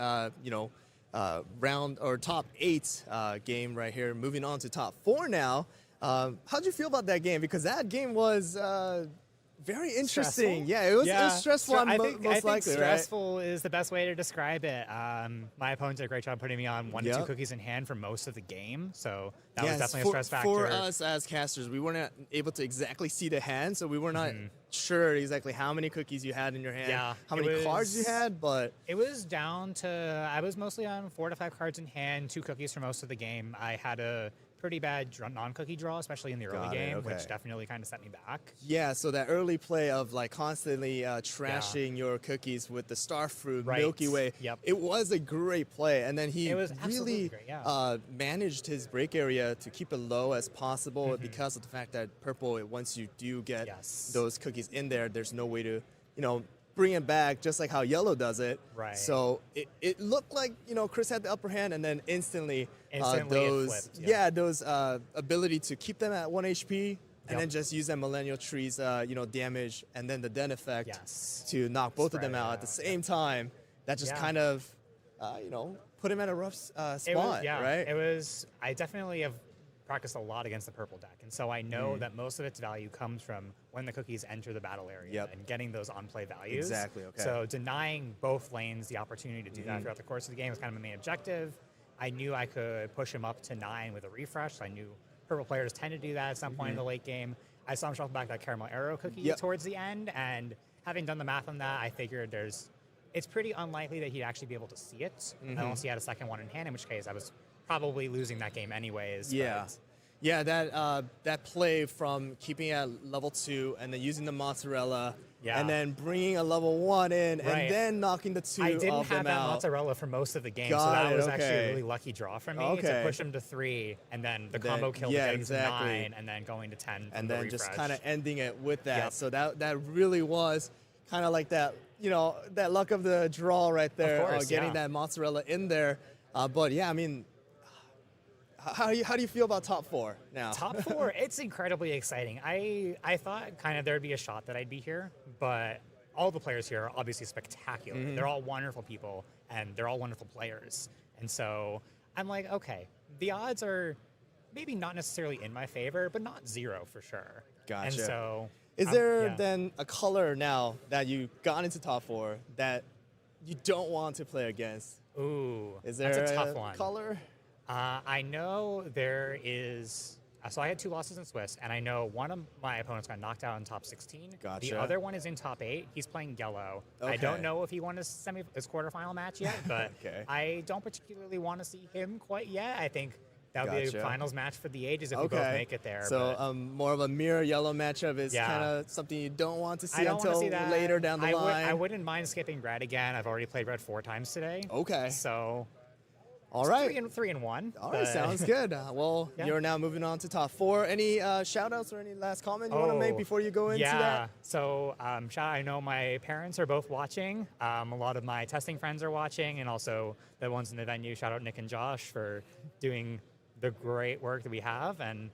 round or top 8 game right here. Moving on to top 4 now. How'd you feel about that game? Because that game was Very interesting. Stressful? Yeah, it was stressful. I think most likely, stressful is the best way to describe it. My opponent did a great job putting me on 1 to 2 Yep. cookies in hand for most of the game, so that Yes, was definitely a stress factor. For us as casters, we weren't able to exactly see the hand, so we were not sure exactly how many cookies you had in your hand, Yeah, how it many cards you was- had, but It was down to, I was mostly on 4 to 5 cards in hand, 2 cookies for most of the game. I had a pretty bad non-cookie draw, especially in the early Got it, game, okay. which definitely kind of set me back. yeah, so that early play of like constantly trashing your cookies with the Starfruit, Right. Milky Way, Yep. it was a great play. And then he It was absolutely really great, yeah. managed his break area to keep it low as possible because of the fact that purple, once you do get those cookies in there, there's no way to, bring it back just like how yellow does it. Right. So it looked like, Chris had the upper hand, and then instantly, Instantly it those, flipped, those ability to keep them at 1 HP, and then just use that Millennial Tree's, damage, and then the den effect to knock both of them out at the same time. That just Yeah. kind of, put him at a rough spot, It was, yeah, right? It was. I definitely have practiced a lot against the purple deck, and so I know that most of its value comes from when the cookies enter the battle area and getting those on-play values. Exactly, okay. So denying both lanes the opportunity to do that Mhm. throughout the course of the game was kind of my main objective. I knew I could push him up to 9 with a refresh. So I knew purple players tend to do that at some point in the late game. I saw him shuffle back that caramel arrow cookie Yep. towards the end, and having done the math on that, I figured it's pretty unlikely that he'd actually be able to see it unless he had a second one in hand, in which case I was probably losing that game anyways. Yeah. but- Yeah, that play from keeping at level 2 and then using the mozzarella, Yeah. and then bringing a level 1 in, Right. and then knocking the 2 I didn't of have them that out. mozzarella for most of the game, so Got that it, was actually okay. a really lucky draw for me Okay. to push him to 3, and then the Then- combo kill yeah, to getting exactly. to 9, and then going to 10 from And the then just refresh. kind of ending it with that. Yep. So that really was kind of like that, that luck of the draw right there, course, getting yeah. that mozzarella in there. But yeah, I mean, how do you feel about top 4 now? Top 4, it's incredibly exciting. I thought kind of there'd be a shot that I'd be here, but all the players here are obviously spectacular. Mhm. They're all wonderful people, and they're all wonderful players. And so I'm like, okay, the odds are maybe not necessarily in my favor, but not 0 for sure. Gotcha. And so Is there yeah. then a color now that you got into top 4 that you don't want to play against? Ooh, Is there that's a tough one. color? I know there is. So I had 2 losses in Swiss, and I know one of my opponents got knocked out in top 16. The Gotcha. other one is in top 8. He's playing yellow. I Okay. don't know if he won his quarterfinal match yet, but Okay. I don't particularly want to see him quite yet. I think that would be Gotcha. a finals match for the ages if we both make it there. So but more of a mirror yellow matchup is Yeah. kind of something you don't want to see I don't want to until see that. later down the line. I wouldn't mind skipping red again. I've already played red 4 times today. Okay. So. All right. 3 and 1. All right, but- sounds good. Well, Yeah. you're now moving on to top 4. Any shout outs or any last comment you want to make before you go into yeah. that? So, I know my parents are both watching. A lot of my testing friends are watching, and also the ones in the venue. Shout out Nick and Josh for doing the great work that we have, and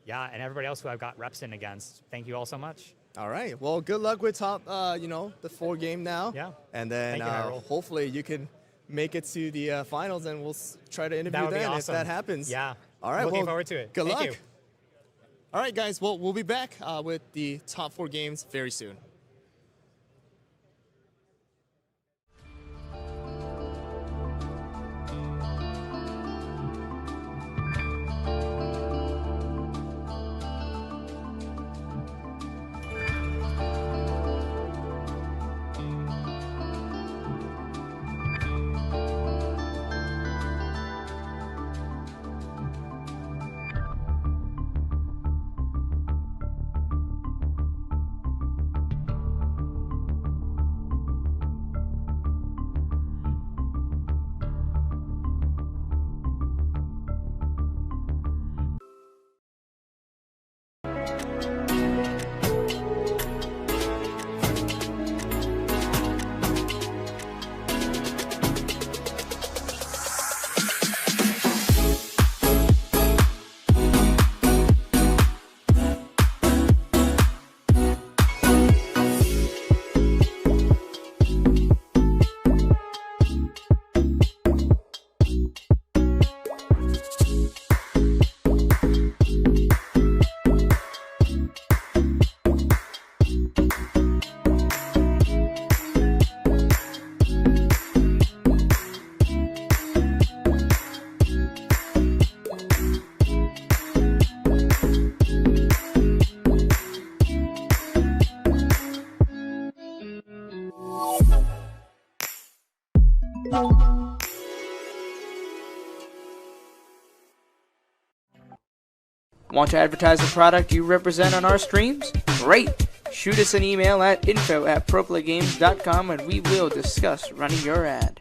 and everybody else who I've got reps in against. Thank you all so much. All right. Well, good luck with top, the 4 game now. Yeah. And then Thank you, Harold. hopefully you can make it to the finals, and we'll try to interview That would be then if awesome. that happens. Yeah. All right. Looking well, forward to it. Good Thank luck. you. All right, guys. Well, we'll be back with the top 4 games very soon. Want to advertise the product you represent on our streams? Great! Shoot us an email at info@proplaygames.com and we will discuss running your ad.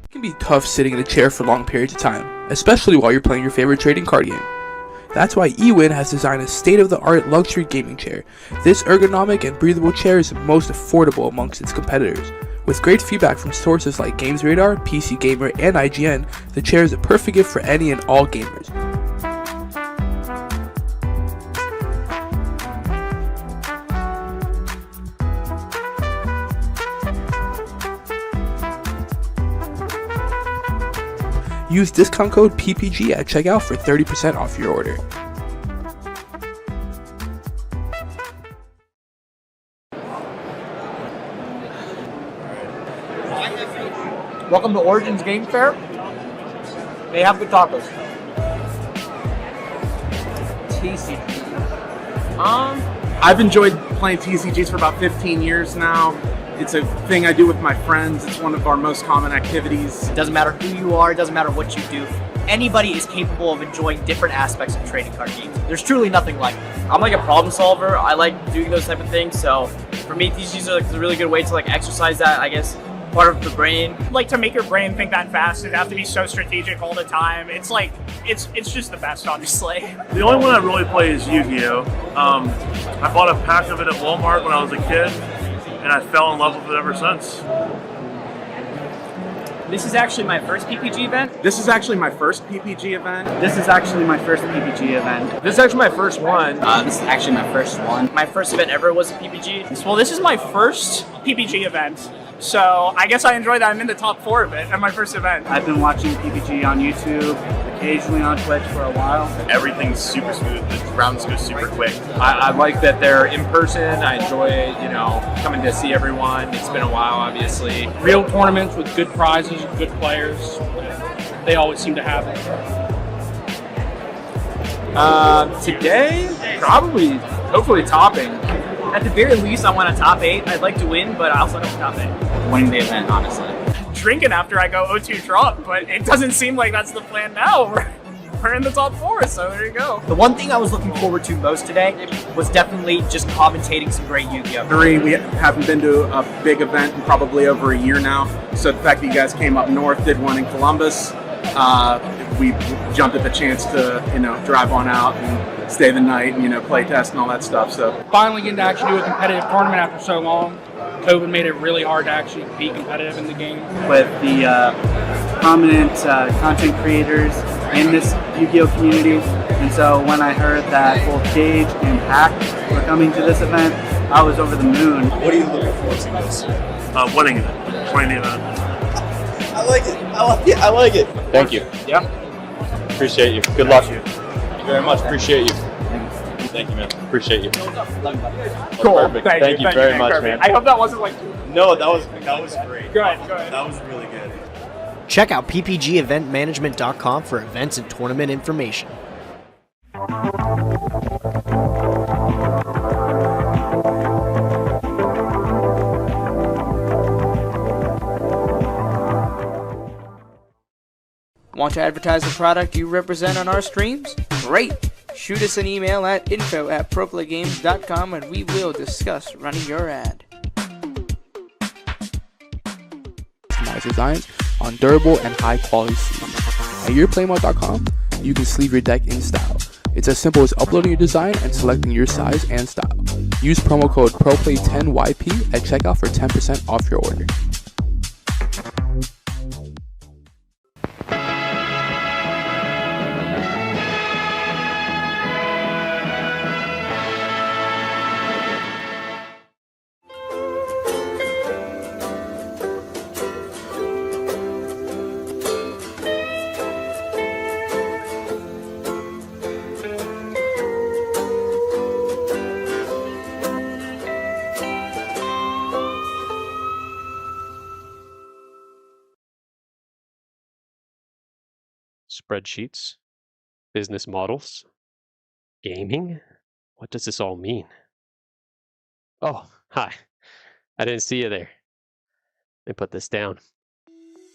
It can be tough sitting in a chair for long periods of time, especially while you're playing your favorite trading card game. That's why eWin has designed a state-of-the-art luxury gaming chair. This ergonomic and breathable chair is most affordable amongst its competitors. With great feedback from sources like GamesRadar, PC Gamer, and IGN, the chair is a perfect gift for any and all gamers. Use discount code PPG at checkout for 30% off your order. Welcome to Origins Game Fair. They have good tacos. TCG. I've enjoyed playing TCGs for about 15 years now. It's a thing I do with my friends. It's one of our most common activities. It doesn't matter who you are, it doesn't matter what you do. Anybody is capable of enjoying different aspects of trading card games. There's truly nothing like it. I'm like a problem solver. I like doing those type of things. So for me, TCGs are like a really good way to like exercise that, I guess, part of the brain. Like to make your brain think that fast and have to be so strategic all the time. It's like, it's just the best, honestly. The only one I really play is Yu-Gi-Oh! I bought a pack of it at Walmart when I was a kid, and I fell in love with it ever since. This is actually my first PPG event. This is actually my first PPG event. This is actually my first PPG event. This is actually my first one. This is actually my first one. My first event ever was a PPG. Well, this is my first PPG event. So I guess I enjoy that I'm in the top 4 of it at my first event. I've been watching PPG on YouTube, occasionally on Twitch for a while. Everything's super smooth. The rounds go super quick. I like that they're in person. I enjoy, coming to see everyone. It's been a while, obviously. Real tournaments with good prizes and good players. They always seem to have it. Today, probably, hopefully topping. At the very least, I want a top 8. I'd like to win, but I also don't top 8. Winning the event, honestly. Drinking after I go 0-2 drunk, but it doesn't seem like that's the plan now. We're in the top 4, so there you go. The one thing I was looking forward to most today was definitely just commentating some great Yu-Gi-Oh! 3, we haven't been to a big event in probably over a year now. So the fact that you guys came up north, did one in Columbus, we jumped at the chance to, drive on out and stay the night and, play test and all that stuff. So Finally getting to actually do a competitive tournament after so long. COVID made it really hard to actually be competitive in the game. With the prominent content creators in this Yu-Gi-Oh! Community. And so when I heard that both Cage and Hack were coming to this event, I was over the moon. What are you looking forward to most? Winning it. Winning the event. I like it. I like it. Thank you. Yeah. Appreciate you. Good luck. Thank Thank you very much. Appreciate you. Thank you, man. Appreciate you. Cool. Perfect. Thank you very much, man. I hope that wasn't like... No, that was great. Good. That was really good. Check out ppgeventmanagement.com for events and tournament information. Want to advertise the product you represent on our streams? Great! Shoot us an email at info@proplaygames.com and we will discuss running your ad. Customized designs on durable and high quality sleeves. At yourplaymode.com, you can sleeve your deck in style. It's as simple as uploading your design and selecting your size and style. Use promo code ProPlay10YP at checkout for 10% off your order. Spreadsheets, business models, gaming? What does this all mean? Oh, hi. I didn't see you there. Let me put this down.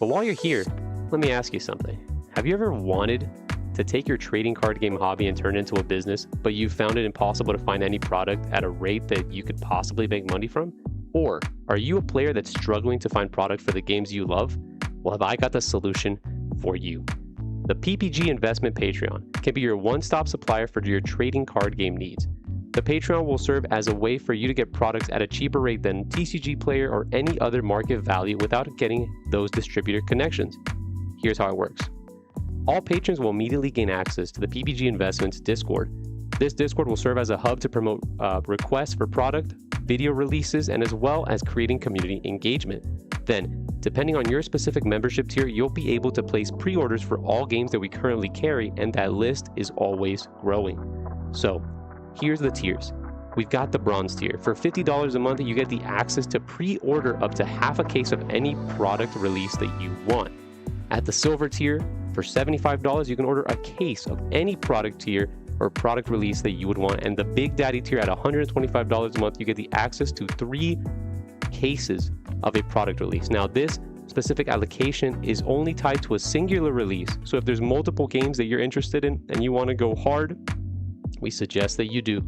But while you're here, let me ask you something. Have you ever wanted to take your trading card game hobby and turn it into a business, but you found it impossible to find any product at a rate that you could possibly make money from? Or are you a player that's struggling to find product for the games you love? Well, have I got the solution for you. The PPG Investment Patreon can be your one-stop supplier for your trading card game needs. The Patreon will serve as a way for you to get products at a cheaper rate than TCG Player or any other market value without getting those distributor connections. Here's how it works. All patrons will immediately gain access to the PPG Investments Discord. This Discord will serve as a hub to promote requests for product, video releases, and as well as creating community engagement. Then, depending on your specific membership tier, you'll be able to place pre-orders for all games that we currently carry, and that list is always growing. So, here's the tiers. We've got the bronze tier. For $50 a month, you get the access to pre-order up to half a case of any product release that you want. At the silver tier, for $75, you can order a case of any product tier or product release that you would want. And the Big Daddy tier at $125 a month, you get the access to 3 cases of a product release. Now, this specific allocation is only tied to a singular release. So if there's multiple games that you're interested in and you want to go hard, we suggest that you do.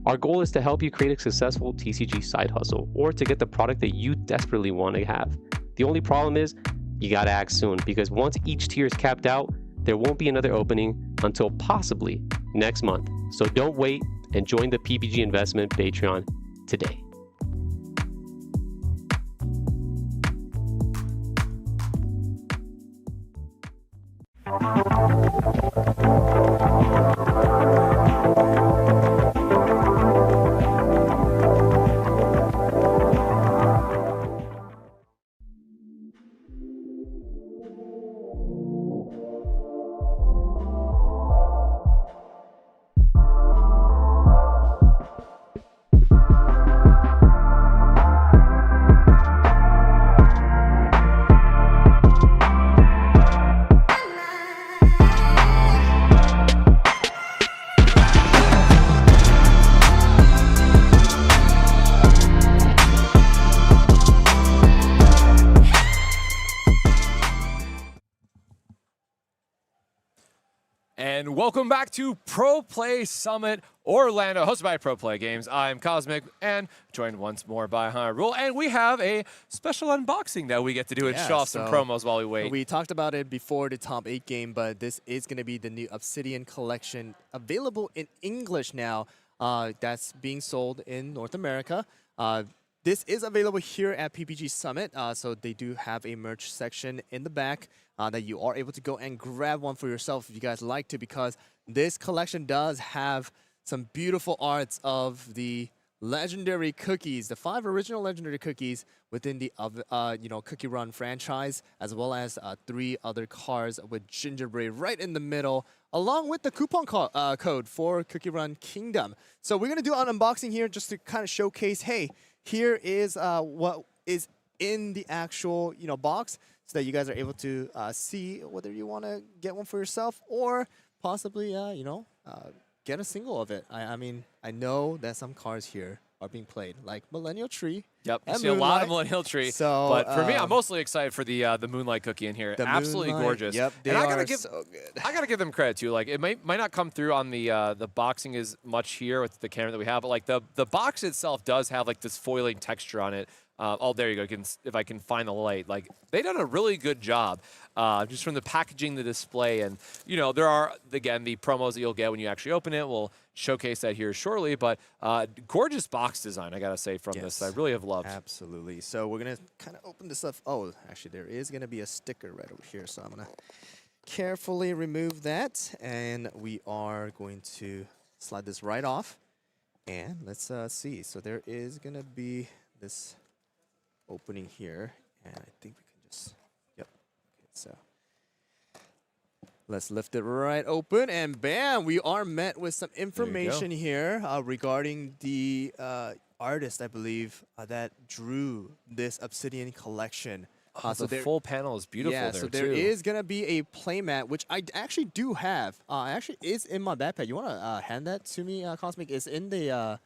Our goal is to help you create a successful TCG side hustle or to get the product that you desperately want to have. The only problem is you got to act soon, because once each tier is capped out, there won't be another opening until possibly next month. So don't wait and join the PPG Investment Patreon today. And welcome back to Pro Play Summit Orlando, hosted by Pro Play Games. I'm Cosmic, and joined once more by Hyrule. And we have a special unboxing that we get to do and show off some promos while we wait. We talked about it before the top 8 game, but this is going to be the new Obsidian collection, available in English now. That's being sold in North America. This is available here at PPG Summit, so they do have a merch section in the back that you are able to go and grab one for yourself if you guys like to, because this collection does have some beautiful arts of the legendary cookies, the 5 original legendary cookies within the CookieRun franchise, as well as 3 other cards with gingerbread right in the middle, along with the coupon code for CookieRun Kingdom. So we're gonna do an unboxing here just to kind of showcase, hey, here is what is in the actual box, so that you guys are able to see whether you want to get one for yourself or possibly get a single of it. I mean, I know that some cards here are being played, like Millennial Tree Yep, you And see a lot of Moonlight. Millennial Tree. So, but for me, I'm mostly excited for the Moonlight cookie in here. The Absolutely Moonlight, gorgeous. Yep, they and I are gotta give, so good. I gotta give them credit too. Like it might not come through on the boxing as much here with the camera that we have, but like the box itself does have like this foiling texture on it. Oh, there you go. If I can find the light, like they done a really good job, just from the packaging, the display, and you know there are again the promos that you'll get when you actually open it. We'll showcase that here shortly, but gorgeous box design, I gotta say, from this. I really have loved. Absolutely. So we're gonna kind of open this up. Oh, actually, there is gonna be a sticker right over here, so I'm gonna carefully remove that, and we are going to slide this right off. And let's see. So there is gonna be this opening here, and I think we can just, yep. Okay, so let's lift it right open, and bam, we are met with some information here regarding the artist, I believe, that drew this Obsidian collection. So the full panel is beautiful. Yeah, there so there too. is gonna be a playmat, which I actually do have. Actually, is in my backpack. You wanna hand that to me, Cosmic? It's in the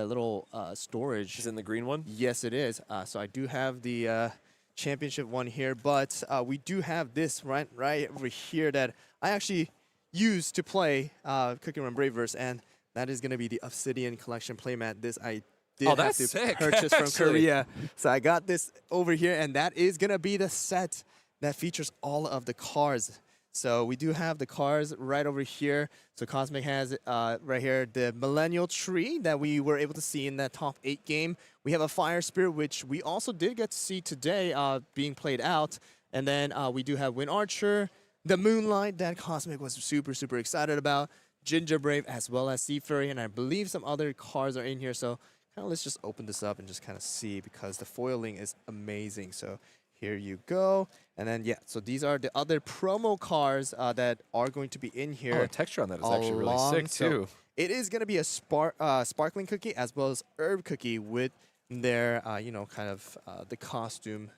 little storage. Is it in the green one? Yes, it is. So I do have the championship one here, but we do have this right over here that I actually used to play CookieRun Braverse, and that is going to be the Obsidian Collection playmat. This I did have that's to sick, purchase from actually. Korea. So I got this over here, and that is going to be the set that features all of the cars. So we do have the cars right over here. So Cosmic has right here the Millennial Tree that we were able to see in that top 8 game. We have a Fire Spirit, which we also did get to see today being played out. And then we do have Wind Archer, the Moonlight that Cosmic was super, super excited about, Ginger Brave, as well as Sea Fairy, and I believe some other cars are in here. So kind of let's just open this up and just kind of see, because the foiling is amazing. So here you go. And then, yeah, so these are the other promo cars that are going to be in here. Oh, the texture on that is actually really sick, too. So it is going to be a sparkling cookie as well as herb cookie with their, you know, kind of the costume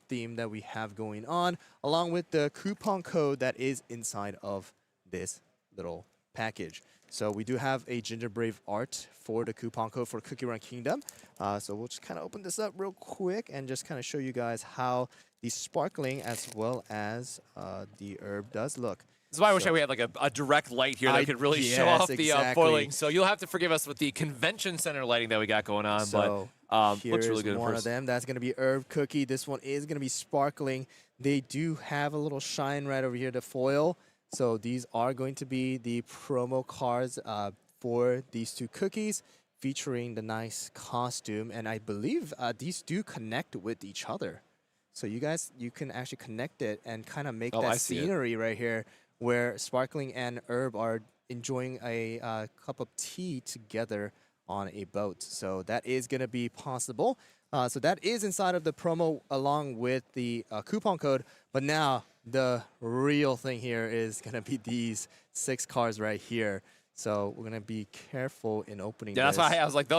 theme that we have going on, along with the coupon code that is inside of this little package. So we do have a Ginger Brave art for the coupon code for CookieRun Kingdom. So we'll just kind of open this up real quick and just kind of show you guys how the sparkling as well as the herb does look. This is why I wish we had like a direct light here that could really show off the foiling. So you'll have to forgive us with the convention center lighting that we got going on. So but looks really good. One of them. That's going to be herb cookie. This one is going to be sparkling. They do have a little shine right over here, the foil. So these are going to be the promo cards for these two cookies, featuring the nice costume. And I believe these do connect with each other. So you guys, you can actually connect it and kind of make that scenery right here, where Sparkling and Herb are enjoying a cup of tea together on a boat. So that is going to be possible. So that is inside of the promo along with the coupon code. But now the real thing here is going to be these 6 cards right here. So we're going to be careful in opening this. That's why I was like,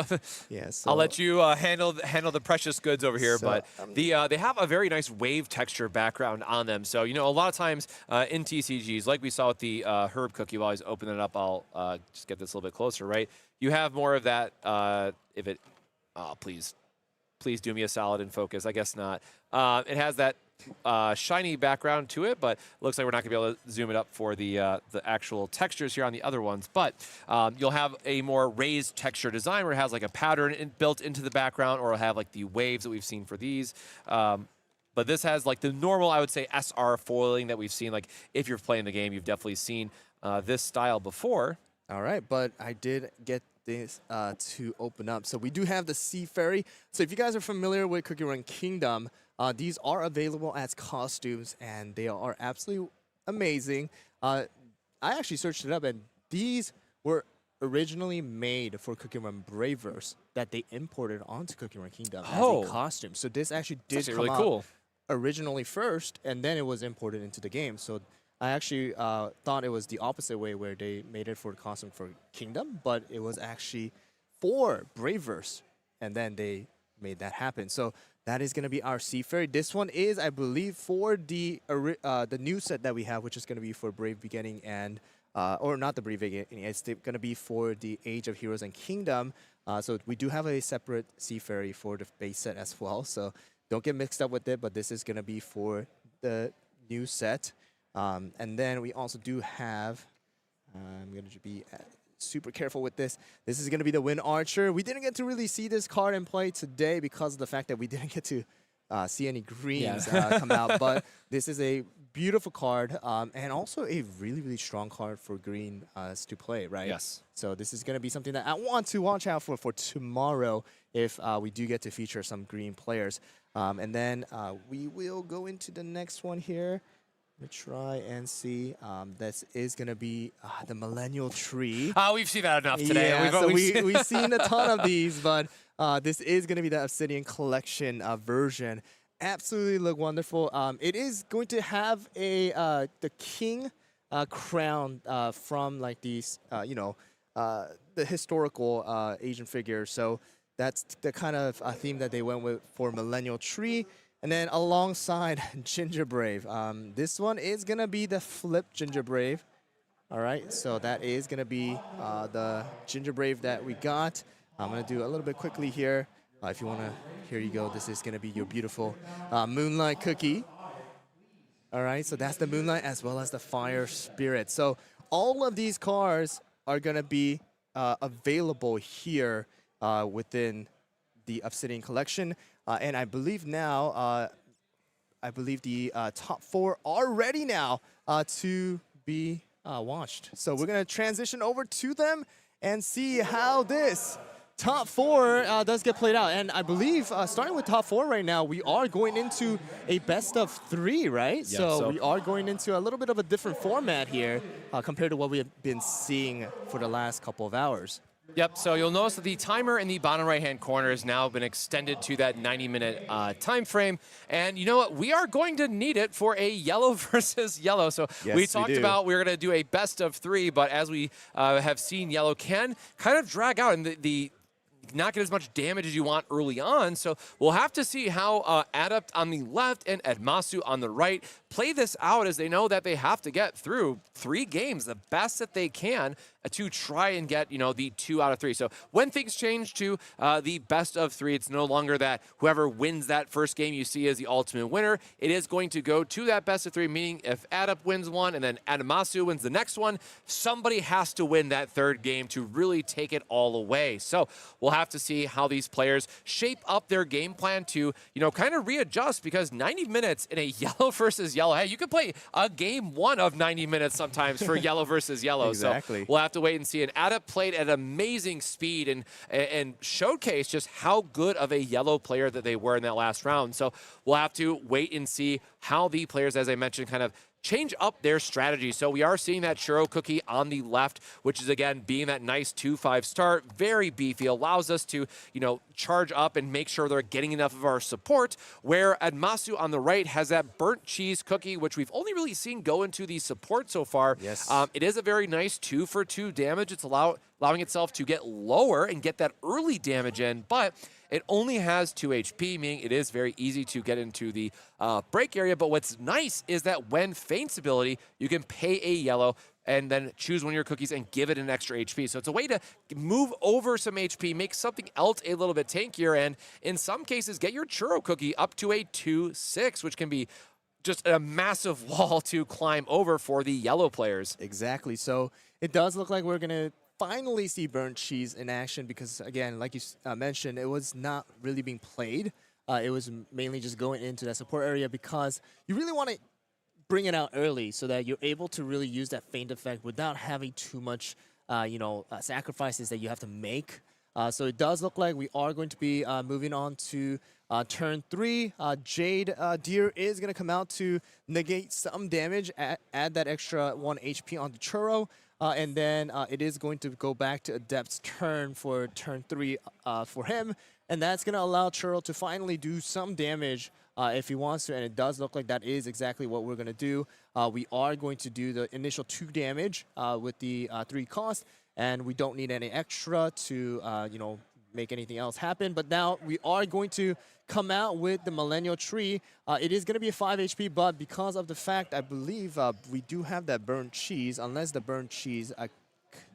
yeah, so I'll let you handle the precious goods over here. But they have a very nice wave texture background on them. So, you know, a lot of times in TCGs, like we saw with the herb cookie, while I was opening it up, I'll just get this a little bit closer, right? You have more of that, please do me a solid and focus. I guess not. It has that shiny background to it, but looks like we're not going to be able to zoom it up for the actual textures here on the other ones. But you'll have a more raised texture design where it has like a pattern built into the background, or it'll have like the waves that we've seen for these. But this has like the normal, I would say, SR foiling that we've seen. Like if you're playing the game, you've definitely seen this style before. All right, but I did get this to open up. So we do have the Sea Fairy. So if you guys are familiar with CookieRun Kingdom, these are available as costumes, and they are absolutely amazing. I actually searched it up, and these were originally made for CookieRun Braverse that they imported onto CookieRun Kingdom as a costume. So this actually did come out originally first, and then it was imported into the game. So I actually thought it was the opposite way, where they made it for the costume for Kingdom, but it was actually for Braverse, and then they made that happen. So that is going to be our Sea Fairy. This one is, I believe, for the new set that we have, which is going to be for Brave Beginning and, or not the Brave Beginning, it's going to be for the Age of Heroes and Kingdom. So we do have a separate Sea Fairy for the base set as well. So don't get mixed up with it, but this is going to be for the new set. And then we also do have, I'm going to be super careful with this. This is going to be the Wind Archer. We didn't get to really see this card in play today because of the fact that we didn't get to see any greens come out. But this is a beautiful card and also a really, really strong card for green to play, right? Yes. So this is going to be something that I want to watch out for tomorrow if we do get to feature some green players. And then we will go into the next one here. Try and see. This is going to be the Millennial Tree. We've seen that enough today. Yeah, so we've seen a ton of these, but this is going to be the Obsidian Collection version. Absolutely look wonderful. It is going to have a the king crown from like these, the historical Asian figures. So that's the kind of theme that they went with for Millennial Tree. And then alongside Ginger Brave, this one is going to be the flip Ginger Brave. All right, so that is going to be the Ginger Brave that we got. I'm going to do a little bit quickly here. If you want to, here you go. This is going to be your beautiful Moonlight Cookie. All right, so that's the Moonlight as well as the Fire Spirit. So all of these cards are going to be available here within the Obsidian Collection. And I believe now, the top 4 are ready now to be watched. So we're going to transition over to them and see how this top 4 does get played out. And I believe starting with top 4 right now, we are going into a best of 3, right? Yeah, so we are going into a little bit of a different format here compared to what we have been seeing for the last couple of hours. Yep, so you'll notice that the timer in the bottom right-hand corner has now been extended to that 90-minute time frame. And you know what? We are going to need it for a yellow versus yellow. So yes, we talked about we were going to do a best of 3, but as we have seen, yellow can kind of drag out, and the not get as much damage as you want early on. So we'll have to see how Adept on the left and Edmasu on the right play this out, as they know that they have to get through 3 games, the best that they can, to try and get, the 2 out of 3. So when things change to the best of 3, it's no longer that whoever wins that first game you see as the ultimate winner. It is going to go to that best of 3, meaning if Adept wins one and then Edmasu wins the next one, somebody has to win that 3rd game to really take it all away. So we'll have to see how these players shape up their game plan to, kind of readjust, because 90 minutes in a yellow versus yellow, hey, you could play a game 1 of 90 minutes sometimes for yellow versus yellow. Exactly. So we'll have to wait and see. And Adept played at amazing speed and showcased just how good of a yellow player that they were in that last round. So we'll have to wait and see how the players, as I mentioned, kind of change up their strategy. So we are seeing that Churro Cookie on the left, which is, again, being that nice 2-5 start, very beefy, allows us to, charge up and make sure they're getting enough of our support, where Edmasu on the right has that burnt cheese cookie, which we've only really seen go into the support so far. Yes. It is a very nice 2-for-2 damage. It's allowing itself to get lower and get that early damage in, but it only has 2 HP, meaning it is very easy to get into the break area. But what's nice is that when Feint's ability, you can pay a yellow and then choose one of your cookies and give it an extra HP. So it's a way to move over some HP, make something else a little bit tankier, and in some cases, get your Churro Cookie up to a 2-6, which can be just a massive wall to climb over for the yellow players. Exactly. So it does look like we're going to finally see burnt cheese in action, because, again, like you mentioned, it was not really being played. It was mainly just going into that support area, because you really want to bring it out early so that you're able to really use that feint effect without having too much, sacrifices that you have to make. So it does look like we are going to be moving on to turn 3. Jade Deer is going to come out to negate some damage, add that extra 1 HP on the Churro. And then it is going to go back to Adept's turn for turn 3 for him. And that's going to allow Churro to finally do some damage if he wants to. And it does look like that is exactly what we're going to do. We are going to do the initial 2 damage with the 3 cost. And we don't need any extra to, make anything else happen. But now we are going to come out with the Millennial Tree. It is going to be a 5 HP, but because of the fact, I believe we do have that burnt cheese, unless the burnt cheese, we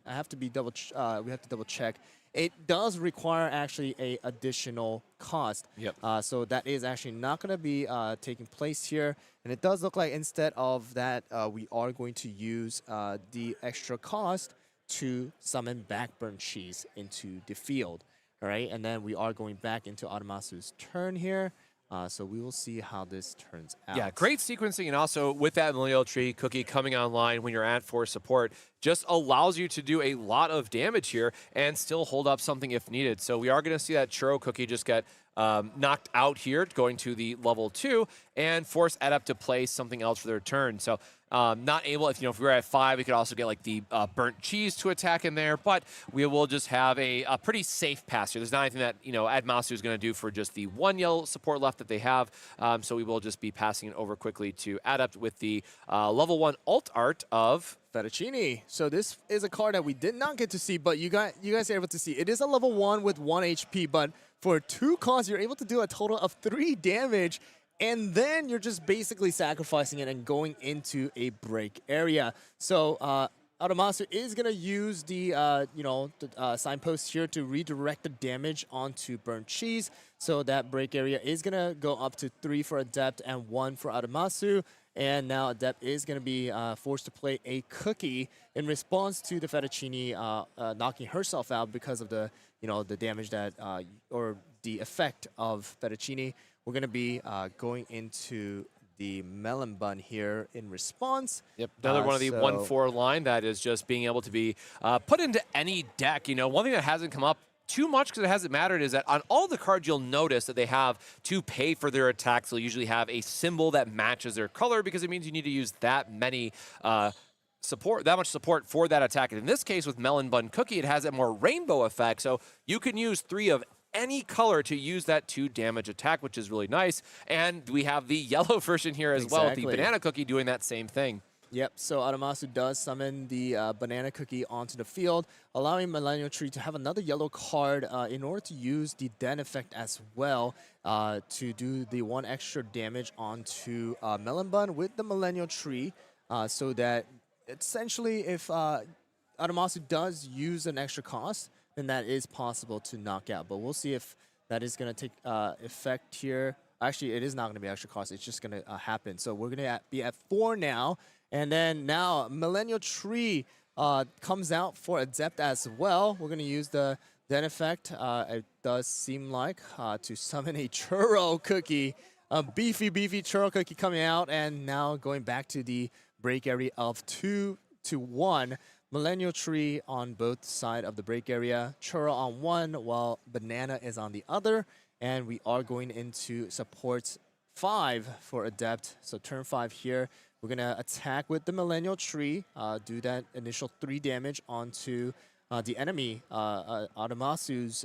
have to double check it does require actually a additional cost. Yep. So that is actually not going to be taking place here. And it does look like instead of that, we are going to use the extra cost to summon Backburn Cheese into the field. All right, and then we are going back into Adamasu's turn here. So we will see how this turns out. Yeah, great sequencing, and also with that Millennial Tree Cookie coming online when you're at 4 support, just allows you to do a lot of damage here and still hold up something if needed. So we are going to see that Churro Cookie just get knocked out here, going to the level 2, and force Adept to play something else for their turn. So not able, if we were at 5, we could also get like the burnt cheese to attack in there, but we will just have a pretty safe pass here. There's not anything that Admasu is going to do for just the 1 yellow support left that they have, so we will just be passing it over quickly to Adept with the level 1 alt art of Fettuccine. So this is a card that we did not get to see, but you guys are able to see. It is a level 1 with 1 HP, but for 2 costs, you're able to do a total of 3 damage, and then you're just basically sacrificing it and going into a break area. So Adamasu is going to use the signpost here to redirect the damage onto Burnt Cheese. So that break area is going to go up to 3 for Adept and 1 for Adamasu. And now Adept is going to be forced to play a Cookie in response to the Fettuccine knocking herself out because of the the damage that or the effect of Fettuccine. We're going to be going into the Melon Bun here in response. Yep, another one of the 1/4 line that is just being able to be put into any deck. One thing that hasn't come up too much because it hasn't mattered is that on all the cards you'll notice that they have to pay for their attacks. They'll usually have a symbol that matches their color because it means you need to use that much support for that attack. And in this case with Melon Bun Cookie, it has a more rainbow effect, so you can use 3 of any color to use that 2 damage attack, which is really nice. And we have the yellow version here as well, the Banana Cookie doing that same thing. Yep, so Adamasu does summon the Banana Cookie onto the field, allowing Millennial Tree to have another yellow card in order to use the Den effect as well to do the 1 extra damage onto Melon Bun with the Millennial Tree, so that essentially if Adamasu does use an extra cost, then that is possible to knock out. But we'll see if that is going to take effect here. Actually, it is not going to be extra cost. It's just going to happen. So we're going to be at 4 now. And then now Millennial Tree comes out for Adept as well. We're going to use the Den effect. It does seem like to summon a Churro Cookie. A beefy Churro Cookie coming out. And now going back to the break area of 2 to 1. Millennial Tree on both sides of the break area. Churro on 1 while Banana is on the other. And we are going into support 5 for Adept. So turn 5 here. We're going to attack with the Millennial Tree, do that initial 3 damage onto the enemy, Adamasu's,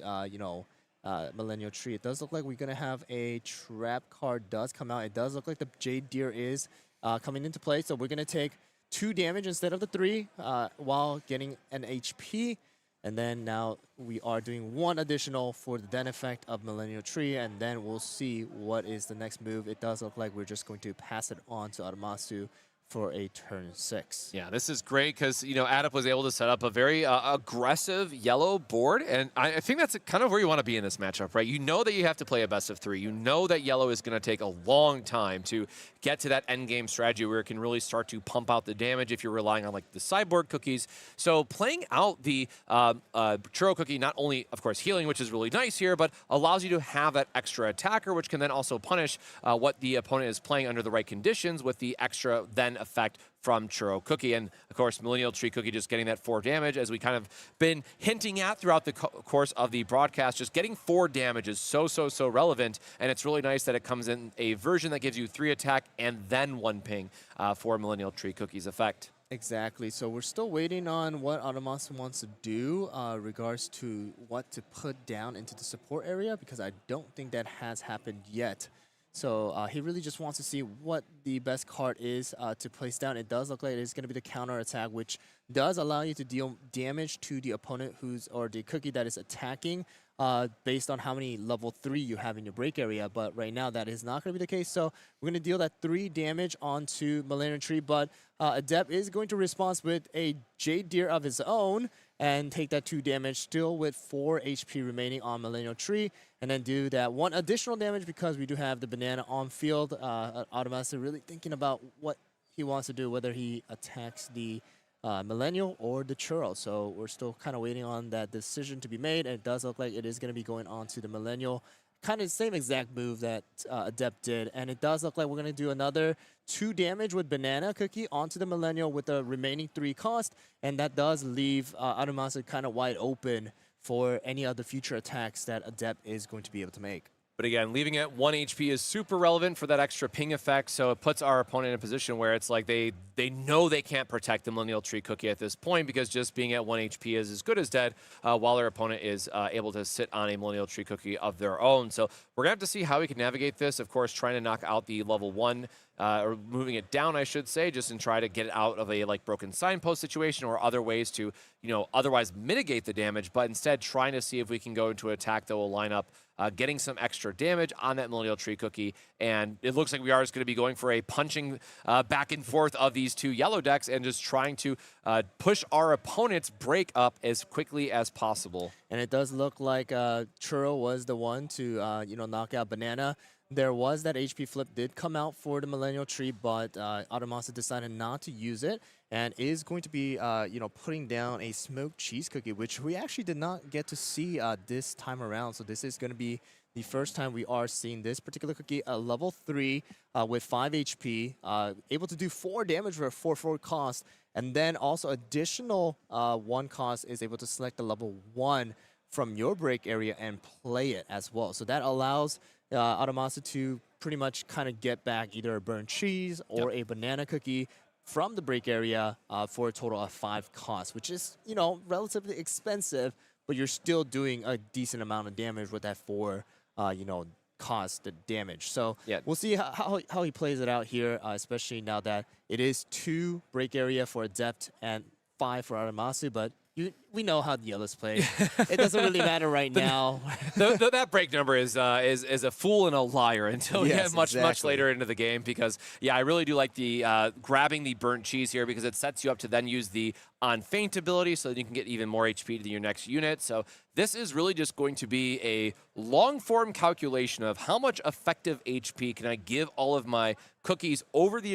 Millennial Tree. It does look like we're going to have a trap card does come out. It does look like the Jade Deer is coming into play. So we're going to take 2 damage instead of the 3 while getting an HP. And then now we are doing 1 additional for the Den effect of Millennial Tree, and then we'll see what is the next move. It does look like we're just going to pass it on to Adamasu for a turn 6. Yeah, this is great because, Adept was able to set up a very aggressive yellow board, and I think that's kind of where you want to be in this matchup, right? You know that you have to play a best of 3. You know that yellow is going to take a long time to get to that end game strategy where it can really start to pump out the damage if you're relying on like the sideboard cookies. So playing out the Churro Cookie, not only, of course, healing, which is really nice here, but allows you to have that extra attacker, which can then also punish what the opponent is playing under the right conditions with the extra then effect from Churro Cookie. And of course, Millennial Tree Cookie just getting that 4 damage, as we kind of been hinting at throughout the course of the broadcast. Just getting 4 damage is so relevant, and it's really nice that it comes in a version that gives you 3 attack and then 1 ping for Millennial Tree Cookie's effect. Exactly. So we're still waiting on what Adamasu wants to do regards to what to put down into the support area, because I don't think that has happened yet. So he really just wants to see what the best card is to place down. It does look like it's going to be the counter attack, which does allow you to deal damage to the opponent or the cookie that is attacking based on how many level 3 you have in your break area. But right now that is not going to be the case. So we're going to deal that 3 damage onto Millennial Tree. But Adept is going to respond with a Jade Deer of his own. and take that 2 damage, still with 4 HP remaining on Millennial Tree, and then do that 1 additional damage because we do have the banana on field. Automasa really thinking about what he wants to do, whether he attacks the Millennial or the Churro. So we're still kind of waiting on that decision to be made, and it does look like it is going to be going on to the Millennial. Kind of the same exact move that Adept did, and it does look like we're going to do another 2 damage with Banana Cookie onto the Millennial with the remaining 3 cost, and that does leave Automasa kind of wide open for any other future attacks that Adept is going to be able to make. But again, leaving it 1 HP is super relevant for that extra ping effect, so it puts our opponent in a position where it's like they know they can't protect the Millennial Tree Cookie at this point because just being at 1 HP is as good as dead while their opponent is able to sit on a Millennial Tree Cookie of their own. So we're going to have to see how we can navigate this. Of course, trying to knock out the level 1, or moving it down, I should say, just and try to get it out of a like broken signpost situation or other ways to, otherwise mitigate the damage, but instead trying to see if we can go into an attack that will line up getting some extra damage on that Millennial Tree Cookie. And it looks like we are just going to be going for a punching back and forth of these 2 yellow decks and just trying to push our opponent's break up as quickly as possible. And it does look like Churro was the one to, knock out Banana. There was that HP flip did come out for the Millennial Tree, but Automasa decided not to use it and is going to be, putting down a smoked cheese cookie, which we actually did not get to see this time around. So this is going to be the first time we are seeing this particular cookie, a level 3 with 5 HP, able to do 4 damage for a 4/4 cost, and then also additional 1 cost is able to select the level 1 from your break area and play it as well. So that allows Automasa to pretty much kind of get back either a burnt cheese or a banana cookie from the break area for a total of 5 costs, which is, relatively expensive, but you're still doing a decent amount of damage with that 4, cost damage. So we'll see how he plays it out here, especially now that it is 2 break area for Adept and 5 for Automasa, but we know how the yellows play. It doesn't really matter right now. That break number is a fool and a liar until we get much later into the game because, I really do like the grabbing the burnt cheese here because it sets you up to then use the on feint ability so that you can get even more HP to your next unit. So this is really just going to be a long-form calculation of how much effective HP can I give all of my cookies over the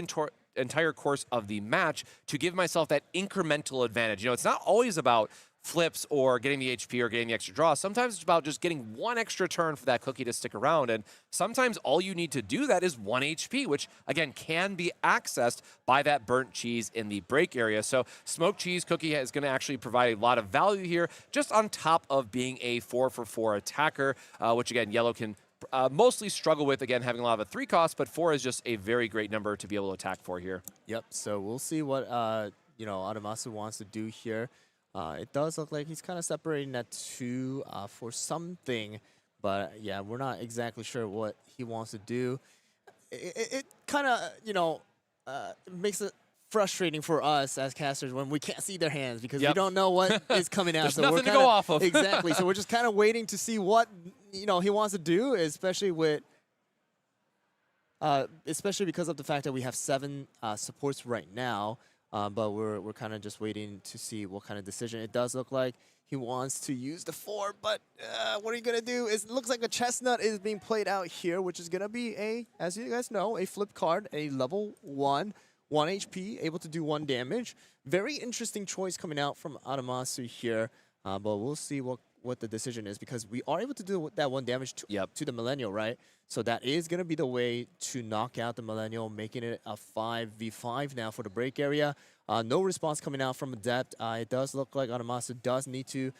entire course of the match to give myself that incremental advantage. It's not always about flips or getting the HP or getting the extra draw. Sometimes it's about just getting 1 extra turn for that cookie to stick around. And sometimes all you need to do that is 1 HP, which again can be accessed by that burnt cheese in the break area. So smoked cheese cookie is going to actually provide a lot of value here, just on top of being a 4/4 attacker, which again, yellow can mostly struggle with, again, having a lot of a 3 cost, but 4 is just a very great number to be able to attack for here. Yep, so we'll see what, Automasa wants to do here. It does look like he's kind of separating that 2 for something, but yeah, we're not exactly sure what he wants to do. It kind of, makes it frustrating for us as casters when we can't see their hands because we don't know what is coming out. There's so nothing to go off of. Exactly. So we're just kind of waiting to see what he wants to do, especially with especially because of the fact that we have 7 supports right now. But we're kind of just waiting to see what kind of decision. It does look like he wants to use the 4, but what are you gonna do? It looks like a chestnut is being played out here, which is gonna be as you guys know, a flip card, a level 1 HP, able to do 1 damage. Very interesting choice coming out from Automasa here, but we'll see what the decision is because we are able to do that 1 damage to the Millennial, right? So that is going to be the way to knock out the Millennial, making it a 5v5 now for the break area. No response coming out from Adept. It does look like Automasa does need to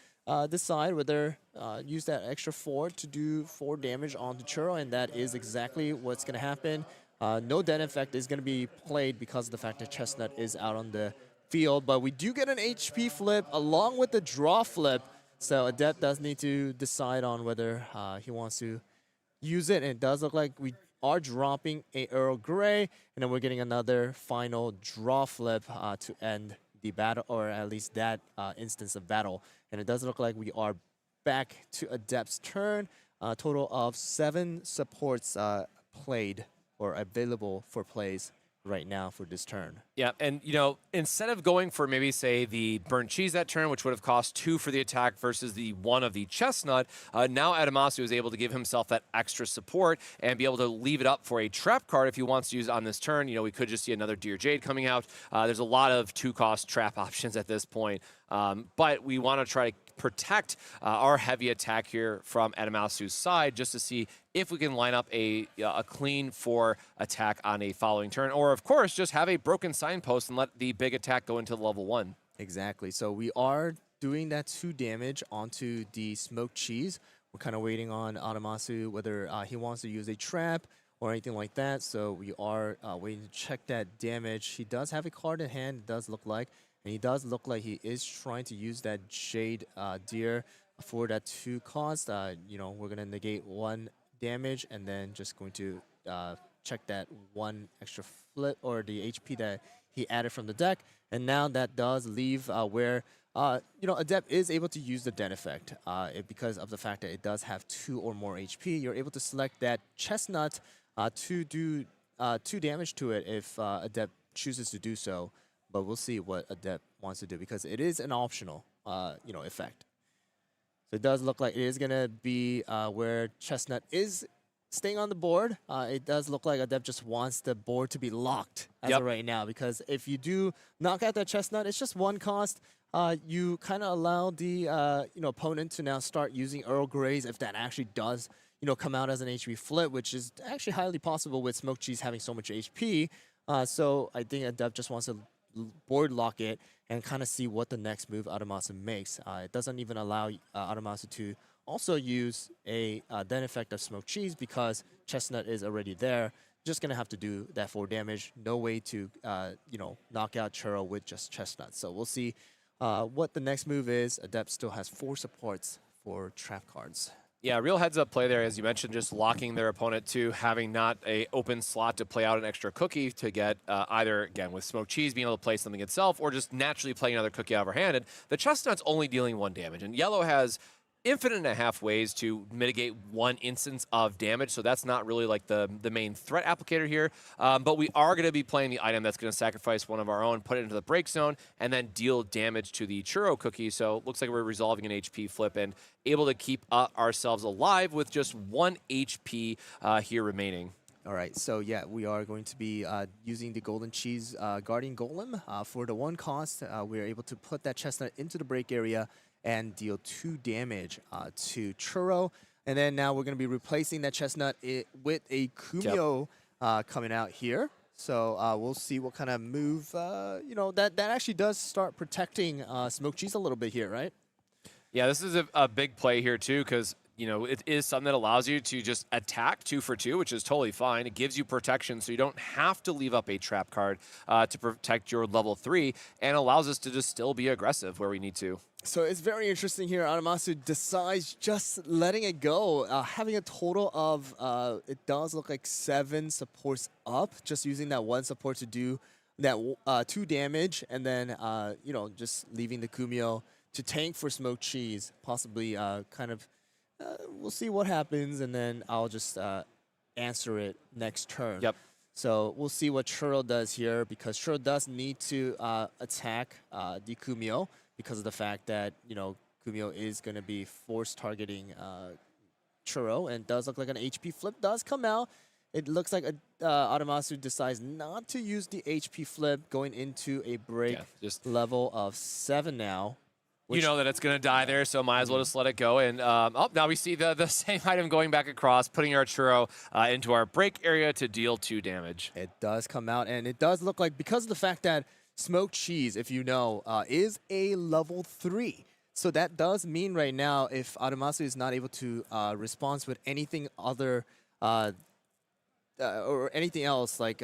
decide whether use that extra 4 to do 4 damage onto Churro, and that is exactly what's going to happen. No dead effect is going to be played because of the fact that Chestnut is out on the field, but we do get an HP flip along with the draw flip. So Adept does need to decide on whether he wants to use it, and it does look like we are dropping a Earl Grey, and then we're getting another final draw flip to end the battle, or at least that instance of battle. And it does look like we are back to Adept's turn. A total of 7 supports played or available for plays right now for this turn. Yeah, and instead of going for maybe say the burnt cheese that turn, which would have cost 2 for the attack versus the 1 of the chestnut, now Adamasu is able to give himself that extra support and be able to leave it up for a trap card if he wants to use it on this turn. We could just see another Dear Jade coming out. There's a lot of 2-cost trap options at this point, but we want to try to protect our heavy attack here from Adamasu's side just to see if we can line up a clean 4 attack on a following turn, or of course just have a broken signpost and let the big attack go into level 1. Exactly. So we are doing that 2 damage onto the smoked cheese. We're kind of waiting on Adamasu whether he wants to use a trap or anything like that. So we are waiting to check that damage. He does have a card in hand, it does look like. And he does look like he is trying to use that Jade Deer for that 2 cost. We're going to negate 1 damage and then just going to check that 1 extra flip or the HP that he added from the deck. And now that does leave where, Adept is able to use the Den effect because of the fact that it does have 2 or more HP. You're able to select that Chestnut to do 2 damage to it if Adept chooses to do so. But we'll see what Adept wants to do because it is an optional, effect. So it does look like it is going to be where Chestnut is staying on the board. It does look like Adept just wants the board to be locked as of right now because if you do knock out that Chestnut, it's just 1 cost. You kind of allow the opponent to now start using Earl Greys if that actually does come out as an HP flip, which is actually highly possible with Smoked Cheese having so much HP. So I think Adept just wants to board lock it and kind of see what the next move Adamasu makes. It doesn't even allow Adamasu to also use a Den effect of Smoked Cheese because Chestnut is already there. Just going to have to do that 4 damage. No way to, knock out Churro with just Chestnut. So we'll see what the next move is. Adept still has 4 supports for trap cards. Yeah, real heads-up play there, as you mentioned, just locking their opponent to having not a open slot to play out an extra cookie to get either, again, with Smoked Cheese being able to play something itself or just naturally playing another cookie out of her hand. And the Chestnut's only dealing 1 damage, and Yellow has infinite and a half ways to mitigate 1 instance of damage, so that's not really like the main threat applicator here. But we are going to be playing the item that's going to sacrifice one of our own, put it into the break zone, and then deal damage to the Churro cookie. So it looks like we're resolving an HP flip and able to keep ourselves alive with just 1 HP here remaining. All right, so yeah, we are going to be using the Golden Cheese Guardian Golem for the 1 cost. We're able to put that Chestnut into the break area and deal 2 damage to Churro. And then now we're going to be replacing that Chestnut with a Kumio coming out here. So we'll see what kind of move, that actually does start protecting Smoked Cheese a little bit here, right? Yeah, this is a big play here too because it is something that allows you to just attack 2 for 2, which is totally fine. It gives you protection, so you don't have to leave up a trap card to protect your level 3, and allows us to just still be aggressive where we need to. So it's very interesting here. Adamasu decides just letting it go, having a total of, it does look like 7 supports up, just using that 1 support to do that 2 damage, and then, just leaving the Kumio to tank for Smoked Cheese, possibly we'll see what happens, and then I'll just answer it next turn. Yep. So we'll see what Churro does here, because Churro does need to attack the Kumio because of the fact that, Kumio is going to be force targeting Churro, and does look like an HP flip does come out. It looks like Adamasu decides not to use the HP flip going into a break level of 7 now. You know that it's going to die there, so might as well just let it go. And now we see the same item going back across, putting our Churro into our break area to deal 2 damage. It does come out, and it does look like, because of the fact that Smoked Cheese, if you know, is a level 3. So that does mean right now, if Adamasu is not able to respond with anything other or anything else like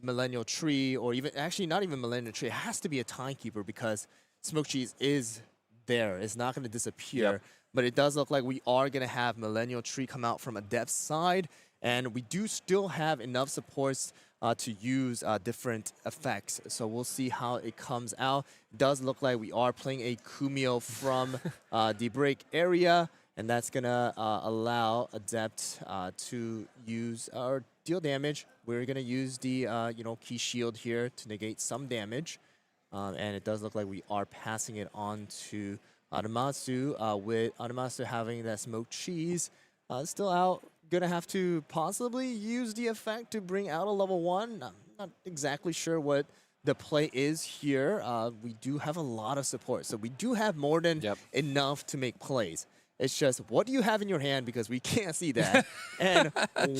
Millennial Tree, or even, actually not even Millennial Tree, it has to be a Timekeeper, because Smoked Cheese is there. It's not going to disappear. Yep. But it does look like we are going to have Millennial Tree come out from Adept's side, and we do still have enough supports to use different effects. So we'll see how it comes out. It does look like we are playing a Kumio from the break area, and that's gonna allow Adept to use or deal damage. We're gonna use the key shield here to negate some damage, and it does look like we are passing it on to Adamasu, with Adamasu having that smoked cheese still out. Gonna have to possibly use the effect to bring out a level 1. I'm not exactly sure what the play is here. We do have a lot of support, so we do have more than enough to make plays. It's just, what do you have in your hand, because we can't see that, and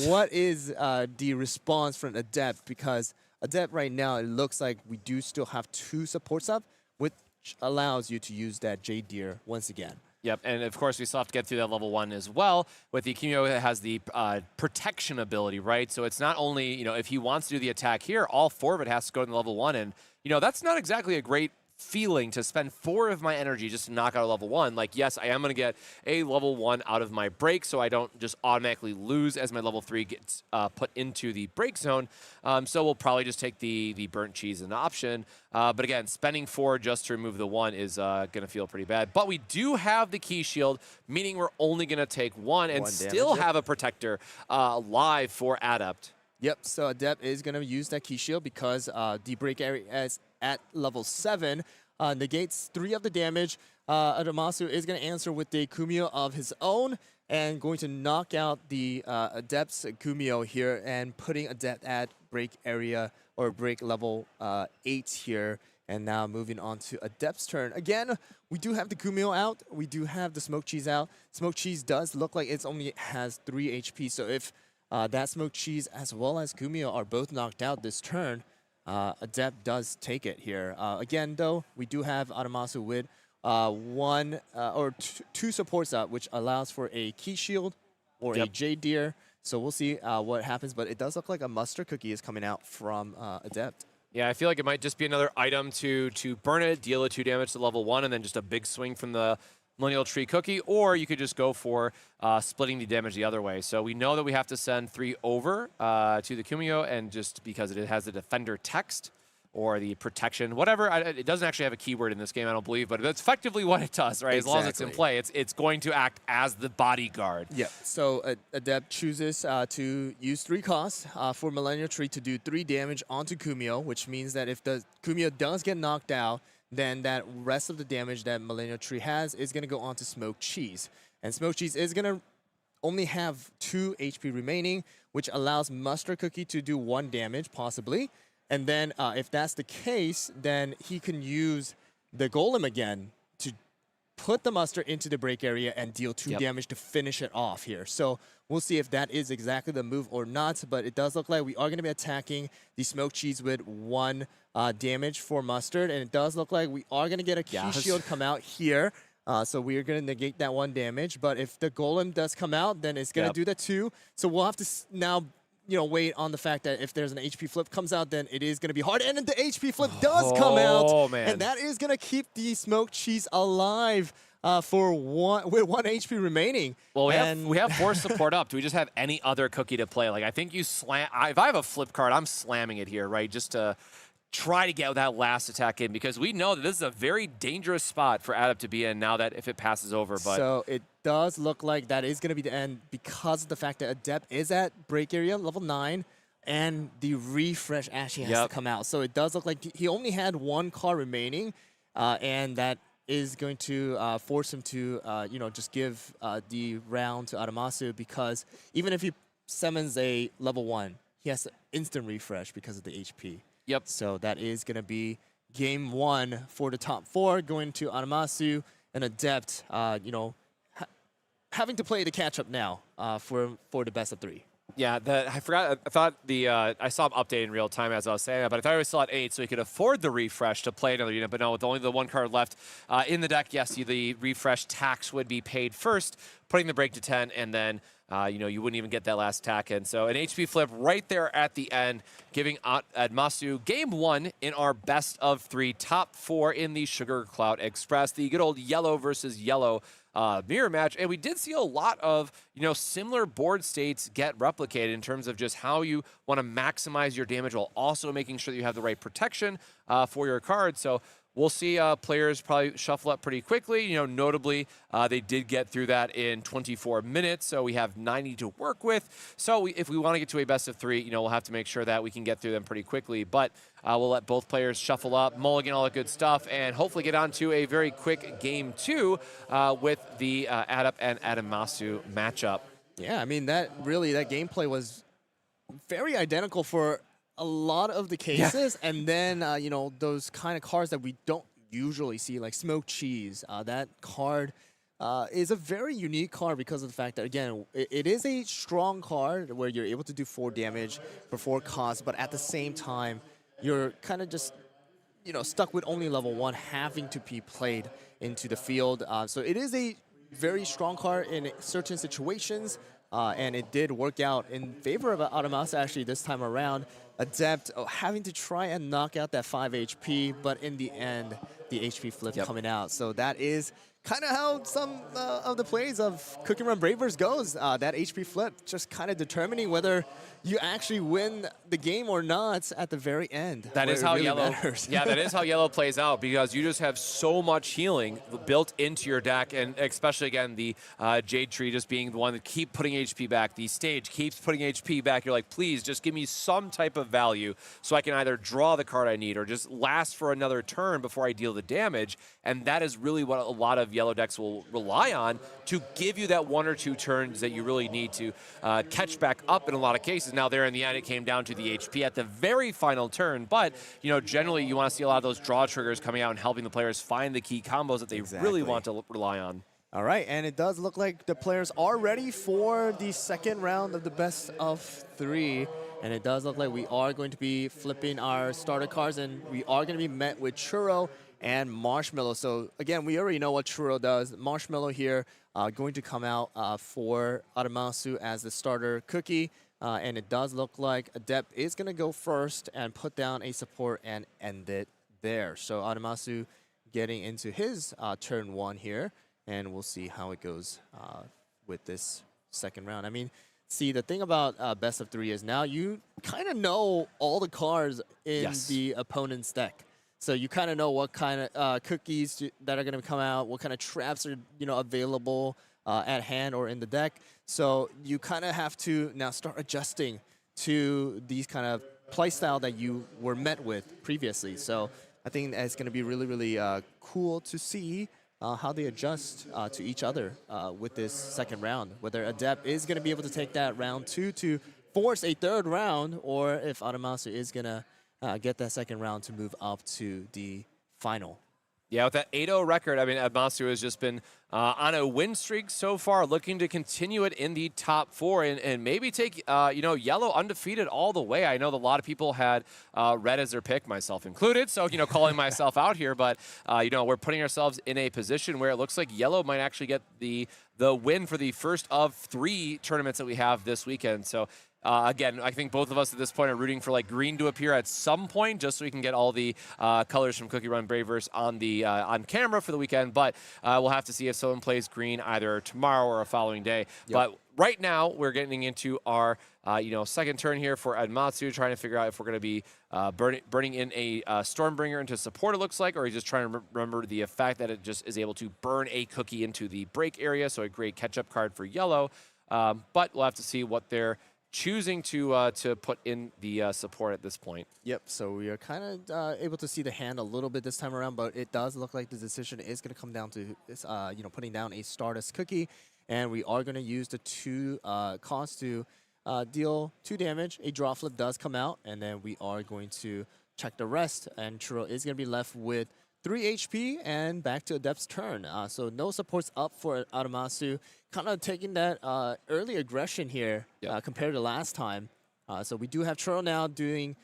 what is the response from Adept, because Adept right now, it looks like we do still have 2 supports up, which allows you to use that Jade Deer once again. Yep, and of course we still have to get through that level 1 as well. With the Kumio, it has the protection ability, right? So it's not only, if he wants to do the attack here, all 4 of it has to go to level 1, and that's not exactly a great feeling to spend 4 of my energy just to knock out a level 1. Like, yes, I am going to get a level 1 out of my break, so I don't just automatically lose as my level 3 gets put into the break zone. So we'll probably just take the burnt cheese as an option. But again, spending 4 just to remove the 1 is going to feel pretty bad. But we do have the key shield, meaning we're only going to take 1 and still have a protector live for Adept. Yep, so Adept is going to use that key shield because the break area is at level 7, negates 3 of the damage. Adamasu is going to answer with the Kumio of his own and going to knock out the Adept's Kumio here and putting Adept at break area or break level 8 here. And now moving on to Adept's turn. Again, we do have the Kumio out. We do have the Smoked Cheese out. Smoked Cheese does look like it only has 3 HP. So if that Smoked Cheese as well as Kumio are both knocked out this turn, Adept does take it here. Again, though, we do have Adamasu with 2 supports up, which allows for a Key Shield or a Jade Deer. So we'll see what happens, but it does look like a Mustard Cookie is coming out from Adept. Yeah, I feel like it might just be another item to burn it, deal a 2 damage to level 1, and then just a big swing from the Millennial Tree Cookie, or you could just go for splitting the damage the other way. So we know that we have to send 3 over to the Kumio, and just because it has the Defender text or the protection, whatever. It doesn't actually have a keyword in this game, I don't believe, but that's effectively what it does, right? As long as it's in play, it's going to act as the bodyguard. Yeah, so Adept chooses to use 3 costs for Millennial Tree to do 3 damage onto Kumio, which means that if the Kumio does get knocked out, then that rest of the damage that Millennial Tree has is going to go on to Smoked Cheese. And Smoked Cheese is going to only have 2 HP remaining, which allows Mustard Cookie to do 1 damage, possibly. And then if that's the case, then he can use the Golem again to put the Mustard into the break area and deal 2 damage to finish it off here. So we'll see if that is exactly the move or not, but it does look like we are going to be attacking the Smoked Cheese with 1 damage for Mustard, and it does look like we are going to get a Key Shield come out here. So we are going to negate that 1 damage, but if the Golem does come out, then it's going to do the 2. So we'll have to now wait on the fact that if there's an HP flip comes out, then it is going to be hard. And the HP flip does come out, and that is going to keep the Smoked Cheese alive for with 1 HP remaining. Well, we have 4 support up. Do we just have any other cookie to play? Like, I think you slam. If I have a flip card, I'm slamming it here, right? Just to try to get that last attack in, because we know that this is a very dangerous spot for Adept to be in now that if it passes over. But so it does look like that is going to be the end because of the fact that Adept is at break area level 9 and the refresh actually has to come out. So it does look like he only had 1 card remaining, and that is going to force him to just give the round to Adamasu, because even if he summons a level 1, he has to instant refresh because of the HP. Yep. So that is going to be game 1 for the top 4, going to Adamasu and Adept, having to play the catch-up now for the best of 3. Yeah, I forgot. I thought I saw him update in real time as I was saying that, but I thought he was still at 8, so he could afford the refresh to play another unit. But no, with only the 1 card left in the deck, yes, the refresh tax would be paid first, putting the break to 10, and then you wouldn't even get that last attack in. So an HP flip right there at the end, giving Adamasu game 1 in our best of 3, top 4 in the Sugar Cloud Express, the good old yellow versus yellow mirror match. And we did see a lot of similar board states get replicated in terms of just how you want to maximize your damage while also making sure that you have the right protection for your card. So we'll see players probably shuffle up pretty quickly. You know, notably, they did get through that in 24 minutes, so we have 90 to work with. So if we want to get to a best of 3, you know, we'll have to make sure that we can get through them pretty quickly. But we'll let both players shuffle up, mulligan, all that good stuff, and hopefully get on to a very quick game 2 with the Adept and Adamasu matchup. Yeah, I mean, that gameplay was very identical for a lot of the cases. Yeah. And then, you know, those kind of cards that we don't usually see, like Smoked Cheese, that card is a very unique card because of the fact that, again, it is a strong card where you're able to do 4 damage for 4 costs, but at the same time, you're kind of just, you know, stuck with only level 1 having to be played into the field. So it is a very strong card in certain situations, and it did work out in favor of Adamasu actually this time around. Adept having to try and knock out that 5 HP, but in the end, the HP flip coming out. So that is kind of how some of the plays of CookieRun Braverse goes. That HP flip just kind of determining whether you actually win the game or not at the very end. That is how really yellow. Matters. Yeah, that is how yellow plays out because you just have so much healing built into your deck, and especially again the Jade Tree just being the one that keep putting HP back. The stage keeps putting HP back. You're like, please just give me some type of value so I can either draw the card I need or just last for another turn before I deal the damage. And that is really what a lot of yellow decks will rely on to give you that 1 or 2 turns that you really need to catch back up in a lot of cases. Now there in the end, it came down to the HP at the very final turn, but you know, generally you want to see a lot of those draw triggers coming out and helping the players find the key combos that they really want to rely on. All right, and it does look like the players are ready for the second round of the best of 3. And it does look like we are going to be flipping our starter cards, and we are going to be met with Churro and Marshmallow. So again, we already know what Churro does. Marshmallow here going to come out for Adamasu as the starter cookie. And it does look like Adept is going to go first and put down a support and end it there. So Adamasu getting into his turn 1 here, and we'll see how it goes with this second round. I mean, see, the thing about best of 3 is now you kind of know all the cards in the opponent's deck. So you kind of know what kind of cookies that are going to come out, what kind of traps are available at hand or in the deck. So you kind of have to now start adjusting to these kind of playstyle that you were met with previously. So I think it's going to be really, really cool to see how they adjust to each other with this second round. Whether Adept is going to be able to take that round 2 to force a third round, or if Adamasu is going to get that second round to move up to the final. Yeah, with that 8-0 record, I mean, Adamasu has just been on a win streak so far, looking to continue it in the top 4 and maybe take, you know, yellow undefeated all the way. I know that a lot of people had red as their pick, myself included, so, you know, calling myself out here, but, you know, we're putting ourselves in a position where it looks like yellow might actually get the win for the first of 3 tournaments that we have this weekend. So, again, I think both of us at this point are rooting for like green to appear at some point, just so we can get all the colors from CookieRun Braverse on the on camera for the weekend. But we'll have to see if someone plays green either tomorrow or a following day. Yep. But right now, we're getting into our you know, second turn here for Adamasu, trying to figure out if we're going to be burning in a Stormbringer into support, it looks like, or he's just trying to remember the fact that it just is able to burn a cookie into the break area, so a great catch-up card for yellow. But we'll have to see what they're choosing to put in the support at this point. Yep, so we are kind of able to see the hand a little bit this time around, but it does look like the decision is going to come down to this, you know, putting down a Stardust Cookie, and we are going to use the 2 cost to deal 2 damage. A draw flip does come out, and then we are going to check the rest, and Churro is going to be left with 3 HP and back to Adept's turn. So no supports up for Adamasu, kind of taking that early aggression here compared to last time. So we do have Churro now doing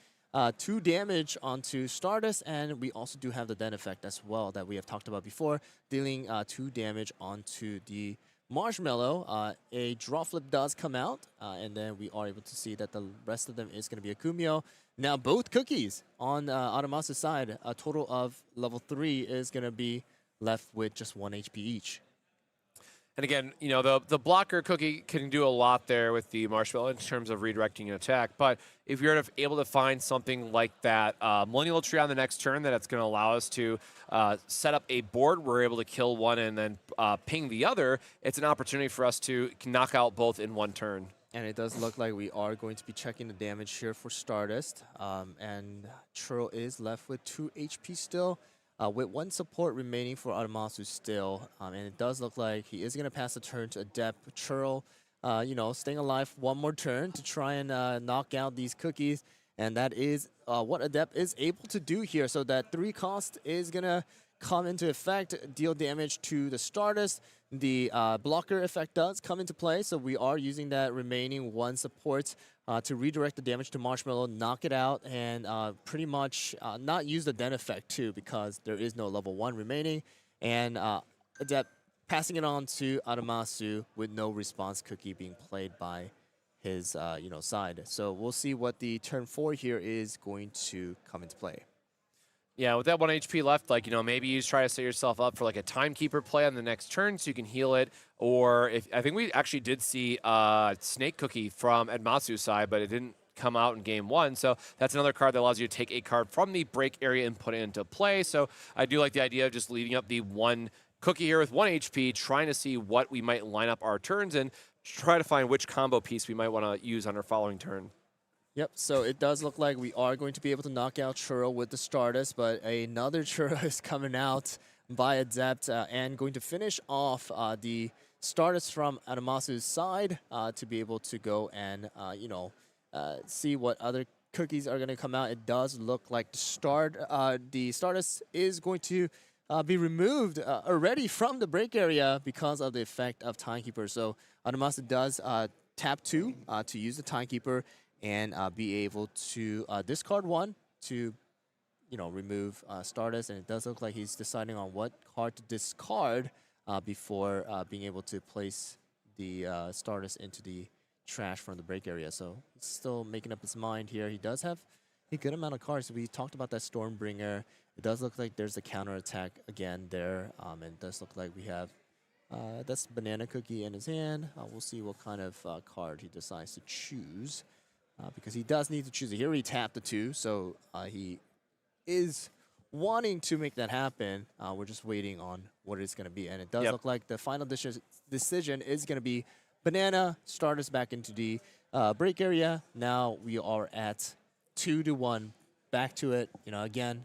2 damage onto Stardust, and we also do have the Den effect as well that we have talked about before, dealing 2 damage onto the Marshmallow. A draw flip does come out, and then we are able to see that the rest of them is going to be a Kumio. Now both cookies on Adamasu's side, a total of level 3 is going to be left with just 1 HP each. And again, you know, the blocker Cookie can do a lot there with the Marshmallow in terms of redirecting an attack. But if you're able to find something like that Millennial Tree on the next turn, that it's going to allow us to set up a board, we're able to kill one and then ping the other, it's an opportunity for us to knock out both in one turn. And it does look like we are going to be checking the damage here for Stardust. And Churl is left with 2 HP still. With 1 support remaining for Adamasu still, and it does look like he is going to pass the turn to Adept. Churl, you know, staying alive 1 more turn to try and knock out these cookies, and that is what Adept is able to do here. So that 3 cost is going to come into effect, deal damage to the Stardust. The blocker effect does come into play, so we are using that remaining 1 support to redirect the damage to Marshmallow, knock it out, and pretty much not use the den effect too, because there is no level 1 remaining. And Adept passing it on to Adamasu with no response cookie being played by his you know, side. So we'll see what the turn 4 here is going to come into play. Yeah, with that 1 HP left, like, you know, maybe you try to set yourself up for like a timekeeper play on the next turn so you can heal it. Or if I think we actually did see Snake Cookie from Edmasu's side, but it didn't come out in game 1. So that's another card that allows you to take a card from the break area and put it into play. So I do like the idea of just leaving up the 1 cookie here with 1 HP, trying to see what we might line up our turns and try to find which combo piece we might want to use on our following turn. Yep, so it does look like we are going to be able to knock out Churro with the Stardust, but another Churro is coming out by Adept and going to finish off the Stardust from Adamasu's side to be able to go and, you know, see what other cookies are going to come out. It does look like the Stardust is going to be removed already from the break area because of the effect of Timekeeper. So Adamasu does tap 2 to use the Timekeeper and be able to discard 1 to, you know, remove Stardust. And it does look like he's deciding on what card to discard before being able to place the Stardust into the trash from the break area. So he's still making up his mind here. He does have a good amount of cards. We talked about that Stormbringer. It does look like there's a counterattack again there. And it does look like we have that's Banana Cookie in his hand. We'll see what kind of card he decides to choose. Because he does need to choose it. He already tapped the 2, so he is wanting to make that happen. We're just waiting on what it's going to be. And it does look like the final decision is going to be Banana, Stardust back into the break area. Now we are at 2-1. Back to it. You know, again,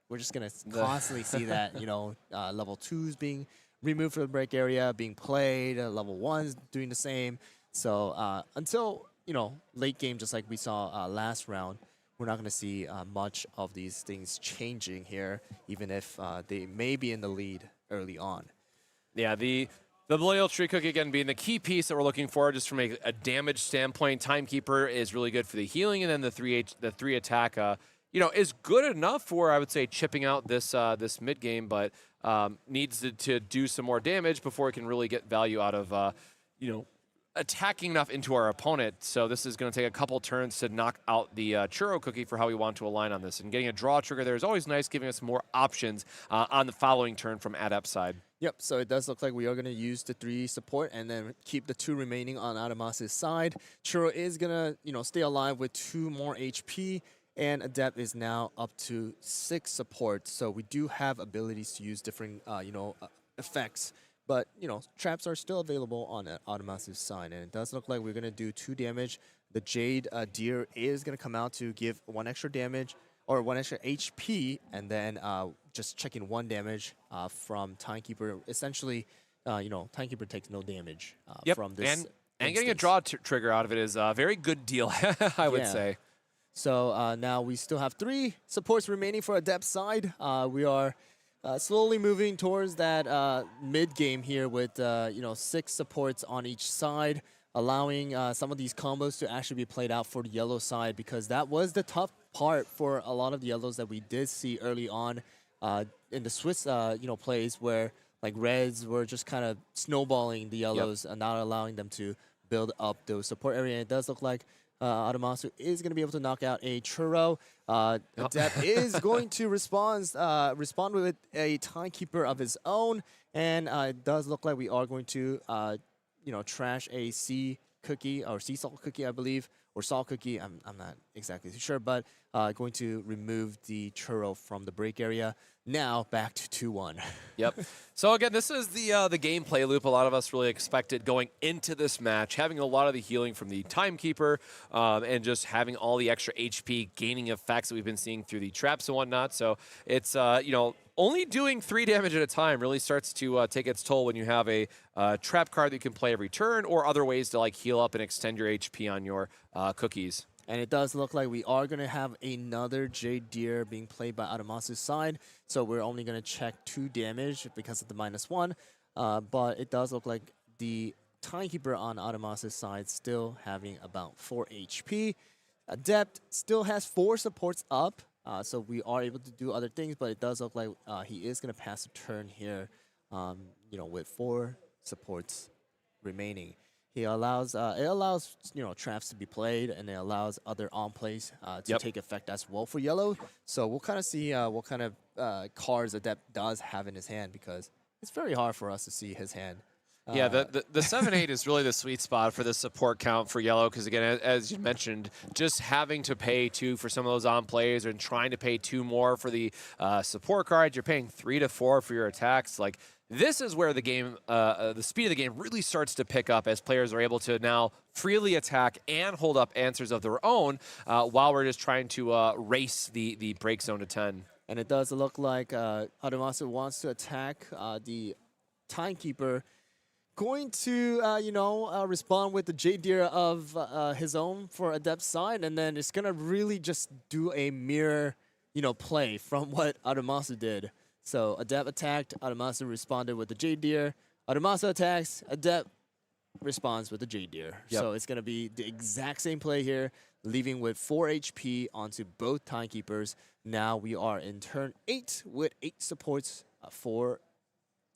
we're just going to constantly see that, you know, level 2s being removed from the break area, being played, level 1s doing the same. So until, you know, late game, just like we saw last round, we're not going to see much of these things changing here, even if they may be in the lead early on. Yeah, the Millennial Tree Cookie, again, being the key piece that we're looking for just from a damage standpoint. Timekeeper is really good for the healing, and then the 3 attack, you know, is good enough for, I would say, chipping out this this mid game, but needs to do some more damage before it can really get value out of, you know, attacking enough into our opponent. So this is going to take a couple turns to knock out the Churro Cookie for how we want to align on this. And getting a draw trigger there is always nice, giving us more options on the following turn from Adept's side. Yep, so it does look like we are going to use the 3 support and then keep the 2 remaining on Adamasu's side. Churro is going to, you know, stay alive with 2 more HP, and Adept is now up to 6 support. So we do have abilities to use different, you know, effects. But, you know, traps are still available on Adamasu's side, and it does look like we're going to do 2 damage. The Jade Deer is going to come out to give 1 extra damage, or 1 extra HP, and then just checking 1 damage from Timekeeper. Essentially, you know, Timekeeper takes no damage from this. And getting a draw trigger out of it is a very good deal, I would say. So now we still have 3 supports remaining for Adept's side. We are slowly moving towards that mid game here with you know, 6 supports on each side, allowing some of these combos to actually be played out for the yellow side, because that was the tough part for a lot of the yellows that we did see early on in the Swiss you know, plays, where like reds were just kind of snowballing the yellows and not allowing them to build up those support area. It does look like Adamasu is going to be able to knock out a Churro. Adept is going to respond with a Timekeeper of his own, and it does look like we are going to trash a sea cookie or sea salt cookie, I believe, or salt cookie. I'm not exactly sure, but going to remove the Churro from the break area. Now back to 2-1. Yep. So again, this is the gameplay loop a lot of us really expected going into this match, having a lot of the healing from the Timekeeper, and just having all the extra HP gaining effects that we've been seeing through the traps and whatnot. So it's only doing 3 damage at a time really starts to take its toll when you have a trap card that you can play every turn, or other ways to like heal up and extend your HP on your cookies. And it does look like we are going to have another Jade Deer being played by Adamasu's side. So we're only going to check 2 damage because of the -1. But it does look like the Timekeeper on Adamasu's side still having about 4 HP. Adept still has 4 supports up. So we are able to do other things, but it does look like he is going to pass a turn here, with 4 supports remaining. It allows traps to be played, and it allows other on plays to take effect as well for yellow. So we'll kind of see what kind of cards Adept does have in his hand, because it's very hard for us to see his hand. Yeah, the 7-8 is really the sweet spot for the support count for yellow, because again, as you mentioned, just having to pay 2 for some of those on plays and trying to pay 2 more for the support cards, you're paying 3 to 4 for your attacks. Like, this is where the game, the speed of the game really starts to pick up as players are able to now freely attack and hold up answers of their own while we're just trying to race the break zone to 10. And it does look like Adamasu wants to attack the Timekeeper. Going to, respond with the Jade Deer of his own for Adept's side, and then it's going to really just do a mirror, play from what Adamasu did. So Adept attacked, Adamasu responded with the Jade Deer. Adamasu attacks, Adept responds with the Jade Deer. Yep. So it's going to be the exact same play here, leaving with 4 HP onto both Timekeepers. Now we are in turn 8 with 8 supports for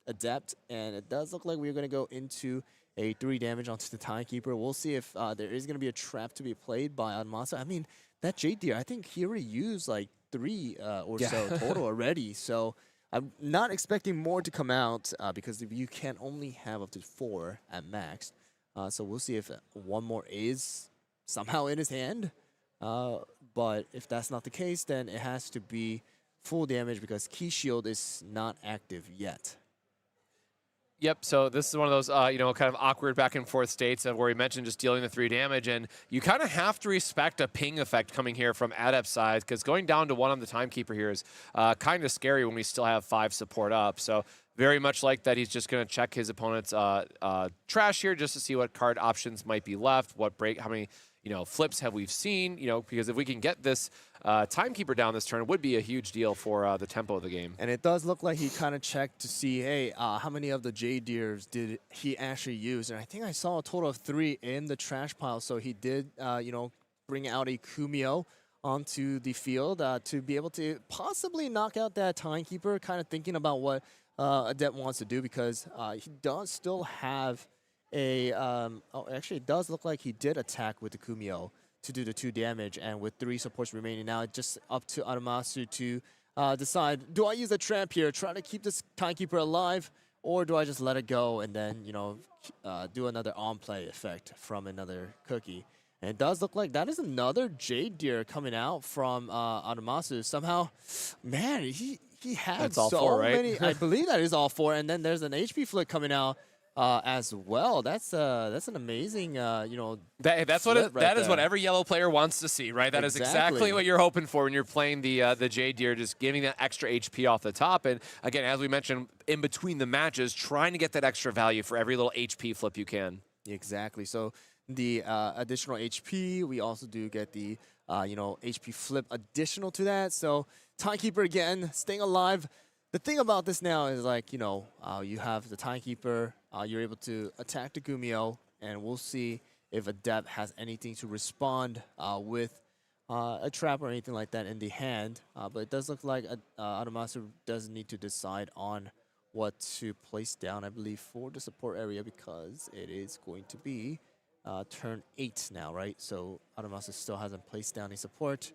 Adept, and it does look like we're going to go into a 3 damage onto the Timekeeper. We'll see if there is going to be a trap to be played by Adamasu. I mean, that Jade Deer, I think he already used like 3 or so total already. So I'm not expecting more to come out because you can only have up to 4 at max. So we'll see if 1 more is somehow in his hand. But if that's not the case, then it has to be full damage because Key Shield is not active yet. Yep, so this is one of those, kind of awkward back and forth states of where we mentioned just dealing the 3 damage, and you kind of have to respect a ping effect coming here from Adept's side, because going down to 1 on the Timekeeper here is kind of scary when we still have 5 support up. So very much like that, he's just going to check his opponent's trash here just to see what card options might be left, how many flips have we seen, because if we can get this Timekeeper down this turn, it would be a huge deal for the tempo of the game. And it does look like he kind of checked to see, hey, how many of the Jade Deers did he actually use? And I think I saw a total of 3 in the trash pile. So he did, bring out a Kumio onto the field to be able to possibly knock out that Timekeeper, kind of thinking about what Adept wants to do, because he does still have actually, it does look like he did attack with the Kumio to do the 2 damage, and with 3 supports remaining now, it's just up to Adamasu to decide, do I use a trap here, try to keep this Timekeeper alive, or do I just let it go and then, do another on-play effect from another cookie? And it does look like that is another Jade Deer coming out from Adamasu. Somehow, man, he had so 4, right? many. I believe that is all 4, and then there's an HP flip coming out as well. That's an amazing, That's what that is what every yellow player wants to see, right? That is exactly what you're hoping for when you're playing the Jade Deer, just giving that extra HP off the top. And again, as we mentioned, in between the matches, trying to get that extra value for every little HP flip you can. Exactly. So the additional HP, we also do get the HP flip additional to that. So Timekeeper again staying alive. The thing about this now is you have the Timekeeper, you're able to attack the Gumio, and we'll see if Adept has anything to respond with a trap or anything like that in the hand. But it does look like Adamasu does need to decide on what to place down, I believe, for the support area, because it is going to be turn 8 now, right? So Adamasu still hasn't placed down a support.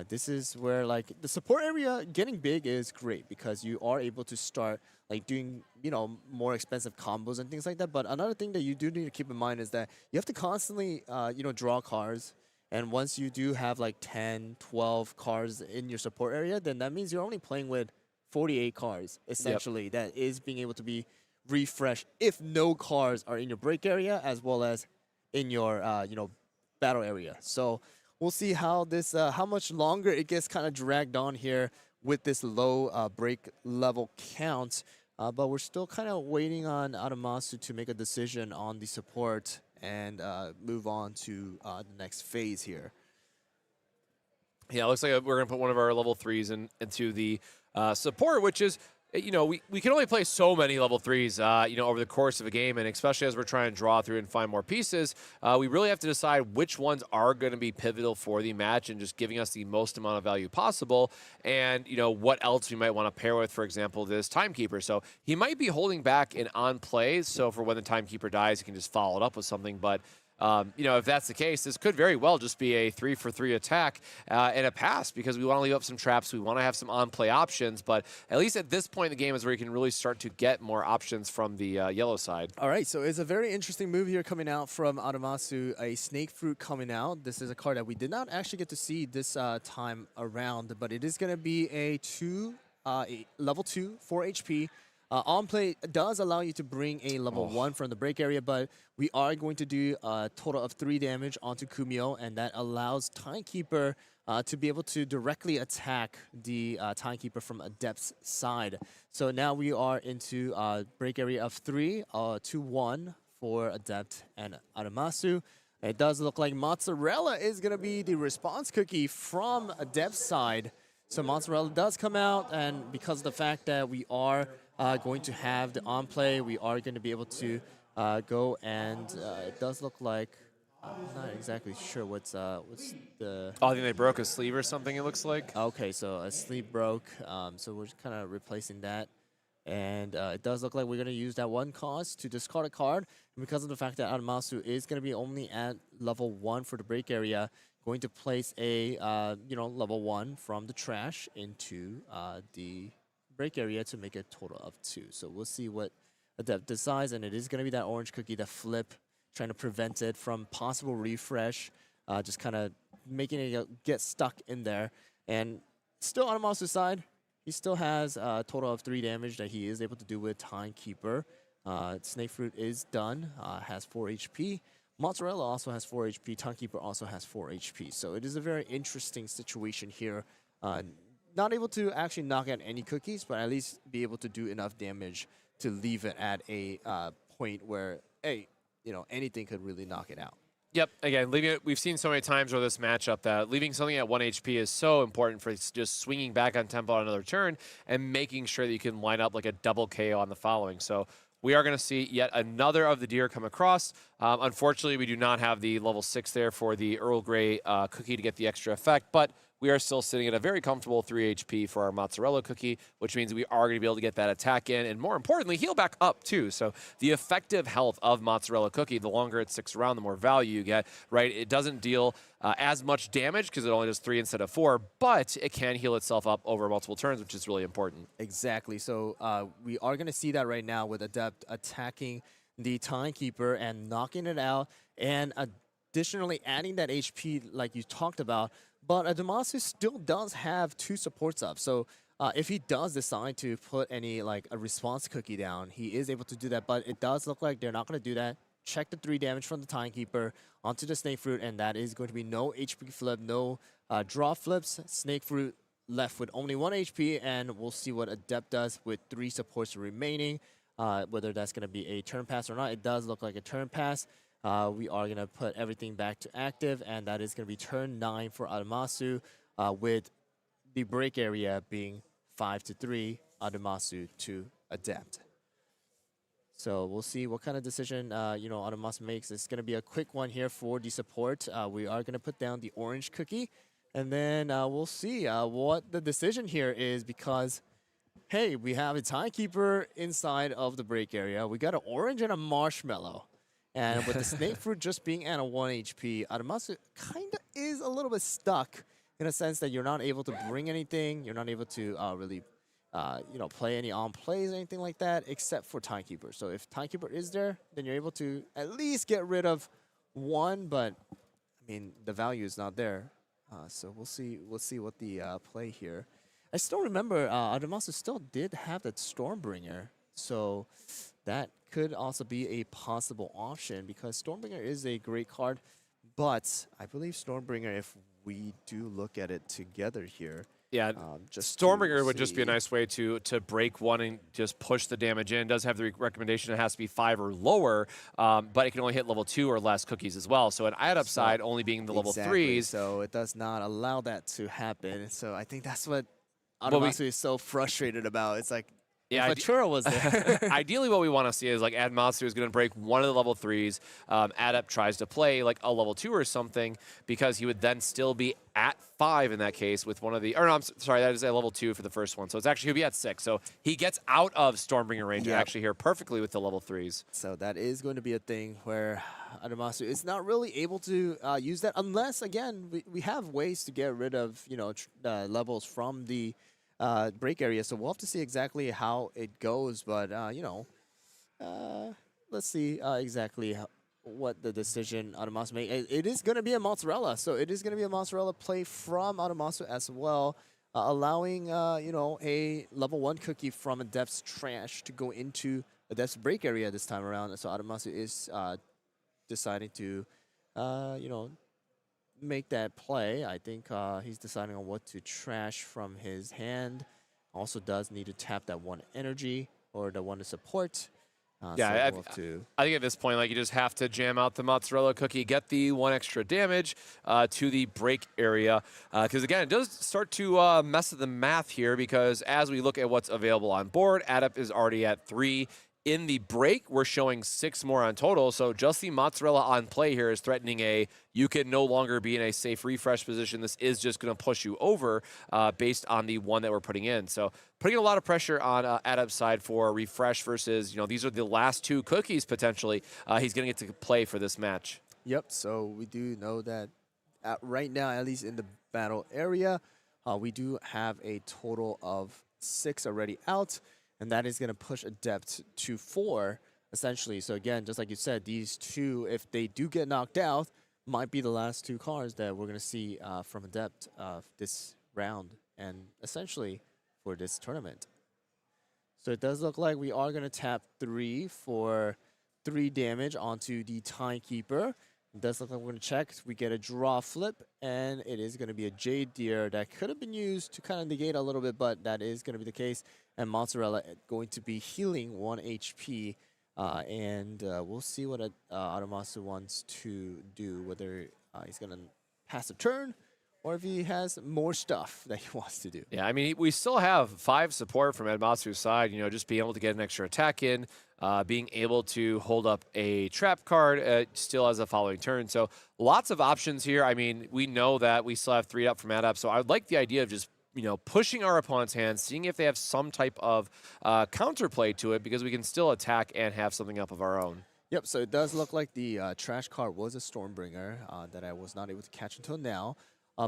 This is where like the support area getting big is great because you are able to start like doing, you know, more expensive combos and things like that. But another thing that you do need to keep in mind is that you have to constantly, you know, draw cards. And once you do have like 10, 12 cards in your support area, then that means you're only playing with 48 cards, essentially, that is being able to be refreshed if no cards are in your break area as well as in your, you know, battle area. So we'll see how this, how much longer it gets kind of dragged on here with this low break level count. But we're still kind of waiting on Adamasu to make a decision on the support and move on to the next phase here. Yeah, it looks like we're going to put one of our level 3s into the support, which is, you know, we can only play so many level 3s, you know, over the course of a game, and especially as we're trying to draw through and find more pieces, we really have to decide which ones are going to be pivotal for the match and just giving us the most amount of value possible, and, you know, what else we might want to pair with, for example, this Timekeeper. So he might be holding back an on play, so for when the Timekeeper dies, he can just follow it up with something, but you know, if that's the case, this could very well just be a 3-for-3 attack and a pass because we want to leave up some traps. We want to have some on-play options, but at least at this point in the game is where you can really start to get more options from the yellow side. All right, so it's a very interesting move here coming out from Adamasu, a Snake Fruit coming out. This is a card that we did not actually get to see this time around, but it is going to be a level 2, 4 HP. On play does allow you to bring a level 1 from the break area, but we are going to do a total of 3 damage onto Kumio, and that allows Timekeeper to be able to directly attack the Timekeeper from Adept's side. So now we are into break area of 3, 2-1 for Adept and Adamasu. It does look like Mozzarella is going to be the response cookie from Adept's side. So Mozzarella does come out, and because of the fact that we are going to have the on play, we are going to be able to go and it does look like I'm not exactly sure what's the. Oh, I think they broke a sleeve or something. It looks like. Okay, so a sleeve broke. So we're kind of replacing that, and it does look like we're going to use that one cost to discard a card. And because of the fact that Adamasu is going to be only at level 1 for the break area, going to place a level 1 from the trash into the break area to make a total of 2. So we'll see what Adept decides, and it is going to be that orange cookie, that flip, trying to prevent it from possible refresh, just kind of making it get stuck in there. And still on Adamasu's side, he still has a total of 3 damage that he is able to do with Timekeeper. Snake Fruit is done, has 4 HP. Mozzarella also has 4 HP. Timekeeper also has 4 HP. So it is a very interesting situation here. Not able to actually knock out any cookies, but at least be able to do enough damage to leave it at a point where, hey, you know, anything could really knock it out. Yep. Again, leaving it. We've seen so many times over this matchup that leaving something at 1 HP is so important for just swinging back on tempo on another turn and making sure that you can line up like a double KO on the following. So we are going to see yet another of the deer come across. Unfortunately, we do not have the level 6 there for the Earl Grey cookie to get the extra effect, but we are still sitting at a very comfortable 3 HP for our Mozzarella cookie, which means we are going to be able to get that attack in, and more importantly, heal back up too. So the effective health of Mozzarella cookie, the longer it sticks around, the more value you get, right? It doesn't deal as much damage because it only does 3 instead of 4, but it can heal itself up over multiple turns, which is really important. Exactly. So we are going to see that right now with Adept attacking the Timekeeper and knocking it out, and additionally adding that HP like you talked about. But Adamasu still does have 2 supports up. So if he does decide to put any like a response cookie down, he is able to do that. But it does look like they're not going to do that. Check the 3 damage from the Timekeeper onto the Snake Fruit, and that is going to be no HP flip, no draw flips. Snake Fruit left with only 1 HP, and we'll see what Adept does with 3 supports remaining. Whether that's going to be a turn pass or not, it does look like a turn pass. We are going to put everything back to active, and that is going to be turn 9 for Adamasu, with the break area being 5-3, Adamasu to Adept. So we'll see what kind of decision Adamasu makes. It's going to be a quick one here for the support. We are going to put down the orange cookie, and then we'll see what the decision here is, because hey, we have a Timekeeper inside of the break area. We got an orange and a marshmallow. And with the Snake Fruit just being at a 1 HP, Adamasu kind of is a little bit stuck in a sense that you're not able to bring anything. You're not able to really, play any on plays or anything like that, except for Timekeeper. So if Timekeeper is there, then you're able to at least get rid of one, but I mean the value is not there. So we'll see. We'll see what the play here. I still remember Adamasu still did have that Stormbringer, so that could also be a possible option because Stormbringer is a great card, but I believe Stormbringer, if we do look at it together here, yeah, just Stormbringer would just be a nice way to break one and just push the damage in. It does have the recommendation it has to be 5 or lower, but it can only hit level 2 or less cookies as well. So an add upside only being the level 3s. So it does not allow that to happen. So I think that's what Adamasu is so frustrated about. It's like, yeah, if Achura was there. Ideally, what we want to see is like Adamasu is going to break one of the level 3s. Adept tries to play like a level 2 or something because he would then still be at 5 in that case with one of the. Or no, I'm sorry, that is a level 2 for the first one. So it's actually he'll be at 6. So he gets out of Stormbringer range actually here perfectly with the level 3s. So that is going to be a thing where Adamasu is not really able to use that unless again we have ways to get rid of levels from the break area, so we'll have to see exactly how it goes. But let's see exactly what the decision Adamasu made. It is going to be a mozzarella, so it is going to be a mozzarella play from Adamasu as well, allowing a level 1 cookie from Adept's trash to go into Adept's break area this time around. So Adamasu is deciding to make that play. I think he's deciding on what to trash from his hand. Also does need to tap that 1 energy or the 1 to support. Yeah, so I think at this point, like you just have to jam out the mozzarella cookie, get the 1 extra damage to the break area. Because again, it does start to mess with the math here because as we look at what's available on board, Adept is already at 3. In the break, we're showing 6 more on total, so just the mozzarella on play here is threatening you can no longer be in a safe refresh position. This is just going to push you over based on the 1 that we're putting in. So putting a lot of pressure on Adept's side for refresh versus, these are the last 2 cookies potentially he's going to get to play for this match. Yep, so we do know that right now, at least in the battle area, we do have a total of 6 already out. And that is going to push Adept to 4, essentially. So again, just like you said, these 2, if they do get knocked out, might be the last 2 cards that we're going to see from Adept this round and essentially for this tournament. So it does look like we are going to tap 3 for 3 damage onto the Timekeeper. It does look like we're going to check. We get a draw flip, and it is going to be a Jade Deer that could have been used to kind of negate a little bit, but that is going to be the case. And Mozzarella going to be healing 1 HP, and we'll see what Adamasu wants to do, whether he's going to pass a turn or if he has more stuff that he wants to do. Yeah, I mean, we still have 5 support from Adamasu's side, just being able to get an extra attack in, being able to hold up a trap card still has a following turn. So lots of options here. I mean, we know that we still have 3 up from Adept, so I would like the idea of just pushing our opponent's hands, seeing if they have some type of counterplay to it, because we can still attack and have something up of our own. Yep, so it does look like the trash card was a Stormbringer that I was not able to catch until now.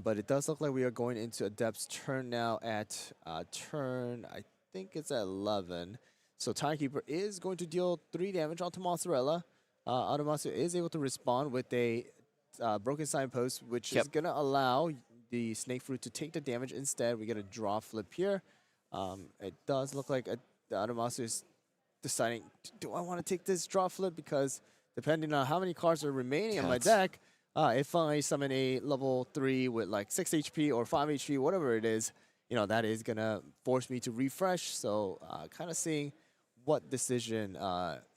But it does look like we are going into Adept's turn now at turn, I think it's at 11. So Timekeeper is going to deal 3 damage onto Mozzarella. Adamasu is able to respond with a Broken Signpost, which is going to allow the Snake Fruit to take the damage instead. We get a draw flip here. It does look like Adamasu is deciding, do I want to take this draw flip? Because depending on how many cards are remaining on my deck, if I summon a level 3 with like 6 HP or 5 HP, whatever it is, that is going to force me to refresh. So kind of seeing what decision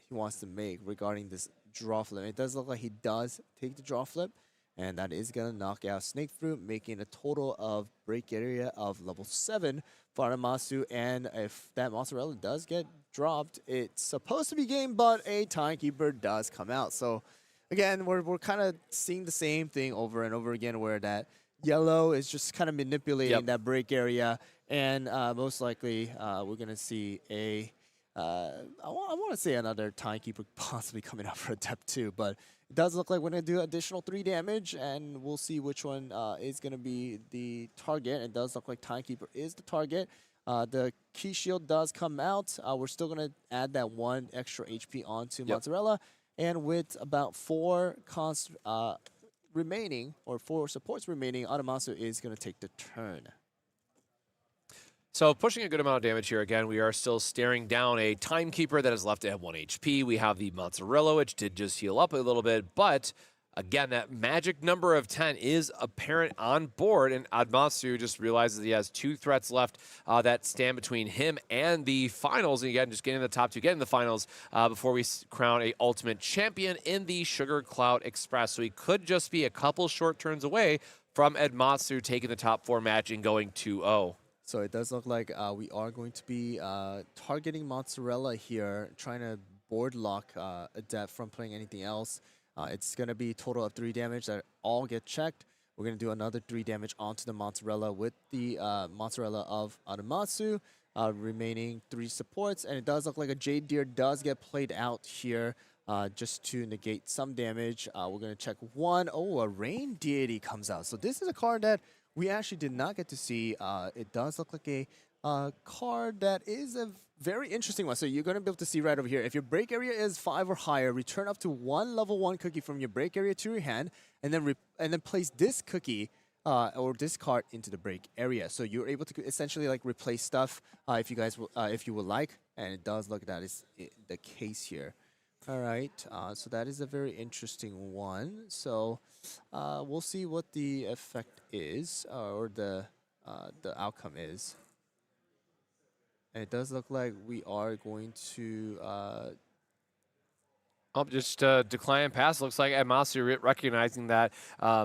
he wants to make regarding this draw flip. It does look like he does take the draw flip, and that is going to knock out Snake Fruit, making a total of break area of level 7 for Adamasu. And if that Mozzarella does get dropped, it's supposed to be game, but a Timekeeper does come out. So again, we're kind of seeing the same thing over and over again, where that yellow is just kind of manipulating that break area, and most likely we're going to see a I want to say another Timekeeper possibly coming up for Adept too, but it does look like we're going to do additional 3 damage, and we'll see which one is going to be the target. It does look like Timekeeper is the target. The Key Shield does come out. We're still going to add that 1 extra HP onto Mozzarella, and with about 4 remaining, or 4 supports remaining, Adamasu is going to take the turn. So pushing a good amount of damage here. Again, we are still staring down a Timekeeper that is left at 1 HP. We have the Mozzarella, which did just heal up a little bit, but again, that magic number of 10 is apparent on board, and Adamasu just realizes he has 2 threats left that stand between him and the finals. And again, just getting the top 2, getting the finals before we crown a ultimate champion in the Sugar Cloud Express. So he could just be a couple short turns away from Adamasu taking the top 4 match and going 2-0. So it does look like we are going to be targeting Mozzarella here, trying to board lock Adept from playing anything else. It's going to be a total of 3 damage that all get checked. We're going to do another 3 damage onto the Mozzarella with the Mozzarella of Adamasu, remaining 3 supports. And it does look like a Jade Deer does get played out here just to negate some damage. We're going to check 1. Oh, a Rain Deity comes out. So this is a card that we actually did not get to see. It does look like a card that is a very interesting one. So you're going to be able to see right over here. If your break area is 5 or higher, return up to 1 level 1 cookie from your break area to your hand, and then place this cookie or this card into the break area. So you're able to essentially like replace stuff if you would like, and it does look like that is the case here. All right, so that is a very interesting one. So we'll see what the effect is, or the outcome is. And it does look like we are going to... just decline and pass. Looks like Adamasu recognizing that,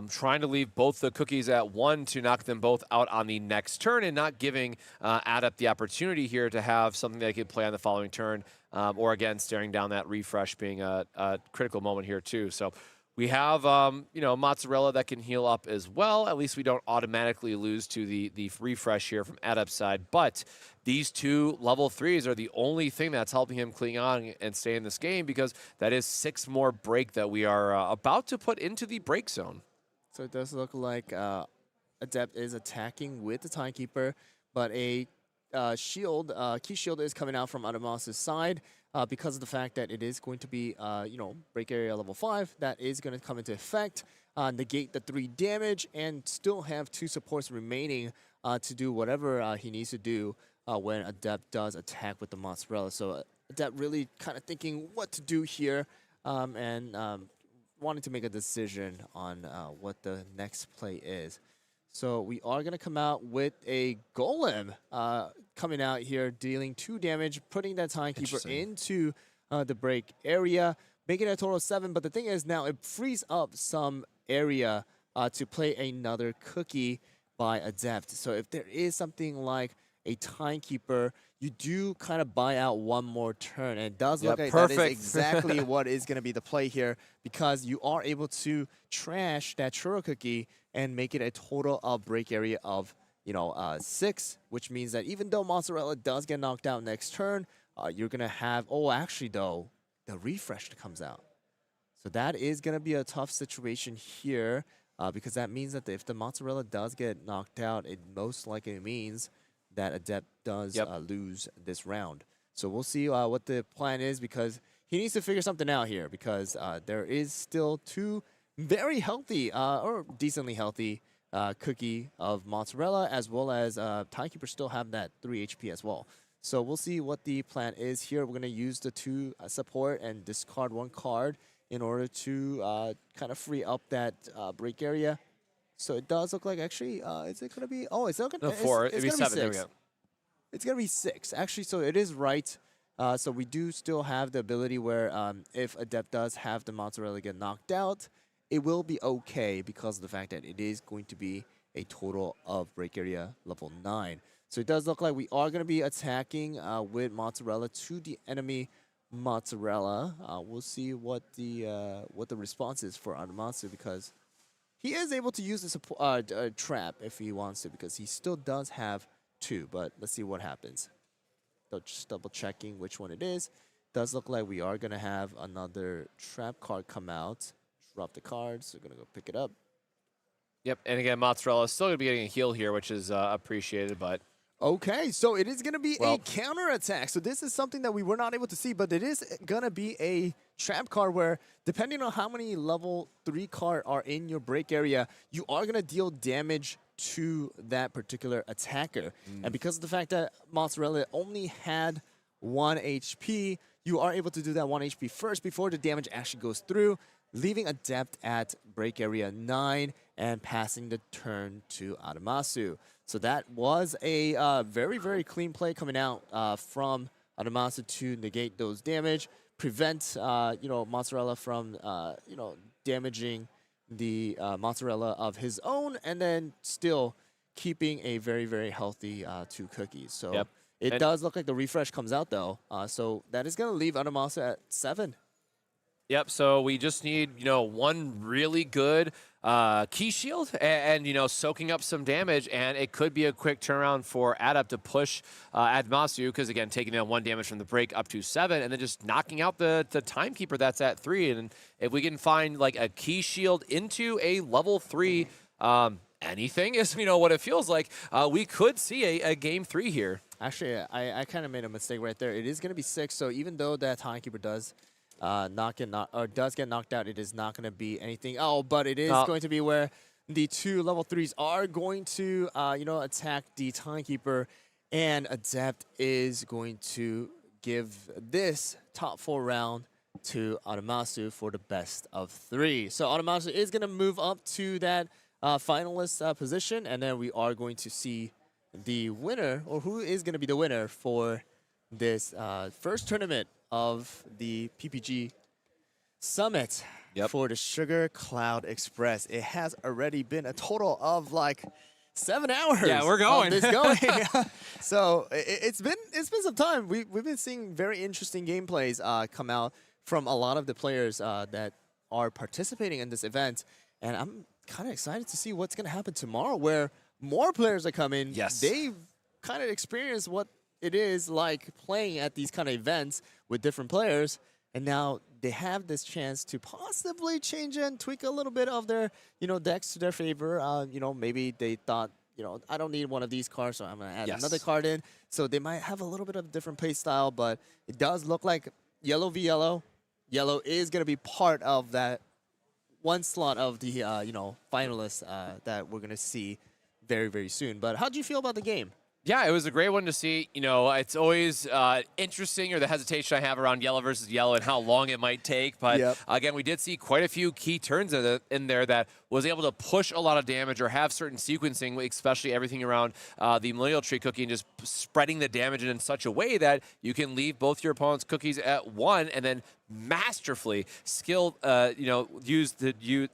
trying to leave both the cookies at 1 to knock them both out on the next turn, and not giving Adept the opportunity here to have something they could play on the following turn, or again, staring down that refresh being a critical moment here too. So we have, Mozzarella that can heal up as well. At least we don't automatically lose to the refresh here from Adept's side. But these 2 level 3s are the only thing that's helping him cling on and stay in this game, because that is 6 more break that we are about to put into the break zone. So it does look like Adept is attacking with the Timekeeper, but a key shield is coming out from Adamasu's side. Because of the fact that it is going to be, break area level 5, that is going to come into effect, negate the 3 damage, and still have 2 supports remaining to do whatever he needs to do when Adept does attack with the Mozzarella. So Adept really kind of thinking what to do here, and wanting to make a decision on what the next play is. So we are going to come out with a Golem coming out here, dealing 2 damage, putting that Timekeeper into the break area, making it a total of 7. But the thing is, now it frees up some area to play another cookie by Adept. So if there is something like a Timekeeper, you do kind of buy out 1 more turn. And it does look like that is exactly what is going to be the play here, because you are able to trash that Churro cookie and make it a total of break area of 6, which means that even though Mozzarella does get knocked out next turn, you're going to have, the refresh comes out. So that is going to be a tough situation here, because that means that if the Mozzarella does get knocked out, it most likely means that Adept does lose this round. So we'll see what the plan is, because he needs to figure something out here, because there is still 2 very healthy, or decently healthy, cookie of Mozzarella, as well as Timekeeper still have that 3 HP as well. So we'll see what the plan is here. We're going to use the 2 support and discard 1 card in order to kind of free up that break area. So it does look like, actually, is it going to be... Oh, it's not going to... No, 4. It'd be 7. There we go. It's going to be 6. Actually, so it is right. So we do still have the ability where if Adept does have the Mozzarella get knocked out, it will be okay, because of the fact that it is going to be a total of break area level 9. So it does look like we are going to be attacking with Mozzarella to the enemy Mozzarella. We'll see what the response is for Adamasu, because he is able to use the trap if he wants to, because he still does have 2. But let's see what happens. just double checking which one it is. Does look like we are going to have another trap card come out. Drop the cards. So we're going to go pick it up. Yep, and again, Mozzarella is still going to be getting a heal here, which is appreciated, but... Okay, so it is going to be a counter attack. So this is something that we were not able to see, but it is going to be a trap card where, depending on how many level 3 cards are in your break area, you are going to deal damage to that particular attacker. And because of the fact that Mozzarella only had 1 HP, you are able to do that 1 HP first before the damage actually goes through, leaving Adept at break area 9 and passing the turn to Adamasu. So that was a very, very clean play coming out from Adamasu to negate those damage, prevent Mozzarella from damaging the Mozzarella of his own, and then still keeping a very, very healthy 2 cookies. So it does look like the refresh comes out though. So that is going to leave Adamasu at 7. Yep, so we just need, one really good key shield and soaking up some damage, and it could be a quick turnaround for Adept to push Adamasu, because, again, taking down 1 damage from the break up to 7, and then just knocking out the Timekeeper that's at 3. And if we can find, like, a key shield into a level 3 anything is, what it feels like, we could see a game 3 here. Actually, I kind of made a mistake right there. It is going to be 6, so even though that Timekeeper does does get knocked out, it is not going to be anything. Oh, but it is going to be where the 2 level 3s are going to, attack the Timekeeper, and Adept is going to give this top 4 round to Adamasu for the best of 3. So Adamasu is going to move up to that finalist position, and then we are going to see the winner, or who is going to be the winner for this first tournament of the PPG Summit for the Sugar Cloud Express. It has already been a total of like 7 hours. Yeah, we're going. Of this going. So it's been some time. We've been seeing very interesting gameplays come out from a lot of the players that are participating in this event, and I'm kind of excited to see what's going to happen tomorrow, where more players are coming. Yes, they've kind of experienced what it is like playing at these kind of events with different players, and now they have this chance to possibly change and tweak a little bit of their, decks to their favor. Maybe they thought, I don't need one of these cards, so I'm going to add another card in. So they might have a little bit of a different play style, but it does look like yellow v yellow. Yellow is going to be part of that one slot of the, finalists that we're going to see very, very soon. But how do you feel about the game? Yeah, it was a great one to see. It's always interesting, or the hesitation I have around yellow versus yellow and how long it might take. But again, we did see quite a few key turns in there that was able to push a lot of damage or have certain sequencing, especially everything around the Millennial Tree cookie, and just spreading the damage in such a way that you can leave both your opponent's cookies at 1 and then masterfully use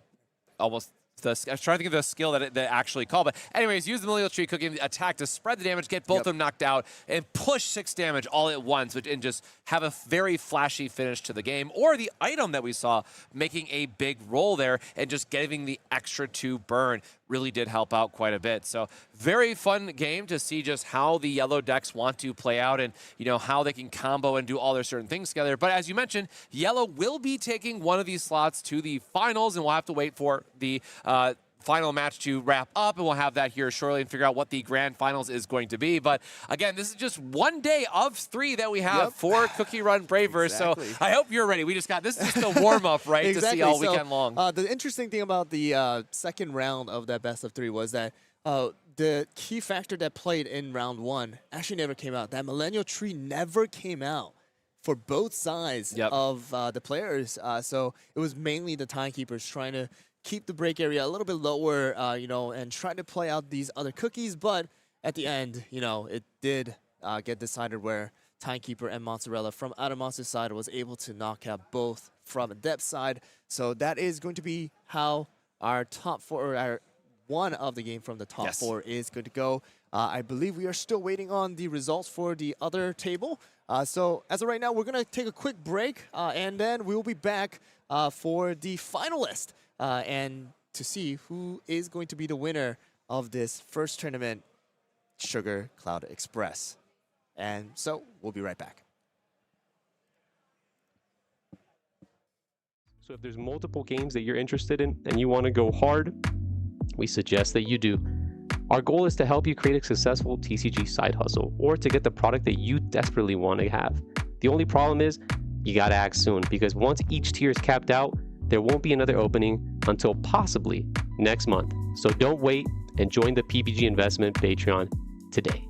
almost. I was trying to think of the skill that actually called, but anyways, use the Millennial Tree Cookie attack to spread the damage, get both of them knocked out, and push 6 damage all at once, and just have a very flashy finish to the game. Or the item that we saw making a big roll there and just giving the extra 2 burn really did help out quite a bit. So very fun game to see just how the yellow decks want to play out, and how they can combo and do all their certain things together. But as you mentioned, yellow will be taking one of these slots to the finals, and we'll have to wait for the final match to wrap up, and we'll have that here shortly and figure out what the grand finals is going to be. But again, this is just one day of 3 that we have for CookieRun Braverse. Exactly. So I hope you're ready. This is just the warm-up, right, to see all weekend long. The interesting thing about the second round of that best of 3 was that the key factor that played in round 1 actually never came out. That Millennial Tree never came out for both sides of the players. So it was mainly the Timekeepers trying to keep the break area a little bit lower, and try to play out these other cookies. But at the end, it did get decided where Timekeeper and Mozzarella from Adamasu's side was able to knock out both from a depth side. So that is going to be how our top 4, our one of the game from the top 4 is going to go. I believe we are still waiting on the results for the other table. So as of right now, we're going to take a quick break, and then we will be back for the finalist. And to see who is going to be the winner of this first tournament, Sugar Cloud Express. And so we'll be right back. So if there's multiple games that you're interested in and you want to go hard, we suggest that you do. Our goal is to help you create a successful TCG side hustle or to get the product that you desperately want to have. The only problem is you got to act soon, because once each tier is capped out, there won't be another opening until possibly next month. So don't wait and join the PPG Investment Patreon today.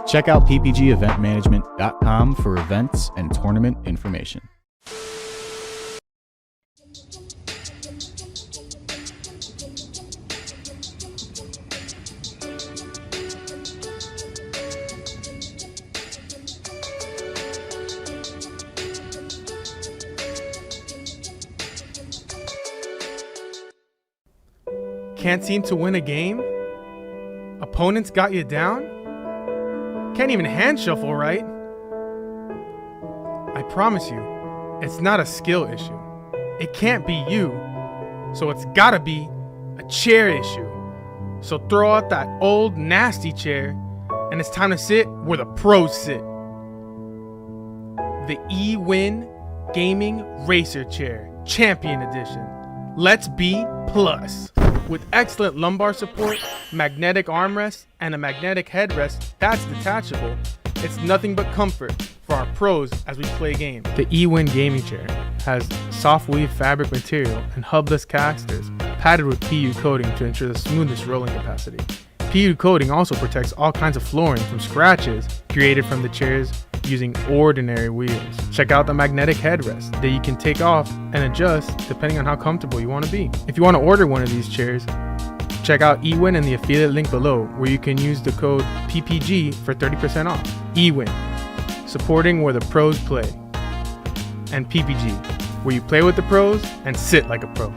Check out ppgeventmanagement.com for events and tournament information. Can't seem to win a game? Opponents got you down? Can't even hand shuffle right? I promise you, it's not a skill issue. It can't be you, so it's gotta be a chair issue. So throw out that old nasty chair, and it's time to sit where the pros sit. The eWin Gaming Racer Chair, Champion Edition. Let's be plus. With excellent lumbar support, magnetic armrest, and a magnetic headrest that's detachable, it's nothing but comfort for our pros as we play games. The eWin Gaming Chair has soft weave fabric material and hubless casters padded with PU coating to ensure the smoothest rolling capacity. PU coating also protects all kinds of flooring from scratches created from the chairs using ordinary wheels. Check out the magnetic headrest that you can take off and adjust depending on how comfortable you want to be. If you want to order one of these chairs, check out eWin in the affiliate link below, where you can use the code PPG for 30% off. eWin, supporting where the pros play. And PPG, where you play with the pros and sit like a pro.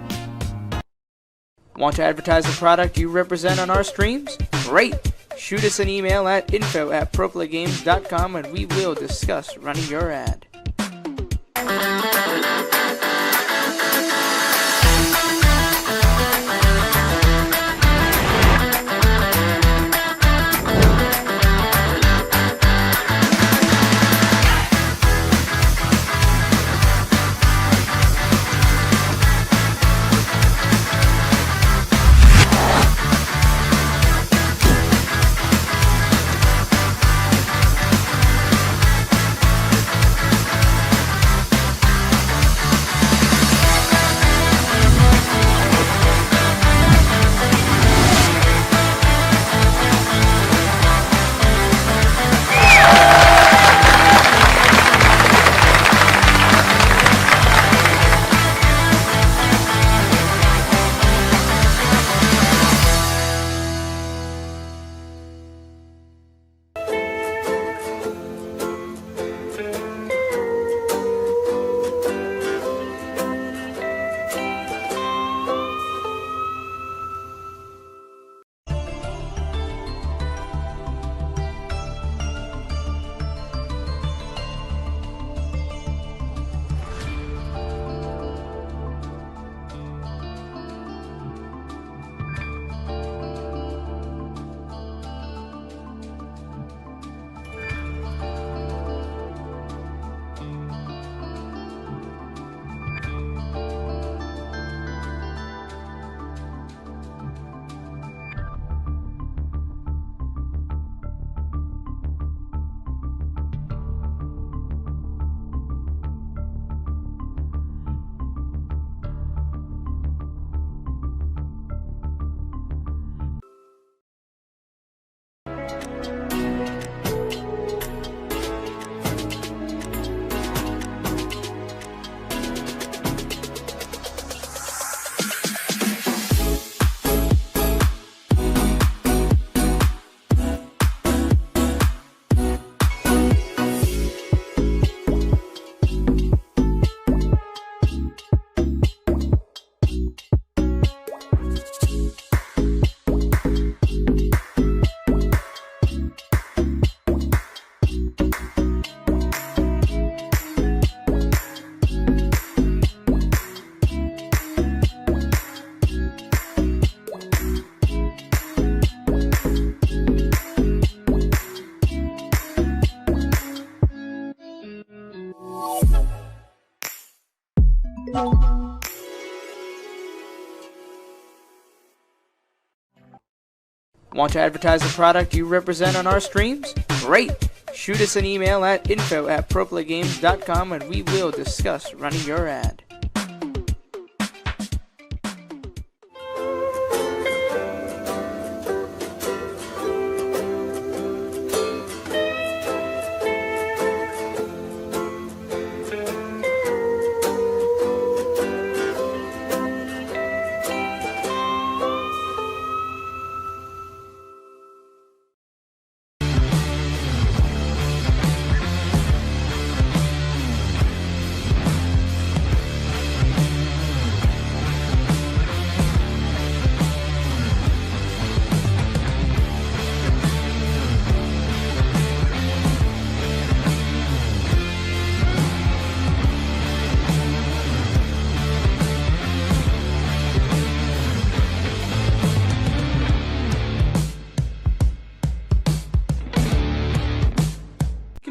Want to advertise the product you represent on our streams? Great! Shoot us an email at info@proplaygames.com and we will discuss running your ad. Want to advertise the product you represent on our streams? Great! Shoot us an email at info@proplaygames.com and we will discuss running your ad.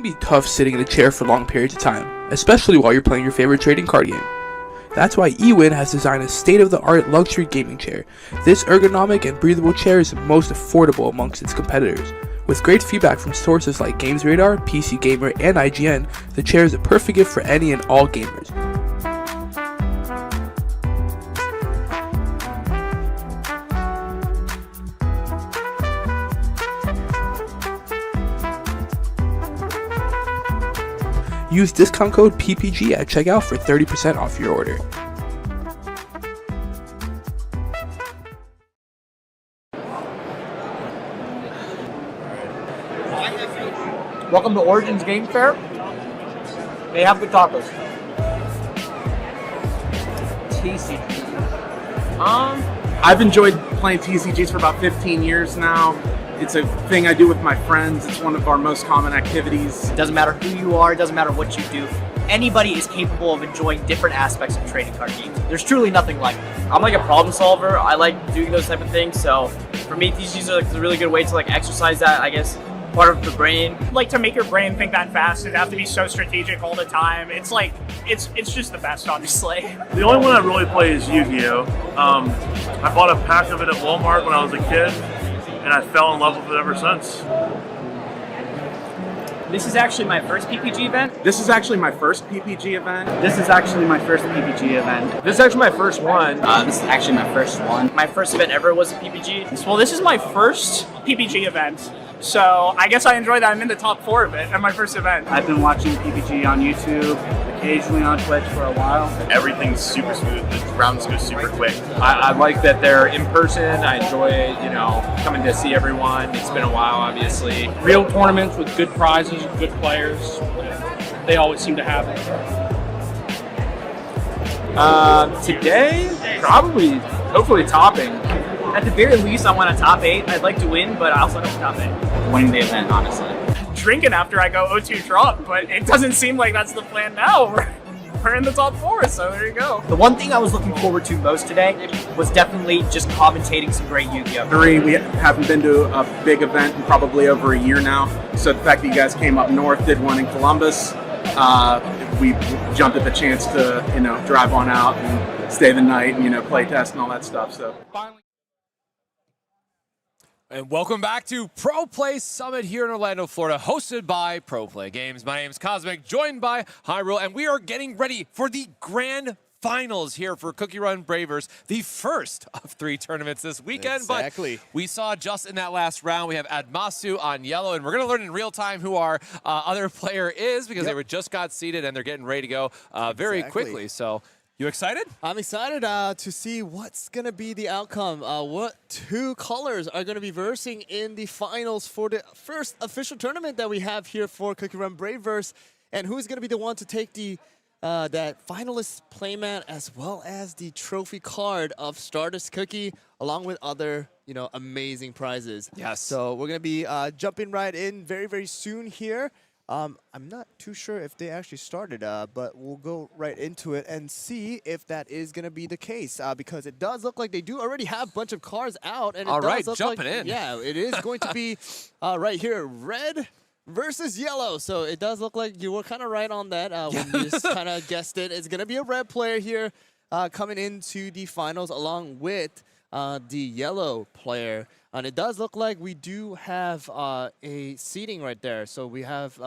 Be tough sitting in a chair for long periods of time, especially while you're playing your favorite trading card game. That's why eWin has designed a state-of-the-art luxury gaming chair. This ergonomic and breathable chair is the most affordable amongst its competitors. With great feedback from sources like GamesRadar, PC Gamer, and IGN, the chair is a perfect gift for any and all gamers. Use discount code PPG at checkout for 30% off your order. Welcome to Origins Game Fair. They have good tacos. TCG. I've enjoyed playing TCGs for about 15 years now. It's a thing I do with my friends. It's one of our most common activities. It doesn't matter who you are, it doesn't matter what you do. Anybody is capable of enjoying different aspects of trading card games. There's truly nothing like it. I'm like a problem solver. I like doing those type of things. So for me, TCGs are like a really good way to like exercise that, I guess, part of the brain. Like to make your brain think that fast, it have to be so strategic all the time. It's like, it's just the best, honestly. The only one I really play is Yu-Gi-Oh! I bought a pack of it at Walmart when I was a kid, and I fell in love with it ever since. This is actually my first PPG event. This is actually my first PPG event. This is actually my first PPG event. This is actually my first one. This is actually my first one. My first event ever was a PPG. Well, this is my first PPG event, so I guess I enjoy that I'm in the top 4 of it at my first event. I've been watching PPG on YouTube, occasionally on Twitch for a while. Everything's super smooth. The rounds go super quick. I like that they're in person. I enjoy, coming to see everyone. It's been a while, obviously. Real tournaments with good prizes, good players. They always seem to have it. Today, probably, hopefully topping. At the very least, I want a top 8. I'd like to win, but I also want a top 8. Winning the event, honestly. Drinking after I go 0-2 drop, but it doesn't seem like that's the plan now. We're in the top 4, so there you go. The one thing I was looking forward to most today was definitely just commentating some great Yu-Gi-Oh! 3, we haven't been to a big event in probably over a year now. So the fact that you guys came up north, did one in Columbus, we jumped at the chance to, drive on out and stay the night and, play test and all that stuff. So. And welcome back to Pro Play Summit here in Orlando, Florida, hosted by Pro Play Games. My name is Cosmic, joined by Hyrule, and we are getting ready for the grand finals here for CookieRun Braverse, the first of 3 tournaments this weekend. Exactly. But we saw just in that last round, we have Admasu on yellow, and we're going to learn in real time who our other player is because they just got seated and they're getting ready to go very quickly. So. You excited? I'm excited to see what's going to be the outcome. What 2 colors are going to be versing in the finals for the first official tournament that we have here for CookieRun Braverse, and who's going to be the one to take the that finalist playmat as well as the trophy card of Stardust Cookie, along with other amazing prizes. Yes. So we're going to be jumping right in very, very soon here. I'm not too sure if they actually started, but we'll go right into it and see if that is going to be the case, because it does look like they do already have a bunch of cards out. And it All does right, look jumping like, in. Yeah, it is going to be right here, red versus yellow. So it does look like you were kind of right on that when you just kind of guessed it. It's going to be a red player here coming into the finals along with the yellow player. And it does look like we do have a seeding right there. So we have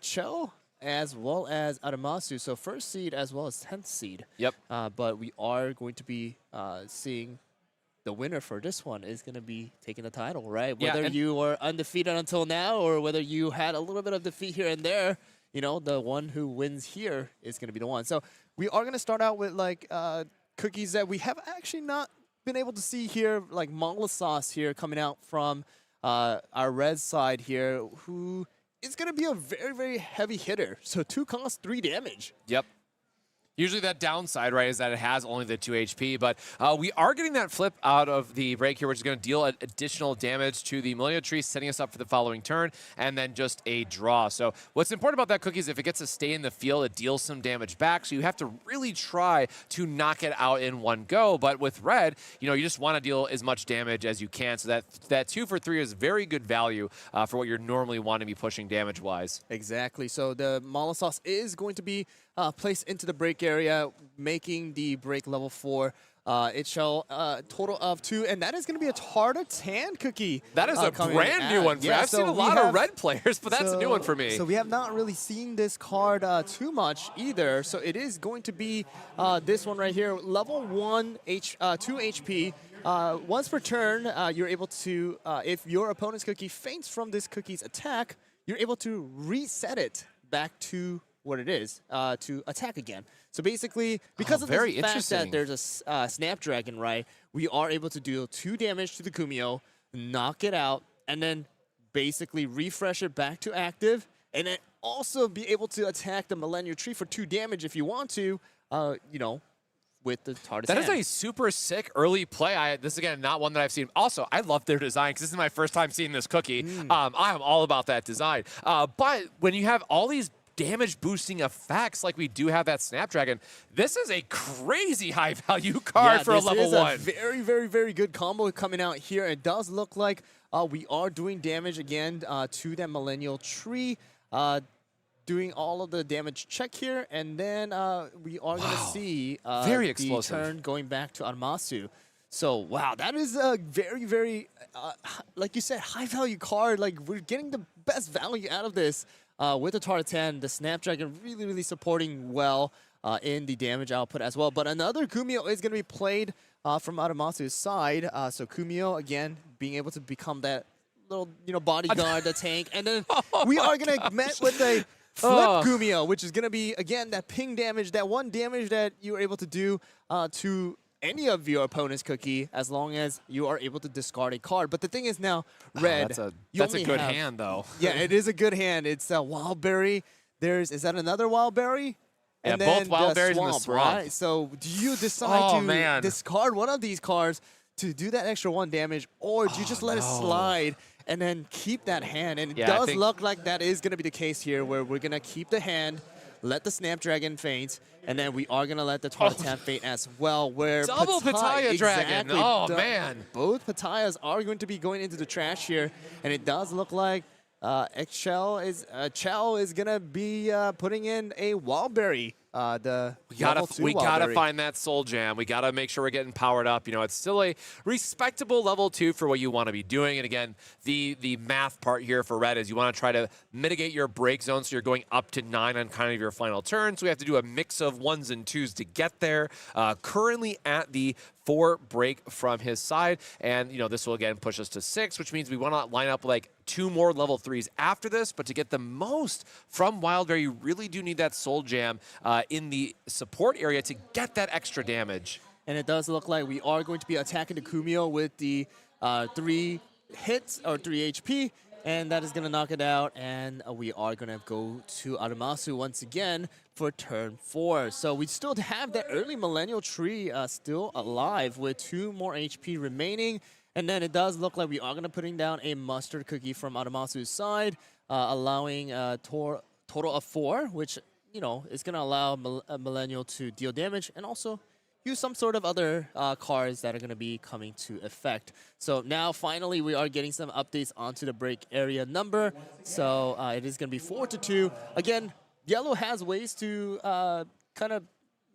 Cho as well as Adamasu. So first seed as well as 10th seed. Yep. But we are going to be seeing the winner for this one is going to be taking the title, right? Yeah, Whether you were undefeated until now or whether you had a little bit of defeat here and there, you know, the one who wins here is going to be the one. So we are going to start out with like cookies that we have actually not been able to see here, like mala sauce here coming out from our red side here, who is going to be a very, very heavy hitter. So 2 cost, 3 damage. Yep. Usually that downside, right, is that it has only the 2 HP, but we are getting that flip out of the break here, which is going to deal additional damage to the Millennial Tree, setting us up for the following turn, and then just a draw. So what's important about that cookie is if it gets to stay in the field, it deals some damage back, so you have to really try to knock it out in one go. But with red, you know, you just want to deal as much damage as you can, so that 2 for 3 is very good value for what you're normally want to be pushing damage-wise. Exactly. So the mala sauce is going to be placed into the break area, making the break level 4. It shall total of 2, and that is going to be a tartar-tan cookie. That is a brand new one for me. I've seen a lot of red players, but that's a new one for me. So we have not really seen this card too much either. So it is going to be this one right here, level 1, 2 HP. Once per turn, you're able to, if your opponent's cookie faints from this cookie's attack, you're able to reset it back to what it is to attack again. So basically, because of the fact that there's a Snapdragon, right, we are able to deal 2 damage to the Kumio, knock it out, and then basically refresh it back to active, and then also be able to attack the Millennial Tree for 2 damage if you want to, you know, with the tartar. That is a super sick early play. This is, again, not one that I've seen. Also, I love their design because this is my first time seeing this cookie. I am all about that design. But when you have all these damage boosting effects like we do have that Snapdragon, this is a crazy high value card for a level 1. This is a very, very, very good combo coming out here. It does look like we are doing damage again to that Millennial Tree, doing all of the damage check here, and then we are going to see very explosive. The turn going back to Adamasu. So, wow, that is a very, very, like you said, high value card. Like, we're getting the best value out of this. With the Tartan, the Snapdragon really, really supporting well in the damage output as well. But another Kumio is going to be played from Adamasu's side. So Kumio, again, being able to become that little, you know, bodyguard, the tank. And then we are going to met with a flip Kumio, which is going to be, again, that ping damage, that 1 damage that you were able to do to any of your opponent's cookie, as long as you are able to discard a card. But the thing is now, red. That's a good hand, though. Yeah, it is a good hand. It's a wild berry. Is that another wild berry? Yeah, and both then wild berries in the swamp. Right? So do you decide to discard one of these cards to do that extra 1 damage, or do you just let it slide and then keep that hand? And it does look like that is going to be the case here, where we're going to keep the hand, let the Snapdragon faint, and then we are going to let the Tartan faint as well. Where double Pitaya Dragon. Oh, man. Both Pitayas are going to be going into the trash here, and it does look like Chell is going to be putting in a Wildberry. We gotta find that Soul Jam. We gotta make sure we're getting powered up. You know, it's still a respectable level 2 for what you want to be doing. And again, the math part here for red is you want to try to mitigate your break zone, so you're going up to 9 on kind of your final turn. So we have to do a mix of 1s and 2s to get there. Currently at the 4 break from his side, and you know, this will again push us to 6, which means we want to line up like 2 more level 3s after this. But to get the most from Wildberry, you really do need that Soul Jam in the support area to get that extra damage. And it does look like we are going to be attacking the Kumio with the 3 hits or 3 HP, and that is going to knock it out. And we are going to go to Adamasu once again for turn 4. So we still have that early Millennial Tree still alive with 2 more HP remaining. And then it does look like we are going to putting down a mustard cookie from Adamasu's side, allowing a total of 4, which, you know, is going to allow Millennial to deal damage. And also, use some sort of other cards that are going to be coming to effect. So now finally we are getting some updates onto the break area number. So it is going to be 4-2. Again, yellow has ways to kind of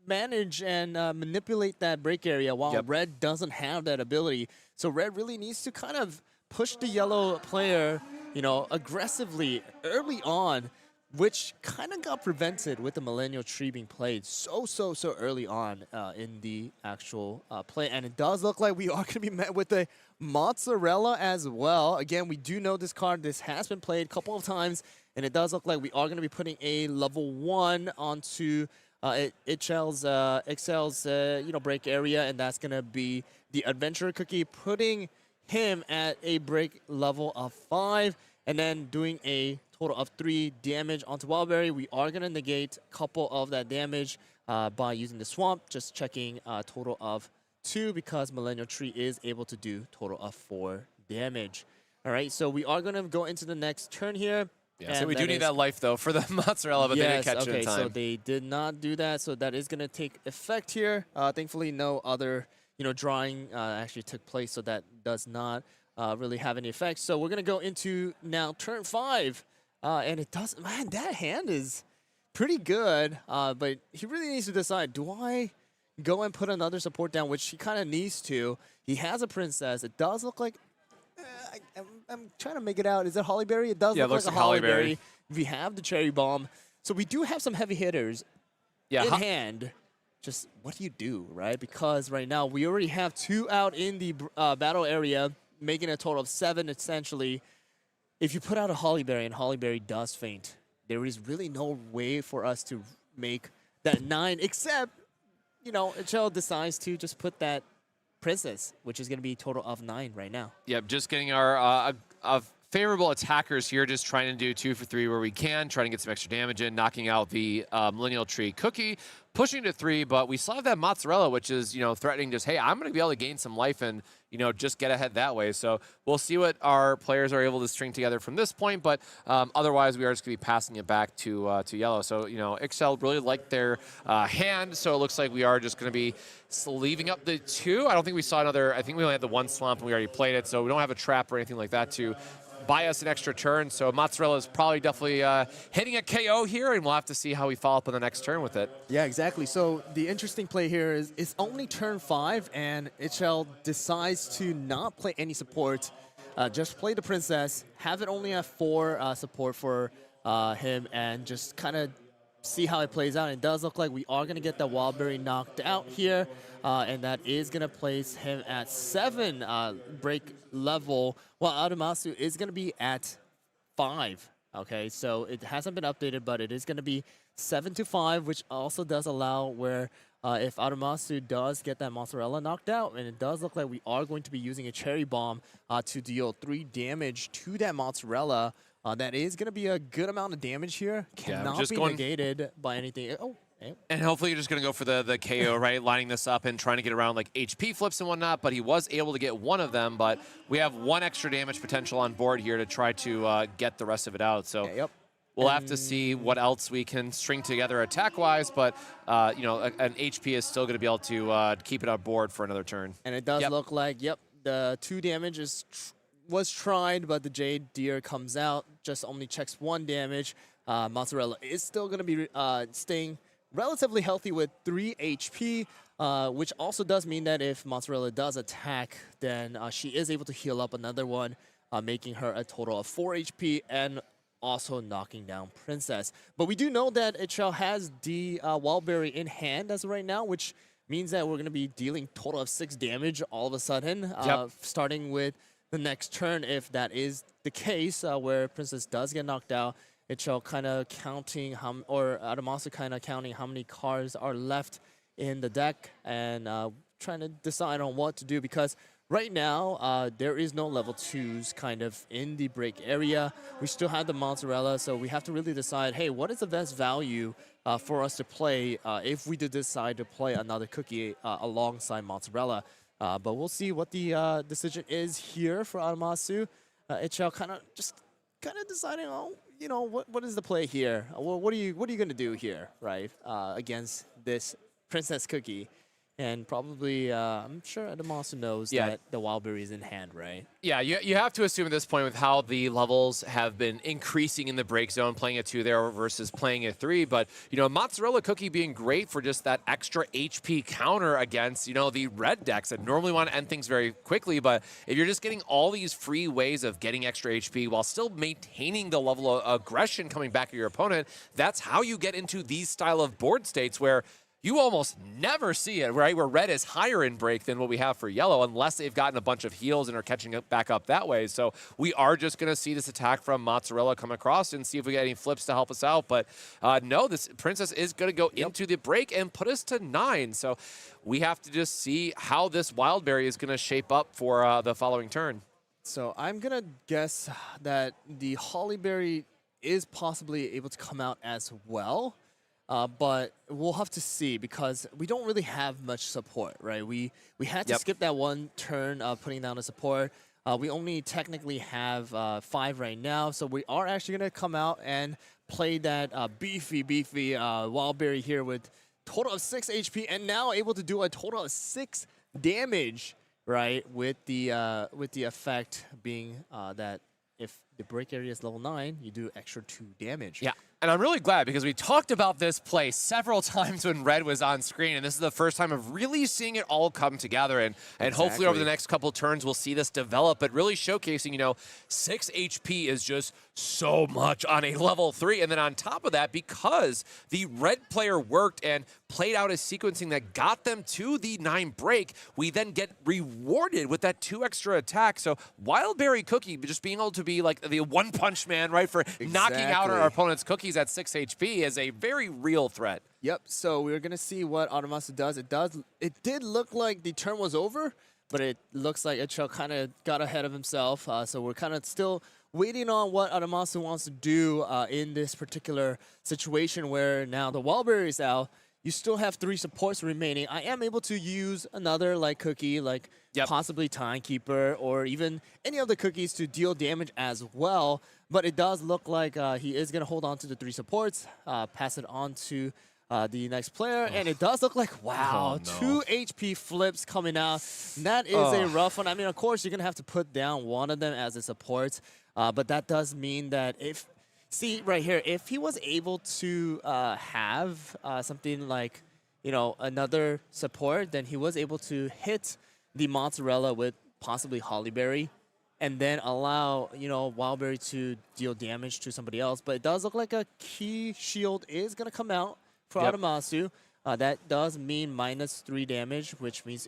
manage and manipulate that break area, while red doesn't have that ability. So red really needs to kind of push the yellow player, aggressively early on, which kind of got prevented with the Millennial Tree being played so early on in the actual play. And it does look like we are going to be met with a Mozzarella as well. Again, we do know this card. This has been played a couple of times, and it does look like we are going to be putting a level 1 onto Excel's break area, and that's going to be the Adventurer Cookie, putting him at a break level of 5, and then doing a total of 3 damage onto Wildberry. We are going to negate a couple of that damage by using the Swamp, just checking a total of 2 because Millennial Tree is able to do total of 4 damage. All right, so we are going to go into the next turn here. Yeah, so we do need that life, though, for the Mozzarella, but they didn't catch it in time. So they did not do that, so that is going to take effect here. Thankfully, no other drawing actually took place, so that does not really have any effect. So we're going to go into now turn 5. And it does, man, that hand is pretty good, but he really needs to decide, do I go and put another support down, which he kind of needs to. He has a Princess. It does look like, I'm trying to make it out. Is it Hollyberry? It does look like a Hollyberry. We have the Cherry Bomb. So we do have some heavy hitters in hand. Just what do you do, right? Because right now we already have 2 out in the battle area, making a total of 7 essentially. If you put out a Hollyberry and Hollyberry does faint, there is really no way for us to make that 9, except, Chell decides to just put that Princess, which is going to be a total of 9 right now. Yep, just getting our favorable attackers here, just trying to do 2 for 3 where we can, trying to get some extra damage in, knocking out the Millennial Tree Cookie, pushing to 3, but we still have that Mozzarella, which is, threatening just, hey, I'm going to be able to gain some life and, just get ahead that way. So we'll see what our players are able to string together from this point, but otherwise we are just going to be passing it back to yellow. So, Excel really liked their hand, so it looks like we are just going to be leaving up the 2. I don't think we saw another, I think we only had the 1 slump and we already played it, so we don't have a trap or anything like that to buy us an extra turn. So Mozzarella is probably definitely hitting a KO here, and we'll have to see how we follow up on the next turn with it. Yeah, exactly. So the interesting play here is it's only turn 5, and Ichel decides to not play any support, just play the Princess, have it only have 4 support for him, and just kind of see how it plays out. It does look like we are going to get that Wildberry knocked out here, and that is going to place him at 7 break level, while Adamasu is going to be at 5. Okay, so it hasn't been updated, but it is going to be 7-5, which also does allow where if Adamasu does get that Mozzarella knocked out, and it does look like we are going to be using a Cherry Bomb to deal 3 damage to that Mozzarella. That is going to be a good amount of damage here. Cannot be negated by anything. Oh, and hopefully you're just going to go for the KO, right? Lining this up and trying to get around like HP flips and whatnot, but he was able to get 1 of them, but we have 1 extra damage potential on board here to try to get the rest of it out. So we'll have to see what else we can string together attack-wise, but, an HP is still going to be able to keep it on board for another turn. And it does look like, the 2 damage was tried, but the Jade Deer comes out, just only checks 1 damage. Mozzarella is still going to be staying relatively healthy with 3 HP, which also does mean that if Mozzarella does attack, then she is able to heal up another one, making her a total of 4 HP and also knocking down Princess. But we do know that Ichel has the Wildberry in hand as of right now, which means that we're going to be dealing total of 6 damage all of a sudden, starting with the next turn, if that is the case, where Princess does get knocked out. Ichel kind of counting Adamasu kind of counting how many cards are left in the deck and trying to decide on what to do, because right now there is no level 2s kind of in the break area. We still have the Mozzarella, so we have to really decide, hey, what is the best value for us to play if we did decide to play another Cookie alongside Mozzarella. But we'll see what the decision is here for Adamasu. Ichel kind of deciding, what is the play here? What are you going to do here, right? Against this Princess Cookie. And probably, I'm sure Adam also knows that the Wildberry is in hand, right? Yeah, you have to assume at this point with how the levels have been increasing in the break zone, playing a 2 there versus playing a 3. But, Mozzarella Cookie being great for just that extra HP counter against, the red decks that normally want to end things very quickly. But if you're just getting all these free ways of getting extra HP while still maintaining the level of aggression coming back at your opponent, that's how you get into these style of board states where you almost never see it, right? Where red is higher in break than what we have for yellow, unless they've gotten a bunch of heals and are catching it back up that way. So we are just going to see this attack from Mozzarella come across and see if we get any flips to help us out. But no, this Princess is going to go into the break and put us to 9. So we have to just see how this Wildberry is going to shape up for the following turn. So I'm going to guess that the Hollyberry is possibly able to come out as well. But we'll have to see because we don't really have much support, right? We had to skip that one turn putting down the support. We only technically have 5 right now, so we are actually going to come out and play that beefy Wildberry here with total of 6 HP and now able to do a total of 6 damage, right? With the effect being that if the break area is level 9, you do extra 2 damage. Yeah. And I'm really glad because we talked about this play several times when red was on screen, and this is the first time of really seeing it all come together. And hopefully over the next couple turns we'll see this develop, but really showcasing, 6 HP is just so much on a level 3. And then on top of that, because the red player worked and played out a sequencing that got them to the 9 break, we then get rewarded with that 2 extra attack. So Wildberry Cookie just being able to be like the one-punch man, right, for knocking out our opponent's cookies at 6 HP is a very real threat. Yep, so we're going to see what Adamasu does. It did look like the turn was over, but it looks like Icho kind of got ahead of himself. So we're kind of still waiting on what Adamasu wants to do in this particular situation where now the Wildberry is out. You still have 3 supports remaining. I am able to use another cookie, possibly Timekeeper, or even any of the cookies to deal damage as well. But it does look like he is going to hold on to the 3 supports, pass it on to the next player. And it does look like, wow, 2 HP flips coming out. That is a rough one. I mean, of course, you're going to have to put down one of them as a support. But that does mean that if... See, right here, if he was able to have something like, another support, then he was able to hit the Mozzarella with possibly Hollyberry and then allow, Wildberry to deal damage to somebody else. But it does look like a key shield is going to come out for Adamasu. That does mean -3 damage, which means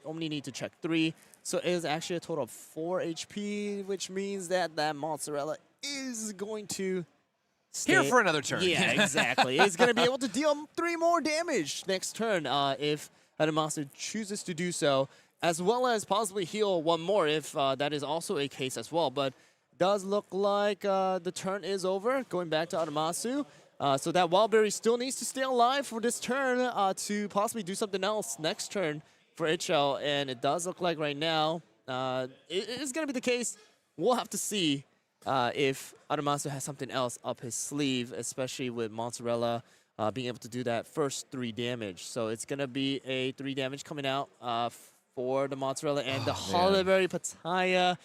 only need to check 3. So it is actually a total of 4 HP, which means that Mozzarella is going to stay here for another turn. Yeah, exactly. He's going to be able to deal 3 more damage next turn if Adamasu chooses to do so, as well as possibly heal 1 more if that is also a case as well. But does look like the turn is over, going back to Adamasu. So that Wildberry still needs to stay alive for this turn to possibly do something else next turn for Icho. And it does look like right now it is going to be the case. We'll have to see if Adamasu has something else up his sleeve, especially with Mozzarella being able to do that first 3 damage. So it's going to be a 3 damage coming out for the Mozzarella and the Hollyberry Pataya.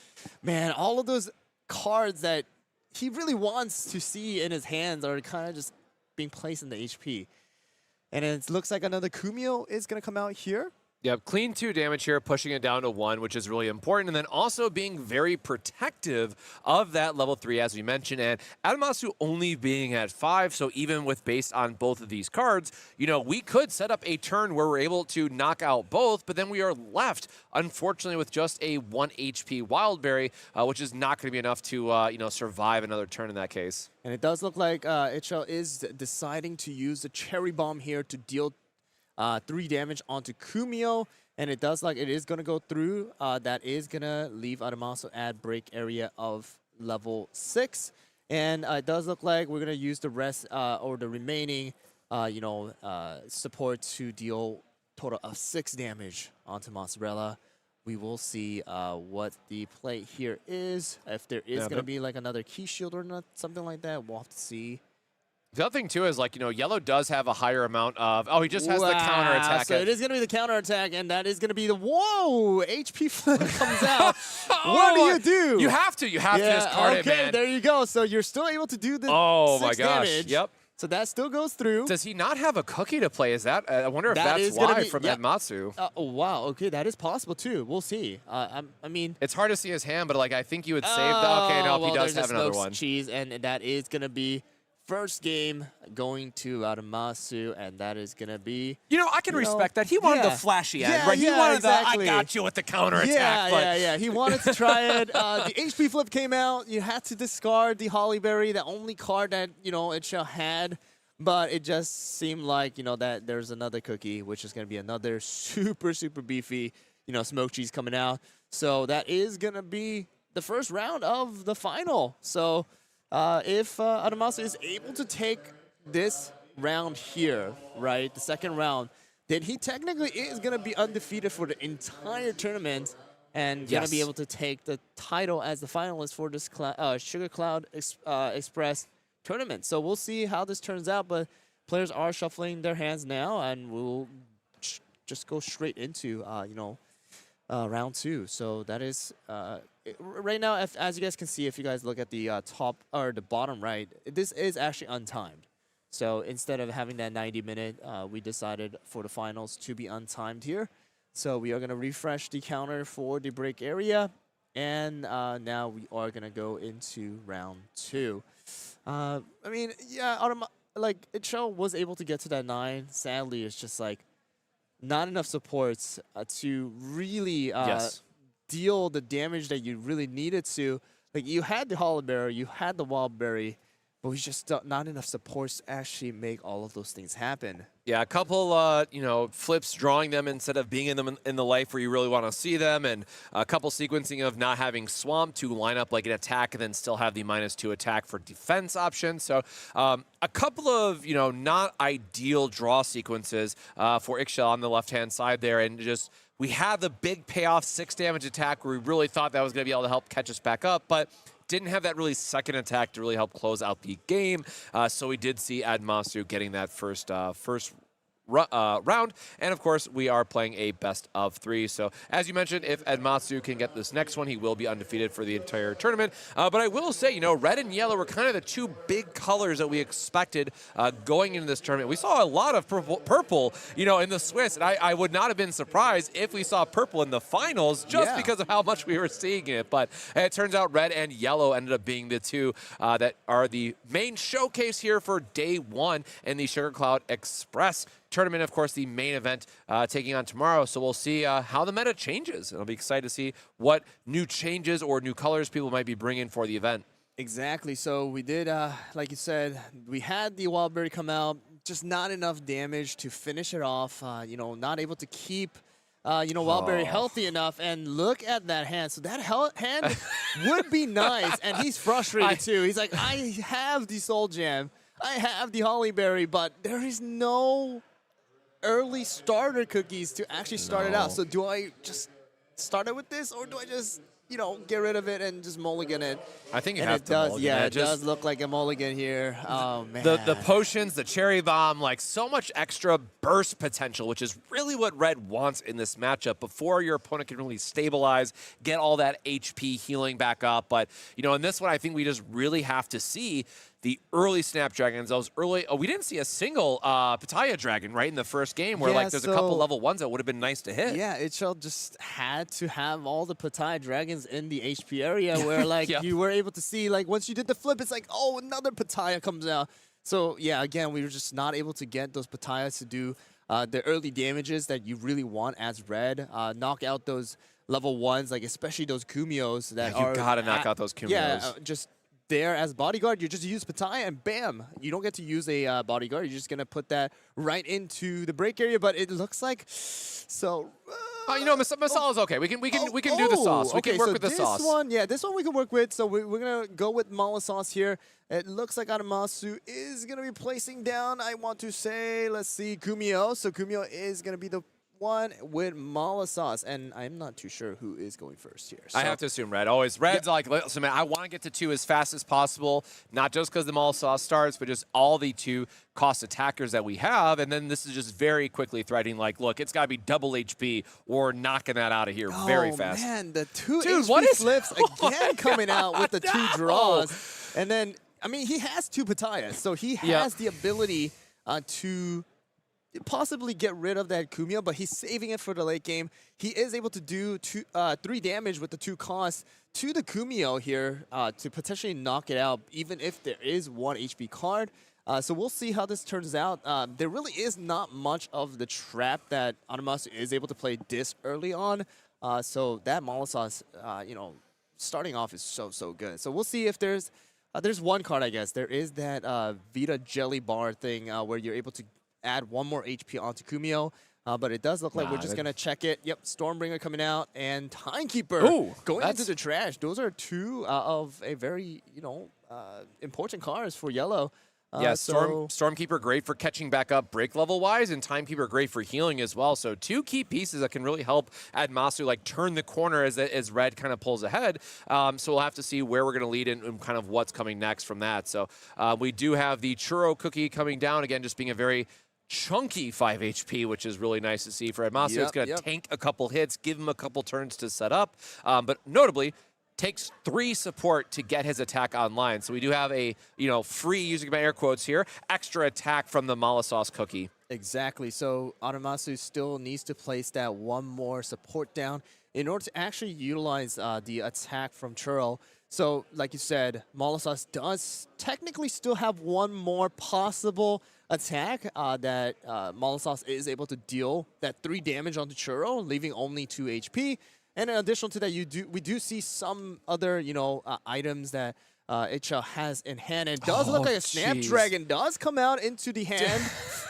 Man, all of those cards that he really wants to see in his hands are kind of just being placed in the HP. And it looks like another Kumio is going to come out here. Yep, clean 2 damage here, pushing it down to 1, which is really important. And then also being very protective of that level 3, as we mentioned. And Adamasu only being at 5, so even with based on both of these cards, we could set up a turn where we're able to knock out both, but then we are left, unfortunately, with just a 1 HP Wildberry, which is not going to be enough to, survive another turn in that case. And it does look like Icho is deciding to use the Cherry Bomb here to deal 3 damage onto Kumio, and it does like it is going to go through. That is going to leave Adamasu at break area of level 6. And it does look like we're going to use the rest or the remaining, support to deal total of 6 damage onto Mozzarella. We will see what the play here is. If there is going to be like another key shield or not, something like that, we'll have to see. The other thing, too, is, like, yellow does have a higher amount of... Oh, he just has the counter attack. So it is going to be the counter attack, and that is going to be the... Whoa! HP flip comes out. What do you do? You have to. You have to discard it, man. Okay, there you go. So you're still able to do the 6 damage. Yep. So that still goes through. Does he not have a cookie to play? Is that... I wonder if that's why from Edmatsu. Oh, wow. Okay, that is possible, too. We'll see. I mean... It's hard to see his hand, but, like, I think you would save the... Okay, no, he does have another one. Cheese, and that is going to be... First game going to Adamasu, and that is going to be... I can respect that. He wanted the flashy end, right? He wanted exactly. the, I got you with the counter attack. Yeah. He wanted to try it. The HP flip came out. You had to discard the Hollyberry, the only card that, it had. But it just seemed like, that there's another cookie, which is going to be another super, super beefy, smoked cheese coming out. So that is going to be the first round of the final. So... if Adamasu is able to take this round here, right, the second round, then he technically is going to be undefeated for the entire tournament and going to be able to take the title as the finalist for this Sugar Cloud Express tournament. So we'll see how this turns out, but players are shuffling their hands now, and we'll just go straight into, round 2. So that is... right now, as you guys can see, if you guys look at the top or the bottom right, this is actually untimed. So instead of having that 90-minute, we decided for the finals to be untimed here. So we are going to refresh the counter for the break area, and now we are going to go into round 2. I mean, yeah, Itcho was able to get to that 9. Sadly, it's just like not enough supports to really deal the damage that you really needed to. Like, you had the Hollyberry, you had the Wildberry, but we just not enough supports to actually make all of those things happen. Yeah, a couple, flips drawing them instead of being in them in the life where you really want to see them, and a couple sequencing of not having Swamp to line up like an attack and then still have the -2 attack for defense option. So a couple of, not ideal draw sequences for Ixchel on the left-hand side there, and just... We had the big payoff 6 damage attack where we really thought that was going to be able to help catch us back up, but didn't have that really second attack to really help close out the game. So we did see Admasu getting that first round. And of course, we are playing a best of 3. So as you mentioned, if Edmatsu can get this next one, he will be undefeated for the entire tournament. But I will say, red and yellow were kind of the 2 big colors that we expected going into this tournament. We saw a lot of purple, in the Swiss. And I would not have been surprised if we saw purple in the finals just because of how much we were seeing it. But it turns out red and yellow ended up being the 2 that are the main showcase here for day 1 in the Sugar Cloud Express tournament. Of course, the main event taking on tomorrow. So we'll see how the meta changes. I'll be excited to see what new changes or new colors people might be bringing for the event. Exactly. So we did, like you said, we had the Wildberry come out, just not enough damage to finish it off. Not able to keep Wildberry healthy enough, and look at that hand. So that hand would be nice, and he's frustrated too. He's like, I have the Soul Jam, I have the Hollyberry, but there is no early starter cookies to actually start it out. So do I just start it with this, or do I just, get rid of it and just mulligan it? I think you have to mulligan it. Yeah, it does look like a mulligan here. Oh, man. The potions, the cherry bomb, like so much extra burst potential, which is really what red wants in this matchup before your opponent can really stabilize, get all that HP healing back up. But, in this one, I think we just really have to see the early Snapdragons, those early... Oh, we didn't see a single Pattaya Dragon, right, in the first game, where, there's a couple level 1s that would have been nice to hit. Yeah, Itchel just had to have all the Pattaya Dragons in the HP area where, you were able to see, once you did the flip, it's like, oh, another Pattaya comes out. So, yeah, again, we were just not able to get those Pattayas to do the early damages that you really want as red. Knock out those level 1s, especially those Kumios that are... You gotta knock out those Kumios. Yeah, just... there as bodyguard, you just use Pattaya and bam, you don't get to use a bodyguard. You're just gonna put that right into the break area. But it looks like so. Masala's okay. We can do the sauce. We can work with the sauce. This one we can work with. So we're gonna go with mala sauce here. It looks like Adamasu is gonna be placing down. I want to say, let's see, Kumio. So Kumio is gonna be the one with mala sauce, and I'm not too sure who is going first here. I have to assume Red. Always. Red's like, listen, man, I want to get to 2 as fast as possible, not just because the mala sauce starts, but just all the 2 cost attackers that we have. And then this is just very quickly threatening, like, look, it's got to be double HP or knocking that out of here very fast. Oh, man, the 2 Dude, HP what is flips again coming out with the 2 No. draws. And then, I mean, he has 2 Patayas, so he has the ability to possibly get rid of that Kumio, but he's saving it for the late game. He is able to do 3 damage with the 2 costs to the Kumio here to potentially knock it out, even if there is 1 HP card. So we'll see how this turns out. There really is not much of the trap that Adamasu is able to play this early on. So that Mala Sauce, you know, starting off is so good. So we'll see if there's 1 card, I guess. There is that Vita Jelly Bar thing where you're able to add 1 more HP onto Kumio. But it does look like we're just going to check it. Yep, Stormbringer coming out and Timekeeper going into the trash. Those are 2 of a very, you know, important cards for yellow. Yeah, Stormkeeper great for catching back up break level wise, and Timekeeper great for healing as well. So 2 key pieces that can really help Adamasu like turn the corner as Red kind of pulls ahead. So we'll have to see where we're going to lead and kind of what's coming next from that. So we do have the Churro Cookie coming down again, just being a very chunky 5 HP, which is really nice to see for Adamasu. It's going to tank a couple hits, give him a couple turns to set up, but notably takes 3 support to get his attack online. So we do have a, you know, free, using my air quotes here, extra attack from the Mala Sauce Cookie. Exactly. So Adamasu still needs to place that 1 more support down in order to actually utilize the attack from Churro. So like you said, Mala Sauce does technically still have 1 more possible attack that Mala Sauce is able to deal that 3 damage onto Churro, leaving only 2 HP. And in addition to that, we do see some other, you know, items that HL has in hand. And it does look like a Snapdragon does come out into the hand.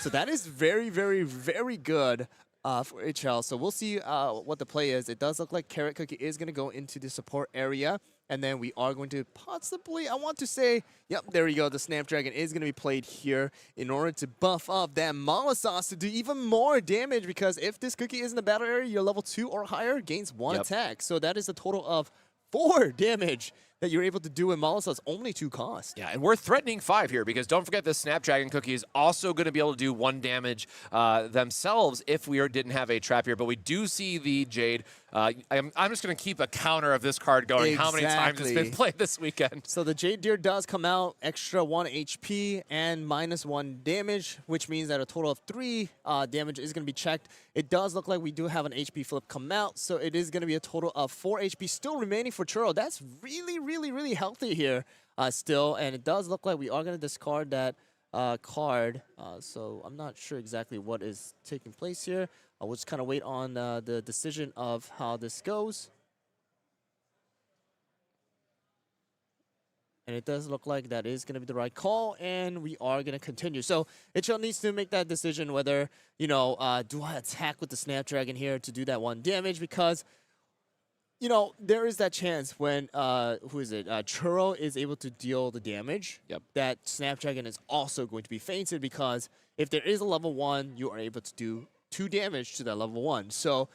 So that is very, very, very good for HL. So we'll see what the play is. It does look like Carrot Cookie is going to go into the support area. And then we are going to possibly, I want to say, yep, there we go. The Snapdragon is going to be played here in order to buff up that Mala Sauce to do even more damage, because if this cookie is in the battle area, you're level 2 or higher, gains 1 attack. So that is a total of 4 damage that you're able to do with Mala Sauce, only 2 cost. Yeah, and we're threatening 5 here, because don't forget the Snapdragon Cookie is also going to be able to do 1 damage themselves if we didn't have a trap here. But we do see the Jade. I'm just going to keep a counter of this card going, how many times it's been played this weekend. So the Jade Deer does come out, extra 1 HP and -1 damage, which means that a total of 3 damage is going to be checked. It does look like we do have an HP flip come out, so it is going to be a total of 4 HP still remaining for Churro. That's really healthy here still, and it does look like we are going to discard that card. So I'm not sure exactly what is taking place here. We'll just kind of wait on the decision of how this goes. And it does look like that is going to be the right call, and we are going to continue. So HL needs to make that decision whether, you know, do I attack with the Snapdragon here to do that 1 damage? Because, you know, there is that chance when, Churro is able to deal the damage, that Snapdragon is also going to be fainted, because if there is a level 1, you are able to do 2 damage to that level 1. So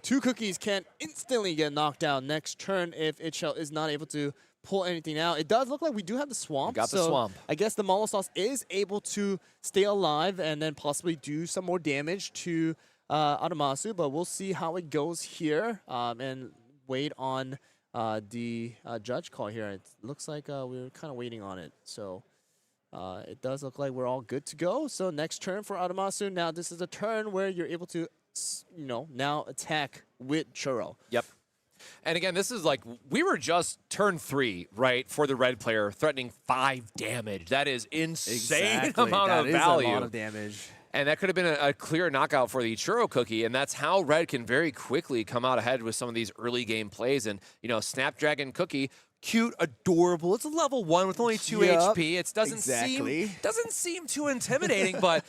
2 cookies can instantly get knocked out next turn if HL is not able to pull anything out. It does look like we do have the Swamp. We got the Swamp. I guess the Mala Sauce is able to stay alive and then possibly do some more damage to Adamasu, but we'll see how it goes here and wait on the judge call here. It looks like we're kind of waiting on it. So it does look like we're all good to go. So next turn for Adamasu. Now this is a turn where you're able to, you know, now attack with Churro. Yep. And again, this is like, we were just turn 3, right, for the red player, threatening 5 damage. That is insane amount of value. That is a lot of damage. And that could have been a clear knockout for the Churro Cookie, and that's how Red can very quickly come out ahead with some of these early game plays. And, you know, Snapdragon Cookie, cute, adorable. It's a level 1 with only 2 HP. It doesn't seem too intimidating, but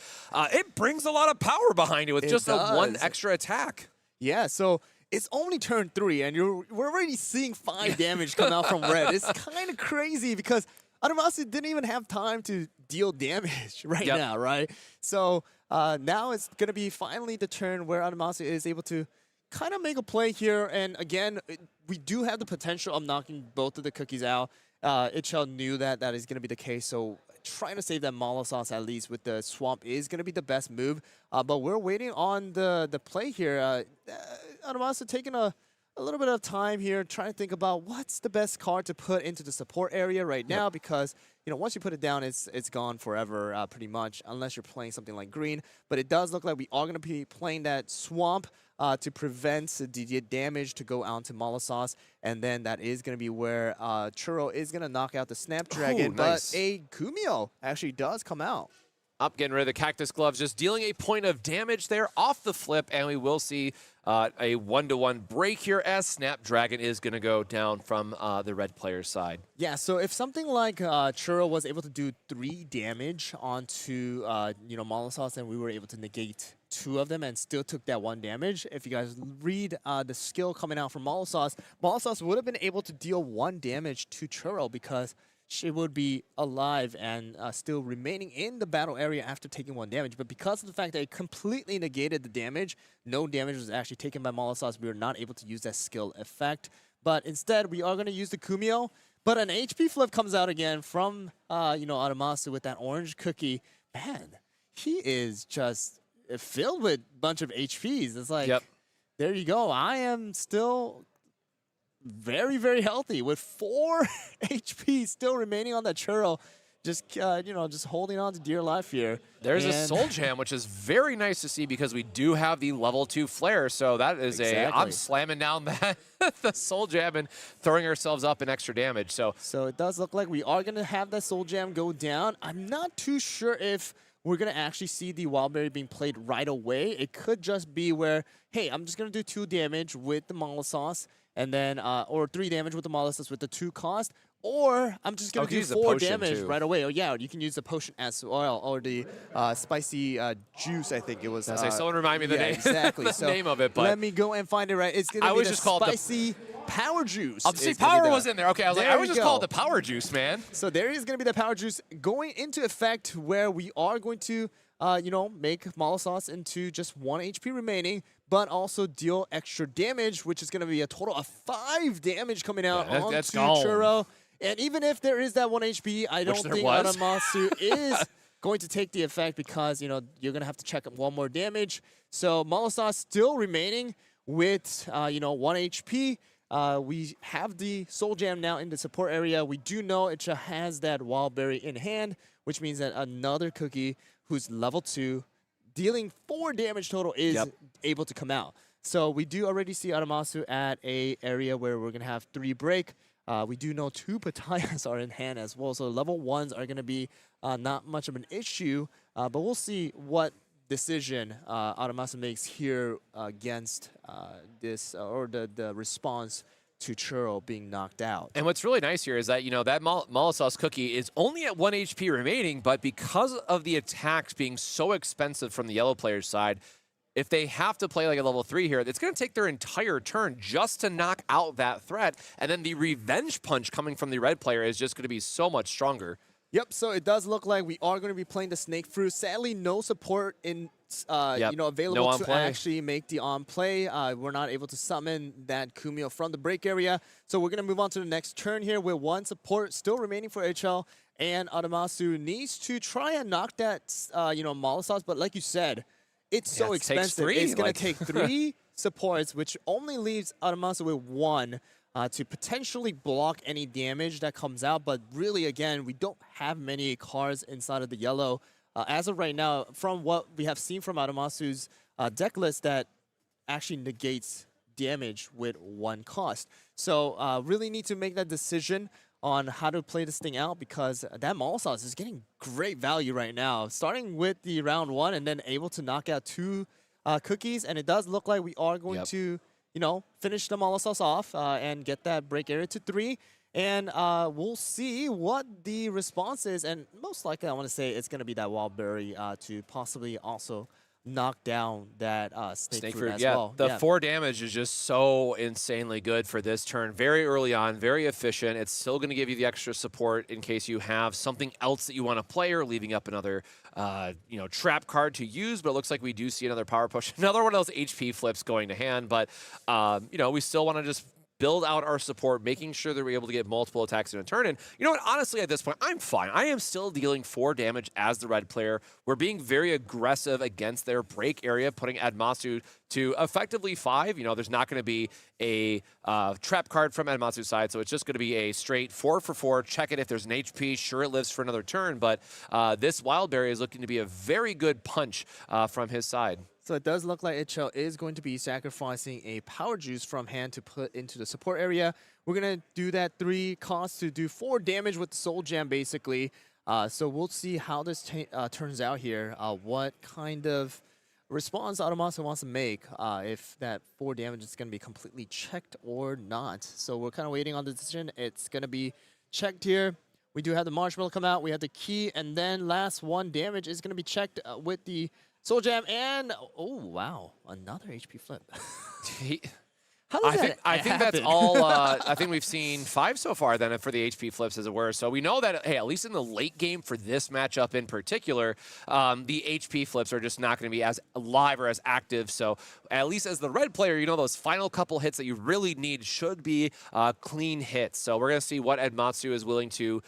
it brings a lot of power behind it with just a 1 extra attack. Yeah, so it's only turn 3, and we're already seeing 5 damage come out from Red. It's kind of crazy because Adamasu didn't even have time to deal damage right now, right? So now it's going to be finally the turn where Adamasu is able to kind of make a play here. And again, we do have the potential of knocking both of the cookies out. Itchel knew that that is going to be the case, so trying to save that Molossus at least with the Swamp is going to be the best move. But we're waiting on the play here. Adamasu taking a little bit of time here, trying to think about what's the best card to put into the support area right now, because once you put it down, it's gone forever pretty much, unless you're playing something like green. But it does look like we are going to be playing that Swamp to prevent the damage to go out to Molossus, and then that is going to be where Churro is going to knock out the Snapdragon, nice. but a Kumio actually does come out. Up, getting rid of the Cactus Gloves, just dealing a point of damage there off the flip, and we will see a 1-to-1 break here as Snapdragon is going to go down from the red player's side. Yeah, so if something like Churro was able to do 3 damage onto Molossus, and we were able to negate 2 of them and still took that 1 damage, if you guys read the skill coming out from Molossus, Molossus would have been able to deal 1 damage to Churro because she would be alive and still remaining in the battle area after taking 1 damage. But because of the fact that it completely negated the damage, no damage was actually taken by Molossus, we were not able to use that skill effect. But instead, we are going to use the Kumio. But an HP flip comes out again from Adamasu with that orange cookie. Man, he is just filled with a bunch of HPs. It's like, there you go. I am still very, very healthy with 4 HP still remaining on that Churro. Just, just holding on to dear life here. There's a Soul Jam, which is very nice to see because we do have the level 2 flare. So that is I'm slamming down that the Soul Jam and throwing ourselves up in extra damage. So it does look like we are going to have that Soul Jam go down. I'm not too sure if we're going to actually see the Wildberry being played right away. It could just be where, hey, I'm just going to do 2 damage with the Molossus, and then, or 3 damage with the Molossus with the 2 cost, or I'm just going to do 4 damage right away. Oh, yeah, you can use the potion as well, or the spicy juice, I think it was. Someone remind me the name, exactly. the name of it. But let me go and find it right. It's going to be the spicy power juice. I'll see, power was in there. Okay, I was just called the power juice, man. So there is going to be the power juice going into effect where we are going to, make Molossus into just 1 HP remaining, but also deal extra damage, which is going to be a total of 5 damage coming out onto Churro. And even if there is that 1 HP, I don't think Adamasu is going to take the effect because, you're going to have to check 1 more damage. So Molossus still remaining with, 1 HP. We have the Soul Jam now in the support area. We do know it has that Wildberry in hand, which means that another cookie who's level 2, dealing 4 damage total, is able to come out. So we do already see Adamasu at a area where we're going to have 3 break. We do know 2 Patayas are in hand as well, so level 1s are going to be not much of an issue, but we'll see what decision Adamasu makes here against this, or the response to Churro being knocked out. And what's really nice here is that, that Molossus cookie is only at 1 HP remaining, but because of the attacks being so expensive from the yellow player's side, if they have to play like a level 3 here, it's going to take their entire turn just to knock out that threat. And then the revenge punch coming from the red player is just going to be so much stronger. Yep, so it does look like we are going to be playing the Snake Fruit. Sadly, no support in available to actually make the on-play. We're not able to summon that Kumio from the break area. So we're going to move on to the next turn here with 1 support still remaining for HL. And Adamasu needs to try and knock that, Molossus. But like you said, it's so expensive. It's going to take 3 supports, which only leaves Adamasu with 1. To potentially block any damage that comes out. But really, again, we don't have many cards inside of the yellow. As of right now, from what we have seen from Adamasu's deck list, that actually negates damage with 1 cost. So really need to make that decision on how to play this thing out, because that Molossus is getting great value right now. Starting with the round 1 and then able to knock out 2 cookies. And it does look like we are going to finish the Molossus off and get that break area to 3. And we'll see what the response is. And most likely, I want to say it's going to be that Wildberry to possibly also knock down that snake fruit as yeah. well. The 4 damage is just so insanely good for this turn. Very early on, very efficient. It's still going to give you the extra support in case you have something else that you want to play or leaving up another trap card to use. But it looks like we do see another power push. Another one of those HP flips going to hand. But, we still want to just build out our support, making sure that we're able to get multiple attacks in a turn. And you know what? Honestly, at this point, I'm fine. I am still dealing 4 damage as the red player. We're being very aggressive against their break area, putting Admasu to effectively 5. There's not going to be a trap card from Admasu's side, so it's just going to be a straight 4 for 4. Check it if there's an HP. Sure, it lives for another turn, but this Wild Berry is looking to be a very good punch from his side. So it does look like HL is going to be sacrificing a Power Juice from hand to put into the support area. We're going to do that 3 cost to do 4 damage with the Soul Jam, basically. So we'll see how this turns out here. What kind of response Adamasu wants to make, if that 4 damage is going to be completely checked or not. So we're kind of waiting on the decision. It's going to be checked here. We do have the Marshmallow come out. We have the Key, and then last 1 damage is going to be checked with the Soul Jam, and oh wow, another HP flip. How does I think that's all. I think we've seen 5 so far then for the HP flips, as it were. So we know that, hey, at least in the late game for this matchup in particular, the HP flips are just not going to be as live or as active. So at least as the red player, those final couple hits that you really need should be clean hits. So we're going to see what Admatsu is willing to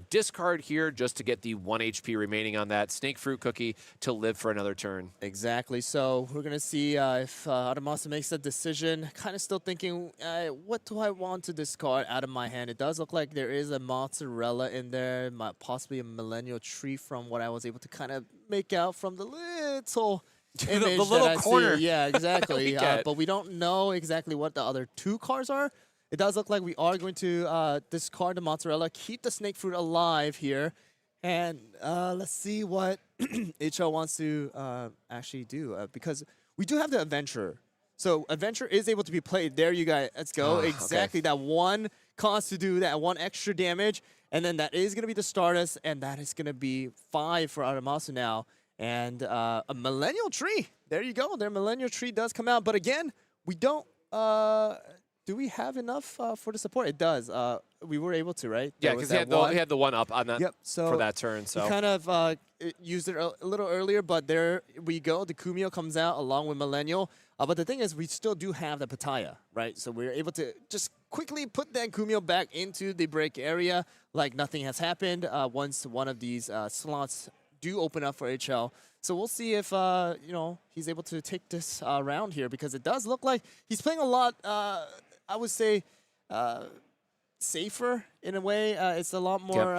discard here just to get the 1 HP remaining on that Snake Fruit Cookie to live for another turn. Exactly. So we're going to see if Adamasu makes a decision. Kind of still thinking, what do I want to discard out of my hand? It does look like there is a mozzarella in there, possibly a millennial tree from what I was able to kind of make out from the little image the little that I corner. see. Yeah, exactly. But we don't know exactly what the other 2 cards are. It does look like we are going to discard the mozzarella, keep the snake fruit alive here, and let's see what HL wants to actually do, because we do have the Adventurer. So Adventure is able to be played. There you go. Let's go. Exactly. Okay. That 1 cost to do that 1 extra damage. And then that is going to be the Stardust. And that is going to be 5 for Adamasu now. And a Millennial Tree. There you go. Their Millennial Tree does come out. But again, we don't... do we have enough for the support? It does. We were able to, right? Yeah, because he had the 1 up on that for that turn. So he kind of used it a little earlier, but there we go. The Kumio comes out along with Millennial. But the thing is, we still do have the Pattaya, right? So we're able to just quickly put that Kumio back into the break area like nothing has happened once one of these slots do open up for HL. So we'll see if, he's able to take this round here, because it does look like he's playing a lot, I would say, safer in a way. It's a lot more,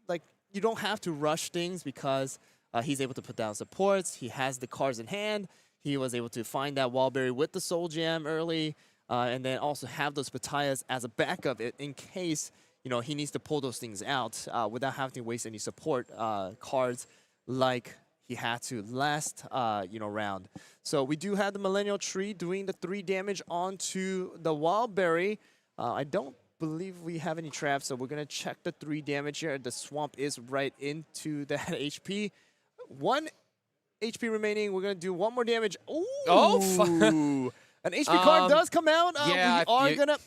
like, you don't have to rush things because he's able to put down supports. He has the cards in hand. He was able to find that Wallberry with the Soul Jam early, and then also have those Pattayas as a backup in case, he needs to pull those things out without having to waste any support cards like he had to last, round. So we do have the Millennial Tree doing the 3 damage onto the Wildberry. I don't believe we have any traps, so we're going to check the 3 damage here. The Swamp is right into that HP. 1 HP remaining. We're going to do 1 more damage. Ooh! Oh, an HP card does come out. Yeah, we are going to...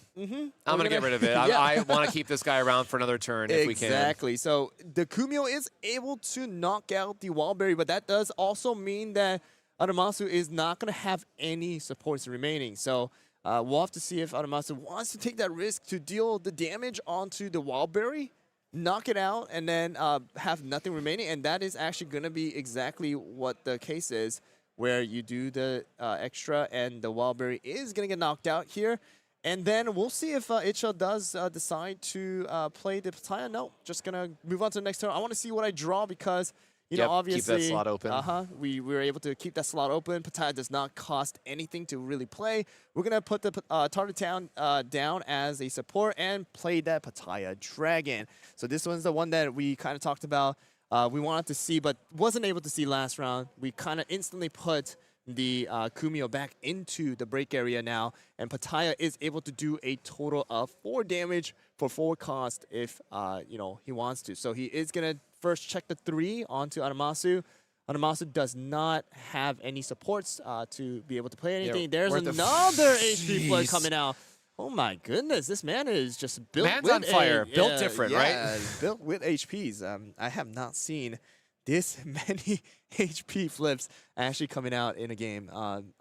I'm going to get rid of it. I want to keep this guy around for another turn if we can. Exactly. So the Kumio is able to knock out the Wallberry, but that does also mean that Adamasu is not going to have any supports remaining. So we'll have to see if Adamasu wants to take that risk to deal the damage onto the Wallberry, knock it out, and then have nothing remaining. And that is actually going to be exactly what the case is, where you do the extra and the Wildberry is going to get knocked out here. And then we'll see if HL does decide to play the Pattaya. No, just going to move on to the next turn. I want to see what I draw because, obviously... keep that slot open. We were able to keep that slot open. Pattaya does not cost anything to really play. We're going to put the Tartar Town down as a support and play that Pattaya Dragon. So this one's the one that we kind of talked about. We wanted to see, but wasn't able to see last round. We kind of instantly put the Kumio back into the break area now, and Pattaya is able to do a total of 4 damage for 4 cost if he wants to. So he is gonna first check the 3 onto Adamasu. Adamasu does not have any supports to be able to play anything. Yeah, There's worth of- another HP flood Jeez. coming out. Oh my goodness, this man is just built Man's with on fire, built different, right? yeah, built with HPs. I have not seen this many HP flips actually coming out in a game.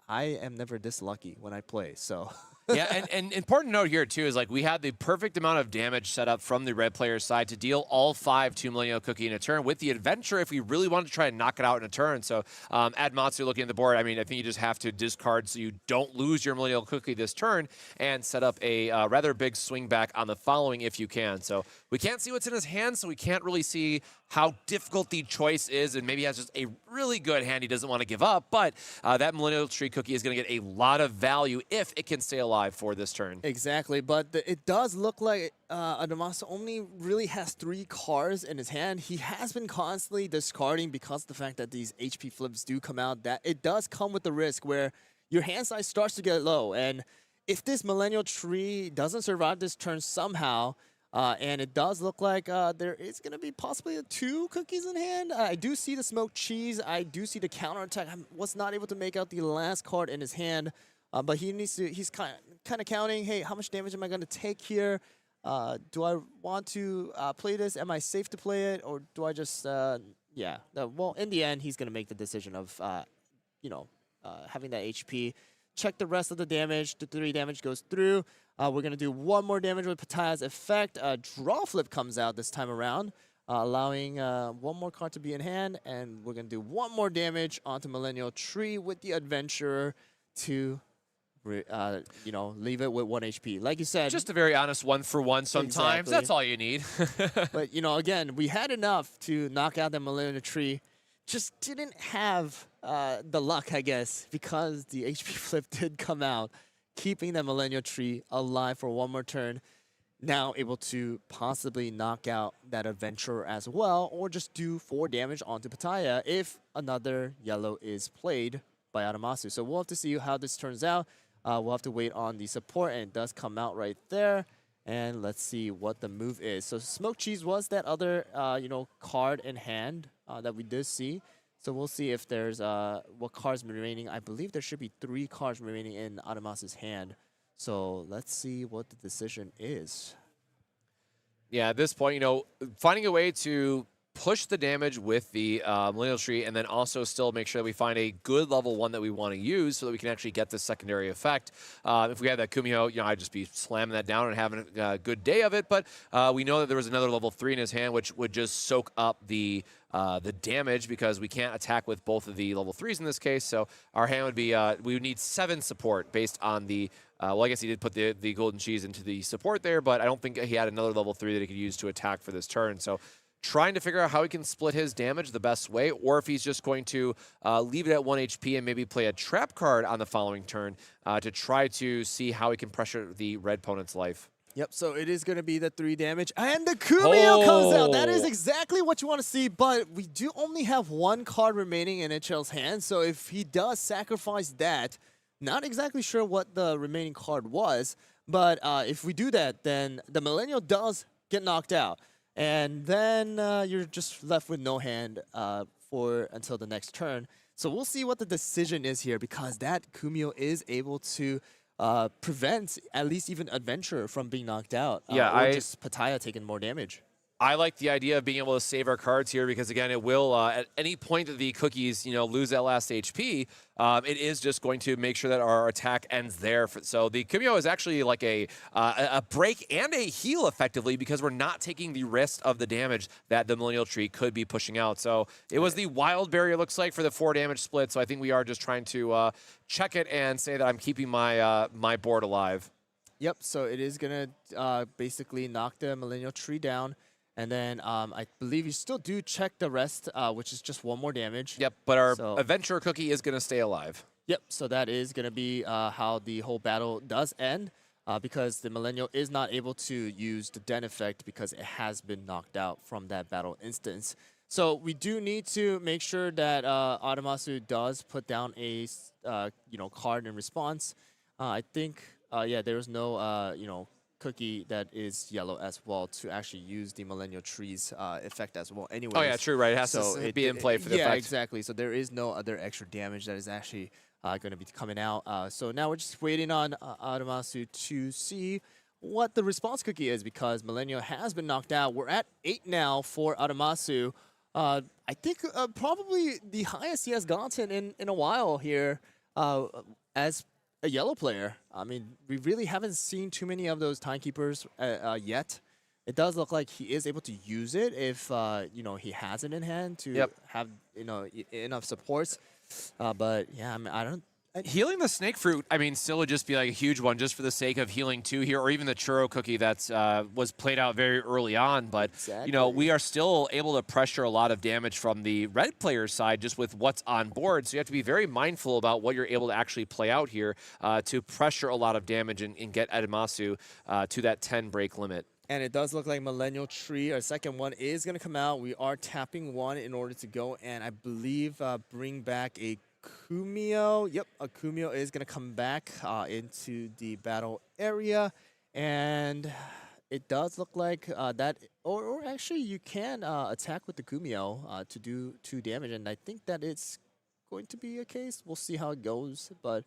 I am never this lucky when I play, so. Yeah, and important note here too is like we had the perfect amount of damage set up from the red player's side to deal all 5 2 Millennial Cookie in a turn with the adventure if we really wanted to try and knock it out in a turn. So Admatsu looking at the board, I mean, I think you just have to discard so you don't lose your Millennial Cookie this turn and set up a rather big swing back on the following if you can. So we can't see what's in his hand, so we can't really see how difficult the choice is, and maybe he has just a really good hand he doesn't want to give up, but that Millennial Tree Cookie is going to get a lot of value if it can stay alive for this turn. Exactly, but it does look like Adamasu only really has 3 cards in his hand. He has been constantly discarding because of the fact that these HP flips do come out, that it does come with the risk where your hand size starts to get low, and if this Millennial Tree doesn't survive this turn somehow, and it does look like there is going to be possibly 2 cookies in hand. I do see the smoked cheese. I do see the counterattack. I was not able to make out the last card in his hand, but he's kind of counting, hey, how much damage am I going to take here? Do I want to play this? Am I safe to play it? Or do I just, yeah. Well, in the end, he's going to make the decision of, having that HP. Check the rest of the damage. The 3 damage goes through. We're going to do 1 more damage with Pataya's effect. Draw flip comes out this time around, allowing 1 more card to be in hand. And we're going to do 1 more damage onto Millennial Tree with the Adventurer to, leave it with 1 HP. Like you said. Just a very honest 1-for-1 sometimes. Exactly. That's all you need. But, again, we had enough to knock out the Millennial Tree. Just didn't have the luck, I guess, because the HP flip did come out, keeping the Millennial Tree alive for 1 more turn. Now able to possibly knock out that Adventurer as well, or just do 4 damage onto Pataya if another yellow is played by Adamasu. So we'll have to see how this turns out. We'll have to wait on the support, and it does come out right there. And let's see what the move is. So Smoke Cheese was that other, card in hand that we did see. So we'll see if there's what cards remaining. I believe there should be 3 cards remaining in Adamasu's hand. So let's see what the decision is. Yeah, at this point, finding a way to push the damage with the Millennial Tree and then also still make sure that we find a good level 1 that we want to use so that we can actually get this secondary effect. If we had that Kumiho, I'd just be slamming that down and having a good day of it. But we know that there was another level 3 in his hand, which would just soak up the damage because we can't attack with both of the level 3s in this case. So our hand would be, we would need 7 support based on the, well, I guess he did put the golden cheese into the support there, but I don't think he had another level 3 that he could use to attack for this turn. So trying to figure out how he can split his damage the best way, or if he's just going to leave it at 1 HP and maybe play a trap card on the following turn to try to see how he can pressure the red opponent's life. Yep, so it is going to be the 3 damage, and the Kumiho comes out. That is exactly what you want to see, but we do only have 1 card remaining in HL's hand, so if he does sacrifice that, not exactly sure what the remaining card was, but if we do that, then the Millennial does get knocked out. And then you're just left with no hand until the next turn. So we'll see what the decision is here, because that Kumiho is able to prevent at least even Adventurer from being knocked out. Or just Pataya taking more damage. I like the idea of being able to save our cards here because, again, it will, at any point that the cookies, lose that last HP, it is just going to make sure that our attack ends there. So the Kumiho is actually like a break and a heal, effectively, because we're not taking the rest of the damage that the Millennial Tree could be pushing out. So it was the Wild Berry, it looks like, for the 4 damage split. So I think we are just trying to check it and say that I'm keeping my, my board alive. Yep, so it is going to basically knock the Millennial Tree down. And then I believe you still do check the rest, which is just 1 more damage. Yep, but our Adventurer Cookie is going to stay alive. Yep, so that is going to be how the whole battle does end, because the Millennial is not able to use the Den effect because it has been knocked out from that battle instance. So we do need to make sure that Adamasu does put down a card in response. I think, yeah, there was no Cookie that is yellow as well to actually use the Millennial Tree's effect as well. Anyways, Oh yeah, true, right? It has to be in play for the yeah, effect. exactly. So there is no other extra damage that is actually going to be coming out. So now we're just waiting on Adamasu to see what the response cookie is, because Millennial has been knocked out. We're at 8 now for Adamasu. I think probably the highest he has gotten in a while here as a yellow player. I mean, we really haven't seen too many of those timekeepers yet. It does look like he is able to use it if you know, he has it in hand to have, you know, enough supports. But yeah, I mean, I don't. Healing the snake fruit, I mean, still would just be like a huge one just for the sake of healing 2 here, or even the churro cookie that was played out very early on. But, you know, we are still able to pressure a lot of damage from the red player's side just with what's on board. So you have to be very mindful about what you're able to actually play out here to pressure a lot of damage and get Adamasu to that 10 break limit. And it does look like Millennial Tree, our second one, is going to come out. We are tapping 1 in order to go, and I believe bring back a Kumio. Yep, a Kumio is going to come back into the battle area. And it does look like that, or actually you can attack with the Kumio to do 2 damage. And I think that it's going to be a case. We'll see how it goes. But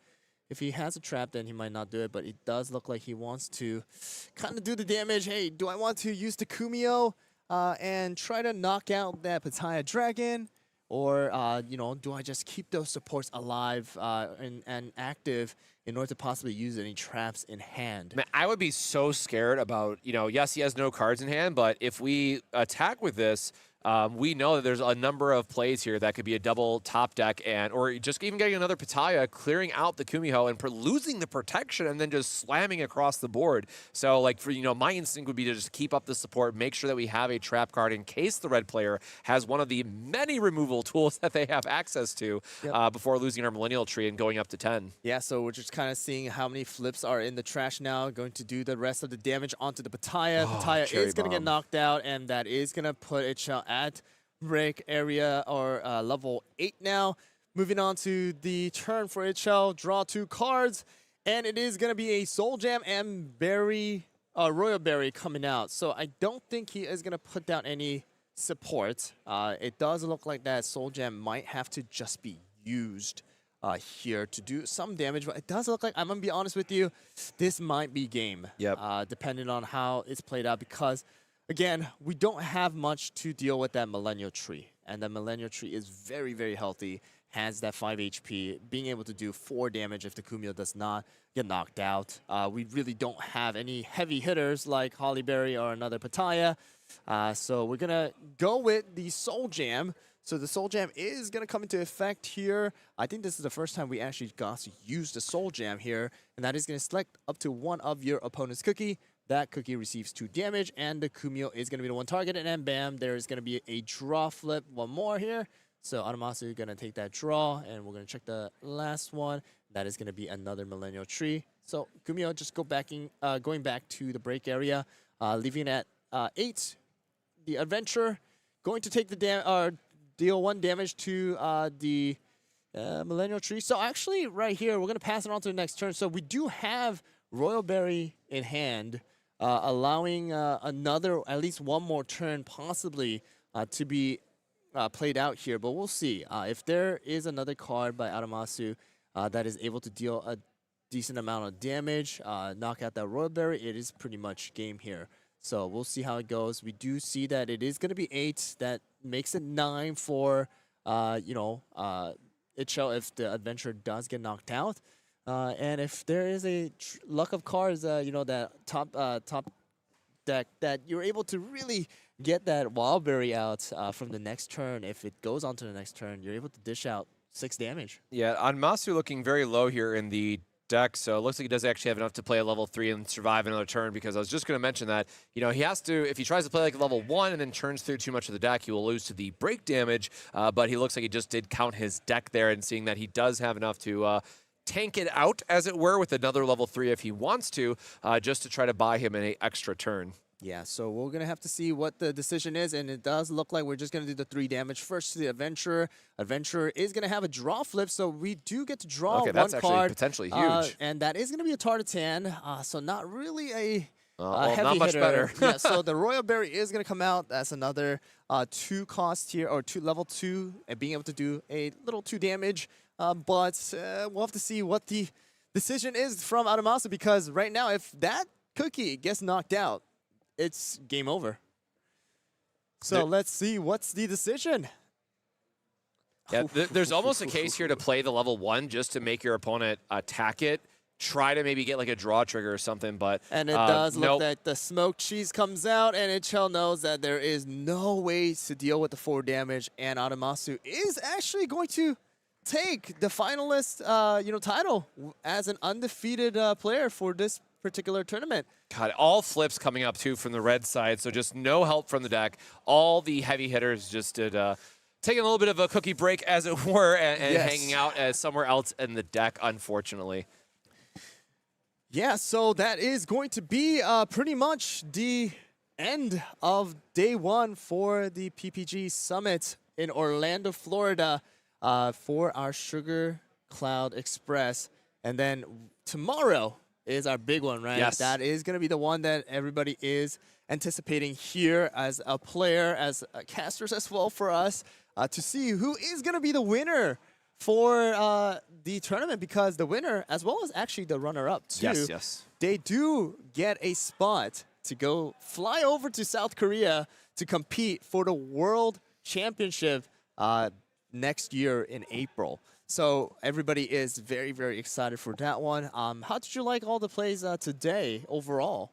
if he has a trap, then he might not do it. But it does look like he wants to kind of do the damage. Hey, do I want to use the Kumio and try to knock out that Pattaya Dragon? Or, you know, do I just keep those supports alive and active in order to possibly use any traps in hand? Man, I would be so scared about, you know, yes, he has no cards in hand, but if we attack with this, we know that there's a number of plays here that could be a double top deck, or just even getting another Pattaya, clearing out the Kumiho and losing the protection and then just slamming across the board. So, like, for, you know, my instinct would be to just keep up the support, make sure that we have a trap card in case the red player has one of the many removal tools that they have access to before losing our Millennial Tree and going up to 10. Yeah, so we're just kind of seeing how many flips are in the trash now, going to do the rest of the damage onto the Pattaya. Pattaya is going to get knocked out, and that is going to put it at break area, or level 8 now. Moving on to the turn for Itchel. Draw 2 cards, and it is going to be a Soul Jam and Berry, Royal Berry coming out. So I don't think he is going to put down any support. It does look like that Soul Jam might have to just be used here to do some damage, but it does look like, I'm going to be honest with you, this might be game. Depending on how it's played out, because again, we don't have much to deal with that Millennial Tree. And the Millennial Tree is very, very healthy, has that 5 HP, being able to do 4 damage if the Kumio does not get knocked out. We really don't have any heavy hitters like Hollyberry or another Pattaya. So we're going to go with the Soul Jam. So the Soul Jam is going to come into effect here. I think this is the first time we actually got to use the Soul Jam here. And that is going to select up to 1 of your opponent's cookie. That cookie receives 2 damage, and the Kumio is going to be the one targeted, and bam, there's going to be a draw flip, 1 more here. So Adamasu is going to take that draw, and we're going to check the last one. That is going to be another Millennial Tree. So Kumio just going back to the break area, leaving at 8. The Adventure going to take the deal 1 damage to the Millennial Tree. So actually, right here, we're going to pass it on to the next turn. So we do have Royal Berry in hand, allowing at least 1 more turn possibly to be played out here. But we'll see. If there is another card by Adamasu that is able to deal a decent amount of damage, knock out that Royal Berry, it is pretty much game here. So we'll see how it goes. We do see that it is going to be 8. That makes it 9 for, you know, Itchel if the Adventure does get knocked out. And if there is a luck of cards, you know, that top deck that you're able to really get that Wildberry out from the next turn, if it goes on to the next turn, you're able to dish out 6 damage. Yeah, Masu looking very low here in the deck, so it looks like he does actually have enough to play a level 3 and survive another turn, because I was just going to mention that, you know, he has to, if he tries to play like level 1 and then churns through too much of the deck, he will lose to the break damage, but he looks like he just did count his deck there, and seeing that he does have enough to tank it out, as it were, with another level 3 if he wants to, just to try to buy him an extra turn. Yeah, so we're going to have to see what the decision is, and it does look like we're just going to do the 3 damage first to the Adventurer. Adventurer is going to have a draw flip, so we do get to draw 1 that's card. actually potentially huge. And that is going to be a Tartatan, so not really Well, heavy not much hitter. better. Yeah, so the Royal Berry is going to come out. That's another 2 cost here, or level 2, and being able to do a little 2 damage. But we'll have to see what the decision is from Adamasu, because right now, if that cookie gets knocked out, it's game over. So let's see what's the decision. Yeah, there's almost a case here to play the level 1 just to make your opponent attack it. Try to maybe get like a draw trigger or something, but And it does look nope. like the smoked cheese comes out, and NHL knows that there is no way to deal with the 4 damage, and Adamasu is actually going to take the finalist title as an undefeated player for this particular tournament. God, all flips coming up too from the red side, so just no help from the deck. All the heavy hitters just did taking a little bit of a cookie break, as it were, and Yes. hanging out as somewhere else in the deck, unfortunately. Yeah, so that is going to be pretty much the end of day 1 for the PPG Summit in Orlando, Florida, for our Sugar Cloud Express. And then tomorrow is our big one, right? Yes. That is going to be the one that everybody is anticipating here as a player, as casters as well for us, to see who is going to be the winner for the tournament, because the winner, as well as actually the runner-up too, Yes. they do get a spot to go fly over to South Korea to compete for the World Championship next year in April. So everybody is very, very excited for that one. How did you like all the plays today overall?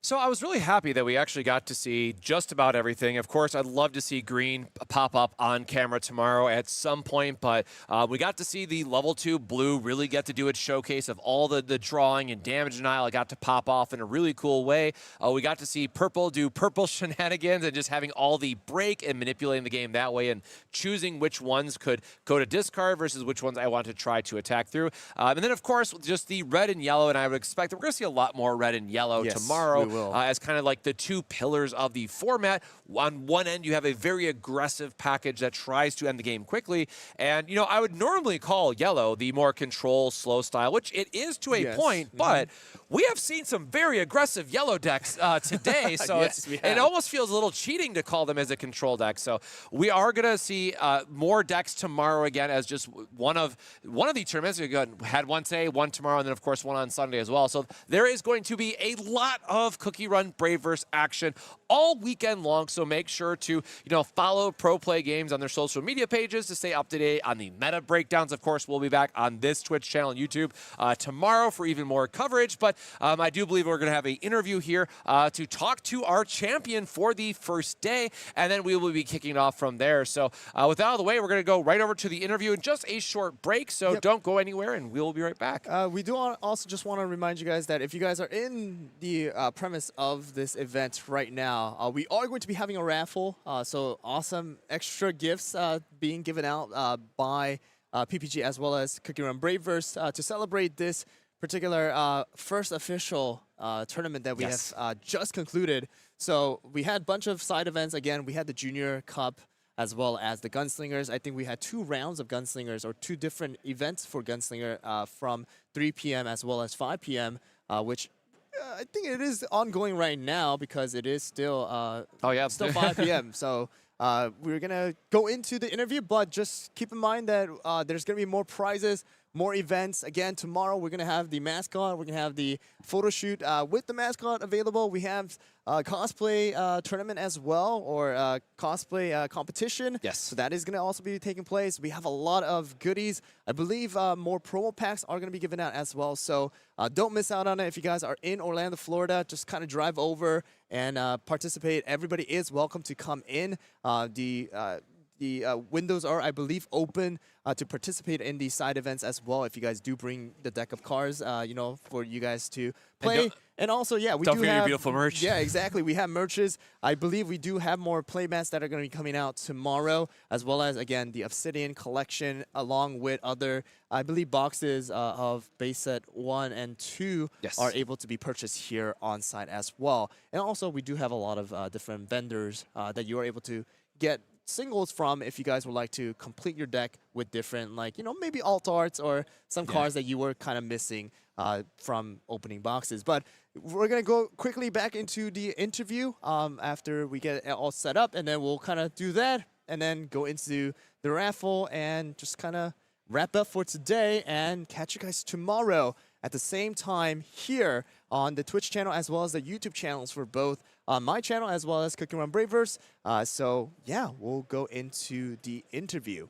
So I was really happy that we actually got to see just about everything. Of course, I'd love to see green pop up on camera tomorrow at some point, but we got to see the level 2 blue really get to do its showcase of all the drawing and damage denial. It got to pop off in a really cool way. We got to see purple do purple shenanigans and just having all the break and manipulating the game that way and choosing which ones could go to discard versus which ones I want to try to attack through. And then, of course, just the red and yellow, and I would expect that we're going to see a lot more red and yellow tomorrow. As kind of like the 2 pillars of the format. On one end, you have a very aggressive package that tries to end the game quickly. And, I would normally call yellow the more control, slow style, which it is to a point, but we have seen some very aggressive yellow decks today. So it almost feels a little cheating to call them as a control deck. So we are going to see more decks tomorrow again as just one of the tournaments. We had one today, one tomorrow, and then, of course, one on Sunday as well. So there is going to be a lot of CookieRun Braverse action all weekend long, so make sure to follow Pro Play Games on their social media pages to stay up to date on the meta breakdowns. Of course, we'll be back on this Twitch channel and YouTube tomorrow for even more coverage, but I do believe we're going to have an interview here to talk to our champion for the first day, and then we will be kicking it off from there. So with that out of the way, we're going to go right over to the interview in just a short break, so don't go anywhere, and we'll be right back. We do also just want to remind you guys that if you guys are in the premise of this event right now, we are going to be having a raffle, so awesome extra gifts being given out by PPG as well as CookieRun Braverse to celebrate this particular first official tournament that we have just concluded. So we had a bunch of side events. Again, we had the Junior Cup as well as the Gunslingers. I think we had 2 rounds of Gunslingers, or 2 different events for Gunslinger from 3 p.m. as well as 5 p.m., which I think it is ongoing right now because it is still still 5 p.m. So we're going to go into the interview, but just keep in mind that there's going to be more prizes, more events. Again, tomorrow we're going to have the mascot. We're going to have the photo shoot with the mascot available. We have cosplay tournament as well, or cosplay competition. Yes. So that is going to also be taking place. We have a lot of goodies. I believe more promo packs are going to be given out as well. So don't miss out on it. If you guys are in Orlando, Florida, just kind of drive over and participate. Everybody is welcome to come in. The windows are, I believe, open to participate in these side events as well. If you guys do bring the deck of cards, for you guys to play. And also, we don't forget your beautiful merch. Yeah, exactly. We have merches. I believe we do have more playmats that are going to be coming out tomorrow, as well as, again, the Obsidian collection, along with other, I believe, boxes of base set 1 and 2 are able to be purchased here on site as well. And also, we do have a lot of different vendors that you are able to get singles from if you guys would like to complete your deck with different, like, maybe alt arts or some cards that you were kind of missing from opening boxes. But we're going to go quickly back into the interview after we get it all set up, and then we'll kind of do that and then go into the raffle and just kind of wrap up for today and catch you guys tomorrow at the same time here on the Twitch channel as well as the YouTube channels for both my channel as well as CookieRun Braverse. So yeah, we'll go into the interview.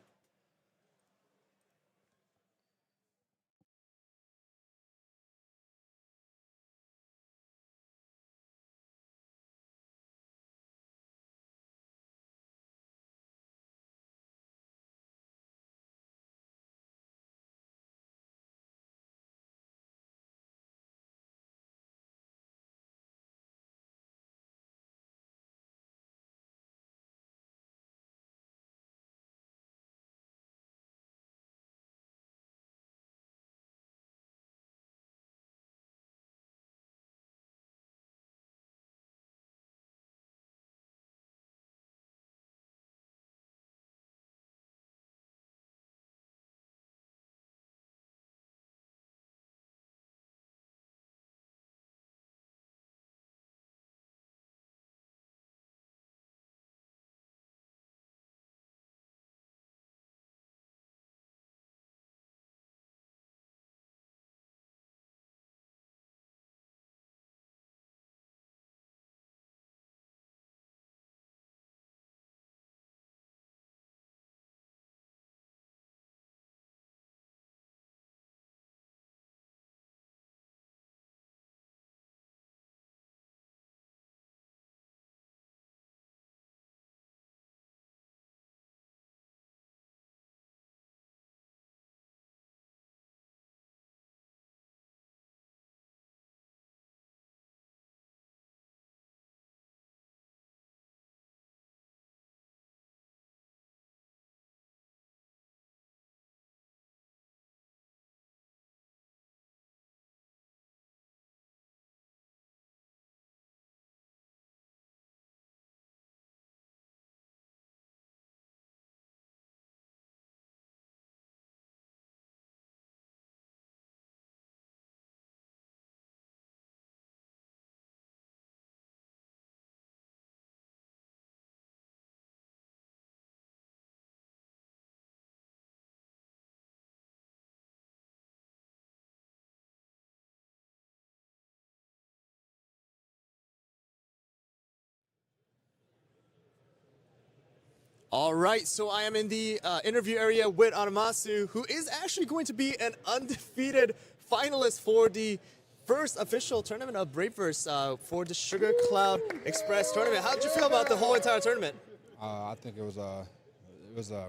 All right, so I am in the interview area with Anamasu, who is actually going to be an undefeated finalist for the first official tournament of Braverse for the Sugar Cloud Express tournament. How did you feel about the whole entire tournament? I think it was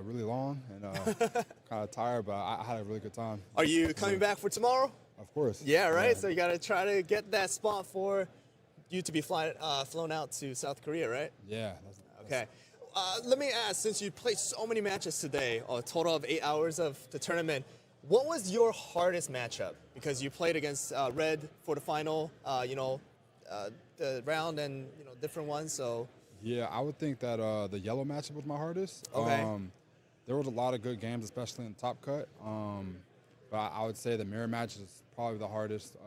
really long and kind of tired, but I had a really good time. Are you coming back for tomorrow? Of course. Yeah, right. Yeah. So you got to try to get that spot for you to be flown out to South Korea, right? Yeah. Okay. Let me ask, since you played so many matches today, a total of 8 hours of the tournament, what was your hardest matchup? Because you played against Red for the final, the round and different ones. So yeah, I would think that the yellow matchup was my hardest. Okay. There was a lot of good games, especially in the top cut. But I would say the mirror match is probably the hardest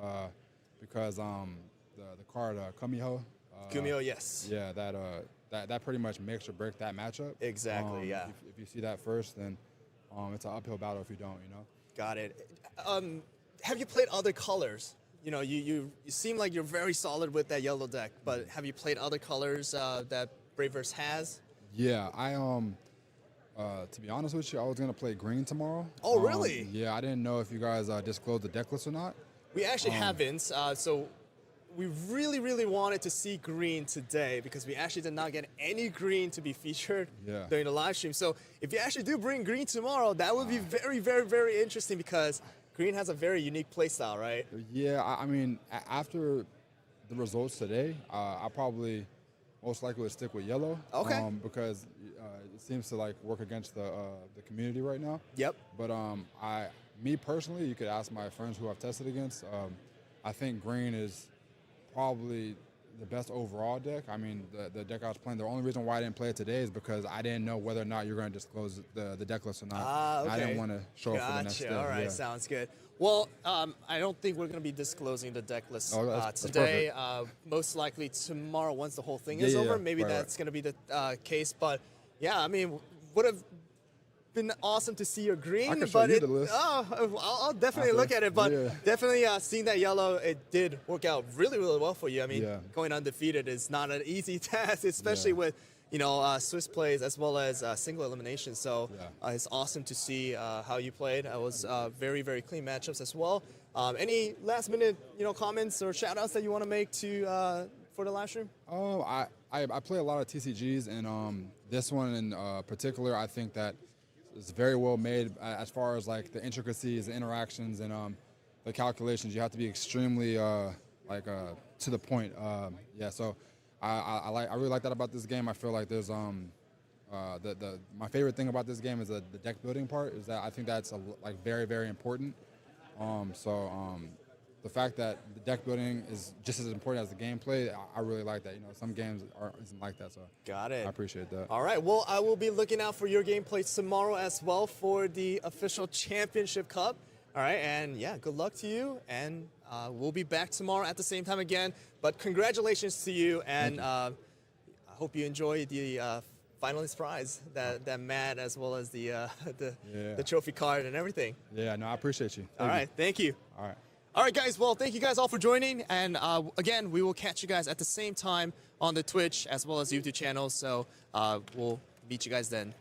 because the card Kumiho. Kumiho, yes. Yeah, that pretty much makes or breaks that matchup. Exactly, yeah. If you see that first, then it's an uphill battle if you don't, Got it. Have you played other colors? You seem like you're very solid with that yellow deck, but have you played other colors that Braverse has? Yeah, to be honest with you, I was going to play green tomorrow. Oh, really? Yeah, I didn't know if you guys disclosed the deck list or not. We actually haven't, so we really, really wanted to see green today because we actually did not get any green to be featured during the live stream. So if you actually do bring green tomorrow, that would be very, very, very interesting because green has a very unique playstyle, right? Yeah, I mean, after the results today, I probably most likely would stick with yellow. Okay. Because it seems to work against the community right now. Yep. But me personally, you could ask my friends who I've tested against. I think green is probably the best overall deck. I mean, the deck I was playing, the only reason why I didn't play it today is because I didn't know whether or not you're going to disclose the deck list or not. Okay. I didn't want to show up for the next day. All right, Yeah. sounds good. Well, I don't think we're going to be disclosing the deck list that's today. Most likely tomorrow, once the whole thing is Yeah, over. Maybe right, that's going to be the case. But yeah, I mean, would have been awesome to see your green. I can show but you the list. I'll definitely After. look at it. But Yeah. definitely seeing that yellow, it did work out really, really well for you. I mean, Yeah. going undefeated is not an easy task, especially with Swiss plays as well as single elimination. So it's awesome to see how you played. It was very, very clean matchups as well. Any last minute comments or shout outs that you want to make to for the live stream? Oh, I play a lot of TCGs, and this one in particular, I think that it's very well made as far as like the intricacies, the interactions, and the calculations. You have to be extremely to the point. So I really like that about this game. I feel like there's my favorite thing about this game is the deck building part. Is that I think that's very, very important. The fact that the deck building is just as important as the gameplay, I really like that. Some games isn't like that, so got it. I appreciate that. All right, well, I will be looking out for your gameplay tomorrow as well for the official championship cup. All right, and yeah, good luck to you, and we'll be back tomorrow at the same time again. But congratulations to you, and I hope you enjoy the finalist prize, that mat as well as the trophy card and everything. Yeah, no, I appreciate you. All right, thank you. All right. All right, guys. Well, thank you guys all for joining. And again, we will catch you guys at the same time on the Twitch as well as YouTube channels. So we'll meet you guys then.